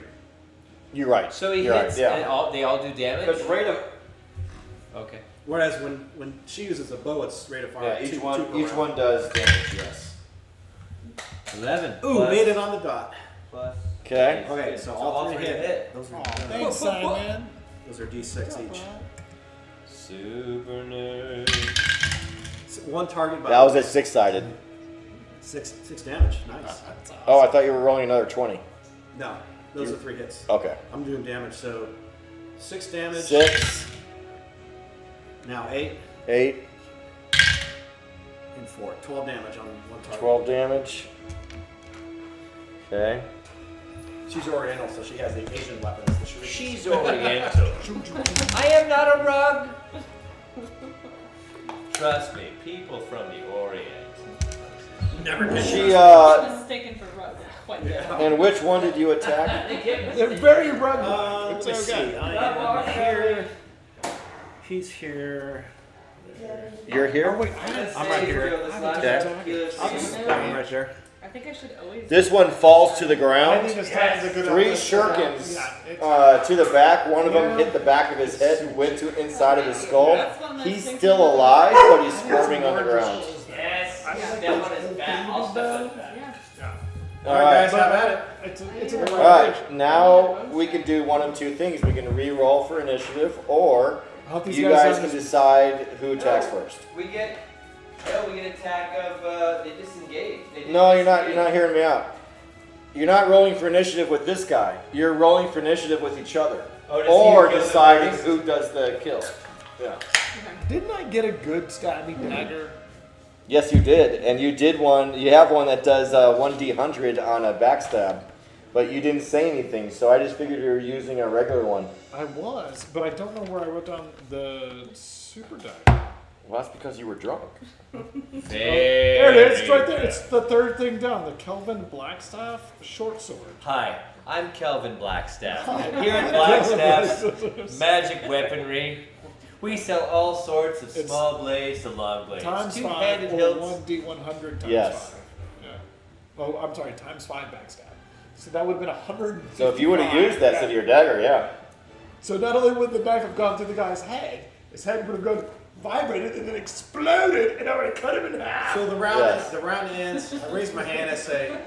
Speaker 8: You're right.
Speaker 1: So he
Speaker 8: You're
Speaker 1: hits
Speaker 8: right.
Speaker 1: and
Speaker 8: Yeah.
Speaker 1: they all do damage?
Speaker 8: Because rate of
Speaker 1: Okay.
Speaker 6: Whereas when she uses a bow, it's rate of fire.
Speaker 8: yeah, each
Speaker 6: 2
Speaker 8: one
Speaker 6: per
Speaker 8: each
Speaker 6: round.
Speaker 8: one does damage. Yes.
Speaker 1: 11.
Speaker 6: Ooh,
Speaker 1: plus,
Speaker 6: made it on the dot.
Speaker 1: plus.
Speaker 8: Okay.
Speaker 6: Okay, so all 3 hit.
Speaker 2: Aw, thanks, Simon.
Speaker 6: Those are D6 each.
Speaker 1: Super nerd.
Speaker 6: So 1 target by
Speaker 8: That was a 6-sided.
Speaker 6: 6 damage. Nice.
Speaker 8: Oh, I thought you were rolling another 20.
Speaker 6: No, those are 3 hits.
Speaker 8: Okay.
Speaker 6: I'm doing damage, so 6 damage.
Speaker 8: 6,
Speaker 6: Now 8
Speaker 8: 8,
Speaker 6: and 4. 12 damage on 1 target.
Speaker 8: 12 damage. Okay.
Speaker 6: She's Oriental, so she has the Asian weapons. The shuriken.
Speaker 1: She's oriental. I am not a rug. Trust me, people from the Orient.
Speaker 6: Never been.
Speaker 8: She
Speaker 5: Mistaken for rug. Quite good.
Speaker 8: and which one did you attack?
Speaker 2: They're very rugged. It's
Speaker 6: Let's
Speaker 2: okay.
Speaker 6: see. I am here. He's here.
Speaker 8: You're
Speaker 2: Oh,
Speaker 8: here.
Speaker 2: wait, I didn't.
Speaker 6: I'm right here.
Speaker 8: Okay.
Speaker 6: That one right there.
Speaker 5: I think I should always.
Speaker 8: This one falls to the
Speaker 2: I
Speaker 8: ground.
Speaker 2: think this time is a good
Speaker 8: 3
Speaker 2: idea.
Speaker 8: shurikens
Speaker 2: Yeah, it's-
Speaker 8: to the back. One of them
Speaker 2: Yeah.
Speaker 8: hit the back of his head, went to inside of his skull.
Speaker 5: That's one that's
Speaker 8: He's
Speaker 5: thinking
Speaker 8: still
Speaker 5: about-
Speaker 8: alive, but he's squirming on the ground.
Speaker 1: Yes,
Speaker 2: I
Speaker 1: that
Speaker 2: like
Speaker 1: one is bad. I'll step on that.
Speaker 5: Yeah.
Speaker 6: All right, guys, have at it.
Speaker 2: It's in the
Speaker 8: All
Speaker 2: right
Speaker 8: right, now we can do one of 2 things. We can re-roll for initiative, or
Speaker 2: I hope these
Speaker 8: you guys
Speaker 2: aren't
Speaker 8: can
Speaker 2: just-
Speaker 8: decide who attacks first.
Speaker 1: We get attack of they disengage. They
Speaker 8: No, you're not. You're not hearing me out. You're not rolling for initiative with this guy. You're rolling for initiative with each other,
Speaker 1: Oh, to see
Speaker 8: or
Speaker 1: who kills the
Speaker 8: deciding
Speaker 1: first.
Speaker 8: who does the kill. Yeah.
Speaker 2: Didn't I get a good stabby dagger?
Speaker 8: Yes, you did, and you did one. You have one that does 1d100 on a backstab, but you didn't say anything, so I just figured you were using a regular one.
Speaker 2: I was, but I don't know where I wrote down the super die.
Speaker 8: Well, that's because you were drunk.
Speaker 2: There it is. It's right there. It's the 3rd thing down. The Kelvin Blackstaff short sword.
Speaker 1: Hi, I'm Kelvin Blackstaff. Here at Blackstaff's Magic Weaponry, we sell all sorts of
Speaker 2: It's
Speaker 1: small blades to long blades.
Speaker 2: Times 5
Speaker 1: Two-handed
Speaker 2: or
Speaker 1: hilts.
Speaker 2: 1d100 times
Speaker 8: Yes.
Speaker 2: 5. Yeah. Oh, I'm sorry, times 5 backstab. So that would have been 150.
Speaker 8: So if you would have used that instead of your dagger, yeah.
Speaker 2: So not only would the knife have gone through the guy's head, his head would have gone vibrated and then exploded, and I would have cut him in half.
Speaker 6: So the round,
Speaker 8: Yes.
Speaker 6: the round ends. I raise my hand and say,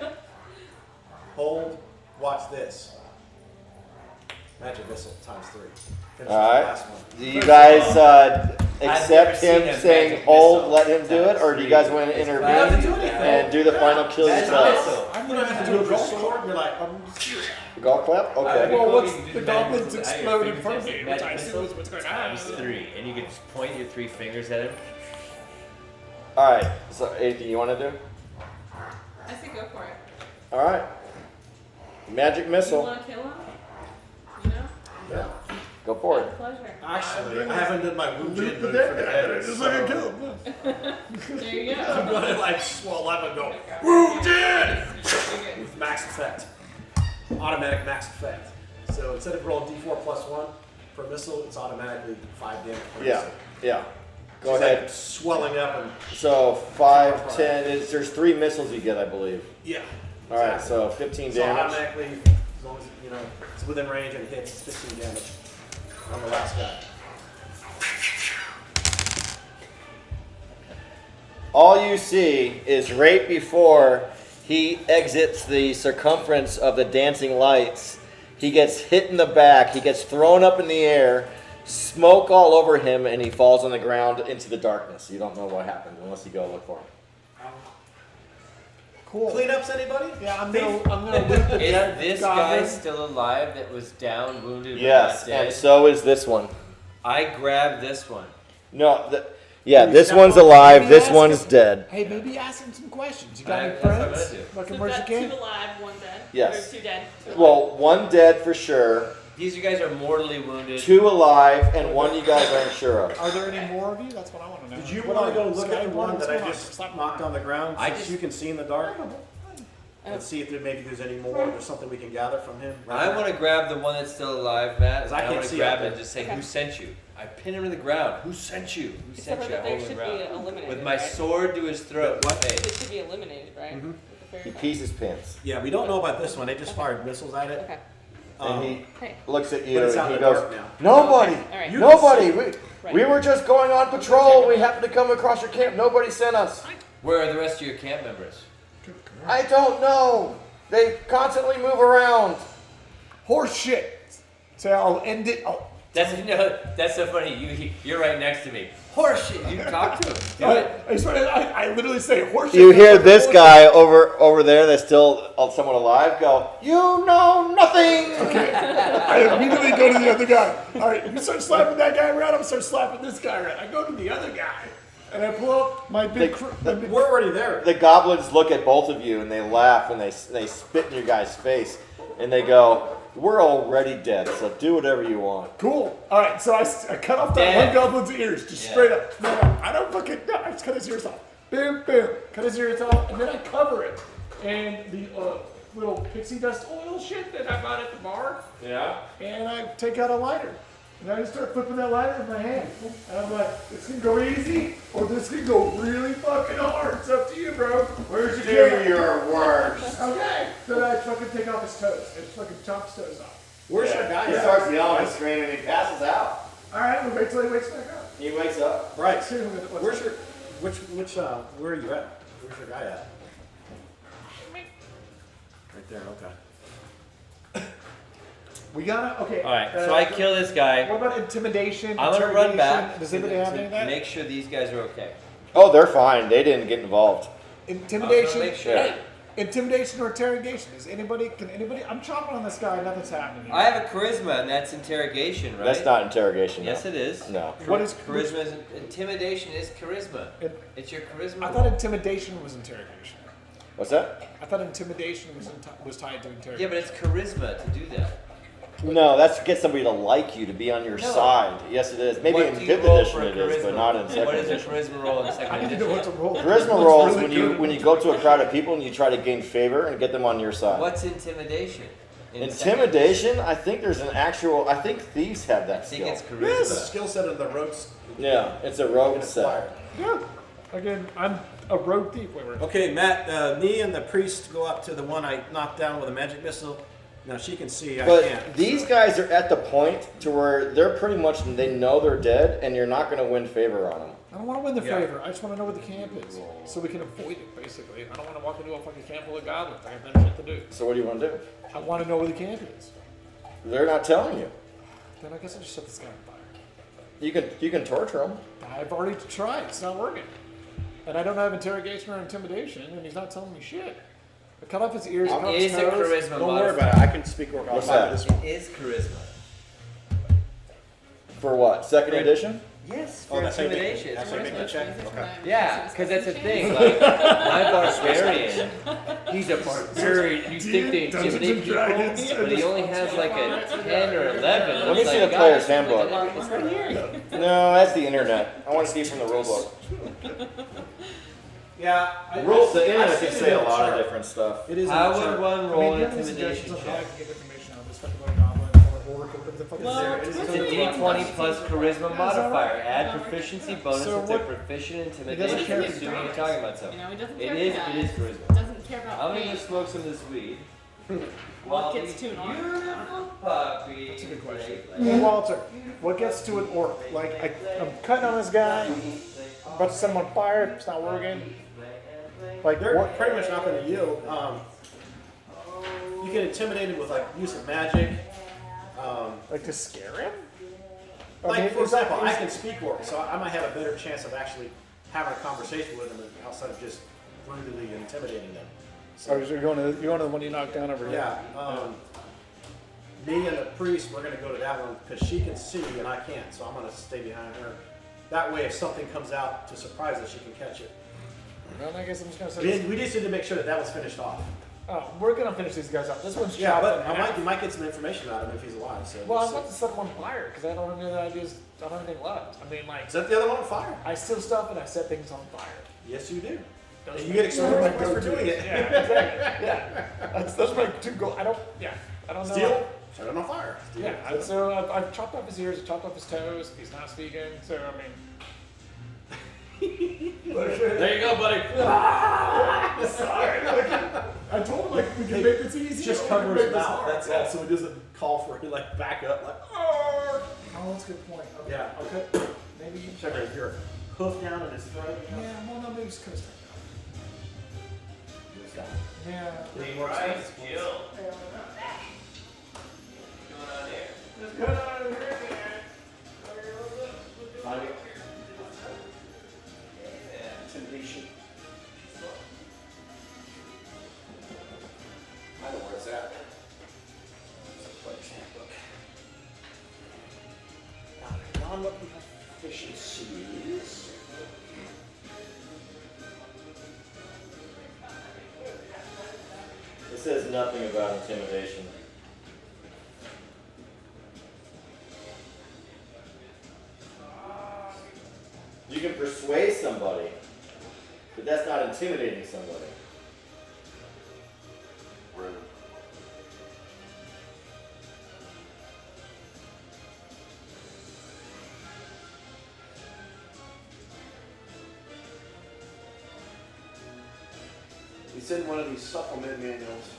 Speaker 6: "Hold, watch this." Magic missile times 3. Finish
Speaker 8: All right.
Speaker 6: the last one.
Speaker 8: Do you guys
Speaker 1: never
Speaker 8: accept
Speaker 1: seen
Speaker 8: him
Speaker 1: a
Speaker 8: saying
Speaker 1: magic
Speaker 8: hold,
Speaker 1: missile
Speaker 8: let him do it, or do you guys want to
Speaker 1: It's
Speaker 8: intervene
Speaker 1: magic.
Speaker 6: do anything.
Speaker 8: and do the final kill
Speaker 1: Magic
Speaker 8: yourself?
Speaker 1: missile.
Speaker 2: I'm
Speaker 6: You
Speaker 2: gonna
Speaker 6: don't
Speaker 2: have to do a golf
Speaker 6: sword.
Speaker 2: clap.
Speaker 6: You're like,
Speaker 8: Golf clap? Okay.
Speaker 2: Well, what's
Speaker 1: You can do
Speaker 2: the
Speaker 1: magic
Speaker 2: goblins
Speaker 1: missile.
Speaker 2: explode in
Speaker 1: Your
Speaker 2: front of me,
Speaker 1: fingertips,
Speaker 2: which I
Speaker 1: magic
Speaker 2: assume is
Speaker 1: missile
Speaker 2: what's going
Speaker 1: times
Speaker 2: on.
Speaker 1: 3, and you can just point your 3 fingers at him.
Speaker 8: All right. So anything you want to do?
Speaker 5: I say go for it.
Speaker 8: All right. Magic
Speaker 5: You
Speaker 8: missile.
Speaker 5: want to kill him? You know?
Speaker 6: yeah.
Speaker 8: Go for it.
Speaker 5: With pleasure.
Speaker 6: Actually, I haven't done my wound
Speaker 2: Loot
Speaker 6: gen
Speaker 2: the
Speaker 6: move for the
Speaker 2: dead.
Speaker 6: head.
Speaker 2: Just
Speaker 6: so
Speaker 2: like a kill.
Speaker 5: There you
Speaker 6: I'm
Speaker 5: go.
Speaker 6: gonna like swell up and go wounded
Speaker 5: You're good.
Speaker 6: with max effect, automatic max effect. So instead of rolling D4 plus 1 per missile, it's automatically 5 damage per
Speaker 8: Yeah.
Speaker 6: missile.
Speaker 8: Yeah. Go
Speaker 6: She's
Speaker 8: ahead.
Speaker 6: like swelling up and
Speaker 8: So 5, 10. There's 3 missiles you get, I believe.
Speaker 6: yeah.
Speaker 8: All right.
Speaker 6: exactly.
Speaker 8: So 15
Speaker 6: So
Speaker 8: damage.
Speaker 6: automatically, as long as you know it's within range and hits, 15 damage on the last guy.
Speaker 8: All you see is right before he exits the circumference of the dancing lights, he gets hit in the back, he gets thrown up in the air, smoke all over him, and he falls on the ground into the darkness. You don't know what happened unless you go look for him.
Speaker 2: Cool.
Speaker 6: Cleanups, anybody?
Speaker 2: Yeah, I'm gonna loot the
Speaker 1: Is
Speaker 2: dead
Speaker 1: this guy
Speaker 2: goblin.
Speaker 1: still alive that was down, wounded,
Speaker 8: Yes,
Speaker 1: but not dead?
Speaker 8: and so is this one.
Speaker 1: I grabbed this one.
Speaker 8: No, yeah,
Speaker 6: Maybe
Speaker 8: this
Speaker 6: step
Speaker 8: one's
Speaker 6: on-
Speaker 8: alive.
Speaker 2: maybe
Speaker 8: This
Speaker 2: ask
Speaker 8: one's
Speaker 2: him.
Speaker 8: dead.
Speaker 2: Hey, maybe ask him some questions. You got any
Speaker 1: That's what I'm
Speaker 2: friends?
Speaker 1: gonna do.
Speaker 2: Fucking
Speaker 5: So
Speaker 2: where's
Speaker 5: we've
Speaker 2: your
Speaker 5: got
Speaker 2: kid?
Speaker 5: 2 alive, 1 dead.
Speaker 8: Yes.
Speaker 5: Or 2 dead. 2 alive.
Speaker 8: Well, one dead for sure,
Speaker 1: These guys are mortally wounded.
Speaker 8: 2 alive, and 1 you guys aren't sure of.
Speaker 2: Are there any more of you? That's what I want to know.
Speaker 6: Did you
Speaker 2: What
Speaker 6: want
Speaker 2: are
Speaker 6: to go
Speaker 2: you?
Speaker 6: look
Speaker 2: Sky
Speaker 6: at the
Speaker 2: Blood?
Speaker 6: one
Speaker 2: What's
Speaker 6: that I
Speaker 2: going on?
Speaker 6: just
Speaker 2: Stop
Speaker 6: knocked on the ground
Speaker 1: I
Speaker 6: so
Speaker 1: just-
Speaker 6: you can see in the dark? And see if maybe there's any more, or there's something we can gather from him.
Speaker 1: I want to grab the one that's still alive, Matt.
Speaker 6: 'Cause I
Speaker 1: and
Speaker 6: can't
Speaker 1: want to
Speaker 6: see
Speaker 1: grab
Speaker 6: out
Speaker 1: it
Speaker 6: there.
Speaker 1: and just say,
Speaker 5: Okay.
Speaker 1: "Who sent you?" I pin him to the ground. Who sent you? Who
Speaker 5: Except
Speaker 1: sent
Speaker 5: for
Speaker 1: you? I
Speaker 5: that they
Speaker 1: hold him
Speaker 5: should
Speaker 1: to the
Speaker 5: be
Speaker 1: ground.
Speaker 5: eliminated.
Speaker 1: With my
Speaker 5: right?
Speaker 1: sword to his throat.
Speaker 6: What?
Speaker 5: They
Speaker 1: Hey.
Speaker 5: should be eliminated, right?
Speaker 6: Mhm.
Speaker 5: With the
Speaker 8: He
Speaker 5: fairy
Speaker 8: pees his pants.
Speaker 6: Yeah, we don't know about this one. They just fired missiles at it.
Speaker 5: Okay.
Speaker 8: And he
Speaker 5: Okay.
Speaker 8: looks at you
Speaker 6: But it's
Speaker 8: and
Speaker 6: out
Speaker 8: he
Speaker 6: in the
Speaker 8: goes,
Speaker 6: dark now.
Speaker 8: "Nobody,
Speaker 5: Okay, all right.
Speaker 6: You-
Speaker 8: nobody.
Speaker 5: Right.
Speaker 8: We were just going on patrol. We happened to come across your camp. Nobody sent us.
Speaker 1: Where are the rest of your camp members?
Speaker 8: I don't know. They constantly move around."
Speaker 2: Horse shit. So I'll end it.
Speaker 1: That's so funny. You're right next to me. Horseshit. You talk to him. Do it.
Speaker 2: I literally say horse shit.
Speaker 8: You
Speaker 2: That's
Speaker 8: hear
Speaker 2: like
Speaker 8: this
Speaker 2: horse
Speaker 8: guy over there that's still somewhat alive go, "You know nothing."
Speaker 2: shit. I immediately go to the other guy. All right, you start slapping that guy around. I'm start slapping this guy around. I go to the other guy and I pull up my big.
Speaker 6: We're already there.
Speaker 8: The goblins look at both of you and they laugh and they spit in your guy's face and they go, "We're already dead, so do whatever you want."
Speaker 2: Cool. All right, so I cut off that
Speaker 1: Dead.
Speaker 2: one goblin's ears, just
Speaker 1: Yeah.
Speaker 2: straight up. No, I don't fucking. No, I just cut his ears off. Boom, boom. Cut his ears off, and then I cover it. And the little pixie dust oil shit that I bought at the bar,
Speaker 8: Yeah.
Speaker 2: and I take out a lighter. And I just start flipping that lighter in my hand. And I'm like, this can go easy, or this can go really fucking hard. It's up to you, bro. Where's your camera?
Speaker 8: your worst.
Speaker 2: Okay. Then I fucking take off his toes. I fucking chop his toes off.
Speaker 6: Where's your guy
Speaker 8: He
Speaker 6: at?
Speaker 8: starts yelling and screaming and he passes out.
Speaker 2: All right, we'll wait till he wakes back up.
Speaker 8: He wakes up.
Speaker 6: Right.
Speaker 2: See what's
Speaker 6: Where's your, where are you at? Where's your guy at? Right there, okay.
Speaker 2: We gotta, okay.
Speaker 1: All right. So I kill this guy.
Speaker 2: What about intimidation?
Speaker 1: I'm gonna run
Speaker 2: interrogation?
Speaker 1: back.
Speaker 2: Does anybody have any of that?
Speaker 1: Make sure these guys are okay.
Speaker 8: Oh, they're fine. They didn't get involved.
Speaker 2: Intimidation.
Speaker 1: Make sure.
Speaker 8: Yeah.
Speaker 2: Intimidation or interrogation? Can anybody? I'm chopping on this guy. Nothing's happening. Here.
Speaker 1: I have a charisma, and that's interrogation, right?
Speaker 8: That's not interrogation.
Speaker 1: Yes,
Speaker 8: no.
Speaker 1: it is.
Speaker 8: No.
Speaker 2: What is
Speaker 1: Charisma? Intimidation is charisma.
Speaker 2: It-
Speaker 1: It's your charisma.
Speaker 2: I thought intimidation was interrogation.
Speaker 8: What's that?
Speaker 2: I thought intimidation was tied to interrogation.
Speaker 1: Yeah, but it's charisma to do that.
Speaker 8: No, that's to get somebody to like you, to be on your
Speaker 1: No.
Speaker 8: side. Yes, it is. Maybe
Speaker 1: What
Speaker 8: in
Speaker 1: do you
Speaker 8: 5th
Speaker 1: roll
Speaker 8: edition
Speaker 1: for
Speaker 8: it is,
Speaker 1: charisma?
Speaker 8: but not in 2nd
Speaker 1: What is a
Speaker 8: edition.
Speaker 1: charisma roll in
Speaker 2: I
Speaker 1: 2nd
Speaker 2: need to know
Speaker 1: edition?
Speaker 2: what to roll.
Speaker 8: Charisma
Speaker 2: What's
Speaker 8: rolls
Speaker 2: really good.
Speaker 8: when you go to a crowd of people and you try to gain favor and get them on your side.
Speaker 1: What's intimidation? In
Speaker 8: Intimidation? I think there's an actual. I think thieves have
Speaker 1: I
Speaker 8: that
Speaker 1: think
Speaker 8: skill.
Speaker 1: it's
Speaker 6: This
Speaker 1: charisma.
Speaker 6: skill set of the ropes.
Speaker 8: Yeah, it's a rogue
Speaker 6: It's
Speaker 8: set.
Speaker 6: acquired.
Speaker 2: Yeah. Again, I'm a rogue thief. Wait, wait.
Speaker 6: Okay, Matt, me and the priest go up to the one I knocked down with a magic missile. Now she can see, I
Speaker 8: But
Speaker 6: can't.
Speaker 8: these
Speaker 6: so-
Speaker 8: guys are at the point to where they're pretty much they know they're dead, and you're not going to win favor on them.
Speaker 2: I don't want to win the
Speaker 6: Yeah.
Speaker 2: favor. I just want to know where the camp is, so we can avoid it. Basically, I don't want to walk into a fucking camp full of goblins. I have nothing shit to do.
Speaker 8: So what do you want to do?
Speaker 2: I want to know where the camp is.
Speaker 8: They're not telling you.
Speaker 2: Then I guess I just set this guy on fire.
Speaker 8: You can torture them.
Speaker 2: I've already tried. It's not working. And I don't have interrogation or intimidation, and he's not telling me shit. I cut off his ears, cut off
Speaker 1: It
Speaker 2: his
Speaker 1: is a
Speaker 2: toes.
Speaker 1: charisma
Speaker 6: Don't worry
Speaker 1: modifier.
Speaker 6: about it. I can speak work
Speaker 8: What's
Speaker 6: outside
Speaker 8: that?
Speaker 6: of this one.
Speaker 1: It is charisma.
Speaker 8: For what? Second edition?
Speaker 1: Yes,
Speaker 6: Oh,
Speaker 1: for
Speaker 6: that's how you make-
Speaker 1: intimidation.
Speaker 6: that's how you make the check? Okay.
Speaker 1: Yeah, because that's a thing. Like, my barbarian, he's a barbarian. You think they
Speaker 2: Dungeons
Speaker 1: intimidate
Speaker 2: and
Speaker 1: people,
Speaker 2: Dragons.
Speaker 1: but he only has like a 10 or 11.
Speaker 8: Let me
Speaker 1: It's
Speaker 8: see
Speaker 1: like,
Speaker 8: the player's
Speaker 1: guys,
Speaker 8: handbook.
Speaker 1: It's right here.
Speaker 8: No, that's the internet. I want to see from the rule book.
Speaker 6: Yeah.
Speaker 8: The internet
Speaker 6: I've
Speaker 8: can
Speaker 6: seen
Speaker 8: say
Speaker 6: it
Speaker 8: a
Speaker 6: in the
Speaker 8: lot of
Speaker 6: chart.
Speaker 8: different stuff.
Speaker 6: It is in
Speaker 1: How
Speaker 6: the
Speaker 1: would
Speaker 6: chart.
Speaker 1: one
Speaker 2: I mean,
Speaker 1: roll
Speaker 2: do you
Speaker 1: an
Speaker 2: have any
Speaker 1: intimidation
Speaker 2: suggestions on how I
Speaker 1: check?
Speaker 2: can get information out of this fucking little goblin or orc or whatever the fuck is
Speaker 5: Well,
Speaker 2: there?
Speaker 5: it's
Speaker 1: It's a D20 plus charisma modifier. Add proficiency bonus
Speaker 2: So
Speaker 1: if they're
Speaker 2: what-
Speaker 1: proficient in
Speaker 2: doesn't
Speaker 1: intimidation,
Speaker 2: care if
Speaker 1: assuming
Speaker 2: it's
Speaker 1: you're talking about
Speaker 5: You
Speaker 1: something.
Speaker 5: know, he doesn't
Speaker 1: It
Speaker 5: care
Speaker 1: is
Speaker 5: about
Speaker 1: charisma.
Speaker 5: Doesn't care about
Speaker 1: I'm
Speaker 5: fame.
Speaker 1: gonna smoke some of this weed.
Speaker 5: What
Speaker 1: While
Speaker 5: gets
Speaker 1: these
Speaker 5: to an orc?
Speaker 1: beautiful puppy.
Speaker 2: That's a good question.
Speaker 1: Like,
Speaker 2: Hey, Walter, what gets to an orc? Like, I'm cutting on this guy, I'm about to set him on fire, it's not working. Like,
Speaker 6: They're
Speaker 2: what?
Speaker 6: pretty much not going to yield. You can intimidate him with like use of magic.
Speaker 2: Like, to scare him?
Speaker 6: Like, for
Speaker 2: it's not-
Speaker 6: example, I
Speaker 2: it's-
Speaker 6: can speak orc, so I might have a better chance of actually having a conversation with them outside of just brutally intimidating them.
Speaker 2: Oh, you're going to the one you knocked down over here.
Speaker 6: Yeah. Me and the priest, we're going to go to that one because she can see and I can't, so I'm going to stay behind her. That way, if something comes out to surprise us, she can catch it.
Speaker 2: Well, I guess I'm just gonna say.
Speaker 6: We just need to make sure that was finished off.
Speaker 2: Oh, we're gonna finish these guys off. This one's
Speaker 6: Yeah,
Speaker 2: chopped
Speaker 6: but
Speaker 2: in half.
Speaker 6: you might get some information out of him if he's alive. So
Speaker 2: Well, I'm
Speaker 6: we'll
Speaker 2: about to
Speaker 6: see.
Speaker 2: set them on fire because I don't have any other ideas. I don't have anything left. I mean, like,
Speaker 6: Set the other one on fire.
Speaker 2: I steal stuff and I set things on fire.
Speaker 6: Yes, you do.
Speaker 2: Those
Speaker 6: And
Speaker 2: are
Speaker 6: you get
Speaker 2: my
Speaker 6: extremely points for
Speaker 2: go-tos.
Speaker 6: doing it.
Speaker 2: Yeah, exactly. Yeah, those are my two goals. I don't know.
Speaker 6: Steal, set it on fire. Steal,
Speaker 2: Yeah,
Speaker 6: set it-
Speaker 2: so I've chopped off his ears, I chopped off his toes. He's not speaking, so I mean.
Speaker 1: There you go, buddy.
Speaker 2: Sorry. I told him like we can make this easy.
Speaker 6: Just cover his mouth. That's all, so he doesn't call for like back up. Like,
Speaker 2: Oh, that's a good point. Okay.
Speaker 6: yeah, okay.
Speaker 2: Maybe.
Speaker 6: Check right here. Hoof down in his throat.
Speaker 2: Yeah, well, no, maybe just kind of start down. Yeah.
Speaker 6: Need more
Speaker 1: Right,
Speaker 6: space?
Speaker 1: Jill. What's going on here?
Speaker 6: Find it. Intimidation. I know where it's at. It's a player's handbook. Non-weapon proficiencies.
Speaker 8: It says nothing about intimidation. You can persuade somebody, but that's not intimidating somebody.
Speaker 4: Rude.
Speaker 6: It's in one of these supplement manuals.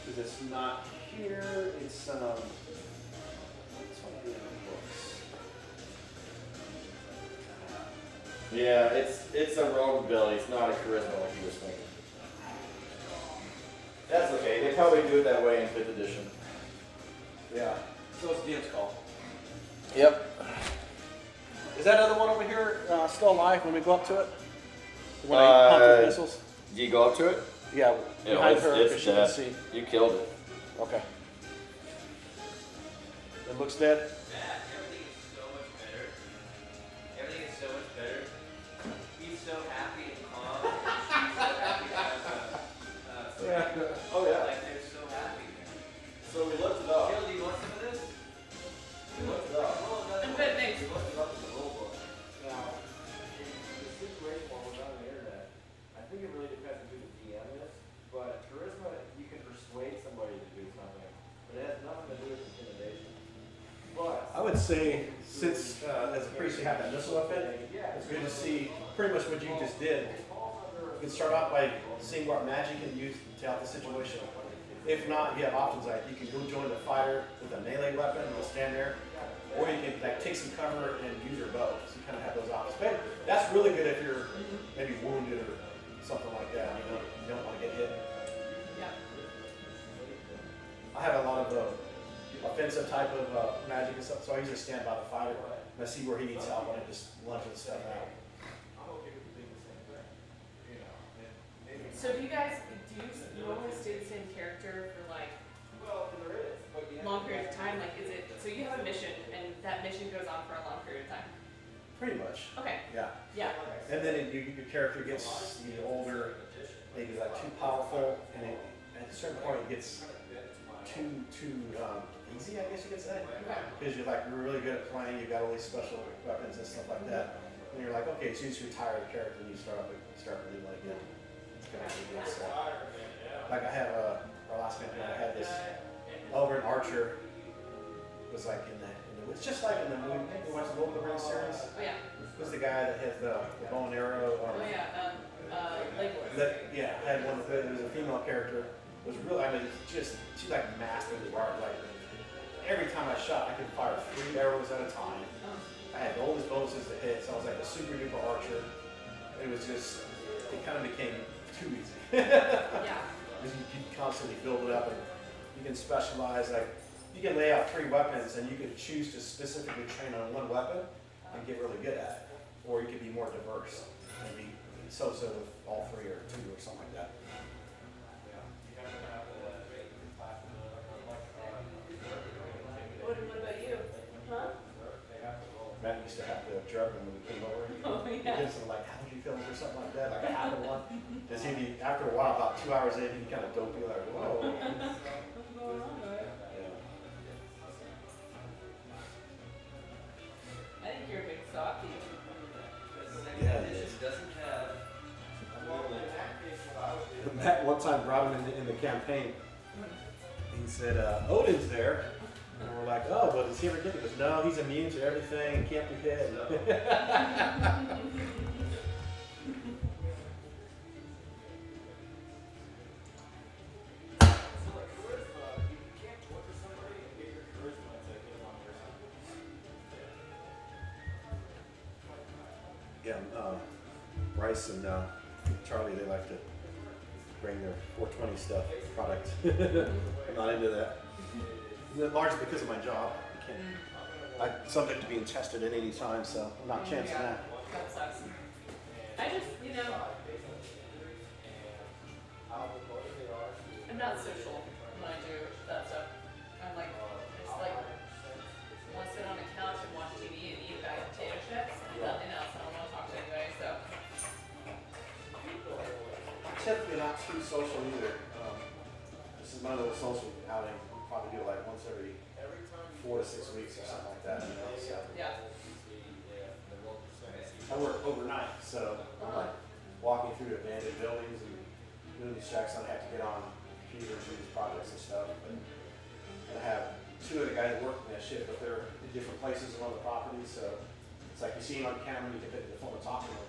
Speaker 6: Because it's not here. It's one of the other books.
Speaker 8: Yeah, it's a rogue ability. It's not a charisma like you was thinking. That's okay. They probably do it that way in 5th edition.
Speaker 6: Yeah. So it's DM's call.
Speaker 8: Yep.
Speaker 6: Is that other one over here still alive when we go up to it? The one I pumped with missiles?
Speaker 8: Do you go up to it?
Speaker 6: Yeah, behind her
Speaker 8: it's
Speaker 6: because you can
Speaker 8: dead.
Speaker 6: see.
Speaker 8: You killed it.
Speaker 6: Okay. It looks dead.
Speaker 1: Everything is so much better. Everything is so much better. He's so happy and calm. She's so happy to have
Speaker 6: Oh yeah.
Speaker 1: like they're so happy.
Speaker 8: So we looked it up.
Speaker 1: Jill, do you want some of this?
Speaker 8: We looked it up.
Speaker 5: I'm good, thanks.
Speaker 8: We looked it up in the rule book. Now, the situation while we're on the internet, I think it really depends on who the DM is, but charisma, you can persuade somebody to do something, but it has nothing to do with intimidation. But
Speaker 6: I would say, since as a priest you have that missile weapon, it's good to see pretty much what you just did. You can start off by seeing what magic you can use to help the situation. If not, you have options like you can go join the fighter with a melee weapon and just stand there, or you can like take some cover and use your bow. So you kind of have those options. But that's really good if you're maybe wounded or something like that. You don't want to get hit.
Speaker 5: Yeah.
Speaker 6: I have a lot of offensive type of magic and stuff, so I usually stand by the fighter and I see where he needs help and I just lunge the stuff out.
Speaker 5: So do you guys you always stay the same character for like long period of time? Like, is it so you have a mission and that mission goes on for a long period of time?
Speaker 6: Pretty much,
Speaker 5: Okay.
Speaker 6: yeah.
Speaker 5: Yeah.
Speaker 6: And then your character gets older, it gets like too powerful, and at a certain point it gets too easy, I guess you could say.
Speaker 5: Okay.
Speaker 6: Because you're really good at playing, you've got all these special weapons and stuff like that. And you're like, okay, so you just retire the character and you start really like it. It's kind of good stuff. Like I have our last campaign, I had this over an archer was like in the it's just like in the movie, you watch the Lord of the Rings series.
Speaker 5: Oh yeah.
Speaker 6: Was the guy that has the bow and arrow?
Speaker 5: Oh yeah. Like.
Speaker 6: Had one. It was a female character. It was really. I mean, she like mastered the art. Like every time I shot, I could fire 3 arrows at a time. I had all these bonuses to hit, so I was like a super duper archer. It was just. It kind of became too easy.
Speaker 5: Yeah.
Speaker 6: Because you constantly build it up, and you can specialize. Like you can lay out 3 weapons and you could choose to specifically train on one weapon and get really good at it. Or you could be more diverse and be so-so with all 3 or 2 or something like that.
Speaker 5: What about you? Huh?
Speaker 6: Matt used to have the drug when we came over.
Speaker 5: Oh,
Speaker 6: He
Speaker 5: yeah.
Speaker 6: did something like, how would you feel or something like that, like a half of one. Because he'd be, after a while, about 2 hours in, he'd kind of dopey, like, whoa.
Speaker 5: What's going on, right?
Speaker 6: Yeah.
Speaker 5: I think you're a big softie.
Speaker 6: Yeah, it is. Matt one time brought him in the campaign. He said, Odin's there. And we're like, oh, but is he ever get it? He goes, no, he's immune to everything, can't be hit. Yeah, Bryce and Charlie, they like to bring their 420 stuff, product. I'm not into that. Largely because of my job. I'm subject to being tested at any time, so I'm not chancing that.
Speaker 5: That sucks. I just, I'm not social when I do that stuff. I'm like, just like, want to sit on the couch and watch TV and eat a bag of potato chips and nothing else. I don't want to talk to anybody, so.
Speaker 6: I'm typically not too social either. This is my little social outing. We probably do it like once every 4 to 6 weeks or something like that. So
Speaker 5: Yeah.
Speaker 6: I work overnight, so I'm like walking through abandoned buildings and doing these checks. I have to get on computers and these projects and stuff. But and I have 2 of the guys working that shit, but they're in different places on the property. So it's like you see them on camera, you can pick the phone and talk to them.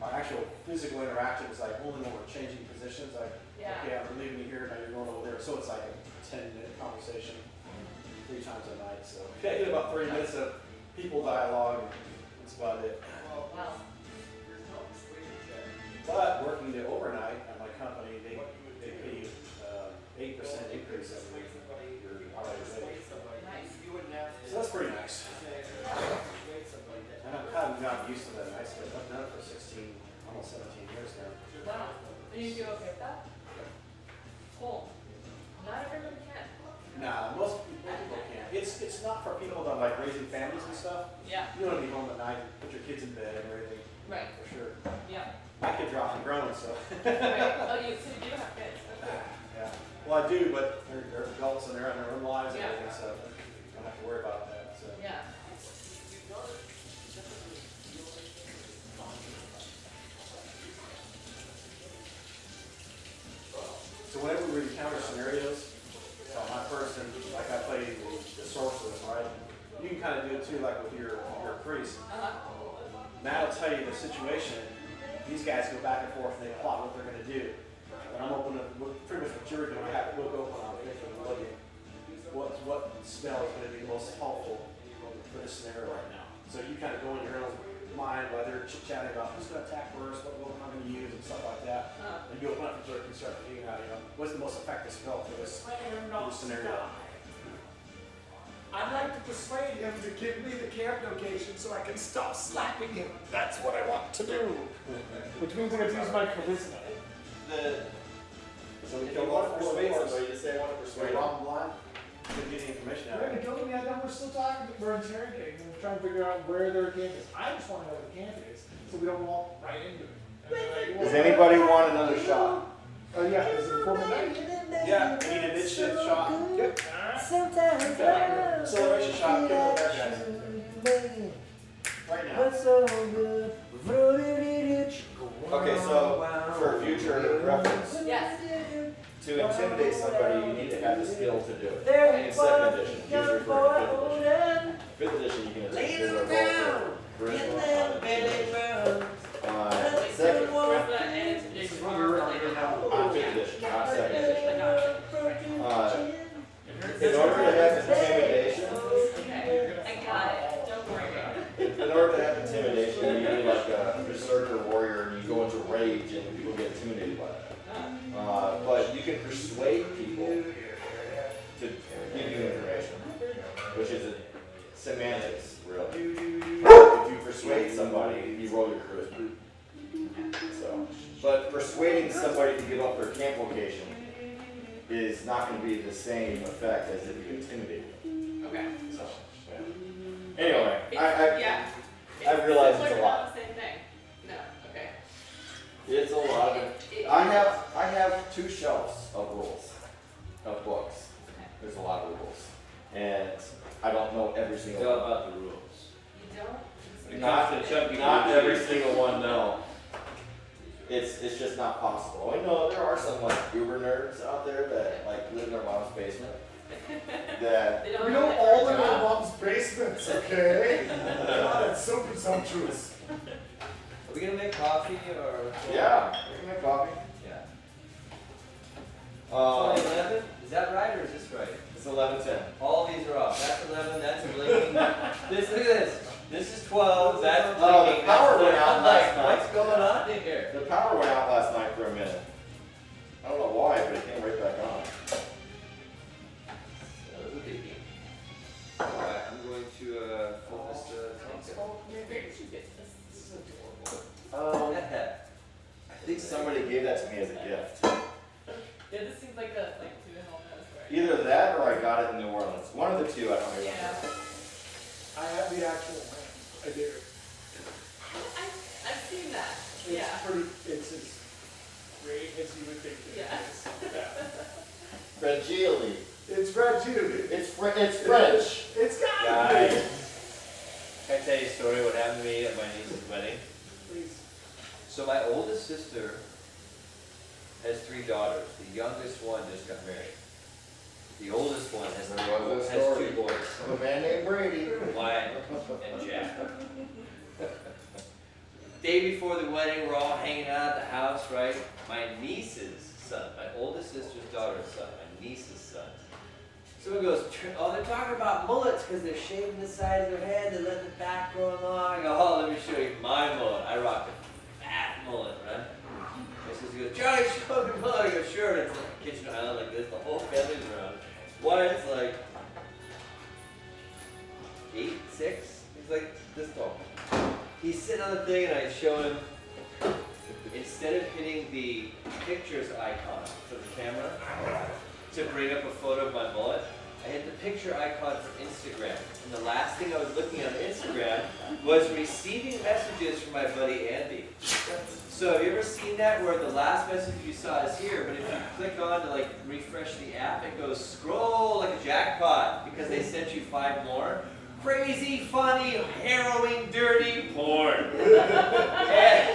Speaker 6: Our actual physical interaction is like only when we're changing positions. Like,
Speaker 5: Yeah.
Speaker 6: okay, I'm leaving you here, now you're going over there. So it's like a 10-minute conversation 3 times a night. So I get about 30 minutes of people dialogue. That's about it.
Speaker 5: Wow.
Speaker 6: But working the overnight at my company, they pay you 8% increase every week for your hourly rate.
Speaker 5: Nice.
Speaker 6: So that's pretty nice. And I've kind of gotten used to that. I've done it for 16, almost 17 years now.
Speaker 5: Wow. And you do okay with that? Cool. Not everybody can.
Speaker 6: Nah, most people can't. It's not for people that like raising families and stuff.
Speaker 5: Yeah.
Speaker 6: You want to be home at night, put your kids in bed and everything,
Speaker 5: Right.
Speaker 6: for sure.
Speaker 5: Yeah.
Speaker 6: My kids are often grown, so.
Speaker 5: Right. Oh, so you do have kids. Okay.
Speaker 6: Yeah. Well, I do, but they're adults and they're in their own lives and
Speaker 5: Yeah.
Speaker 6: everything, so I don't have to worry about that. So.
Speaker 5: Yeah.
Speaker 6: So whenever we encounter scenarios, my person, like I play the sorceress, right? You can kind of do it too, like with your priest. Matt will tell you the situation. These guys go back and forth and they plot what they're going to do. And I'm open to pretty much what you're doing. We'll go open on thinking, what spell is going to be most helpful for this scenario right now. So you kind of go in your own mind while they're chit-chatting about who's going to attack first, what weapon I'm going to use, and stuff like that. And you open up the book and start figuring out, what's the most effective spell for this scenario.
Speaker 2: I'd like to persuade him to give me the camp location so I can stop slapping him. That's what I want to do. Which means I get to use my charisma.
Speaker 6: So we
Speaker 4: If
Speaker 6: kill
Speaker 4: you
Speaker 6: all
Speaker 4: want to
Speaker 6: 4
Speaker 4: persuade
Speaker 6: dwarves.
Speaker 4: somebody, just say I want to
Speaker 6: Persuade
Speaker 4: persuade
Speaker 6: Rob blind. You get the information out
Speaker 2: We're
Speaker 6: of
Speaker 2: gonna
Speaker 6: it.
Speaker 2: go to the other, we're still talking, we're interrogating, and we're trying to figure out where their camp is. I just want to know where the camp is, so we don't walk right into it. And be like,
Speaker 8: Does anybody want another shot?
Speaker 2: Oh yeah, is it before midnight?
Speaker 6: Yeah, we need a mid-shift shot.
Speaker 2: Yep.
Speaker 6: Acceleration shot, kill the bad guys. Right now.
Speaker 8: Okay, so for future reference,
Speaker 5: Yes.
Speaker 8: to intimidate somebody, you need to have the skill to do it. In 2nd edition, usually for 5th edition. 5th edition, you can attack your roll for charisma. Second,
Speaker 5: Charisma and intimidation are related.
Speaker 8: on 5th edition, not 2nd edition.
Speaker 5: I
Speaker 8: In order to have intimidation,
Speaker 5: Okay. I got it. Don't worry about it.
Speaker 8: in order to have intimidation, you need like a berserker warrior, and you go into rage, and people get intimidated by that. But you can persuade people to
Speaker 4: semantics, really. If you persuade somebody, you roll your charisma. So, but persuading somebody to give up their camp location is not going to be the same effect as if you intimidate them.
Speaker 5: Okay.
Speaker 4: So, yeah. Anyway,
Speaker 5: Yeah.
Speaker 4: I realize
Speaker 5: similar
Speaker 4: it's a
Speaker 5: but
Speaker 4: lot.
Speaker 5: not the same thing. No. Okay.
Speaker 4: It's a lot of it. I have 2 shelves of rules, of books. There's a lot of rules, and I don't know every single
Speaker 1: It's all
Speaker 4: one.
Speaker 1: about the rules.
Speaker 5: You don't?
Speaker 1: It comes to chunky
Speaker 4: Not
Speaker 1: rules.
Speaker 4: every single one, no. It's just not possible. I know there are some like uber nerds out there that like live in their mom's basement. That
Speaker 5: They don't
Speaker 2: We
Speaker 5: know
Speaker 2: don't
Speaker 5: that
Speaker 2: all
Speaker 5: you're
Speaker 2: live
Speaker 5: a
Speaker 2: in
Speaker 5: job.
Speaker 2: mom's basements, okay? God, that's so presumptuous.
Speaker 1: Are we gonna make coffee or?
Speaker 4: yeah, we can make coffee.
Speaker 1: Yeah. It's only
Speaker 4: Um,
Speaker 1: 11? Is that right or is this right?
Speaker 4: it's 11:10.
Speaker 1: All these are off. That's 11, that's blinking. Look at this. This is 12, that's
Speaker 4: Oh, the
Speaker 1: blinking.
Speaker 4: power
Speaker 1: that's
Speaker 4: went out
Speaker 1: I'm like,
Speaker 4: last night.
Speaker 1: what's going on in here?
Speaker 4: The power went out last night for a minute. I don't know why, but it came right back on.
Speaker 1: That was a biggie. Alright, I'm going to flip this tank up.
Speaker 5: Where did you get this? This is adorable.
Speaker 4: I think somebody gave that to me as a gift.
Speaker 5: Yeah, this seems like a who the hell knows where.
Speaker 4: Either that or I got it in New Orleans. One of the two, I don't remember.
Speaker 5: Yeah.
Speaker 2: I have the actual lamp. I do.
Speaker 5: I've seen that.
Speaker 2: It's
Speaker 5: Yeah.
Speaker 2: pretty, it's as great as you would think it
Speaker 5: Yeah.
Speaker 2: is. Yeah.
Speaker 4: Fragile.
Speaker 2: It's fragile.
Speaker 4: It's French.
Speaker 2: It's got
Speaker 1: Guys,
Speaker 2: to
Speaker 1: can I tell you a story what happened to me at my niece's wedding?
Speaker 2: be. Please.
Speaker 1: So my oldest sister has 3 daughters. The youngest one just got married. The oldest one has
Speaker 4: There was a
Speaker 1: 2
Speaker 4: story.
Speaker 1: boys,
Speaker 4: Of a man named Brady.
Speaker 1: Wyatt and Jack. Day before the wedding, we're all hanging out at the house, right? My niece's son, my oldest sister's daughter's son, my niece's son. Someone goes, oh, they're talking about mullets because they're shaving the side of their head, they let the back grow long. I go, oh, let me show you my mullet. I rock a fat mullet, right? My sister goes, Charlie, show me your mullet. I go, sure. And it's like a kitchen island like this, the whole family's around. Wyatt's like 8, 6. He's like this tall. He's sitting on the thing and I show him, instead of hitting the pictures icon for the camera to bring up a photo of my mullet, I hit the picture icon for Instagram. And the last thing I was looking at on Instagram was receiving messages from my buddy Andy. So have you ever seen that where the last message you saw is here, but if you click on to like refresh the app, it goes scroll like a jackpot because they sent you 5 more. Crazy, funny, harrowing, dirty porn. And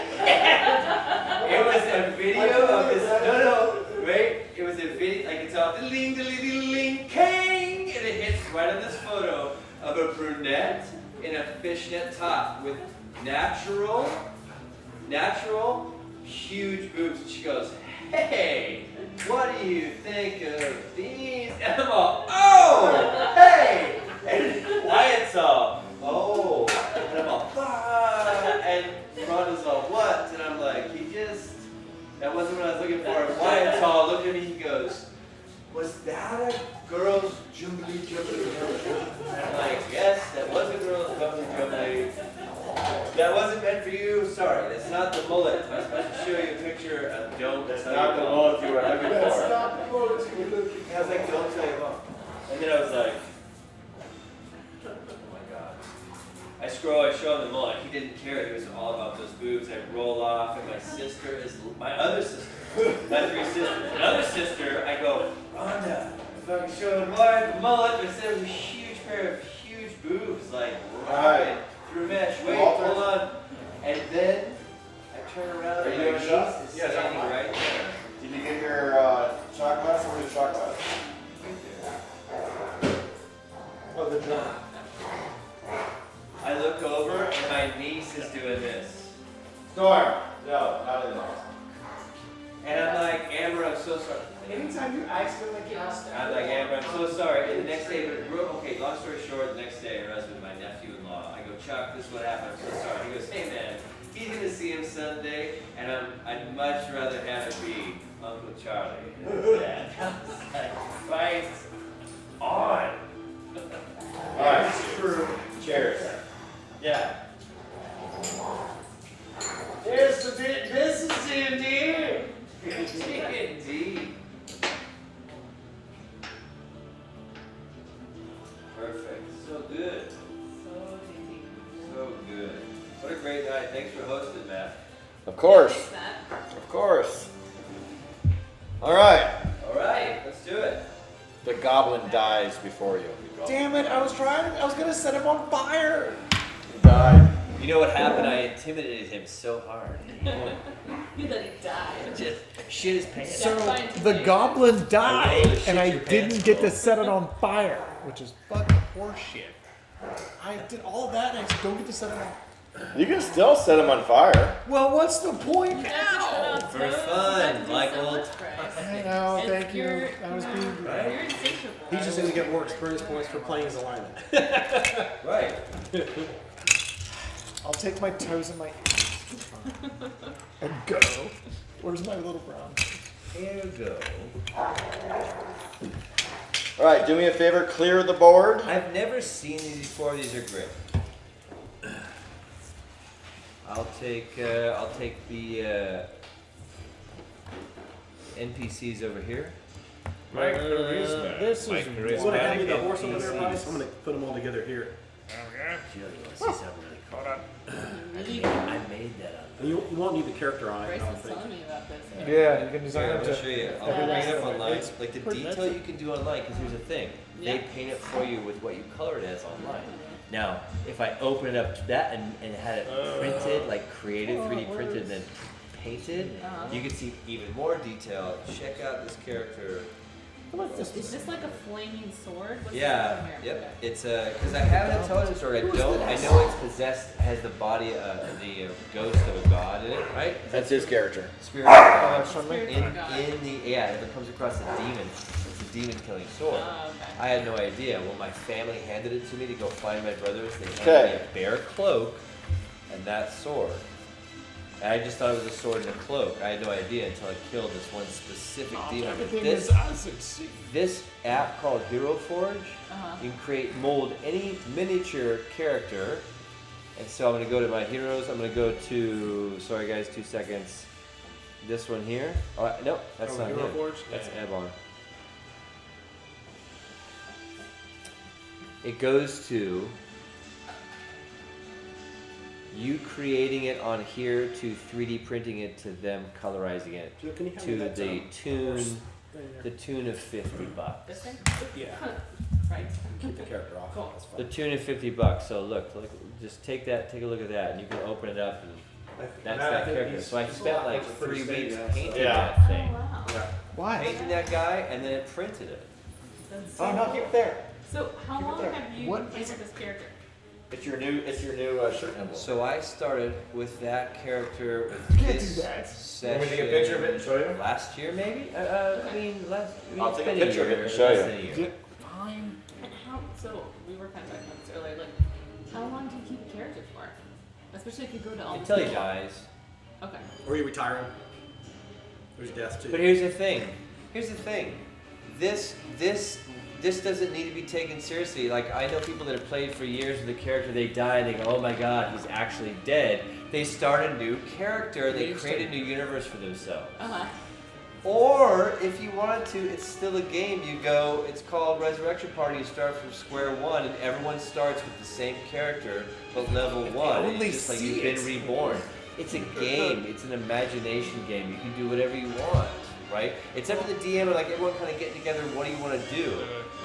Speaker 1: it was a video of this. No, wait. It was a video. I can tell. Ding, ding, ding, ding, kang, and it hits right on this photo of a brunette in a fishnet top with natural, huge boobs. And she goes, "Hey, what do you think of these?" And I'm all, "Oh, hey!" And Wyatt's all, "Oh," and I'm all, "Ah," and Rhonda's all, "What?" And I'm like, that wasn't what I was looking for. And Wyatt's all, look at me, he goes, "Was that a girl's jumbly jumbly?" And I'm like, "Yes, that was a girl's jumbly jumbly. That wasn't meant for you. Sorry, that's not the mullet. I was supposed to show you a picture. Don't.
Speaker 4: That's
Speaker 1: tell
Speaker 4: not
Speaker 1: your
Speaker 4: the
Speaker 1: mom."
Speaker 4: mullet you were looking
Speaker 2: That's
Speaker 4: for.
Speaker 2: not the motive you were looking
Speaker 1: And I was like, "Don't tell your mom." And then I was like, "Oh my god." I scroll, I show him the mullet. He didn't care. He was all about those boobs. I roll off, and my sister is my other sister. My 3 sisters. Another sister, I go, "Rhonda, if I can show the mullet," but instead it was a huge pair of huge boobs, like right through mesh. Wait,
Speaker 4: Walter.
Speaker 1: hold on. And then I turn around
Speaker 4: Are
Speaker 1: and
Speaker 4: you
Speaker 1: my
Speaker 4: doing a shot?
Speaker 1: niece is
Speaker 4: Yeah,
Speaker 1: standing
Speaker 4: shot.
Speaker 1: right there.
Speaker 4: Did you get your shot glass? Where's your shot glass?
Speaker 2: Oh, the drum.
Speaker 1: I look over and my niece is doing this.
Speaker 4: Storm. No, not in there.
Speaker 1: And I'm like, "Amber, I'm so sorry."
Speaker 2: Anytime you accidentally cast that.
Speaker 1: I'm like, "Amber, I'm so sorry." And the next day, okay, long story short, the next day, her husband, my nephew-in-law, I go, "Chuck, this is what happened. I'm so sorry." He goes, "Hey, man, he's going to see him Sunday, and I'd much rather have it be Uncle Charlie instead." I was like, "Fight on."
Speaker 4: All right.
Speaker 2: It's true.
Speaker 4: Cheers. Yeah. Here's the this is D&D.
Speaker 1: D&D. Perfect. So good. So good. What a great night. Thanks for hosting, Matt.
Speaker 8: Of course.
Speaker 5: Thanks, Matt.
Speaker 8: Of course. All right.
Speaker 1: All right, let's do it.
Speaker 8: The goblin dies before you.
Speaker 2: Damn it! I was gonna set him on fire.
Speaker 8: He died.
Speaker 1: You know what happened? I intimidated him so hard.
Speaker 5: You let it die.
Speaker 1: Just shit his pants.
Speaker 2: So
Speaker 5: That's fine
Speaker 2: the
Speaker 5: today.
Speaker 2: goblin died,
Speaker 1: shit
Speaker 2: and I
Speaker 1: your pants
Speaker 2: didn't get to
Speaker 1: full.
Speaker 2: set it on fire, which is fucking horseshit. I did all of that, and I just don't get to set it on.
Speaker 8: You can still set him on fire.
Speaker 2: Well, what's the point
Speaker 5: You have to cut
Speaker 2: now?
Speaker 5: out
Speaker 1: For
Speaker 5: toes,
Speaker 1: fun,
Speaker 5: you have to do
Speaker 1: like
Speaker 5: so
Speaker 1: old
Speaker 5: much, Bryce.
Speaker 2: I know.
Speaker 5: And
Speaker 2: Thank you.
Speaker 5: you're-
Speaker 2: I was being.
Speaker 5: You're insatiable.
Speaker 6: He's just gonna get more experience points for playing as a lineman.
Speaker 1: Right.
Speaker 2: I'll take my toes and my and go. Where's my little brown?
Speaker 1: Here we go.
Speaker 8: All right, do me a favor, clear the board.
Speaker 1: I've never seen these before. These are great. I'll take the NPCs over here.
Speaker 2: This is
Speaker 6: You wanna hand me the horse over there, Bryce? I'm gonna put them all together here.
Speaker 1: Jill, you want to see something really cool? I made that up.
Speaker 6: And you won't need the character on it, I
Speaker 5: Bryce
Speaker 6: don't
Speaker 5: was
Speaker 6: think.
Speaker 5: telling me about this.
Speaker 2: Yeah, you can design
Speaker 1: Here,
Speaker 2: them
Speaker 1: I'm gonna
Speaker 2: to.
Speaker 1: show you. I'll
Speaker 2: every
Speaker 1: bring it up
Speaker 2: level.
Speaker 1: online.
Speaker 2: It's
Speaker 1: Like the
Speaker 2: pretty-
Speaker 1: detail you can do online, because here's the thing. They
Speaker 5: Yeah.
Speaker 1: paint it for you with what you colored as online. Now, if I open it up to that and had it printed, like created, 3D printed, and then painted, you can see even more detail. Check out this character.
Speaker 5: Is this like a flaming sword? What's
Speaker 1: Yeah,
Speaker 5: this here?
Speaker 1: yep. It's because I have an intelligence sword. I don't. I know it's possessed, has the body, the ghost of a god in it, right?
Speaker 8: That's his character.
Speaker 1: Spirit of God.
Speaker 5: Spirit
Speaker 1: In
Speaker 5: of God.
Speaker 1: if it comes across a demon, it's a demon killing sword.
Speaker 5: Oh, okay.
Speaker 1: I had no idea. Well, my family handed it to me to go find my brothers. They handed
Speaker 8: Okay.
Speaker 1: me a bear cloak and that sword. And I just thought it was a sword and a cloak. I had no idea until I killed this one specific demon.
Speaker 2: Everything
Speaker 1: This,
Speaker 2: is as it seems.
Speaker 1: this app called Hero Forge,
Speaker 5: Uh-huh.
Speaker 1: you can mold any miniature character. And so I'm going to go to my heroes. I'm going to go to, sorry guys, 2 seconds. This one here. Oh, no, that's
Speaker 6: Oh,
Speaker 1: not
Speaker 6: Hero
Speaker 1: him.
Speaker 6: Forge?
Speaker 1: That's
Speaker 6: Yeah.
Speaker 1: Ebon. It goes to you creating it on here to 3D printing it to them colorizing it
Speaker 6: Jill, can you hand me
Speaker 1: to
Speaker 6: that,
Speaker 1: the
Speaker 6: horse
Speaker 1: tune
Speaker 6: thing there?
Speaker 1: the tune of $50.
Speaker 5: This thing?
Speaker 6: Yeah,
Speaker 5: Right.
Speaker 6: keep the character off.
Speaker 5: Cool.
Speaker 6: That's
Speaker 1: The
Speaker 6: fine.
Speaker 1: tune of $50. So look, just take that, take a look at that, and you can open it up, and that's
Speaker 6: Matt, I
Speaker 1: that
Speaker 6: think
Speaker 1: character.
Speaker 6: these-
Speaker 1: So I
Speaker 6: these
Speaker 1: spent like
Speaker 6: locks are pretty
Speaker 1: 3 weeks
Speaker 6: steady, yeah, so-
Speaker 1: painting
Speaker 8: Yeah.
Speaker 1: that
Speaker 5: Oh,
Speaker 1: thing,
Speaker 5: wow.
Speaker 6: Yeah.
Speaker 2: Why?
Speaker 1: painting that guy, and then it printed it.
Speaker 5: That's
Speaker 8: Oh
Speaker 5: so
Speaker 8: no,
Speaker 5: cool.
Speaker 8: keep it there.
Speaker 5: So how
Speaker 8: Keep it
Speaker 5: long
Speaker 8: there.
Speaker 5: have you
Speaker 2: What?
Speaker 5: painted this character?
Speaker 8: It's your new shirt emblem.
Speaker 1: So I started with that character with
Speaker 2: Can't
Speaker 1: this
Speaker 2: do that.
Speaker 1: session.
Speaker 8: Want me to take a picture of it and show you?
Speaker 1: Last year, maybe?
Speaker 8: I'll
Speaker 1: it's
Speaker 8: take a
Speaker 1: been
Speaker 8: picture of it
Speaker 1: year,
Speaker 8: and show
Speaker 1: less
Speaker 8: you.
Speaker 1: than a year.
Speaker 2: Get fine.
Speaker 5: And how, so we were kind of talking about this earlier, like, how long do you keep a character for? Especially if you go to all
Speaker 1: Until he
Speaker 5: these-
Speaker 1: dies.
Speaker 5: Okay.
Speaker 6: Or you retire him. There's death too.
Speaker 1: But here's the thing. This doesn't need to be taken seriously. Like, I know people that have played for years with a character, they die and they go, oh my god, he's actually dead. They start a new character, they create a new universe for themselves.
Speaker 5: Uh-huh.
Speaker 1: Or, if you wanted to, it's still a game. You go, it's called Resurrection Party. You start from square one, and everyone starts with the same character, but level one.
Speaker 2: only
Speaker 1: It's just like
Speaker 2: see
Speaker 1: you've been
Speaker 2: it.
Speaker 1: reborn. It's a game. It's an imagination game. You can do whatever you want, right? It's up to the DM and like everyone kind of getting together. What do you want to do?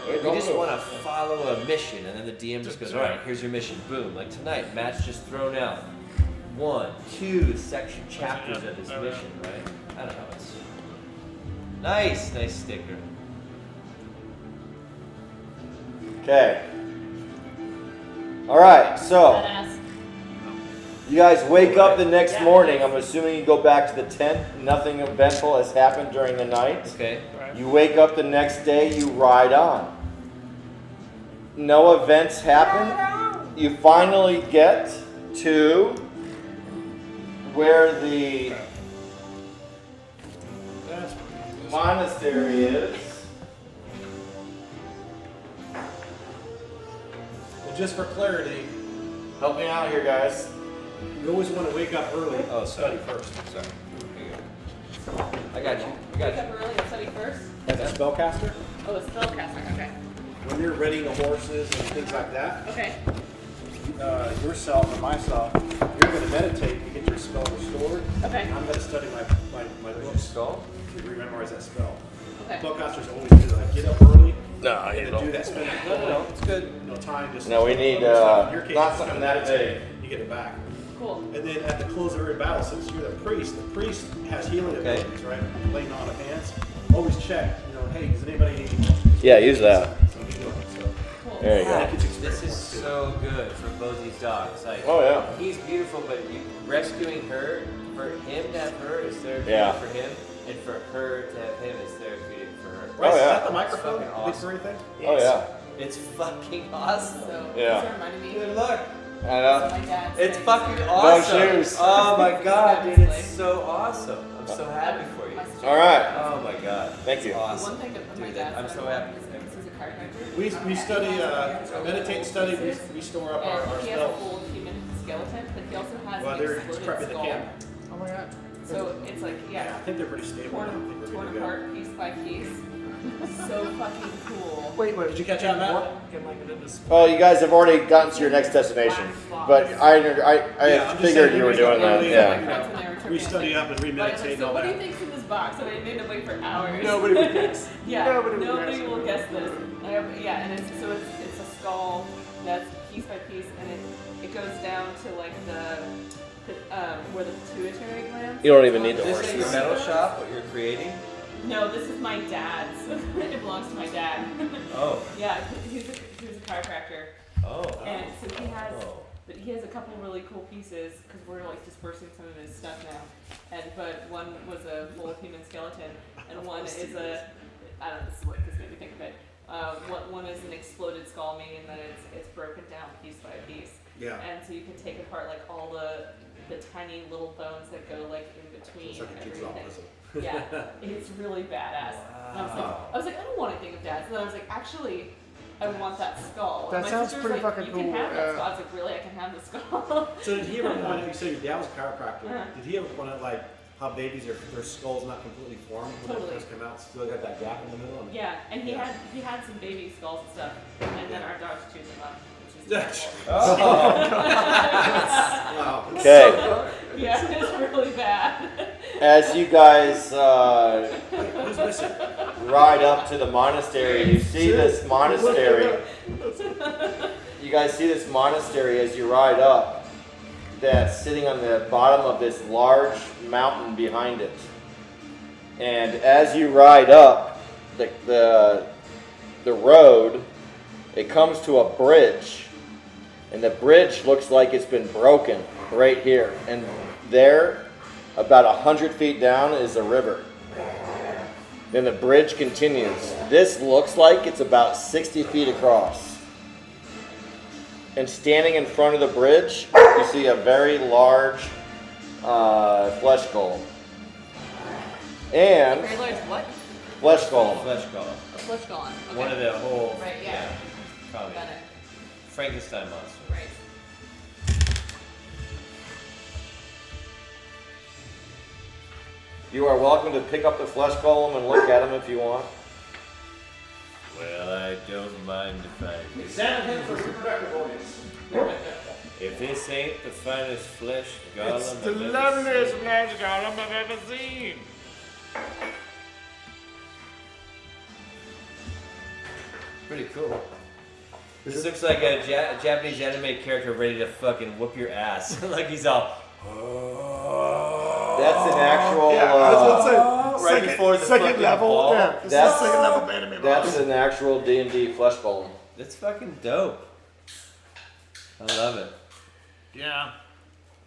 Speaker 1: We just want to follow a mission, and then the DM just goes, all right, here's your mission. Boom. Like tonight, Matt's just thrown out 1, 2 section chapters of his mission, right? I don't know. It's nice sticker.
Speaker 8: Okay. All right, so
Speaker 5: Badass.
Speaker 8: you guys wake up the next morning. I'm assuming you go back to the tent. Nothing eventful has happened during the night.
Speaker 1: Okay.
Speaker 8: You wake up the next day, you ride on. No events happen. You finally get to where the monastery is.
Speaker 6: And just for clarity,
Speaker 8: Help me out here, guys.
Speaker 6: you always want to wake up early.
Speaker 1: Oh,
Speaker 6: study first.
Speaker 1: Sorry. I got you. I
Speaker 5: Wake
Speaker 1: got you.
Speaker 5: up early and study first?
Speaker 6: As a spellcaster,
Speaker 5: Oh, it's spellcaster, okay.
Speaker 6: when you're readying the horses and things like that,
Speaker 5: Okay.
Speaker 6: yourself and myself, you're going to meditate to get your spell restored.
Speaker 5: Okay.
Speaker 6: I'm going to study my books
Speaker 1: Skull?
Speaker 6: to rememorize that spell.
Speaker 5: Okay.
Speaker 6: Spellcasters always do that. Get up early
Speaker 8: No, I
Speaker 6: and do that. Spend
Speaker 1: No, it's good.
Speaker 6: time just.
Speaker 8: No, we need,
Speaker 6: In your case,
Speaker 8: not
Speaker 6: it's
Speaker 8: something
Speaker 6: gonna
Speaker 8: that
Speaker 6: meditate,
Speaker 8: big.
Speaker 6: You get it back.
Speaker 5: Cool.
Speaker 6: And then at the close of every battle, since you're the priest has healing
Speaker 1: Okay.
Speaker 6: abilities, right? Laying on of hands. Always check, hey, does anybody need?
Speaker 8: Yeah, use that.
Speaker 6: So we do it, so.
Speaker 5: Cool.
Speaker 8: There you go.
Speaker 6: That gets
Speaker 1: This
Speaker 6: experience
Speaker 1: is
Speaker 6: points, too.
Speaker 1: so good for both these dogs. Like,
Speaker 8: Oh, yeah.
Speaker 1: he's beautiful, but you rescuing her, for him to have her is therapeutic
Speaker 8: Yeah.
Speaker 1: for him, and for her to have him is therapeutic for her.
Speaker 6: Right,
Speaker 8: Oh,
Speaker 6: is
Speaker 8: yeah.
Speaker 6: that the microphone?
Speaker 1: Fucking
Speaker 6: Big
Speaker 1: awesome.
Speaker 6: furry thing?
Speaker 8: Oh, yeah.
Speaker 1: It's fucking awesome.
Speaker 5: So,
Speaker 8: Yeah.
Speaker 5: this reminded me.
Speaker 1: Dude, look.
Speaker 8: I
Speaker 5: So
Speaker 8: know.
Speaker 5: my dad's
Speaker 1: It's
Speaker 5: thing
Speaker 1: fucking
Speaker 5: is-
Speaker 1: awesome.
Speaker 8: shoes.
Speaker 1: Oh my god, dude,
Speaker 5: Obviously.
Speaker 1: it's so awesome. I'm so happy for you.
Speaker 5: My sister-
Speaker 8: All right.
Speaker 1: Oh my god.
Speaker 8: Thank you.
Speaker 1: It's
Speaker 5: One
Speaker 1: awesome.
Speaker 5: thing that my
Speaker 1: Dude,
Speaker 5: dad
Speaker 1: I'm
Speaker 5: said
Speaker 1: so
Speaker 5: about
Speaker 1: happy.
Speaker 5: is because he's a chiropractor.
Speaker 6: We study, meditate and study, we store up our
Speaker 5: And he has a
Speaker 6: spells.
Speaker 5: full human skeleton, but he also has
Speaker 6: Well,
Speaker 5: an
Speaker 6: they're
Speaker 5: exploded
Speaker 6: prepping the
Speaker 5: skull.
Speaker 6: camp.
Speaker 2: Oh my god.
Speaker 5: So it's like,
Speaker 6: Yeah,
Speaker 5: yeah,
Speaker 6: I think they're pretty stable. I think we're
Speaker 5: torn
Speaker 6: good to go.
Speaker 5: apart piece by piece. So fucking cool.
Speaker 2: Wait.
Speaker 6: Did you catch on that?
Speaker 2: Can like it this.
Speaker 8: Well, you guys have already gotten to your next destination, but I
Speaker 6: Yeah, I'm just
Speaker 8: figured
Speaker 6: saying
Speaker 8: you were
Speaker 6: we
Speaker 8: doing that.
Speaker 6: really,
Speaker 8: Yeah.
Speaker 6: you know, we study up and
Speaker 5: But it's
Speaker 6: remeditate
Speaker 5: like,
Speaker 6: and
Speaker 5: so
Speaker 6: all
Speaker 5: what do you
Speaker 6: that.
Speaker 5: think's in this box? And I made him wait for hours.
Speaker 2: Nobody would guess.
Speaker 5: Yeah,
Speaker 2: Nobody would
Speaker 5: nobody
Speaker 2: guess.
Speaker 5: will guess this. Yeah, and it's a skull that's piece by piece, and it goes down to like the where the pituitary gland.
Speaker 8: You don't even need the
Speaker 1: Is this at your
Speaker 8: horses.
Speaker 1: metal shop, what you're creating?
Speaker 5: No, this is my dad's. It belongs to my dad.
Speaker 1: Oh.
Speaker 5: Yeah, he's a chiropractor,
Speaker 1: Oh.
Speaker 5: and so he has.
Speaker 1: Oh.
Speaker 5: But he has a couple really cool pieces because we're like dispersing some of his stuff now. But one was a full human skeleton, and one is a I don't know. This is what this made me think of it. One is an exploded skull, meaning that it's broken down piece by piece.
Speaker 6: Yeah.
Speaker 5: And so you can take apart like all the tiny little bones that go like in between
Speaker 6: It's like a jigsaw
Speaker 5: everything.
Speaker 6: puzzle.
Speaker 5: Yeah, it's really badass. And I was like, I don't want anything of dad's. And then I was like, actually, I want that skull.
Speaker 2: That
Speaker 5: And my
Speaker 2: sounds
Speaker 5: sister was
Speaker 2: pretty
Speaker 5: like,
Speaker 2: fucking
Speaker 5: you
Speaker 2: cool,
Speaker 5: can have that
Speaker 2: yeah.
Speaker 5: skull. I was like, really? I can have the skull.
Speaker 6: So did he ever point out, you said your dad was a chiropractor,
Speaker 5: Uh-huh.
Speaker 6: did he ever point out like how babies their skulls not completely formed when
Speaker 5: Totally.
Speaker 6: they first come out, still got that gap in the middle?
Speaker 5: Yeah, and he
Speaker 6: Yeah.
Speaker 5: had some baby skulls and stuff, and then our dogs chewed them up, which is
Speaker 6: Yes.
Speaker 1: Oh.
Speaker 6: Wow.
Speaker 8: Okay.
Speaker 5: yeah, it's really bad.
Speaker 8: As you guys
Speaker 6: Who's missing?
Speaker 8: ride up to the monastery, you see this monastery. You guys see this monastery as you ride up that's sitting on the bottom of this large mountain behind it. And as you ride up the road, it comes to a bridge. And the bridge looks like it's been broken right here. And there, about 100 feet down, is a river. Then the bridge continues. This looks like it's about 60 feet across. And standing in front of the bridge, you see a very large flesh golem. And
Speaker 5: Very large what?
Speaker 8: flesh golem.
Speaker 1: Flesh golem.
Speaker 5: A flesh golem. Okay.
Speaker 1: One of the whole.
Speaker 5: Right, yeah.
Speaker 1: Probably.
Speaker 5: Got it.
Speaker 1: Frankenstein monster.
Speaker 5: Right.
Speaker 8: You are welcome to pick up the flesh golem and look at him if you want.
Speaker 1: Well, I don't mind if I do.
Speaker 6: Examine him for reproductive organs.
Speaker 1: If this ain't the finest flesh golem
Speaker 2: It's the
Speaker 1: I've ever
Speaker 2: loveliest
Speaker 1: seen.
Speaker 2: flash golem I've ever seen.
Speaker 1: Pretty cool. This looks like a Japanese anime character ready to fucking whoop your ass. Like he's all.
Speaker 8: That's an actual.
Speaker 2: Yeah, I was gonna say,
Speaker 1: Right before the
Speaker 2: second
Speaker 1: fucking
Speaker 2: level.
Speaker 1: ball.
Speaker 2: Yeah, this is
Speaker 8: That's-
Speaker 2: second level anime.
Speaker 8: That's an actual D&D flesh golem.
Speaker 1: That's fucking dope. I love it.
Speaker 2: Yeah.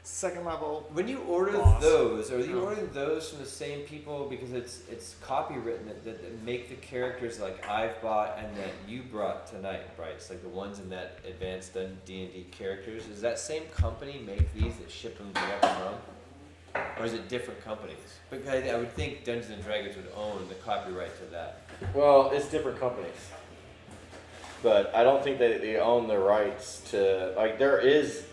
Speaker 2: Second level.
Speaker 1: When you order
Speaker 2: Boss.
Speaker 1: those, are you
Speaker 2: Yeah.
Speaker 1: ordering those from the same people because it's copywritten that make the characters like I've bought and that you brought tonight, Bryce? Like the ones in that advanced D&D characters. Is that same company make these that ship them direct from? Or is it different companies? Because I would think Dungeons and Dragons would own the copyright to that.
Speaker 8: Well, it's different companies. but I don't think that they own the rights to, like, there is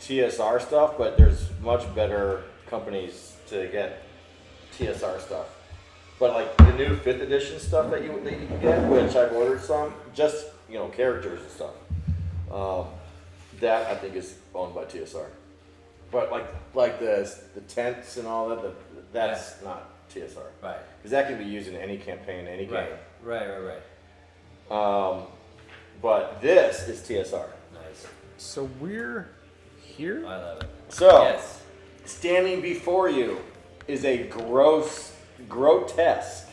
Speaker 8: TSR stuff, but there's much better companies to get TSR stuff. But like the new 5th edition stuff that you can get, which I've ordered some, just, you know, characters and stuff. That I think is owned by TSR. But like the tents and all that, that's not TSR.
Speaker 1: Right.
Speaker 8: Because that can be used in any campaign, any game.
Speaker 1: Right.
Speaker 8: But this is TSR.
Speaker 1: Nice.
Speaker 2: So we're here.
Speaker 1: I love it.
Speaker 8: So,
Speaker 1: Yes.
Speaker 8: standing before you is a grotesque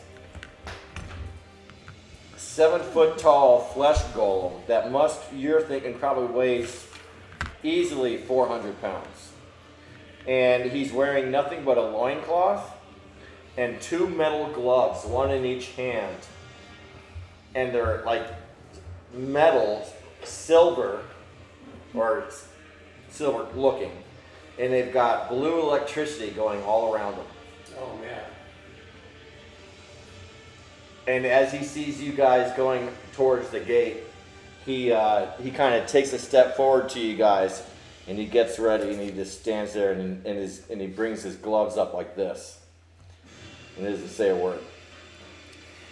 Speaker 8: 7-foot tall flesh golem that you're thinking probably weighs easily 400 pounds. And he's wearing nothing but a loincloth and 2 metal gloves, one in each hand. And they're like metal, silver looking. And they've got blue electricity going all around them.
Speaker 6: Oh man.
Speaker 8: And as he sees you guys going towards the gate, he kind of takes a step forward to you guys, and he gets ready, and he just stands there, and he brings his gloves up like this, and doesn't say a word.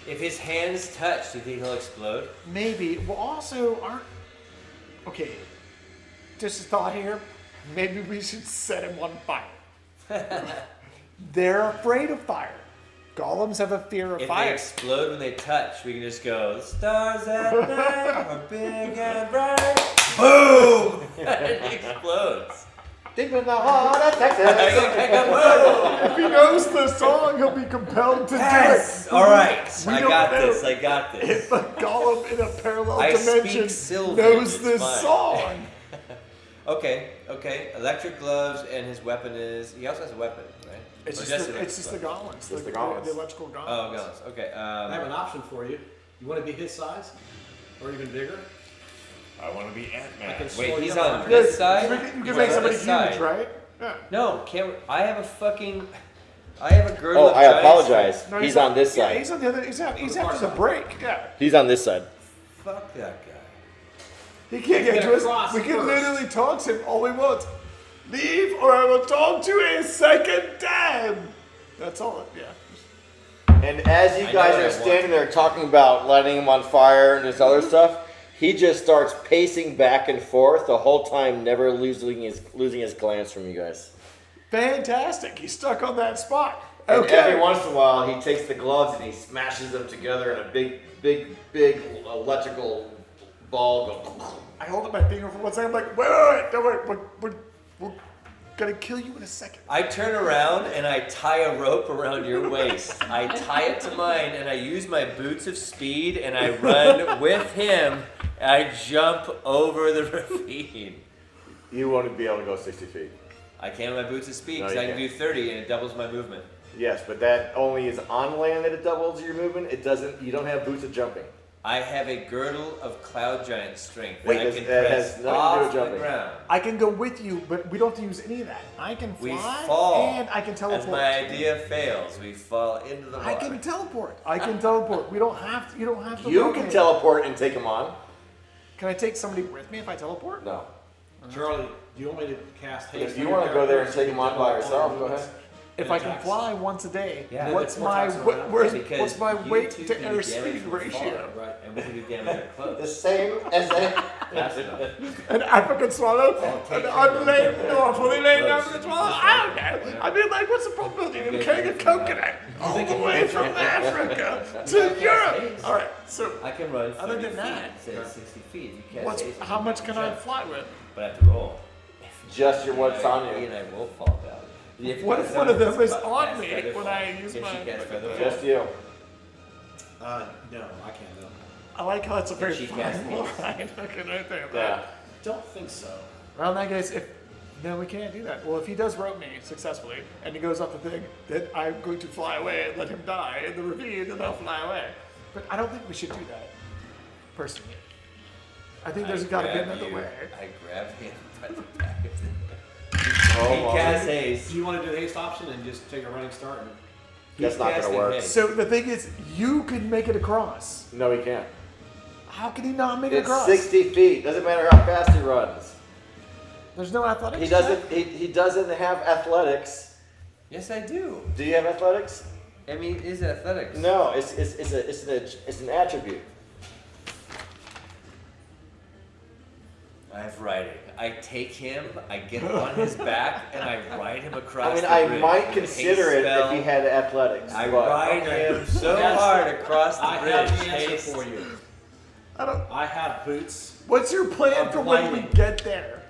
Speaker 1: If his hands touch, do you think he'll explode?
Speaker 2: Maybe. Well, also okay. Just a thought here. Maybe we should set him on fire. They're afraid of fire. Golems have a fear of
Speaker 1: If
Speaker 2: fire.
Speaker 1: they explode when they touch, we can just go, the stars at night are big and bright. Boom! And it explodes.
Speaker 8: Deep in the heart of Texas.
Speaker 2: If he knows the song, he'll be compelled to
Speaker 1: Yes!
Speaker 2: do it.
Speaker 1: All right.
Speaker 2: We
Speaker 1: I
Speaker 2: don't
Speaker 1: got
Speaker 2: know
Speaker 1: this. I got this.
Speaker 2: If a golem in a parallel
Speaker 1: I
Speaker 2: dimension
Speaker 1: speak Sylvan,
Speaker 2: knows
Speaker 1: it's
Speaker 2: this
Speaker 1: fine.
Speaker 2: song.
Speaker 1: Okay. Electric gloves, and his weapon is. He also has a weapon, right?
Speaker 2: It's
Speaker 1: Or
Speaker 2: just the
Speaker 1: electric
Speaker 2: golems.
Speaker 8: Just the
Speaker 2: the
Speaker 8: golems.
Speaker 2: electrical golems.
Speaker 1: Oh, guns. Okay.
Speaker 6: I have an option for you. You want to be his size, or even bigger?
Speaker 2: I want to be Ant-Man.
Speaker 6: I can
Speaker 1: Wait,
Speaker 6: slow
Speaker 1: he's
Speaker 6: you
Speaker 1: on
Speaker 6: down.
Speaker 1: this side?
Speaker 2: You
Speaker 1: He's
Speaker 2: can
Speaker 1: on
Speaker 2: make somebody
Speaker 1: this
Speaker 2: huge,
Speaker 1: side.
Speaker 2: right? Yeah.
Speaker 1: No, can't. I have a girdle
Speaker 8: Oh,
Speaker 1: of
Speaker 8: I
Speaker 1: giants.
Speaker 8: apologize.
Speaker 2: No,
Speaker 8: he's on this
Speaker 2: yeah,
Speaker 8: side.
Speaker 2: he's on the other. He's after the break. Yeah.
Speaker 8: He's on this side.
Speaker 1: Fuck that guy.
Speaker 2: He can't get
Speaker 6: Get
Speaker 2: to us.
Speaker 6: across
Speaker 2: We can
Speaker 6: first.
Speaker 2: literally talk to him all we want. Leave, or I will talk to you a second time. That's all. Yeah.
Speaker 8: And as you
Speaker 1: I
Speaker 8: guys
Speaker 1: know what I
Speaker 8: are standing there talking about lighting him on fire and this other stuff, he just starts pacing back and forth the whole time, never losing his glance from you guys.
Speaker 2: Fantastic. He's stuck on that spot.
Speaker 8: And
Speaker 2: Okay.
Speaker 8: every once in a while, he takes the gloves and he smashes them together in a big electrical ball.
Speaker 2: I hold up my finger for 1 second. I'm like, wait, don't worry. We're gonna kill you in a second.
Speaker 1: I turn around and I tie a rope around your waist. I tie it to mine and I use my boots of speed and I run with him. I jump over the ravine.
Speaker 8: You won't be able to go 60 feet.
Speaker 1: I can with my boots of speed
Speaker 8: No,
Speaker 1: because
Speaker 8: you
Speaker 1: I can do
Speaker 8: can't.
Speaker 1: 30 and it doubles my movement.
Speaker 8: Yes, but that only is on land that it doubles your movement. It doesn't. You don't have boots of jumping.
Speaker 1: I have a girdle of cloud giant strength
Speaker 8: Wait,
Speaker 1: that I
Speaker 8: does-
Speaker 1: can
Speaker 8: that
Speaker 1: press
Speaker 8: has nothing to do
Speaker 1: off
Speaker 8: with
Speaker 1: the
Speaker 8: jumping.
Speaker 1: ground.
Speaker 2: I can go with you, but we don't have to use any of that. I can
Speaker 1: We
Speaker 2: fly
Speaker 1: fall.
Speaker 2: and I can
Speaker 1: As
Speaker 2: teleport.
Speaker 1: my idea fails, we fall into the water.
Speaker 2: I can teleport. I can teleport. We don't have to. You don't have to.
Speaker 8: You
Speaker 2: work
Speaker 8: can
Speaker 2: on it.
Speaker 8: teleport and take him on.
Speaker 2: Can I take somebody with me if I teleport?
Speaker 8: No.
Speaker 6: Charlie, do you want me to cast haste?
Speaker 8: If you
Speaker 6: on your
Speaker 8: want to go there and
Speaker 6: character
Speaker 8: take him on by yourself, go ahead.
Speaker 2: If I can fly once a day,
Speaker 1: Yeah.
Speaker 2: what's
Speaker 6: Four
Speaker 2: my
Speaker 6: times around.
Speaker 1: Because
Speaker 2: what's my
Speaker 1: you
Speaker 2: weight
Speaker 1: two
Speaker 2: to
Speaker 1: can do
Speaker 2: air
Speaker 1: damage
Speaker 2: speed
Speaker 1: from
Speaker 2: ratio?
Speaker 1: far, right? And we can do damage up
Speaker 8: The
Speaker 1: close.
Speaker 8: same as a.
Speaker 1: Fast enough.
Speaker 2: An African swallow,
Speaker 1: take
Speaker 2: an
Speaker 1: care of
Speaker 2: unlamed,
Speaker 1: it.
Speaker 2: no, a fully lamed
Speaker 1: Close.
Speaker 2: African swallow. I don't know. I mean, like, what's the probability of him carrying a coconut all the way from Africa to Europe? All right, so
Speaker 1: I can run 30
Speaker 2: Other than
Speaker 1: feet
Speaker 2: that,
Speaker 1: instead of 60 feet. You can't say it's
Speaker 2: how much can I
Speaker 1: jump,
Speaker 2: fly with?
Speaker 1: But I have to roll.
Speaker 8: Just your what's on
Speaker 1: He
Speaker 8: you.
Speaker 1: and I will fall down.
Speaker 2: What if one of them is on me when I use my?
Speaker 8: Just you.
Speaker 6: No, I can't. No.
Speaker 2: I like how that's a very
Speaker 1: She
Speaker 2: fine
Speaker 1: casts
Speaker 2: line.
Speaker 1: haste.
Speaker 2: Okay, right there.
Speaker 8: Yeah.
Speaker 6: Don't think so.
Speaker 2: Well, in that case, no, we can't do that. Well, if he does rope me successfully and he goes up the thing, then I'm going to fly away and let him die in the ravine, and I'll fly away. But I don't think we should do that, personally. I think there's got to be another way.
Speaker 1: I grab him by the back of the
Speaker 8: Oh,
Speaker 1: He
Speaker 8: well,
Speaker 1: casts haste.
Speaker 6: Do you want to do the haste option and just take a running start? And
Speaker 8: That's not gonna
Speaker 1: casting
Speaker 8: work.
Speaker 1: haste.
Speaker 2: So the thing is, you can make it across.
Speaker 8: No, he can't.
Speaker 2: How can he not make it
Speaker 8: It's
Speaker 2: across?
Speaker 8: 60 feet. Doesn't matter how fast he runs.
Speaker 2: There's no athletics.
Speaker 8: He
Speaker 2: check?
Speaker 8: doesn't. He doesn't have athletics.
Speaker 1: Yes, I do.
Speaker 8: Do you have athletics?
Speaker 1: I mean, it is athletics.
Speaker 8: No. It's an attribute.
Speaker 1: I have riding. I take him, I get on his back, and I ride him across
Speaker 8: I mean,
Speaker 1: the
Speaker 8: I
Speaker 1: bridge.
Speaker 8: might
Speaker 1: With
Speaker 8: consider
Speaker 1: haste
Speaker 8: it if
Speaker 1: spell.
Speaker 8: he had athletics.
Speaker 1: I
Speaker 8: but-
Speaker 1: ride him so
Speaker 6: Yes.
Speaker 1: hard across the
Speaker 6: I
Speaker 1: bridge.
Speaker 6: have the answer
Speaker 1: haste.
Speaker 6: for you.
Speaker 2: I don't.
Speaker 6: I have boots.
Speaker 2: What's your plan
Speaker 6: Of
Speaker 2: for when we
Speaker 6: lighting.
Speaker 2: get there?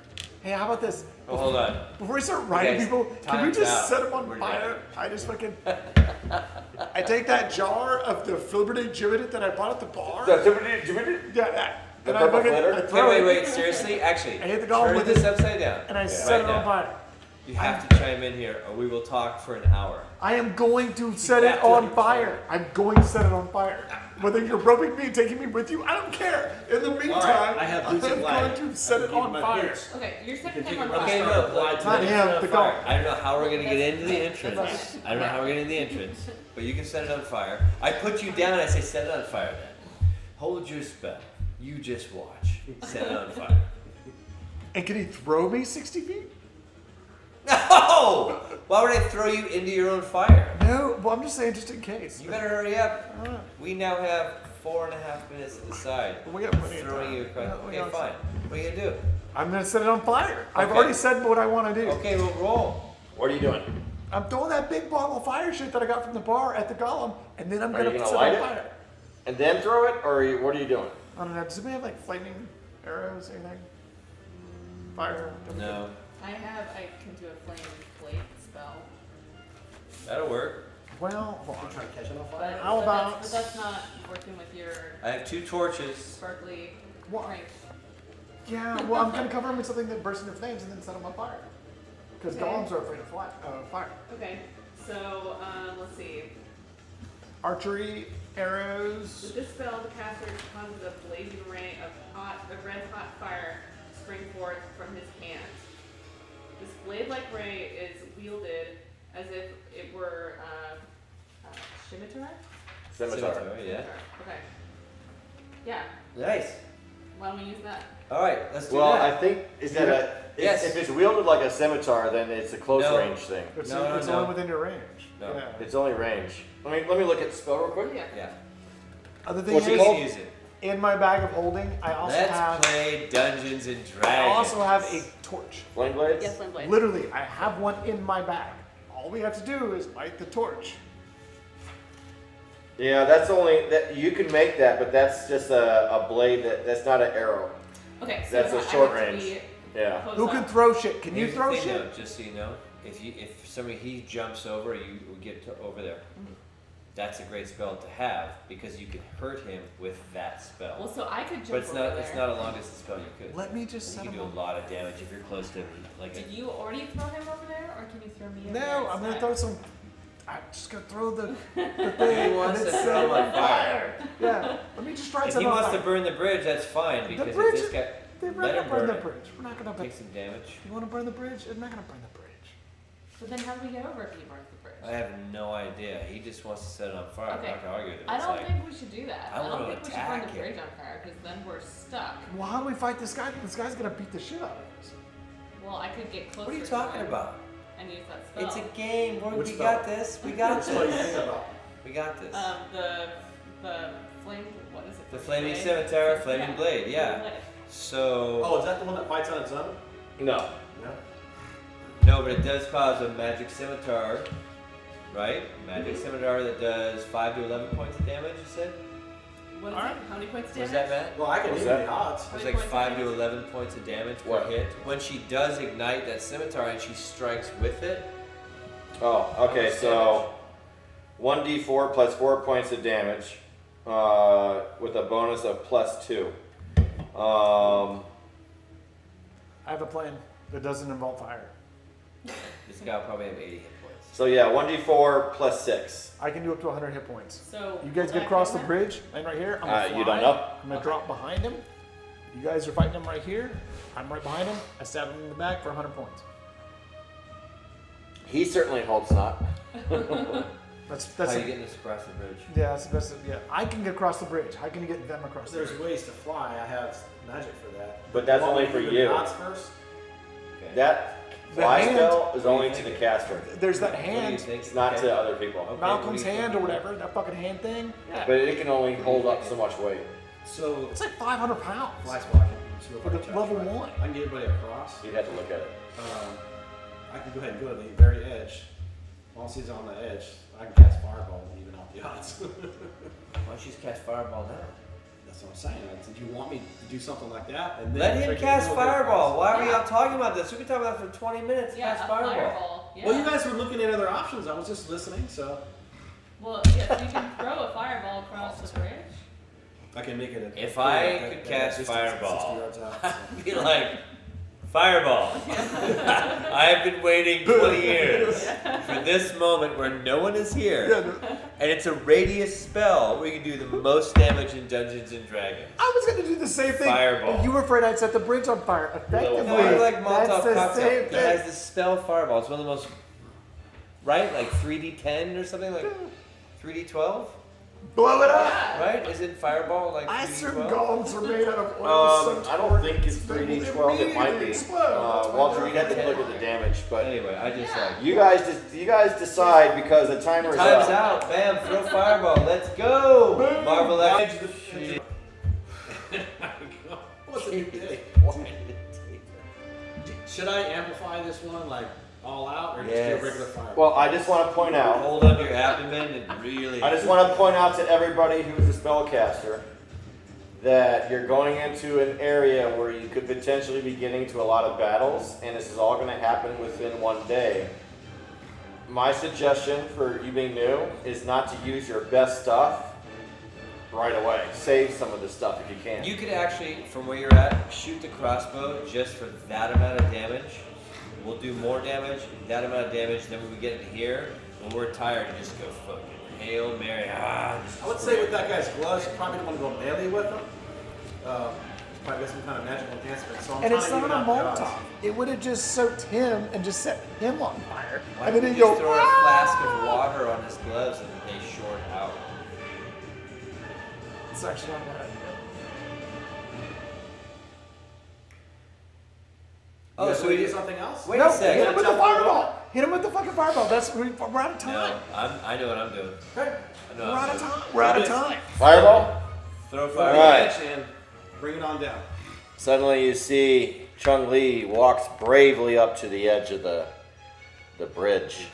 Speaker 2: Hey, how about this?
Speaker 1: Oh, hold on.
Speaker 2: Before we start riding
Speaker 1: guys,
Speaker 2: people, can we
Speaker 1: time's
Speaker 2: just
Speaker 1: out.
Speaker 2: set them on
Speaker 1: We're
Speaker 2: fire?
Speaker 1: done.
Speaker 2: I just fucking. I take that jar of the Flibberty Gibbet that I bought at the bar. Yeah, that.
Speaker 8: The
Speaker 2: And I
Speaker 8: purple
Speaker 2: fucking
Speaker 8: flitter?
Speaker 2: I throw
Speaker 1: Wait,
Speaker 2: it,
Speaker 1: wait, seriously? Actually,
Speaker 2: I hit the golem
Speaker 1: turn
Speaker 2: with
Speaker 1: this
Speaker 2: it.
Speaker 1: upside down.
Speaker 2: and I
Speaker 1: Right
Speaker 2: set it on
Speaker 1: now.
Speaker 2: fire.
Speaker 1: You have to chime in here, or we will talk for an hour.
Speaker 2: I am going to set it
Speaker 1: have to
Speaker 2: on
Speaker 1: let me
Speaker 2: fire. I'm going to set it on fire. Whether you're roping me and taking me with you, I don't care. In the meantime,
Speaker 6: I have boots of
Speaker 2: I'm
Speaker 6: light.
Speaker 2: going to set it on fire.
Speaker 5: Okay, you're setting
Speaker 6: can
Speaker 5: him
Speaker 6: take
Speaker 5: on
Speaker 6: a
Speaker 1: Okay,
Speaker 5: fire.
Speaker 6: run.
Speaker 1: no,
Speaker 6: Light
Speaker 2: Not
Speaker 6: to
Speaker 2: him,
Speaker 6: the
Speaker 2: the
Speaker 6: fire.
Speaker 2: golem.
Speaker 1: I don't know how we're gonna get into the
Speaker 5: That's
Speaker 1: entrance.
Speaker 5: fine.
Speaker 1: I don't know how we're getting into the entrance, but you can set it on fire. I put you down. I say set it on fire. Then hold your spell. You just watch. Set it on fire.
Speaker 2: And can he throw me 60 feet?
Speaker 1: No! Why would I throw you into your own fire?
Speaker 2: No, well, I'm just saying just in case.
Speaker 1: You better hurry up.
Speaker 2: Alright.
Speaker 1: We now have 4.5 minutes to decide.
Speaker 2: We got plenty of
Speaker 1: Throwing
Speaker 2: time.
Speaker 1: you across.
Speaker 2: Yeah, we
Speaker 1: Okay,
Speaker 2: got
Speaker 1: fine. What are you gonna do?
Speaker 2: I'm going to set it on fire. I've
Speaker 1: Okay.
Speaker 2: already said what I want to do.
Speaker 1: Okay, we'll roll.
Speaker 8: What are you doing?
Speaker 2: I'm throwing that big bottle of fire shit that I got from the bar at the golem, and then I'm
Speaker 8: Are
Speaker 2: going
Speaker 8: you
Speaker 2: to
Speaker 8: gonna
Speaker 2: set
Speaker 8: light
Speaker 2: it on
Speaker 8: it?
Speaker 2: fire.
Speaker 8: And then throw it, or what are you doing?
Speaker 2: I don't know. Does anybody have like flaming arrows, anything? Fire?
Speaker 1: No,
Speaker 5: I can do a flame plate spell.
Speaker 1: that'll work.
Speaker 2: Well, hold
Speaker 6: I'm
Speaker 2: on.
Speaker 6: trying to catch it on
Speaker 5: But,
Speaker 6: fire.
Speaker 2: How about-
Speaker 5: but that's not working with your
Speaker 1: I have 2 torches.
Speaker 5: sparkly
Speaker 2: What?
Speaker 5: drink.
Speaker 2: Yeah, well, I'm going to cover them with something that bursts into flames and then set them on fire. Because
Speaker 5: Okay.
Speaker 2: golems are afraid of fire.
Speaker 5: Okay, so let's see.
Speaker 2: Archery, arrows.
Speaker 5: With this spell, the caster causes a blazing ray of red hot fire to spring forth from his hand. This blade-like ray is wielded as if it were scimitar?
Speaker 8: Scimitar.
Speaker 1: Yeah.
Speaker 5: Okay. Yeah.
Speaker 1: Nice.
Speaker 5: Why don't we use that?
Speaker 1: All right, let's do
Speaker 8: Well,
Speaker 1: that.
Speaker 8: I think is that a
Speaker 1: Yes.
Speaker 8: if it's wielded like a scimitar, then it's a close
Speaker 1: No.
Speaker 8: range thing.
Speaker 2: It's,
Speaker 1: No,
Speaker 2: it's
Speaker 1: no.
Speaker 2: only within your range.
Speaker 1: No.
Speaker 2: Yeah.
Speaker 8: It's only range. Let me look at the spell real quick.
Speaker 5: Yeah.
Speaker 1: Yeah.
Speaker 2: Other thing
Speaker 8: What's
Speaker 1: You
Speaker 8: it
Speaker 2: is,
Speaker 8: called?
Speaker 1: can use it.
Speaker 2: in my bag of holding, I also
Speaker 1: Let's
Speaker 2: have.
Speaker 1: play Dungeons and Dragons.
Speaker 2: I also have a torch.
Speaker 8: Flame blades.
Speaker 5: Yes, flame blade.
Speaker 2: Literally, I have one in my bag. All we have to do is light the torch.
Speaker 8: Yeah, that's only that you can make that, but that's just a blade that's not an arrow.
Speaker 5: Okay, so
Speaker 8: That's a
Speaker 5: I have
Speaker 8: short
Speaker 5: to
Speaker 8: range.
Speaker 5: be
Speaker 8: Yeah.
Speaker 5: close
Speaker 2: Who can
Speaker 5: up.
Speaker 2: throw shit? Can you
Speaker 1: Here's the
Speaker 2: throw
Speaker 1: thing,
Speaker 2: shit?
Speaker 1: though, just so you know, if somebody he jumps over, you get to over there. That's a great spell to have because you can hurt him with that spell.
Speaker 5: Well, so I could jump
Speaker 1: But it's
Speaker 5: over
Speaker 1: not
Speaker 5: there.
Speaker 1: it's not a long distance spell. You could.
Speaker 2: Let me just
Speaker 1: You
Speaker 2: set
Speaker 1: can
Speaker 2: him
Speaker 1: do a
Speaker 2: on.
Speaker 1: lot of damage if you're close to like a
Speaker 5: Did you already throw him over there, or can you throw me over there?
Speaker 2: No, I'm gonna
Speaker 5: instead?
Speaker 2: throw some. I'm just gonna throw the thing.
Speaker 1: He wants
Speaker 2: and
Speaker 1: to
Speaker 2: it's
Speaker 1: throw
Speaker 2: set
Speaker 1: him on fire.
Speaker 2: Yeah. Let me just try
Speaker 1: If
Speaker 2: some
Speaker 1: he
Speaker 2: on
Speaker 1: wants to
Speaker 2: fire.
Speaker 1: burn the bridge, that's fine because
Speaker 2: bridge
Speaker 1: if this guy
Speaker 2: We're
Speaker 1: let
Speaker 2: not
Speaker 1: him
Speaker 2: gonna burn
Speaker 1: burn
Speaker 2: the
Speaker 1: it.
Speaker 2: bridge. We're not gonna burn.
Speaker 1: Take some damage.
Speaker 2: You want to burn the bridge? I'm not gonna burn the bridge.
Speaker 5: But then how do we get over if he burns the bridge?
Speaker 1: I have no idea. He just wants to set it on fire.
Speaker 5: Okay.
Speaker 1: I'm not gonna argue with him.
Speaker 5: I
Speaker 1: It's
Speaker 5: don't
Speaker 1: like,
Speaker 5: think we should do that.
Speaker 1: I
Speaker 5: I don't
Speaker 1: wanna
Speaker 5: think we should burn
Speaker 1: attack
Speaker 5: the
Speaker 1: him.
Speaker 5: bridge on fire because then we're stuck.
Speaker 2: Well, how do we fight this guy? This guy's gonna beat the shit out of us.
Speaker 5: Well, I could get closer.
Speaker 1: what are you
Speaker 5: to
Speaker 1: talking
Speaker 5: him
Speaker 1: about?
Speaker 5: And use that spell.
Speaker 1: It's a game.
Speaker 6: Which
Speaker 1: We
Speaker 6: spell?
Speaker 1: got this. We got
Speaker 6: That's what you think
Speaker 1: this.
Speaker 6: about.
Speaker 1: We got this.
Speaker 5: The flame. What is it?
Speaker 1: The flaming
Speaker 5: blade?
Speaker 1: scimitar, flaming
Speaker 5: Yeah.
Speaker 1: blade.
Speaker 5: Flaming
Speaker 1: Yeah.
Speaker 5: blade.
Speaker 1: So
Speaker 6: Oh, is that the one that fights on its own?
Speaker 8: No.
Speaker 6: No.
Speaker 1: no, but it does cause a magic scimitar, right? Magic scimitar that does 5 to 11 points of damage. You said.
Speaker 5: What is
Speaker 2: Alright.
Speaker 5: it? How many points
Speaker 1: Was
Speaker 5: damage?
Speaker 1: that Matt?
Speaker 6: Well, I can
Speaker 8: What's
Speaker 6: give you
Speaker 8: that?
Speaker 6: the odds.
Speaker 5: How
Speaker 1: It's
Speaker 5: many
Speaker 1: like
Speaker 5: points
Speaker 1: 5
Speaker 5: of
Speaker 1: to
Speaker 5: damage?
Speaker 1: 11 points of damage per
Speaker 8: What?
Speaker 1: hit. When she does ignite that scimitar and she strikes with it,
Speaker 8: Oh, okay. So 1d4 plus 4 points of damage, with a bonus of +2.
Speaker 2: I have a plan that doesn't involve fire.
Speaker 1: this guy will probably have 80 hit points.
Speaker 8: So yeah, 1d4 plus 6.
Speaker 2: I can do up to 100 hit points.
Speaker 5: So
Speaker 2: You guys
Speaker 5: will
Speaker 2: get
Speaker 5: that
Speaker 2: across the
Speaker 5: count?
Speaker 2: bridge, and right here, I'm gonna
Speaker 8: You don't
Speaker 2: fly.
Speaker 8: know.
Speaker 2: I'm gonna drop behind him. You guys are fighting him right here. I'm right behind him. I stab him in the back for 100 points.
Speaker 8: He certainly holds not.
Speaker 2: That's
Speaker 1: How you getting this across the bridge?
Speaker 2: yeah, that's the best. Yeah, I can get across the bridge. How can you get them across the
Speaker 6: There's
Speaker 2: bridge?
Speaker 6: ways to fly. I have magic for that.
Speaker 8: But that's
Speaker 6: Want
Speaker 8: only
Speaker 6: me
Speaker 8: for
Speaker 6: to do the
Speaker 8: you.
Speaker 6: knots first?
Speaker 1: Okay.
Speaker 8: That
Speaker 2: The
Speaker 8: fly
Speaker 2: hand-
Speaker 8: spell is only to the caster.
Speaker 2: There's that
Speaker 1: What do you
Speaker 2: hand,
Speaker 1: think?
Speaker 8: It's not
Speaker 1: Okay.
Speaker 8: to other people.
Speaker 1: Okay,
Speaker 2: Malcolm's
Speaker 1: what do you
Speaker 2: hand
Speaker 1: think?
Speaker 2: or whatever, that fucking hand thing. Yeah.
Speaker 8: But it can only hold up so much weight.
Speaker 6: So
Speaker 2: It's like 500 pounds.
Speaker 6: fly spell. I can see if
Speaker 2: For
Speaker 6: I
Speaker 2: the
Speaker 6: can
Speaker 2: level
Speaker 6: touch, right?
Speaker 2: 1.
Speaker 6: I can get everybody across.
Speaker 8: You'd have to look at it.
Speaker 6: I can go ahead and go to the very edge. Once he's on the edge, I can cast fireball and even out the odds.
Speaker 7: Why don't you just cast Fireball now?
Speaker 6: That's what I'm saying. Did you want me to do something like that? And then
Speaker 1: Let him
Speaker 6: freaking
Speaker 1: cast
Speaker 6: go get
Speaker 1: Fireball.
Speaker 6: across?
Speaker 1: Why are we all talking about this? We've been talking about it for 20 minutes.
Speaker 5: Yeah,
Speaker 1: Cast
Speaker 5: a
Speaker 1: Fireball.
Speaker 5: fireball. Yeah.
Speaker 6: Well, you guys were looking at other options. I was just listening, so
Speaker 5: Well, yeah, you can throw a fireball across the bridge.
Speaker 6: I can make it.
Speaker 1: If I could cast
Speaker 6: distance,
Speaker 1: Fireball.
Speaker 6: 60 yards out, so.
Speaker 1: Be like, Fireball. I've been waiting 20 years for this moment where no one is here. And it's a radius spell where you can do the most damage in Dungeons and Dragons.
Speaker 2: I was gonna do the same thing.
Speaker 1: Fireball.
Speaker 2: But you were afraid I'd set the bridge on fire. Effectively,
Speaker 1: No, you like
Speaker 2: that's
Speaker 1: Molotov
Speaker 2: the
Speaker 1: cocktail.
Speaker 2: same
Speaker 1: He
Speaker 2: thing.
Speaker 1: has the spell Fireball. It's one of the most, right? Like 3d10 or something? Like 3d12?
Speaker 2: Blow it up.
Speaker 1: Right? Isn't Fireball like
Speaker 2: I assume
Speaker 1: 3d12?
Speaker 2: golems are made out of oil.
Speaker 8: I don't think it's 3d12. It might be. Walter, you'd have to look at the damage, but
Speaker 1: Anyway, I just like,
Speaker 8: you guys decide because the timer is
Speaker 1: time's
Speaker 8: up.
Speaker 1: out. Bam, throw Fireball. Let's go. Marvel X.
Speaker 6: What's a new day? Should I amplify this one like all out or just do
Speaker 1: Yes.
Speaker 6: a regular fire?
Speaker 8: Well, I just want to point out.
Speaker 1: Hold up your abdomen and really.
Speaker 8: I just want to point out to everybody who's a spellcaster that you're going into an area where you could potentially be getting to a lot of battles, and this is all going to happen within one day. My suggestion for you being new is not to use your best stuff right away. Save some of the stuff if you can.
Speaker 1: You could actually, from where you're at, shoot the crossbow just for that amount of damage. We'll do more damage, that amount of damage. Then when we get into here, when we're tired, you just go fucking Hail Mary. Just
Speaker 6: I would say with that guy's gloves, you probably don't want to go melee with him. Probably got some kind of magical enhancement. So I'm
Speaker 2: And
Speaker 6: trying
Speaker 2: it's
Speaker 6: to
Speaker 2: not
Speaker 6: even
Speaker 2: a
Speaker 6: out the odds.
Speaker 2: Molotov. It would have just soaked him and just set him on fire.
Speaker 1: Why
Speaker 2: And
Speaker 1: don't
Speaker 2: then
Speaker 1: we
Speaker 2: he'd go,
Speaker 1: just throw a flask of water on his gloves and they short out?
Speaker 2: it's actually not a bad idea.
Speaker 1: Oh,
Speaker 6: You guys
Speaker 1: so
Speaker 6: wanna
Speaker 1: we
Speaker 6: do
Speaker 1: did
Speaker 6: something else?
Speaker 1: Wait
Speaker 2: no,
Speaker 1: a second.
Speaker 2: hit him with the fireball. Hit him with the fucking fireball. We're out of time.
Speaker 1: No, I know what I'm doing.
Speaker 6: Okay.
Speaker 1: I know
Speaker 2: We're
Speaker 1: what
Speaker 2: out
Speaker 1: I'm
Speaker 2: of
Speaker 1: doing.
Speaker 2: time. We're out of time.
Speaker 8: Fireball?
Speaker 1: Throw
Speaker 6: Fire
Speaker 1: fire.
Speaker 8: Alright.
Speaker 6: edge and bring it on down.
Speaker 8: Suddenly you see Chung Li walks bravely up to the edge of the bridge,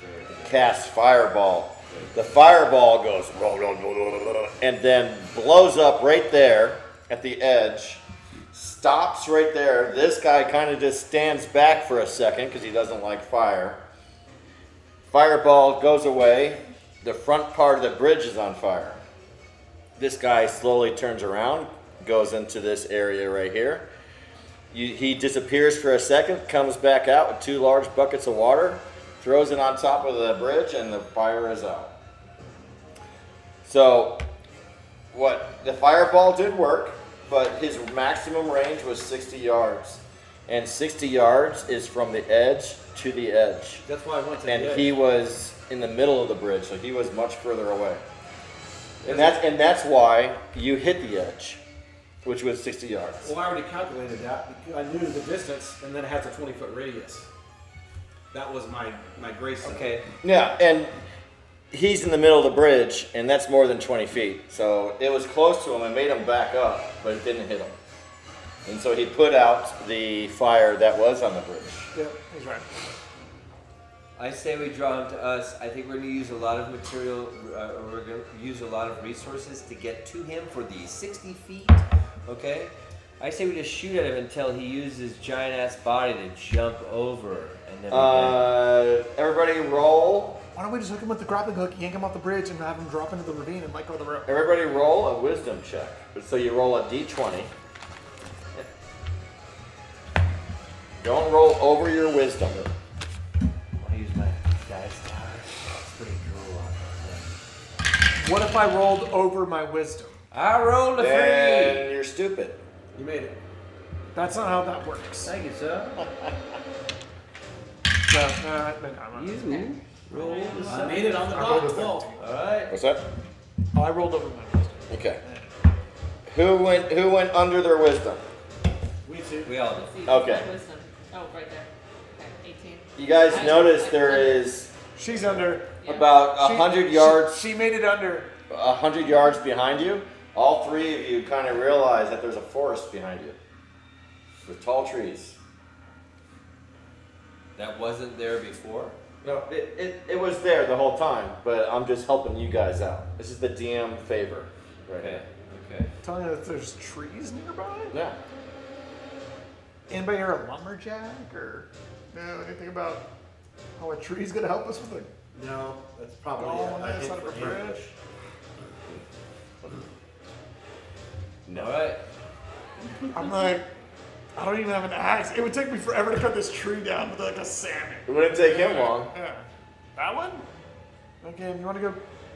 Speaker 8: casts fireball. The fireball goes and then blows up right there at the edge, stops right there. This guy kind of just stands back for a second because he doesn't like fire. Fireball goes away. The front part of the bridge is on fire. This guy slowly turns around, goes into this area right here. He disappears for a second, comes back out with 2 large buckets of water, throws it on top of the bridge, and the fire is out. So, the fireball did work, but his maximum range was 60 yards. And 60 yards is from the edge to the edge.
Speaker 6: That's why I went to
Speaker 8: And
Speaker 6: the edge.
Speaker 8: he was in the middle of the bridge, so he was much further away. And that's why you hit the edge, which was 60 yards.
Speaker 6: Well, I already calculated that because I knew the distance, and then it has a 20-foot radius. That was my grace zone.
Speaker 1: Okay.
Speaker 8: Yeah, and he's in the middle of the bridge, and that's more than 20 feet. So it was close to him and made him back up, but it didn't hit him. And so he put out the fire that was on the bridge.
Speaker 2: Yeah, he's right.
Speaker 1: I say we draw him to us. I think we're going to use a lot of material, we're going to use a lot of resources to get to him for the 60 feet, okay? I say we just shoot at him until he uses his giant-ass body to jump over, and then
Speaker 8: Everybody roll.
Speaker 2: Why don't we just hook him with the grappling hook, yank him off the bridge, and have him drop into the ravine and let go of the rope?
Speaker 8: Everybody roll a wisdom check. So you roll a d20. Don't roll over your wisdom.
Speaker 7: I'll use my dice tower. It's pretty cool on that
Speaker 2: What if I rolled over my wisdom?
Speaker 1: I rolled a 3.
Speaker 8: Then you're stupid.
Speaker 6: You made it.
Speaker 2: That's not how that works.
Speaker 1: Thank you, sir.
Speaker 2: So, I'm not.
Speaker 6: I made it on the
Speaker 2: I rolled
Speaker 6: dot.
Speaker 2: a
Speaker 6: 12.
Speaker 2: 13.
Speaker 1: All right.
Speaker 8: What's that?
Speaker 2: Oh, I rolled over my wisdom.
Speaker 8: Okay. Who went under their wisdom?
Speaker 6: We too.
Speaker 1: We all did.
Speaker 5: See,
Speaker 8: Okay.
Speaker 5: my wisdom. Oh, right there. Okay, 18.
Speaker 8: You guys notice there is
Speaker 2: She's under.
Speaker 5: Yeah.
Speaker 8: about
Speaker 2: She-
Speaker 8: 100 yards.
Speaker 2: She made it under.
Speaker 8: 100 yards behind you. All three of you kind of realize that there's a forest behind you with tall trees.
Speaker 1: That wasn't there before.
Speaker 8: No, it was there the whole time, but I'm just helping you guys out. This is the DM favor right
Speaker 1: Okay.
Speaker 8: here.
Speaker 1: Okay.
Speaker 2: Telling you that there's trees nearby.
Speaker 8: Yeah.
Speaker 2: Anybody hear a lumberjack or know anything about how a tree's gonna help us with a
Speaker 6: No, that's probably
Speaker 2: golem on
Speaker 6: a
Speaker 2: the
Speaker 6: hint
Speaker 2: side of a
Speaker 6: for ambush.
Speaker 2: bridge?
Speaker 1: All right.
Speaker 2: I'm like, I don't even have an axe. It would take me forever to cut this tree down with like a salmon.
Speaker 8: It wouldn't take him long.
Speaker 2: Yeah. That one? Okay, you want to go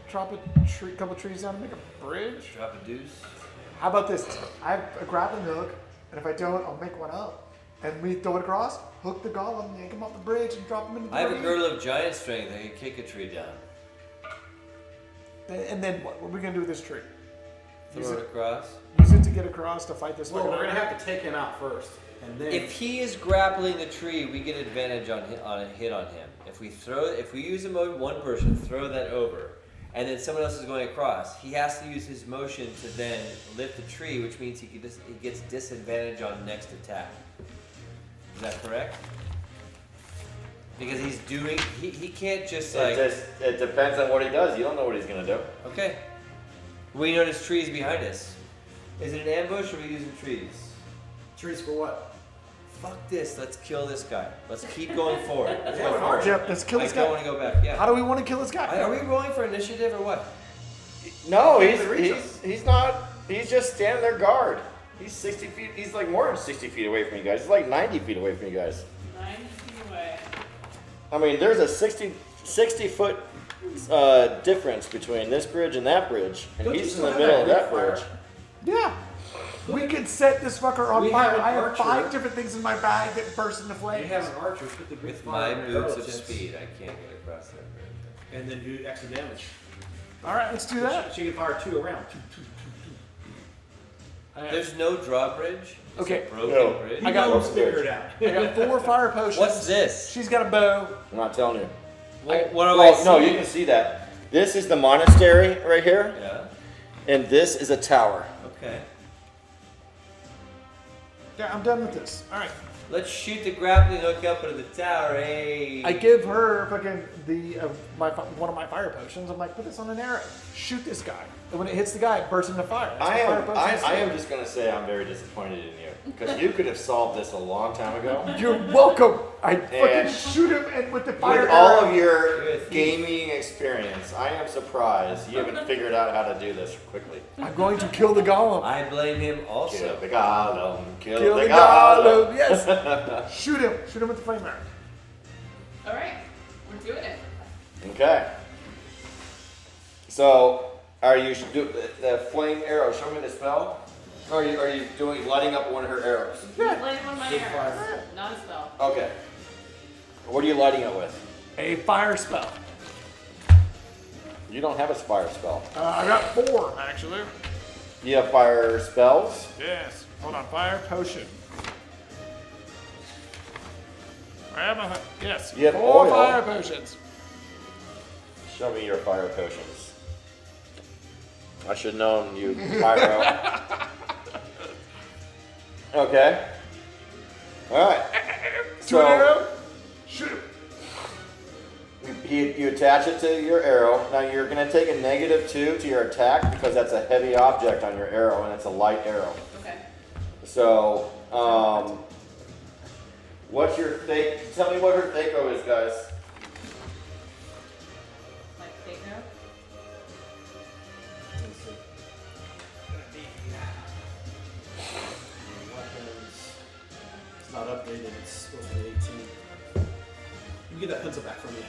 Speaker 2: chop a couple trees down and make a bridge?
Speaker 1: Drop a deuce.
Speaker 2: How about this? I have a grappling hook, and if I don't, I'll make one up. And we throw it across, hook the golem, yank him off the bridge, and drop him into the
Speaker 1: I have a
Speaker 2: ravine.
Speaker 1: girdle of giant strength. I can kick a tree down.
Speaker 2: And then what? What are we gonna do with this tree?
Speaker 1: Throw it across.
Speaker 2: Use it to get across to fight this
Speaker 6: Well,
Speaker 2: fucking
Speaker 6: we're gonna
Speaker 2: ogre?
Speaker 6: have to take him out first, and then.
Speaker 1: If he is grappling the tree, we get advantage on a hit on him. If we use a mode one person, throw that over, and then someone else is going across, he has to use his motion to then lift the tree, which means he gets disadvantage on next attack. Is that correct? Because he's doing, he can't just like.
Speaker 8: It depends on what he does. You don't know what he's gonna do.
Speaker 1: Okay. We know there's trees behind us. Is it an ambush or are we using trees?
Speaker 6: trees for what?
Speaker 1: Fuck this. Let's kill this guy. Let's keep going forward. Let's go
Speaker 6: Yeah,
Speaker 1: forward.
Speaker 2: Yep, let's kill this
Speaker 1: I don't
Speaker 2: guy.
Speaker 1: want to go back. Yeah.
Speaker 2: How do we want to kill this guy?
Speaker 1: Are we rolling for initiative or what?
Speaker 8: No,
Speaker 2: Can't even reach
Speaker 8: he's not. He's just standing there guard. He's 60 feet. He's like more than 60 feet away from you guys. He's like 90 feet away from you guys.
Speaker 5: 90 feet away.
Speaker 8: I mean, there's a 60 foot difference between this bridge and that bridge, and
Speaker 6: Don't you
Speaker 8: he's in
Speaker 6: still
Speaker 8: the
Speaker 6: have
Speaker 8: middle of
Speaker 6: that
Speaker 8: that
Speaker 6: big fire?
Speaker 8: bridge.
Speaker 2: Yeah. We could set this fucker on
Speaker 6: We
Speaker 2: fire.
Speaker 6: have an
Speaker 2: I have
Speaker 6: archer.
Speaker 2: 5 different things in my bag that burst into
Speaker 6: We
Speaker 2: flames.
Speaker 6: have an archer put the big
Speaker 1: With
Speaker 6: fire
Speaker 1: my
Speaker 6: in
Speaker 1: boots
Speaker 6: arrow
Speaker 1: of
Speaker 6: tips,
Speaker 1: speed, I can't get across that bridge.
Speaker 6: and then do extra damage.
Speaker 2: All right, let's do that.
Speaker 6: She can fire 2 around.
Speaker 1: There's no drawbridge. It's
Speaker 2: Okay.
Speaker 1: a broken
Speaker 8: No.
Speaker 1: bridge.
Speaker 2: I got-
Speaker 6: Let's figure it out.
Speaker 2: I got 4 fire potions.
Speaker 1: What's this?
Speaker 2: She's got a bow.
Speaker 8: I'm not telling you.
Speaker 1: What do I
Speaker 8: Well,
Speaker 1: see?
Speaker 8: no, you can see that. This is the monastery right here,
Speaker 1: Yeah.
Speaker 8: and this is a tower.
Speaker 1: Okay.
Speaker 2: Yeah, I'm done with this. All right.
Speaker 1: Let's shoot the grappling hook up into the tower. Hey.
Speaker 2: I give her fucking one of my fire potions. I'm like, put this on an arrow. Shoot this guy. And when it hits the guy, it bursts into fire. That's
Speaker 8: I
Speaker 2: what fire potions
Speaker 8: am
Speaker 2: do.
Speaker 8: just gonna say I'm very disappointed in you because you could have solved this a long time ago.
Speaker 2: You're welcome. I fucking
Speaker 8: And-
Speaker 2: shoot him and with the fire
Speaker 8: With all
Speaker 2: arrow.
Speaker 8: of your
Speaker 1: You're a thief.
Speaker 8: gaming experience, I am surprised you haven't figured out how to do this quickly.
Speaker 2: I'm going to kill the golem.
Speaker 1: I blame him
Speaker 8: Kill
Speaker 1: also.
Speaker 8: the golem, kill
Speaker 2: Kill
Speaker 8: the
Speaker 2: the
Speaker 8: golem.
Speaker 2: golem. Yes. Shoot him. Shoot him with the flame arrow.
Speaker 5: All right, we're doing it.
Speaker 8: Okay. So, are you the flame arrow? Show me the spell. Or are you doing lighting up one of her arrows?
Speaker 2: Yeah.
Speaker 5: Lighting one of my
Speaker 6: Big
Speaker 5: arrows.
Speaker 6: fire.
Speaker 5: Non-spell.
Speaker 8: Okay. What are you lighting it with?
Speaker 2: A fire spell.
Speaker 8: You don't have a fire spell.
Speaker 2: I got 4 actually.
Speaker 8: You have fire spells.
Speaker 2: Yes. Hold on. Fire potion. I have a yes.
Speaker 8: You have
Speaker 2: 4
Speaker 8: oil.
Speaker 2: fire potions.
Speaker 8: Show me your fire potions. I should have known you pyro. Okay. All right.
Speaker 2: To an arrow. Shoot him.
Speaker 8: You attach it to your arrow. Now you're going to take a -2 to your attack because that's a heavy object on your arrow and it's a light arrow.
Speaker 5: Okay.
Speaker 8: So, what's your Thaco? Tell me what her Thaco is, guys.
Speaker 5: Like Thaco.
Speaker 6: Weapons. It's not updated. It's supposed to be 18. You can get that pencil back from me.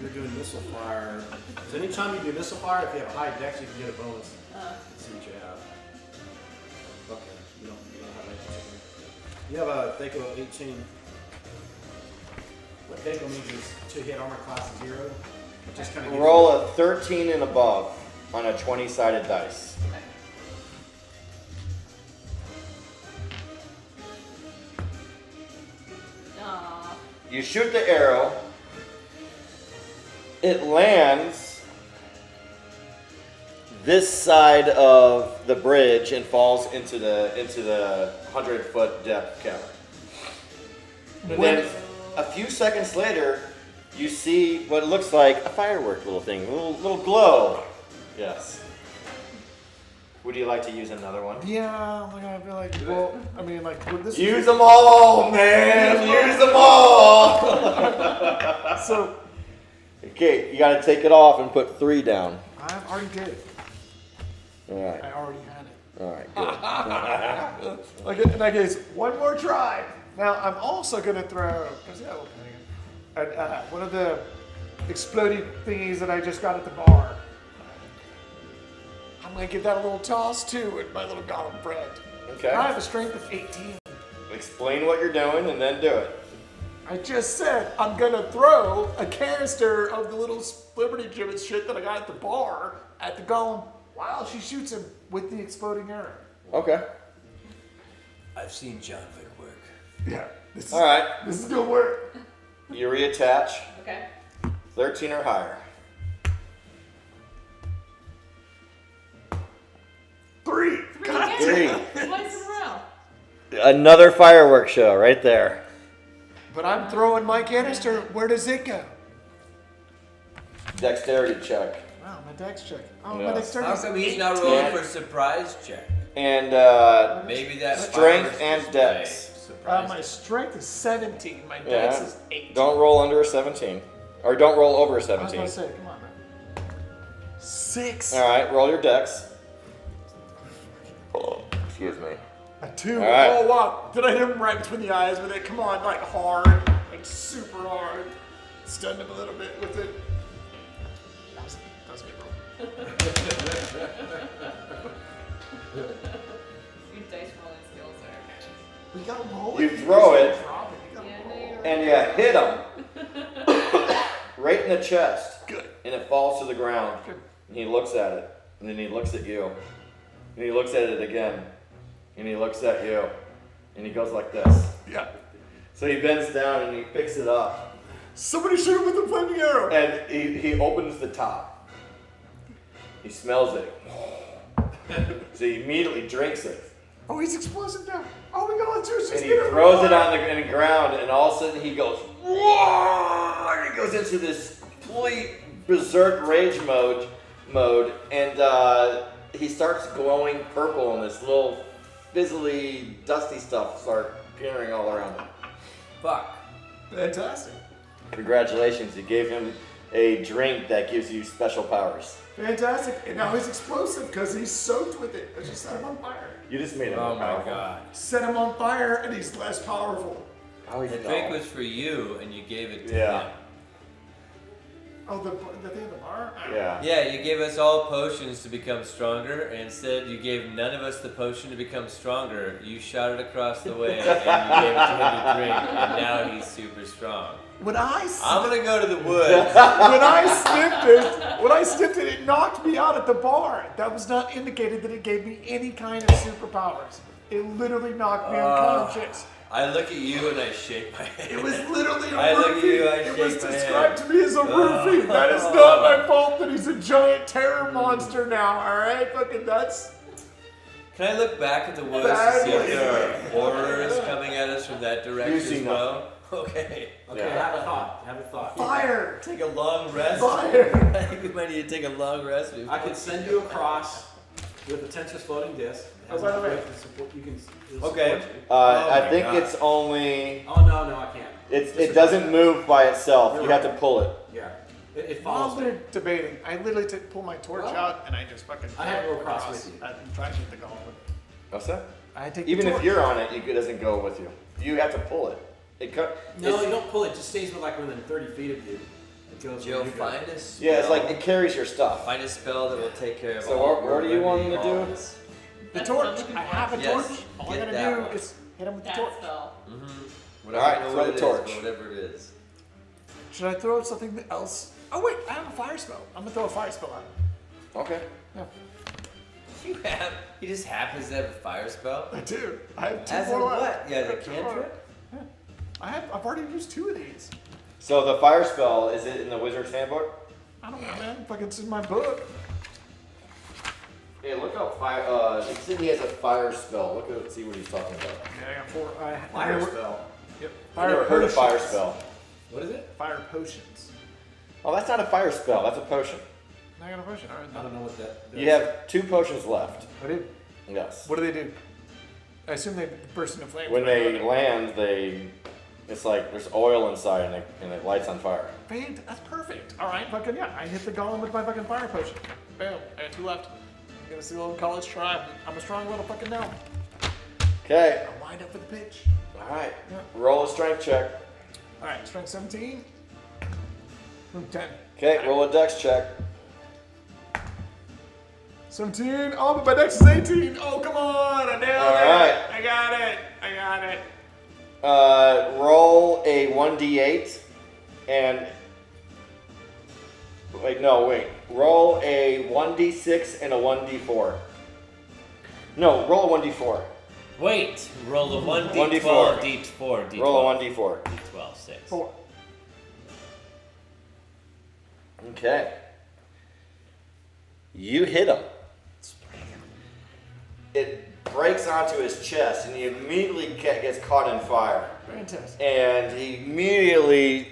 Speaker 6: You're doing missile fire. So anytime you do missile fire, if you have a high dex, you can get a bonus.
Speaker 5: Uh,
Speaker 6: Let's see what you have. Okay, you don't. You have a Deco 18. What Deco means is to hit armor class 0. It just kind of
Speaker 8: Roll a 13 and above on a 20-sided dice.
Speaker 5: Aw.
Speaker 8: You shoot the arrow. It lands this side of the bridge and falls into the 100-foot depth cavern. And then a few seconds later, you see what looks like a firework little thing, a little glow. Yes. Would you like to use another one?
Speaker 2: Yeah, like I feel like. Well, I mean, like would this.
Speaker 8: Use them all, man. Use them all.
Speaker 2: So
Speaker 8: Okay, you got to take it off and put 3 down.
Speaker 2: I already did it.
Speaker 8: All right.
Speaker 2: I already had it.
Speaker 8: All right. Good.
Speaker 2: Okay, in that case, one more try. Now I'm also gonna throw. One of the exploding thingies that I just got at the bar. I'm gonna give that a little toss too with my little golem friend.
Speaker 8: Okay.
Speaker 2: I have a strength of 18.
Speaker 8: Explain what you're doing and then do it.
Speaker 2: I just said I'm gonna throw a canister of the little Liberty Gibbets shit that I got at the bar at the golem while she shoots him with the exploding arrow.
Speaker 8: Okay.
Speaker 1: I've seen John Wick work.
Speaker 2: Yeah. This is,
Speaker 8: All right.
Speaker 2: This is gonna work.
Speaker 8: You reattach.
Speaker 5: Okay.
Speaker 8: 13 or higher.
Speaker 2: 3. God
Speaker 8: Three.
Speaker 5: Twice in a row.
Speaker 8: Another fireworks show right there.
Speaker 2: But I'm throwing my canister. Where does it go?
Speaker 8: Dexterity check.
Speaker 2: Wow, my dex check. Oh,
Speaker 8: Yeah.
Speaker 2: my dexterity.
Speaker 1: How come he's not rolling for surprise check?
Speaker 8: And
Speaker 1: Maybe that
Speaker 8: strength
Speaker 1: fireworks
Speaker 8: and
Speaker 1: display
Speaker 8: dex.
Speaker 1: surprised
Speaker 2: My
Speaker 1: him.
Speaker 2: strength is 17. My dex
Speaker 8: Yeah.
Speaker 2: is 8.
Speaker 8: Don't roll under a 17. Or don't roll over a
Speaker 2: I was
Speaker 8: 17.
Speaker 2: gonna say, come on, man. 6.
Speaker 8: All right, roll your dex. Oh, excuse me.
Speaker 2: A 2.
Speaker 8: All right.
Speaker 2: Oh, wow. Did I hit him right between the eyes with it? Come on, like hard. Like super hard. Stunned him a little bit with it. That was a good roll.
Speaker 5: Your dice rolling skills are.
Speaker 2: We gotta roll
Speaker 8: You
Speaker 2: it.
Speaker 8: throw it.
Speaker 2: Drop it. You gotta
Speaker 5: Yeah,
Speaker 2: roll
Speaker 5: no,
Speaker 2: it.
Speaker 5: you're
Speaker 8: And you hit him. Right in the chest.
Speaker 2: Good.
Speaker 8: And it falls to the ground.
Speaker 2: Good.
Speaker 8: And he looks at it. And then he looks at you. And he looks at it again. And he looks at you. And he goes like this.
Speaker 2: Yeah.
Speaker 8: So he bends down and he picks it up.
Speaker 2: Somebody shoot him with the flaming arrow.
Speaker 8: And he opens the top. He smells it. So he immediately drinks it.
Speaker 2: Oh, he's explosive now. Oh, we got juice.
Speaker 8: And he throws it on the ground, and all of a sudden he goes, whoa! And he goes into this complete berserk rage mode, and he starts glowing purple, and this little fizzly, dusty stuff starts appearing all around him.
Speaker 1: Fuck.
Speaker 2: Fantastic.
Speaker 8: Congratulations, you gave him a drink that gives you special powers.
Speaker 2: Fantastic. And now he's explosive because he's soaked with it. I just set him on fire.
Speaker 8: You just made him
Speaker 1: Oh
Speaker 8: more
Speaker 1: my
Speaker 8: powerful.
Speaker 1: god.
Speaker 2: Set him on fire and he's less powerful.
Speaker 8: How he's
Speaker 1: The drink was for you, and you gave it to
Speaker 8: Yeah.
Speaker 1: him.
Speaker 2: Oh, the thing at the bar?
Speaker 8: Yeah.
Speaker 1: Yeah, you gave us all potions to become stronger, and instead you gave none of us the potion to become stronger. You shot it across the way, and you gave it to him to drink, and now he's super strong.
Speaker 2: When I
Speaker 1: I'm gonna go to the woods.
Speaker 2: when I sniffed it, it knocked me out at the bar. That was not indicated that it gave me any kind of superpowers. It literally knocked me unconscious.
Speaker 1: I look at you and I shake my head.
Speaker 2: It was literally a
Speaker 1: I look at
Speaker 2: roofie.
Speaker 1: you, I
Speaker 2: It was
Speaker 1: shake my
Speaker 2: described
Speaker 1: head.
Speaker 2: to me as a roofie. That is not my fault that he's a giant terror monster now, alright? Fucking that's...
Speaker 1: Can I look back at the woods to see if there are horrors coming at us from that direction
Speaker 8: You see
Speaker 1: as well? Okay.
Speaker 6: Okay, have a thought. Have a thought.
Speaker 2: Fire!
Speaker 1: Take a long rest.
Speaker 2: Fire!
Speaker 1: I think we might need to take a long rest.
Speaker 6: I can send you across with a tensor's floating disc. It has
Speaker 2: Oh, by the
Speaker 6: a
Speaker 2: way.
Speaker 6: weight to support- you can
Speaker 1: Okay.
Speaker 6: support you.
Speaker 1: Oh
Speaker 8: I
Speaker 1: my
Speaker 8: think
Speaker 1: God.
Speaker 8: it's only,
Speaker 6: Oh no, I can't.
Speaker 8: it doesn't move by itself. You have to pull it.
Speaker 6: Yeah, it
Speaker 2: While
Speaker 6: follows.
Speaker 2: they're debating, I literally pull my torch
Speaker 6: Well,
Speaker 2: out and I just fucking...
Speaker 6: I have to go
Speaker 2: throw it
Speaker 6: across with you.
Speaker 2: I'm trying to hit the goblin.
Speaker 8: What's that?
Speaker 2: I take
Speaker 8: Even
Speaker 2: the
Speaker 8: if
Speaker 2: torch.
Speaker 8: you're on it, it doesn't go with you. You have to pull it.
Speaker 6: No, you don't pull it. It just stays with like within 30 feet of you. It goes.
Speaker 1: Jill,
Speaker 6: where you go.
Speaker 1: find a spell.
Speaker 8: Yeah, it's like it carries your stuff.
Speaker 1: Find a spell that will take care of
Speaker 8: So
Speaker 1: all
Speaker 8: what are you wanting to do?
Speaker 1: remedy all this.
Speaker 2: The torch. I have a
Speaker 1: Yes,
Speaker 2: torch. All I
Speaker 1: get
Speaker 2: gotta
Speaker 1: that
Speaker 2: do
Speaker 1: one.
Speaker 2: is Hit him with the
Speaker 5: That
Speaker 2: torch.
Speaker 5: spell.
Speaker 1: Whatever,
Speaker 8: Alright,
Speaker 1: I don't know
Speaker 8: throw
Speaker 1: what
Speaker 8: the
Speaker 1: it is,
Speaker 8: torch.
Speaker 1: but whatever it is.
Speaker 2: Should I throw something else? Oh wait, I have a fire spell. I'm gonna throw a fire spell at him.
Speaker 8: Okay.
Speaker 2: Yeah.
Speaker 1: He just happens to have a fire spell?
Speaker 2: I do. I have 2
Speaker 1: As a
Speaker 2: more
Speaker 1: what?
Speaker 2: left.
Speaker 1: Yeah,
Speaker 2: I
Speaker 1: the
Speaker 2: have 2 more
Speaker 1: cantrip?
Speaker 2: left. Yeah. I've already used 2 of these.
Speaker 8: So the fire spell, is it in the wizard's handbook?
Speaker 2: I don't know, man. Fucking it's in my book.
Speaker 8: Hey, look up fire. He said he has a fire spell. Look at see what he's talking about.
Speaker 2: Yeah, I got 4.
Speaker 6: Fire spell.
Speaker 2: Yep.
Speaker 8: I never heard of fire
Speaker 2: potions.
Speaker 8: spell.
Speaker 6: What is it?
Speaker 2: Fire potions.
Speaker 8: Oh, that's not a fire spell. That's a potion.
Speaker 2: I got a potion. All right.
Speaker 6: I don't know what that.
Speaker 8: You have 2 potions left.
Speaker 2: I do.
Speaker 8: Yes.
Speaker 2: What do they do? I assume they burst into flames.
Speaker 8: When
Speaker 2: right?
Speaker 8: they land, it's like there's oil inside and it lights on fire.
Speaker 2: That's perfect. All right, fucking yeah. I hit the golem with my fucking fire potion. Boom. I got 2 left. I'm gonna see a little college try. I'm a strong little fucking gnome.
Speaker 8: Okay.
Speaker 2: I wind up for the pitch.
Speaker 8: All right.
Speaker 2: Yeah.
Speaker 8: Roll a strength check.
Speaker 2: All right, strength 17. 10.
Speaker 8: Okay. Roll a dex check.
Speaker 2: 17. Oh, but my dex is 18. Oh, come on. I nailed it.
Speaker 8: All right.
Speaker 2: I got it. I got it.
Speaker 8: Roll a 1d8 and wait. Roll a 1d6 and a 1d4. No, roll a 1d4.
Speaker 1: Wait, roll a 1d12,
Speaker 8: 1d4.
Speaker 1: d4, d12.
Speaker 8: Roll a 1d4.
Speaker 1: d12, 6.
Speaker 2: 4.
Speaker 8: Okay. You hit him. It breaks onto his chest, and he immediately gets caught in fire.
Speaker 2: Fantastic.
Speaker 8: And he immediately,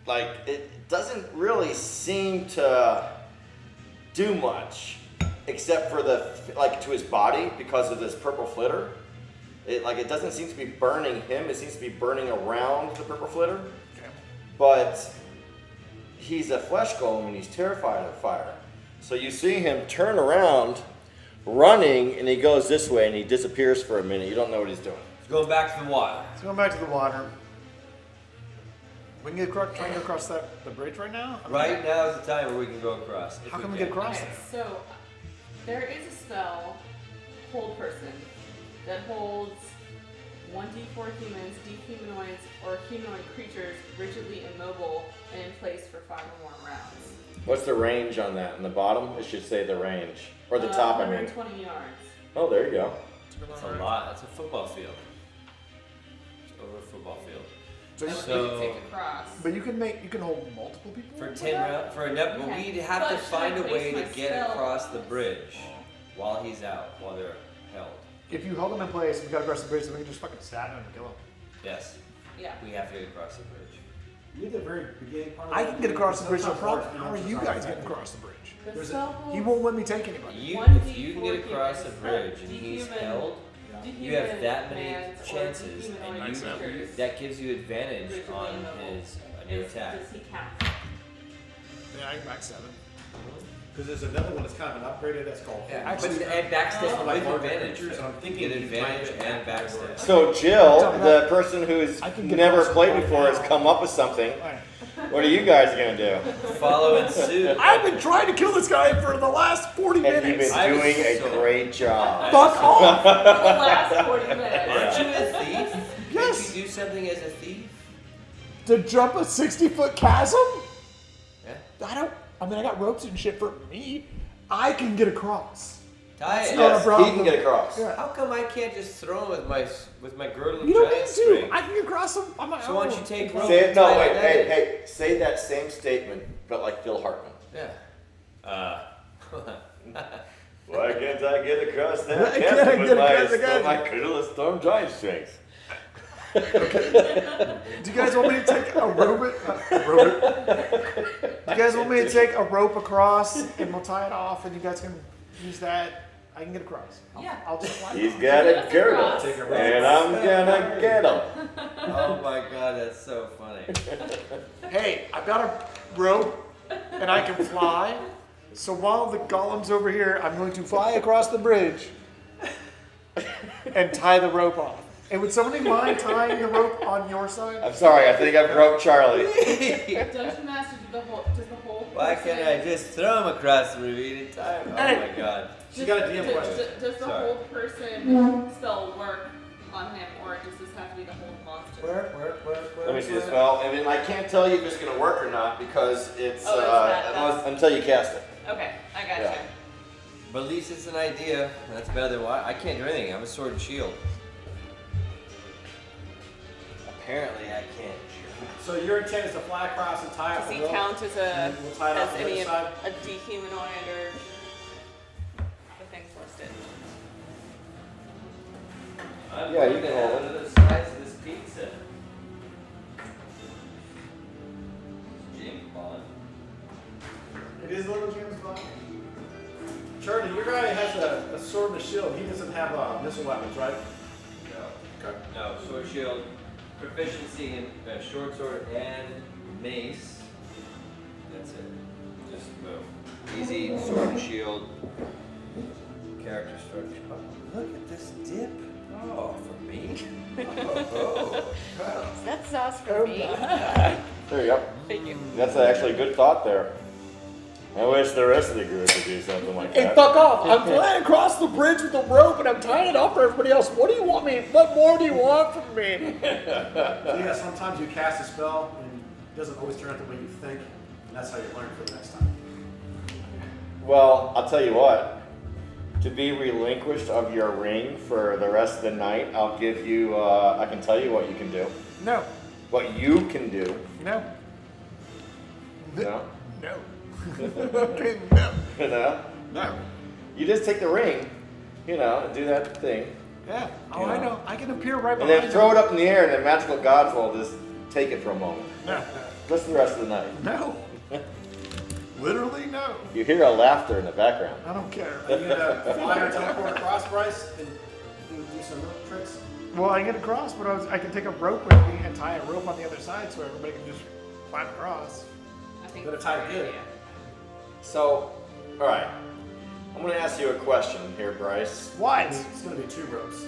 Speaker 8: it doesn't really seem to do much, except for to his body because of this purple flitter. It doesn't seem to be burning him. It seems to be burning around the purple flitter.
Speaker 2: Okay.
Speaker 8: But he's a flesh golem, and he's terrified of fire. So you see him turn around, running, and he goes this way, and he disappears for a minute. You don't know what he's doing.
Speaker 1: He's going back to the water.
Speaker 2: Let's go back to the water. We can try and get across the bridge right now?
Speaker 1: Right now is the time where we can go across. if
Speaker 2: How
Speaker 1: we
Speaker 2: can we get across
Speaker 5: Okay,
Speaker 2: it?
Speaker 5: so there is a spell, Hold Person, that holds 1d4 humans, dehumanoids, or humanoid creatures rigidly immobile and in place for 5 or more rounds.
Speaker 8: What's the range on that? In the bottom? It should say the range. Or the top, I mean.
Speaker 5: 120 yards.
Speaker 8: Oh, there you go.
Speaker 1: That's a lot. That's a football field. It's over a football field.
Speaker 2: So
Speaker 5: That
Speaker 2: you,
Speaker 5: would
Speaker 1: So-
Speaker 5: take across.
Speaker 2: but you can hold multiple people?
Speaker 1: For 10 rounds, for a nep, but
Speaker 5: Okay.
Speaker 1: we'd have to
Speaker 5: But should
Speaker 1: find
Speaker 5: I
Speaker 1: a way
Speaker 5: place
Speaker 1: to get
Speaker 5: my spell
Speaker 1: across
Speaker 5: on
Speaker 1: the
Speaker 5: this?
Speaker 1: bridge while he's out, while they're held.
Speaker 2: If you hold them in place and we got across the bridge, then we can just fucking stab them and kill them.
Speaker 1: Yes,
Speaker 5: Yeah.
Speaker 1: we have to get across the bridge.
Speaker 6: You did the very beginning part.
Speaker 2: I can get across the bridge, no
Speaker 6: Sometimes
Speaker 2: problem.
Speaker 6: hard,
Speaker 2: How are
Speaker 6: it's
Speaker 2: you
Speaker 6: not
Speaker 2: guys
Speaker 6: effective.
Speaker 2: getting across the bridge?
Speaker 5: The
Speaker 6: There's a-
Speaker 5: spell holds
Speaker 2: He won't let me take anybody.
Speaker 1: If you can get across the
Speaker 5: 1d4
Speaker 1: bridge and he's
Speaker 5: dehuman-
Speaker 1: held,
Speaker 6: Yeah.
Speaker 1: you have that many
Speaker 5: dehumans or
Speaker 1: chances,
Speaker 5: dehumanoid
Speaker 1: and
Speaker 5: creatures.
Speaker 1: that gives you advantage
Speaker 5: Rigidly
Speaker 1: on
Speaker 5: immobile.
Speaker 1: your
Speaker 5: Does
Speaker 1: attack.
Speaker 5: he count?
Speaker 2: Yeah, I can back 7.
Speaker 6: Because there's another one that's kind of an upgraded that's called.
Speaker 1: Yeah,
Speaker 2: Actually-
Speaker 1: but and backstab
Speaker 6: Like
Speaker 1: with
Speaker 6: larger
Speaker 1: advantage.
Speaker 6: creatures, and I'm thinking
Speaker 1: Get
Speaker 6: you
Speaker 1: advantage
Speaker 6: might
Speaker 1: and
Speaker 6: get
Speaker 1: backstab.
Speaker 8: So Jill, the person who's
Speaker 2: I can get
Speaker 8: never
Speaker 2: across
Speaker 8: played
Speaker 2: the
Speaker 8: before,
Speaker 2: bridge
Speaker 8: has
Speaker 2: now.
Speaker 8: come up with something.
Speaker 2: Alright.
Speaker 8: What are you guys gonna do?
Speaker 1: Following suit.
Speaker 2: I've been trying to kill this guy for the last 40
Speaker 8: And you've
Speaker 2: minutes.
Speaker 8: been
Speaker 1: I was
Speaker 8: doing a
Speaker 1: so-
Speaker 8: great job.
Speaker 2: Fuck off!
Speaker 5: For the last 40 minutes.
Speaker 1: Aren't you a thief?
Speaker 2: Yes.
Speaker 1: Can't you do something as a thief?
Speaker 2: To jump a 60-foot chasm?
Speaker 1: Yeah.
Speaker 2: I got ropes and shit for me. I can get across.
Speaker 1: Tie it.
Speaker 2: not a
Speaker 8: Yes, he
Speaker 2: problem.
Speaker 8: can get across.
Speaker 2: Yeah.
Speaker 1: How come I can't just throw him with my girdle
Speaker 2: You don't
Speaker 1: giant
Speaker 2: need to.
Speaker 1: string?
Speaker 2: I can get across them on my own.
Speaker 1: So why don't you take rope
Speaker 8: Say
Speaker 1: and
Speaker 8: it. No,
Speaker 1: tie
Speaker 8: wait.
Speaker 1: it
Speaker 8: Hey,
Speaker 1: in?
Speaker 8: hey. Say that same statement, but like Phil Hartman.
Speaker 1: Yeah.
Speaker 8: Why can't I get across that
Speaker 2: Why can't I get across the chasm?
Speaker 8: my girdle of storm giant strings?
Speaker 2: Do you guys want me to take a rope? Do you guys want me to take a rope across and we'll tie it off and you guys can use that? I can get across.
Speaker 5: Yeah.
Speaker 2: I'll just fly.
Speaker 8: He's got a girdle,
Speaker 6: Take a rope.
Speaker 8: and I'm gonna get him.
Speaker 1: Oh my god, that's so funny.
Speaker 2: Hey, I've got a rope and I can fly. So while the golem's over here, I'm going to fly across the bridge and tie the rope off. And would somebody mind tying the rope on your side?
Speaker 8: I'm sorry, I think I broke Charlie.
Speaker 5: Dungeon Master, does the whole
Speaker 1: Why can't I just throw him across the ravine in time? Oh
Speaker 2: Hey.
Speaker 1: my god.
Speaker 6: She got a DM question.
Speaker 5: Does the
Speaker 1: Sorry.
Speaker 5: whole person spell work on him, or does this have to be the whole monster?
Speaker 6: Where?
Speaker 8: Let me see the spell. I mean, I can't tell you if it's gonna work or not because it's
Speaker 5: Oh, that's-
Speaker 8: until you cast it.
Speaker 5: Okay, I got
Speaker 8: Yeah.
Speaker 5: you.
Speaker 1: But at least it's an idea. That's better than what I can't do anything. I'm a sword and shield. Apparently, I can't.
Speaker 6: So your intent is to fly across and tie up
Speaker 5: Does
Speaker 6: the
Speaker 5: he
Speaker 6: rope?
Speaker 5: count as
Speaker 6: And we'll tie it off the
Speaker 5: any
Speaker 6: other side?
Speaker 5: a dehumanoid or the things listed?
Speaker 1: I'm
Speaker 8: Yeah, you
Speaker 1: looking
Speaker 8: can
Speaker 1: at
Speaker 8: hold
Speaker 1: one of the size of this pizza. James Bond.
Speaker 6: It is a little James Bond. Charlie, your guy has a sword and a shield. He doesn't have missile weapons, right?
Speaker 1: No.
Speaker 6: Okay.
Speaker 1: No, sword shield, proficiency in short sword and mace. That's it. Just boom. Easy sword and shield. Character structure. Oh, look at this dip. Oh, for me?
Speaker 5: Is that sauce for me?
Speaker 8: There you go.
Speaker 5: Thank you.
Speaker 8: That's actually a good thought there. I wish the rest of the group would do something like
Speaker 2: Hey,
Speaker 8: that.
Speaker 2: fuck off! I'm flying across the bridge with a rope and I'm tying it up for everybody else. What do you want me? What more do you want from me?
Speaker 6: So yeah, sometimes you cast a spell and it doesn't always turn out the way you think, and that's how you learn for the next time.
Speaker 8: Well, I'll tell you what. To be relinquished of your ring for the rest of the night, I'll give you. I can tell you what you can do.
Speaker 2: No,
Speaker 8: What you can do.
Speaker 2: no,
Speaker 8: No.
Speaker 2: no. Okay, no,
Speaker 8: You know.
Speaker 2: no.
Speaker 8: You just take the ring, and do that thing,
Speaker 2: Yeah. Oh,
Speaker 8: Yeah.
Speaker 2: I know. I can appear right
Speaker 8: and
Speaker 2: behind
Speaker 8: then throw it up in the air, and the magical gods will just take it for a moment.
Speaker 2: No,
Speaker 8: Just the rest of the night.
Speaker 2: no. Literally, no.
Speaker 8: You hear a laughter in the background.
Speaker 2: I don't care.
Speaker 6: Are you gonna fly or teleport across, Bryce, and do some little tricks?
Speaker 2: Well, I get across, but I can take a rope with me and tie a rope on the other side so everybody can just climb across.
Speaker 5: I think
Speaker 6: Better
Speaker 5: that's
Speaker 6: tie
Speaker 5: a
Speaker 6: it
Speaker 5: great
Speaker 6: good.
Speaker 5: idea.
Speaker 8: So, all right. I'm going to ask you a question here, Bryce.
Speaker 2: What?
Speaker 6: It's gonna be 2 ropes.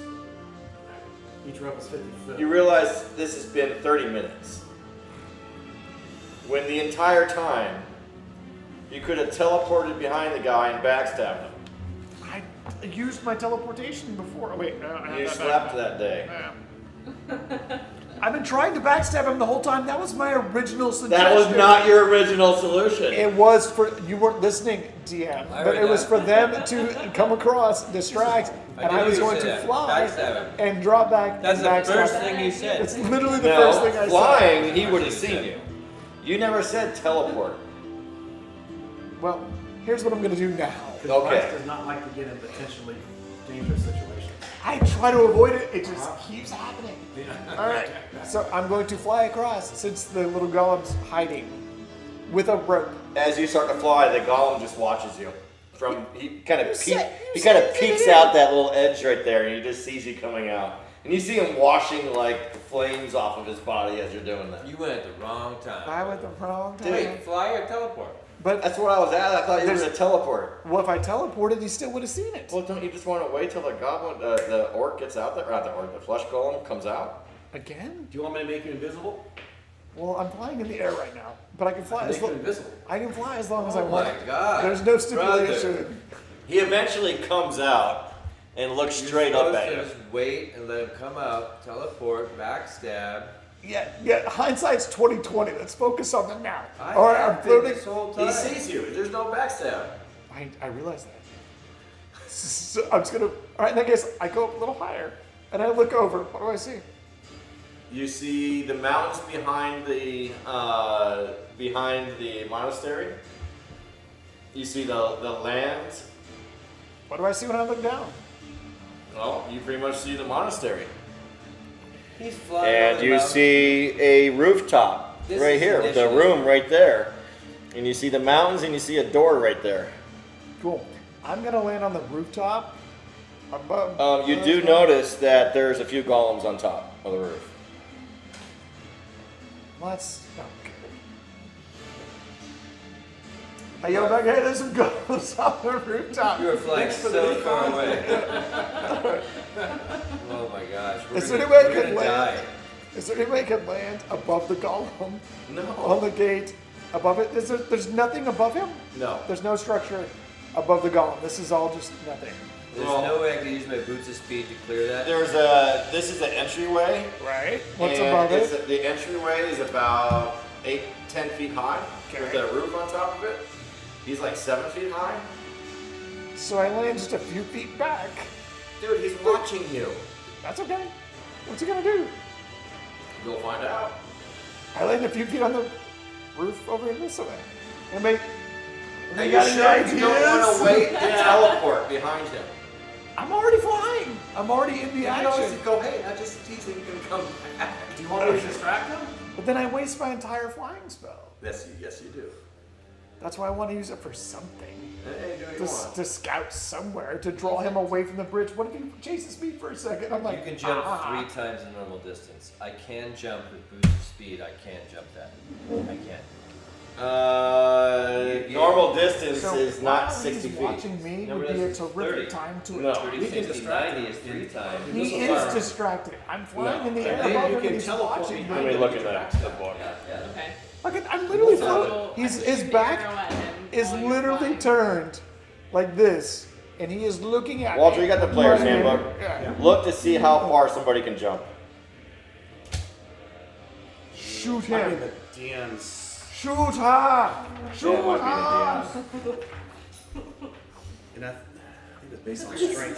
Speaker 6: Each rope is 50 foot.
Speaker 8: You realize this has been 30 minutes. When the entire time, you could have teleported behind the guy and backstabbed him.
Speaker 2: I used my teleportation before. Oh, wait, no, I have
Speaker 8: You
Speaker 2: that
Speaker 8: slept
Speaker 2: back.
Speaker 8: that day.
Speaker 2: Yeah. I've been trying to backstab him the whole time. That was my original suggestion.
Speaker 8: That was not your original solution.
Speaker 2: It was for you weren't listening, DM,
Speaker 1: I
Speaker 2: but
Speaker 1: heard
Speaker 2: it was
Speaker 1: that.
Speaker 2: for them to come across, distract, and I
Speaker 1: knew
Speaker 2: was
Speaker 1: you
Speaker 2: going
Speaker 1: said
Speaker 2: to
Speaker 1: that.
Speaker 2: fly
Speaker 1: Backstab him.
Speaker 2: and drop back.
Speaker 1: That's
Speaker 2: and
Speaker 1: the
Speaker 2: backstab
Speaker 1: first
Speaker 2: him.
Speaker 1: thing you said.
Speaker 2: It's literally the
Speaker 8: No,
Speaker 2: first thing I said.
Speaker 8: flying, he would have seen you. You never said teleport.
Speaker 2: Well, here's what I'm going to do now.
Speaker 6: Because
Speaker 8: Okay.
Speaker 6: Bryce does not like to get in potentially dangerous situations.
Speaker 2: I try to avoid it. It just keeps happening. All right. So I'm going to fly across since the little golem's hiding with a rope.
Speaker 8: As you start to fly, the golem just watches you. He kind of
Speaker 2: said
Speaker 8: peeks
Speaker 2: it.
Speaker 8: out that little edge right there, and he just sees you coming out. And you see him washing like the flames off of his body as you're doing that.
Speaker 1: You went at the wrong time.
Speaker 2: I went the wrong time.
Speaker 1: Wait, fly or teleport?
Speaker 2: But
Speaker 8: That's what I was at. I thought you were gonna teleport.
Speaker 2: what if I teleported? He still would have seen it.
Speaker 8: Well, don't you just want to wait till the goblin, the orc gets out there, or not the orc, the flesh golem comes out?
Speaker 2: Again?
Speaker 6: Do you want me to make you invisible?
Speaker 2: Well, I'm flying in the air right now, but I can fly as
Speaker 6: Make you
Speaker 2: long.
Speaker 6: invisible.
Speaker 2: I can fly as long as I
Speaker 1: Oh
Speaker 2: want.
Speaker 1: my God,
Speaker 2: There's no
Speaker 1: brother.
Speaker 2: stipulation.
Speaker 8: He eventually comes out and looks
Speaker 1: You're
Speaker 8: straight up
Speaker 1: supposed
Speaker 8: at
Speaker 1: to
Speaker 8: you.
Speaker 1: just wait and let him come out, teleport, backstab.
Speaker 2: Yeah. Hindsight's 2020. Let's focus on the now.
Speaker 1: I
Speaker 2: All right,
Speaker 1: have
Speaker 2: I'm
Speaker 1: been
Speaker 2: floating.
Speaker 1: this whole time.
Speaker 8: He sees you. There's no backstab.
Speaker 2: I realize that. So I'm just gonna. All right, in that case, I go up a little higher, and I look over. What do I see?
Speaker 8: You see the mountains behind the monastery. You see the land.
Speaker 2: What do I see when I look down?
Speaker 8: Well, you pretty much see the monastery.
Speaker 1: He's flying.
Speaker 8: And
Speaker 1: on the
Speaker 8: you
Speaker 1: mountain.
Speaker 8: see a rooftop
Speaker 1: This
Speaker 8: right
Speaker 1: is
Speaker 8: here with the
Speaker 1: initiative.
Speaker 8: room right there. And you see the mountains and you see a door right there.
Speaker 2: Cool. I'm gonna land on the rooftop. Above.
Speaker 8: You do notice that there's a few golems on top of the roof.
Speaker 2: Let's. Okay. I yell back, hey, there's some golems on the rooftop.
Speaker 1: You were flying
Speaker 2: Thanks for
Speaker 1: so
Speaker 2: the
Speaker 1: far
Speaker 2: info.
Speaker 1: away. Oh my gosh.
Speaker 2: Is there
Speaker 1: We're
Speaker 2: any way I
Speaker 1: gonna
Speaker 2: could land?
Speaker 1: die.
Speaker 2: Is there any way I can land above the golem?
Speaker 8: No.
Speaker 2: On the gate, above it? There's nothing above him?
Speaker 8: No.
Speaker 2: There's no structure above the golem. This is all just nothing.
Speaker 1: There's
Speaker 4: Well-
Speaker 1: no way I could use my boots of speed to clear that.
Speaker 4: This is an entryway.
Speaker 2: Right? What's
Speaker 4: and
Speaker 2: above
Speaker 4: it's,
Speaker 2: it?
Speaker 4: The entryway is about 10 feet high with
Speaker 2: Okay.
Speaker 4: a roof on top of it. He's like 7 feet high.
Speaker 2: So I land just a few feet back.
Speaker 4: Dude, he's watching you.
Speaker 2: That's okay. What's he gonna do?
Speaker 4: You'll find out.
Speaker 2: I land a few feet on the roof over this way. Anybody
Speaker 4: Are
Speaker 2: got
Speaker 4: you
Speaker 2: any
Speaker 4: sure you don't want to wait to teleport behind him?
Speaker 2: I'm already flying. I'm already in the
Speaker 4: You always
Speaker 2: action.
Speaker 4: go, hey, I just teasing him to come back.
Speaker 6: Do you want me to distract him?
Speaker 2: But then I waste my entire flying spell.
Speaker 4: Yes, you do.
Speaker 2: That's why I want to use it for something.
Speaker 4: Hey, do what you want.
Speaker 2: To scout somewhere, to draw him away from the bridge. What if he chases me for a second? I'm like,
Speaker 1: You can jump
Speaker 2: ah.
Speaker 1: 3 times the normal distance. I can jump with boots of speed. I can't jump that. I can't.
Speaker 4: Normal distance
Speaker 2: So
Speaker 4: is not
Speaker 2: while
Speaker 4: 60
Speaker 2: he's
Speaker 4: feet.
Speaker 2: watching me
Speaker 1: No,
Speaker 2: would
Speaker 1: but
Speaker 2: be a
Speaker 1: it's
Speaker 2: terrific
Speaker 1: 30.
Speaker 2: time to
Speaker 4: No.
Speaker 2: attack.
Speaker 1: 30,
Speaker 6: You can
Speaker 1: 60,
Speaker 6: distract
Speaker 1: 90
Speaker 6: him.
Speaker 1: is 3 times.
Speaker 2: He
Speaker 6: This will
Speaker 2: is
Speaker 6: fire.
Speaker 2: distracted. I'm flying in the
Speaker 6: And
Speaker 2: air
Speaker 6: then
Speaker 2: above
Speaker 6: you
Speaker 2: him
Speaker 6: can
Speaker 2: and he's
Speaker 6: teleport
Speaker 2: watching
Speaker 6: behind
Speaker 2: me.
Speaker 6: him.
Speaker 8: Let me look at the book.
Speaker 1: Yeah.
Speaker 5: Okay.
Speaker 2: Look at, I'm literally
Speaker 5: So
Speaker 2: floating.
Speaker 5: I
Speaker 2: His
Speaker 5: shoot the
Speaker 2: back
Speaker 5: arrow at him
Speaker 2: is
Speaker 5: while you're
Speaker 2: literally
Speaker 5: flying.
Speaker 2: turned like this, and he is looking at
Speaker 8: Walter,
Speaker 2: me.
Speaker 8: you got the player's
Speaker 2: Right
Speaker 8: handbook?
Speaker 2: here. Yeah.
Speaker 8: Look to see how far somebody can jump.
Speaker 2: Shoot
Speaker 6: Might be
Speaker 2: him.
Speaker 6: the DM's.
Speaker 2: Shoot her. Shoot
Speaker 8: Yeah, it might be the
Speaker 2: her.
Speaker 8: DMs.
Speaker 6: And I think it's based on strength.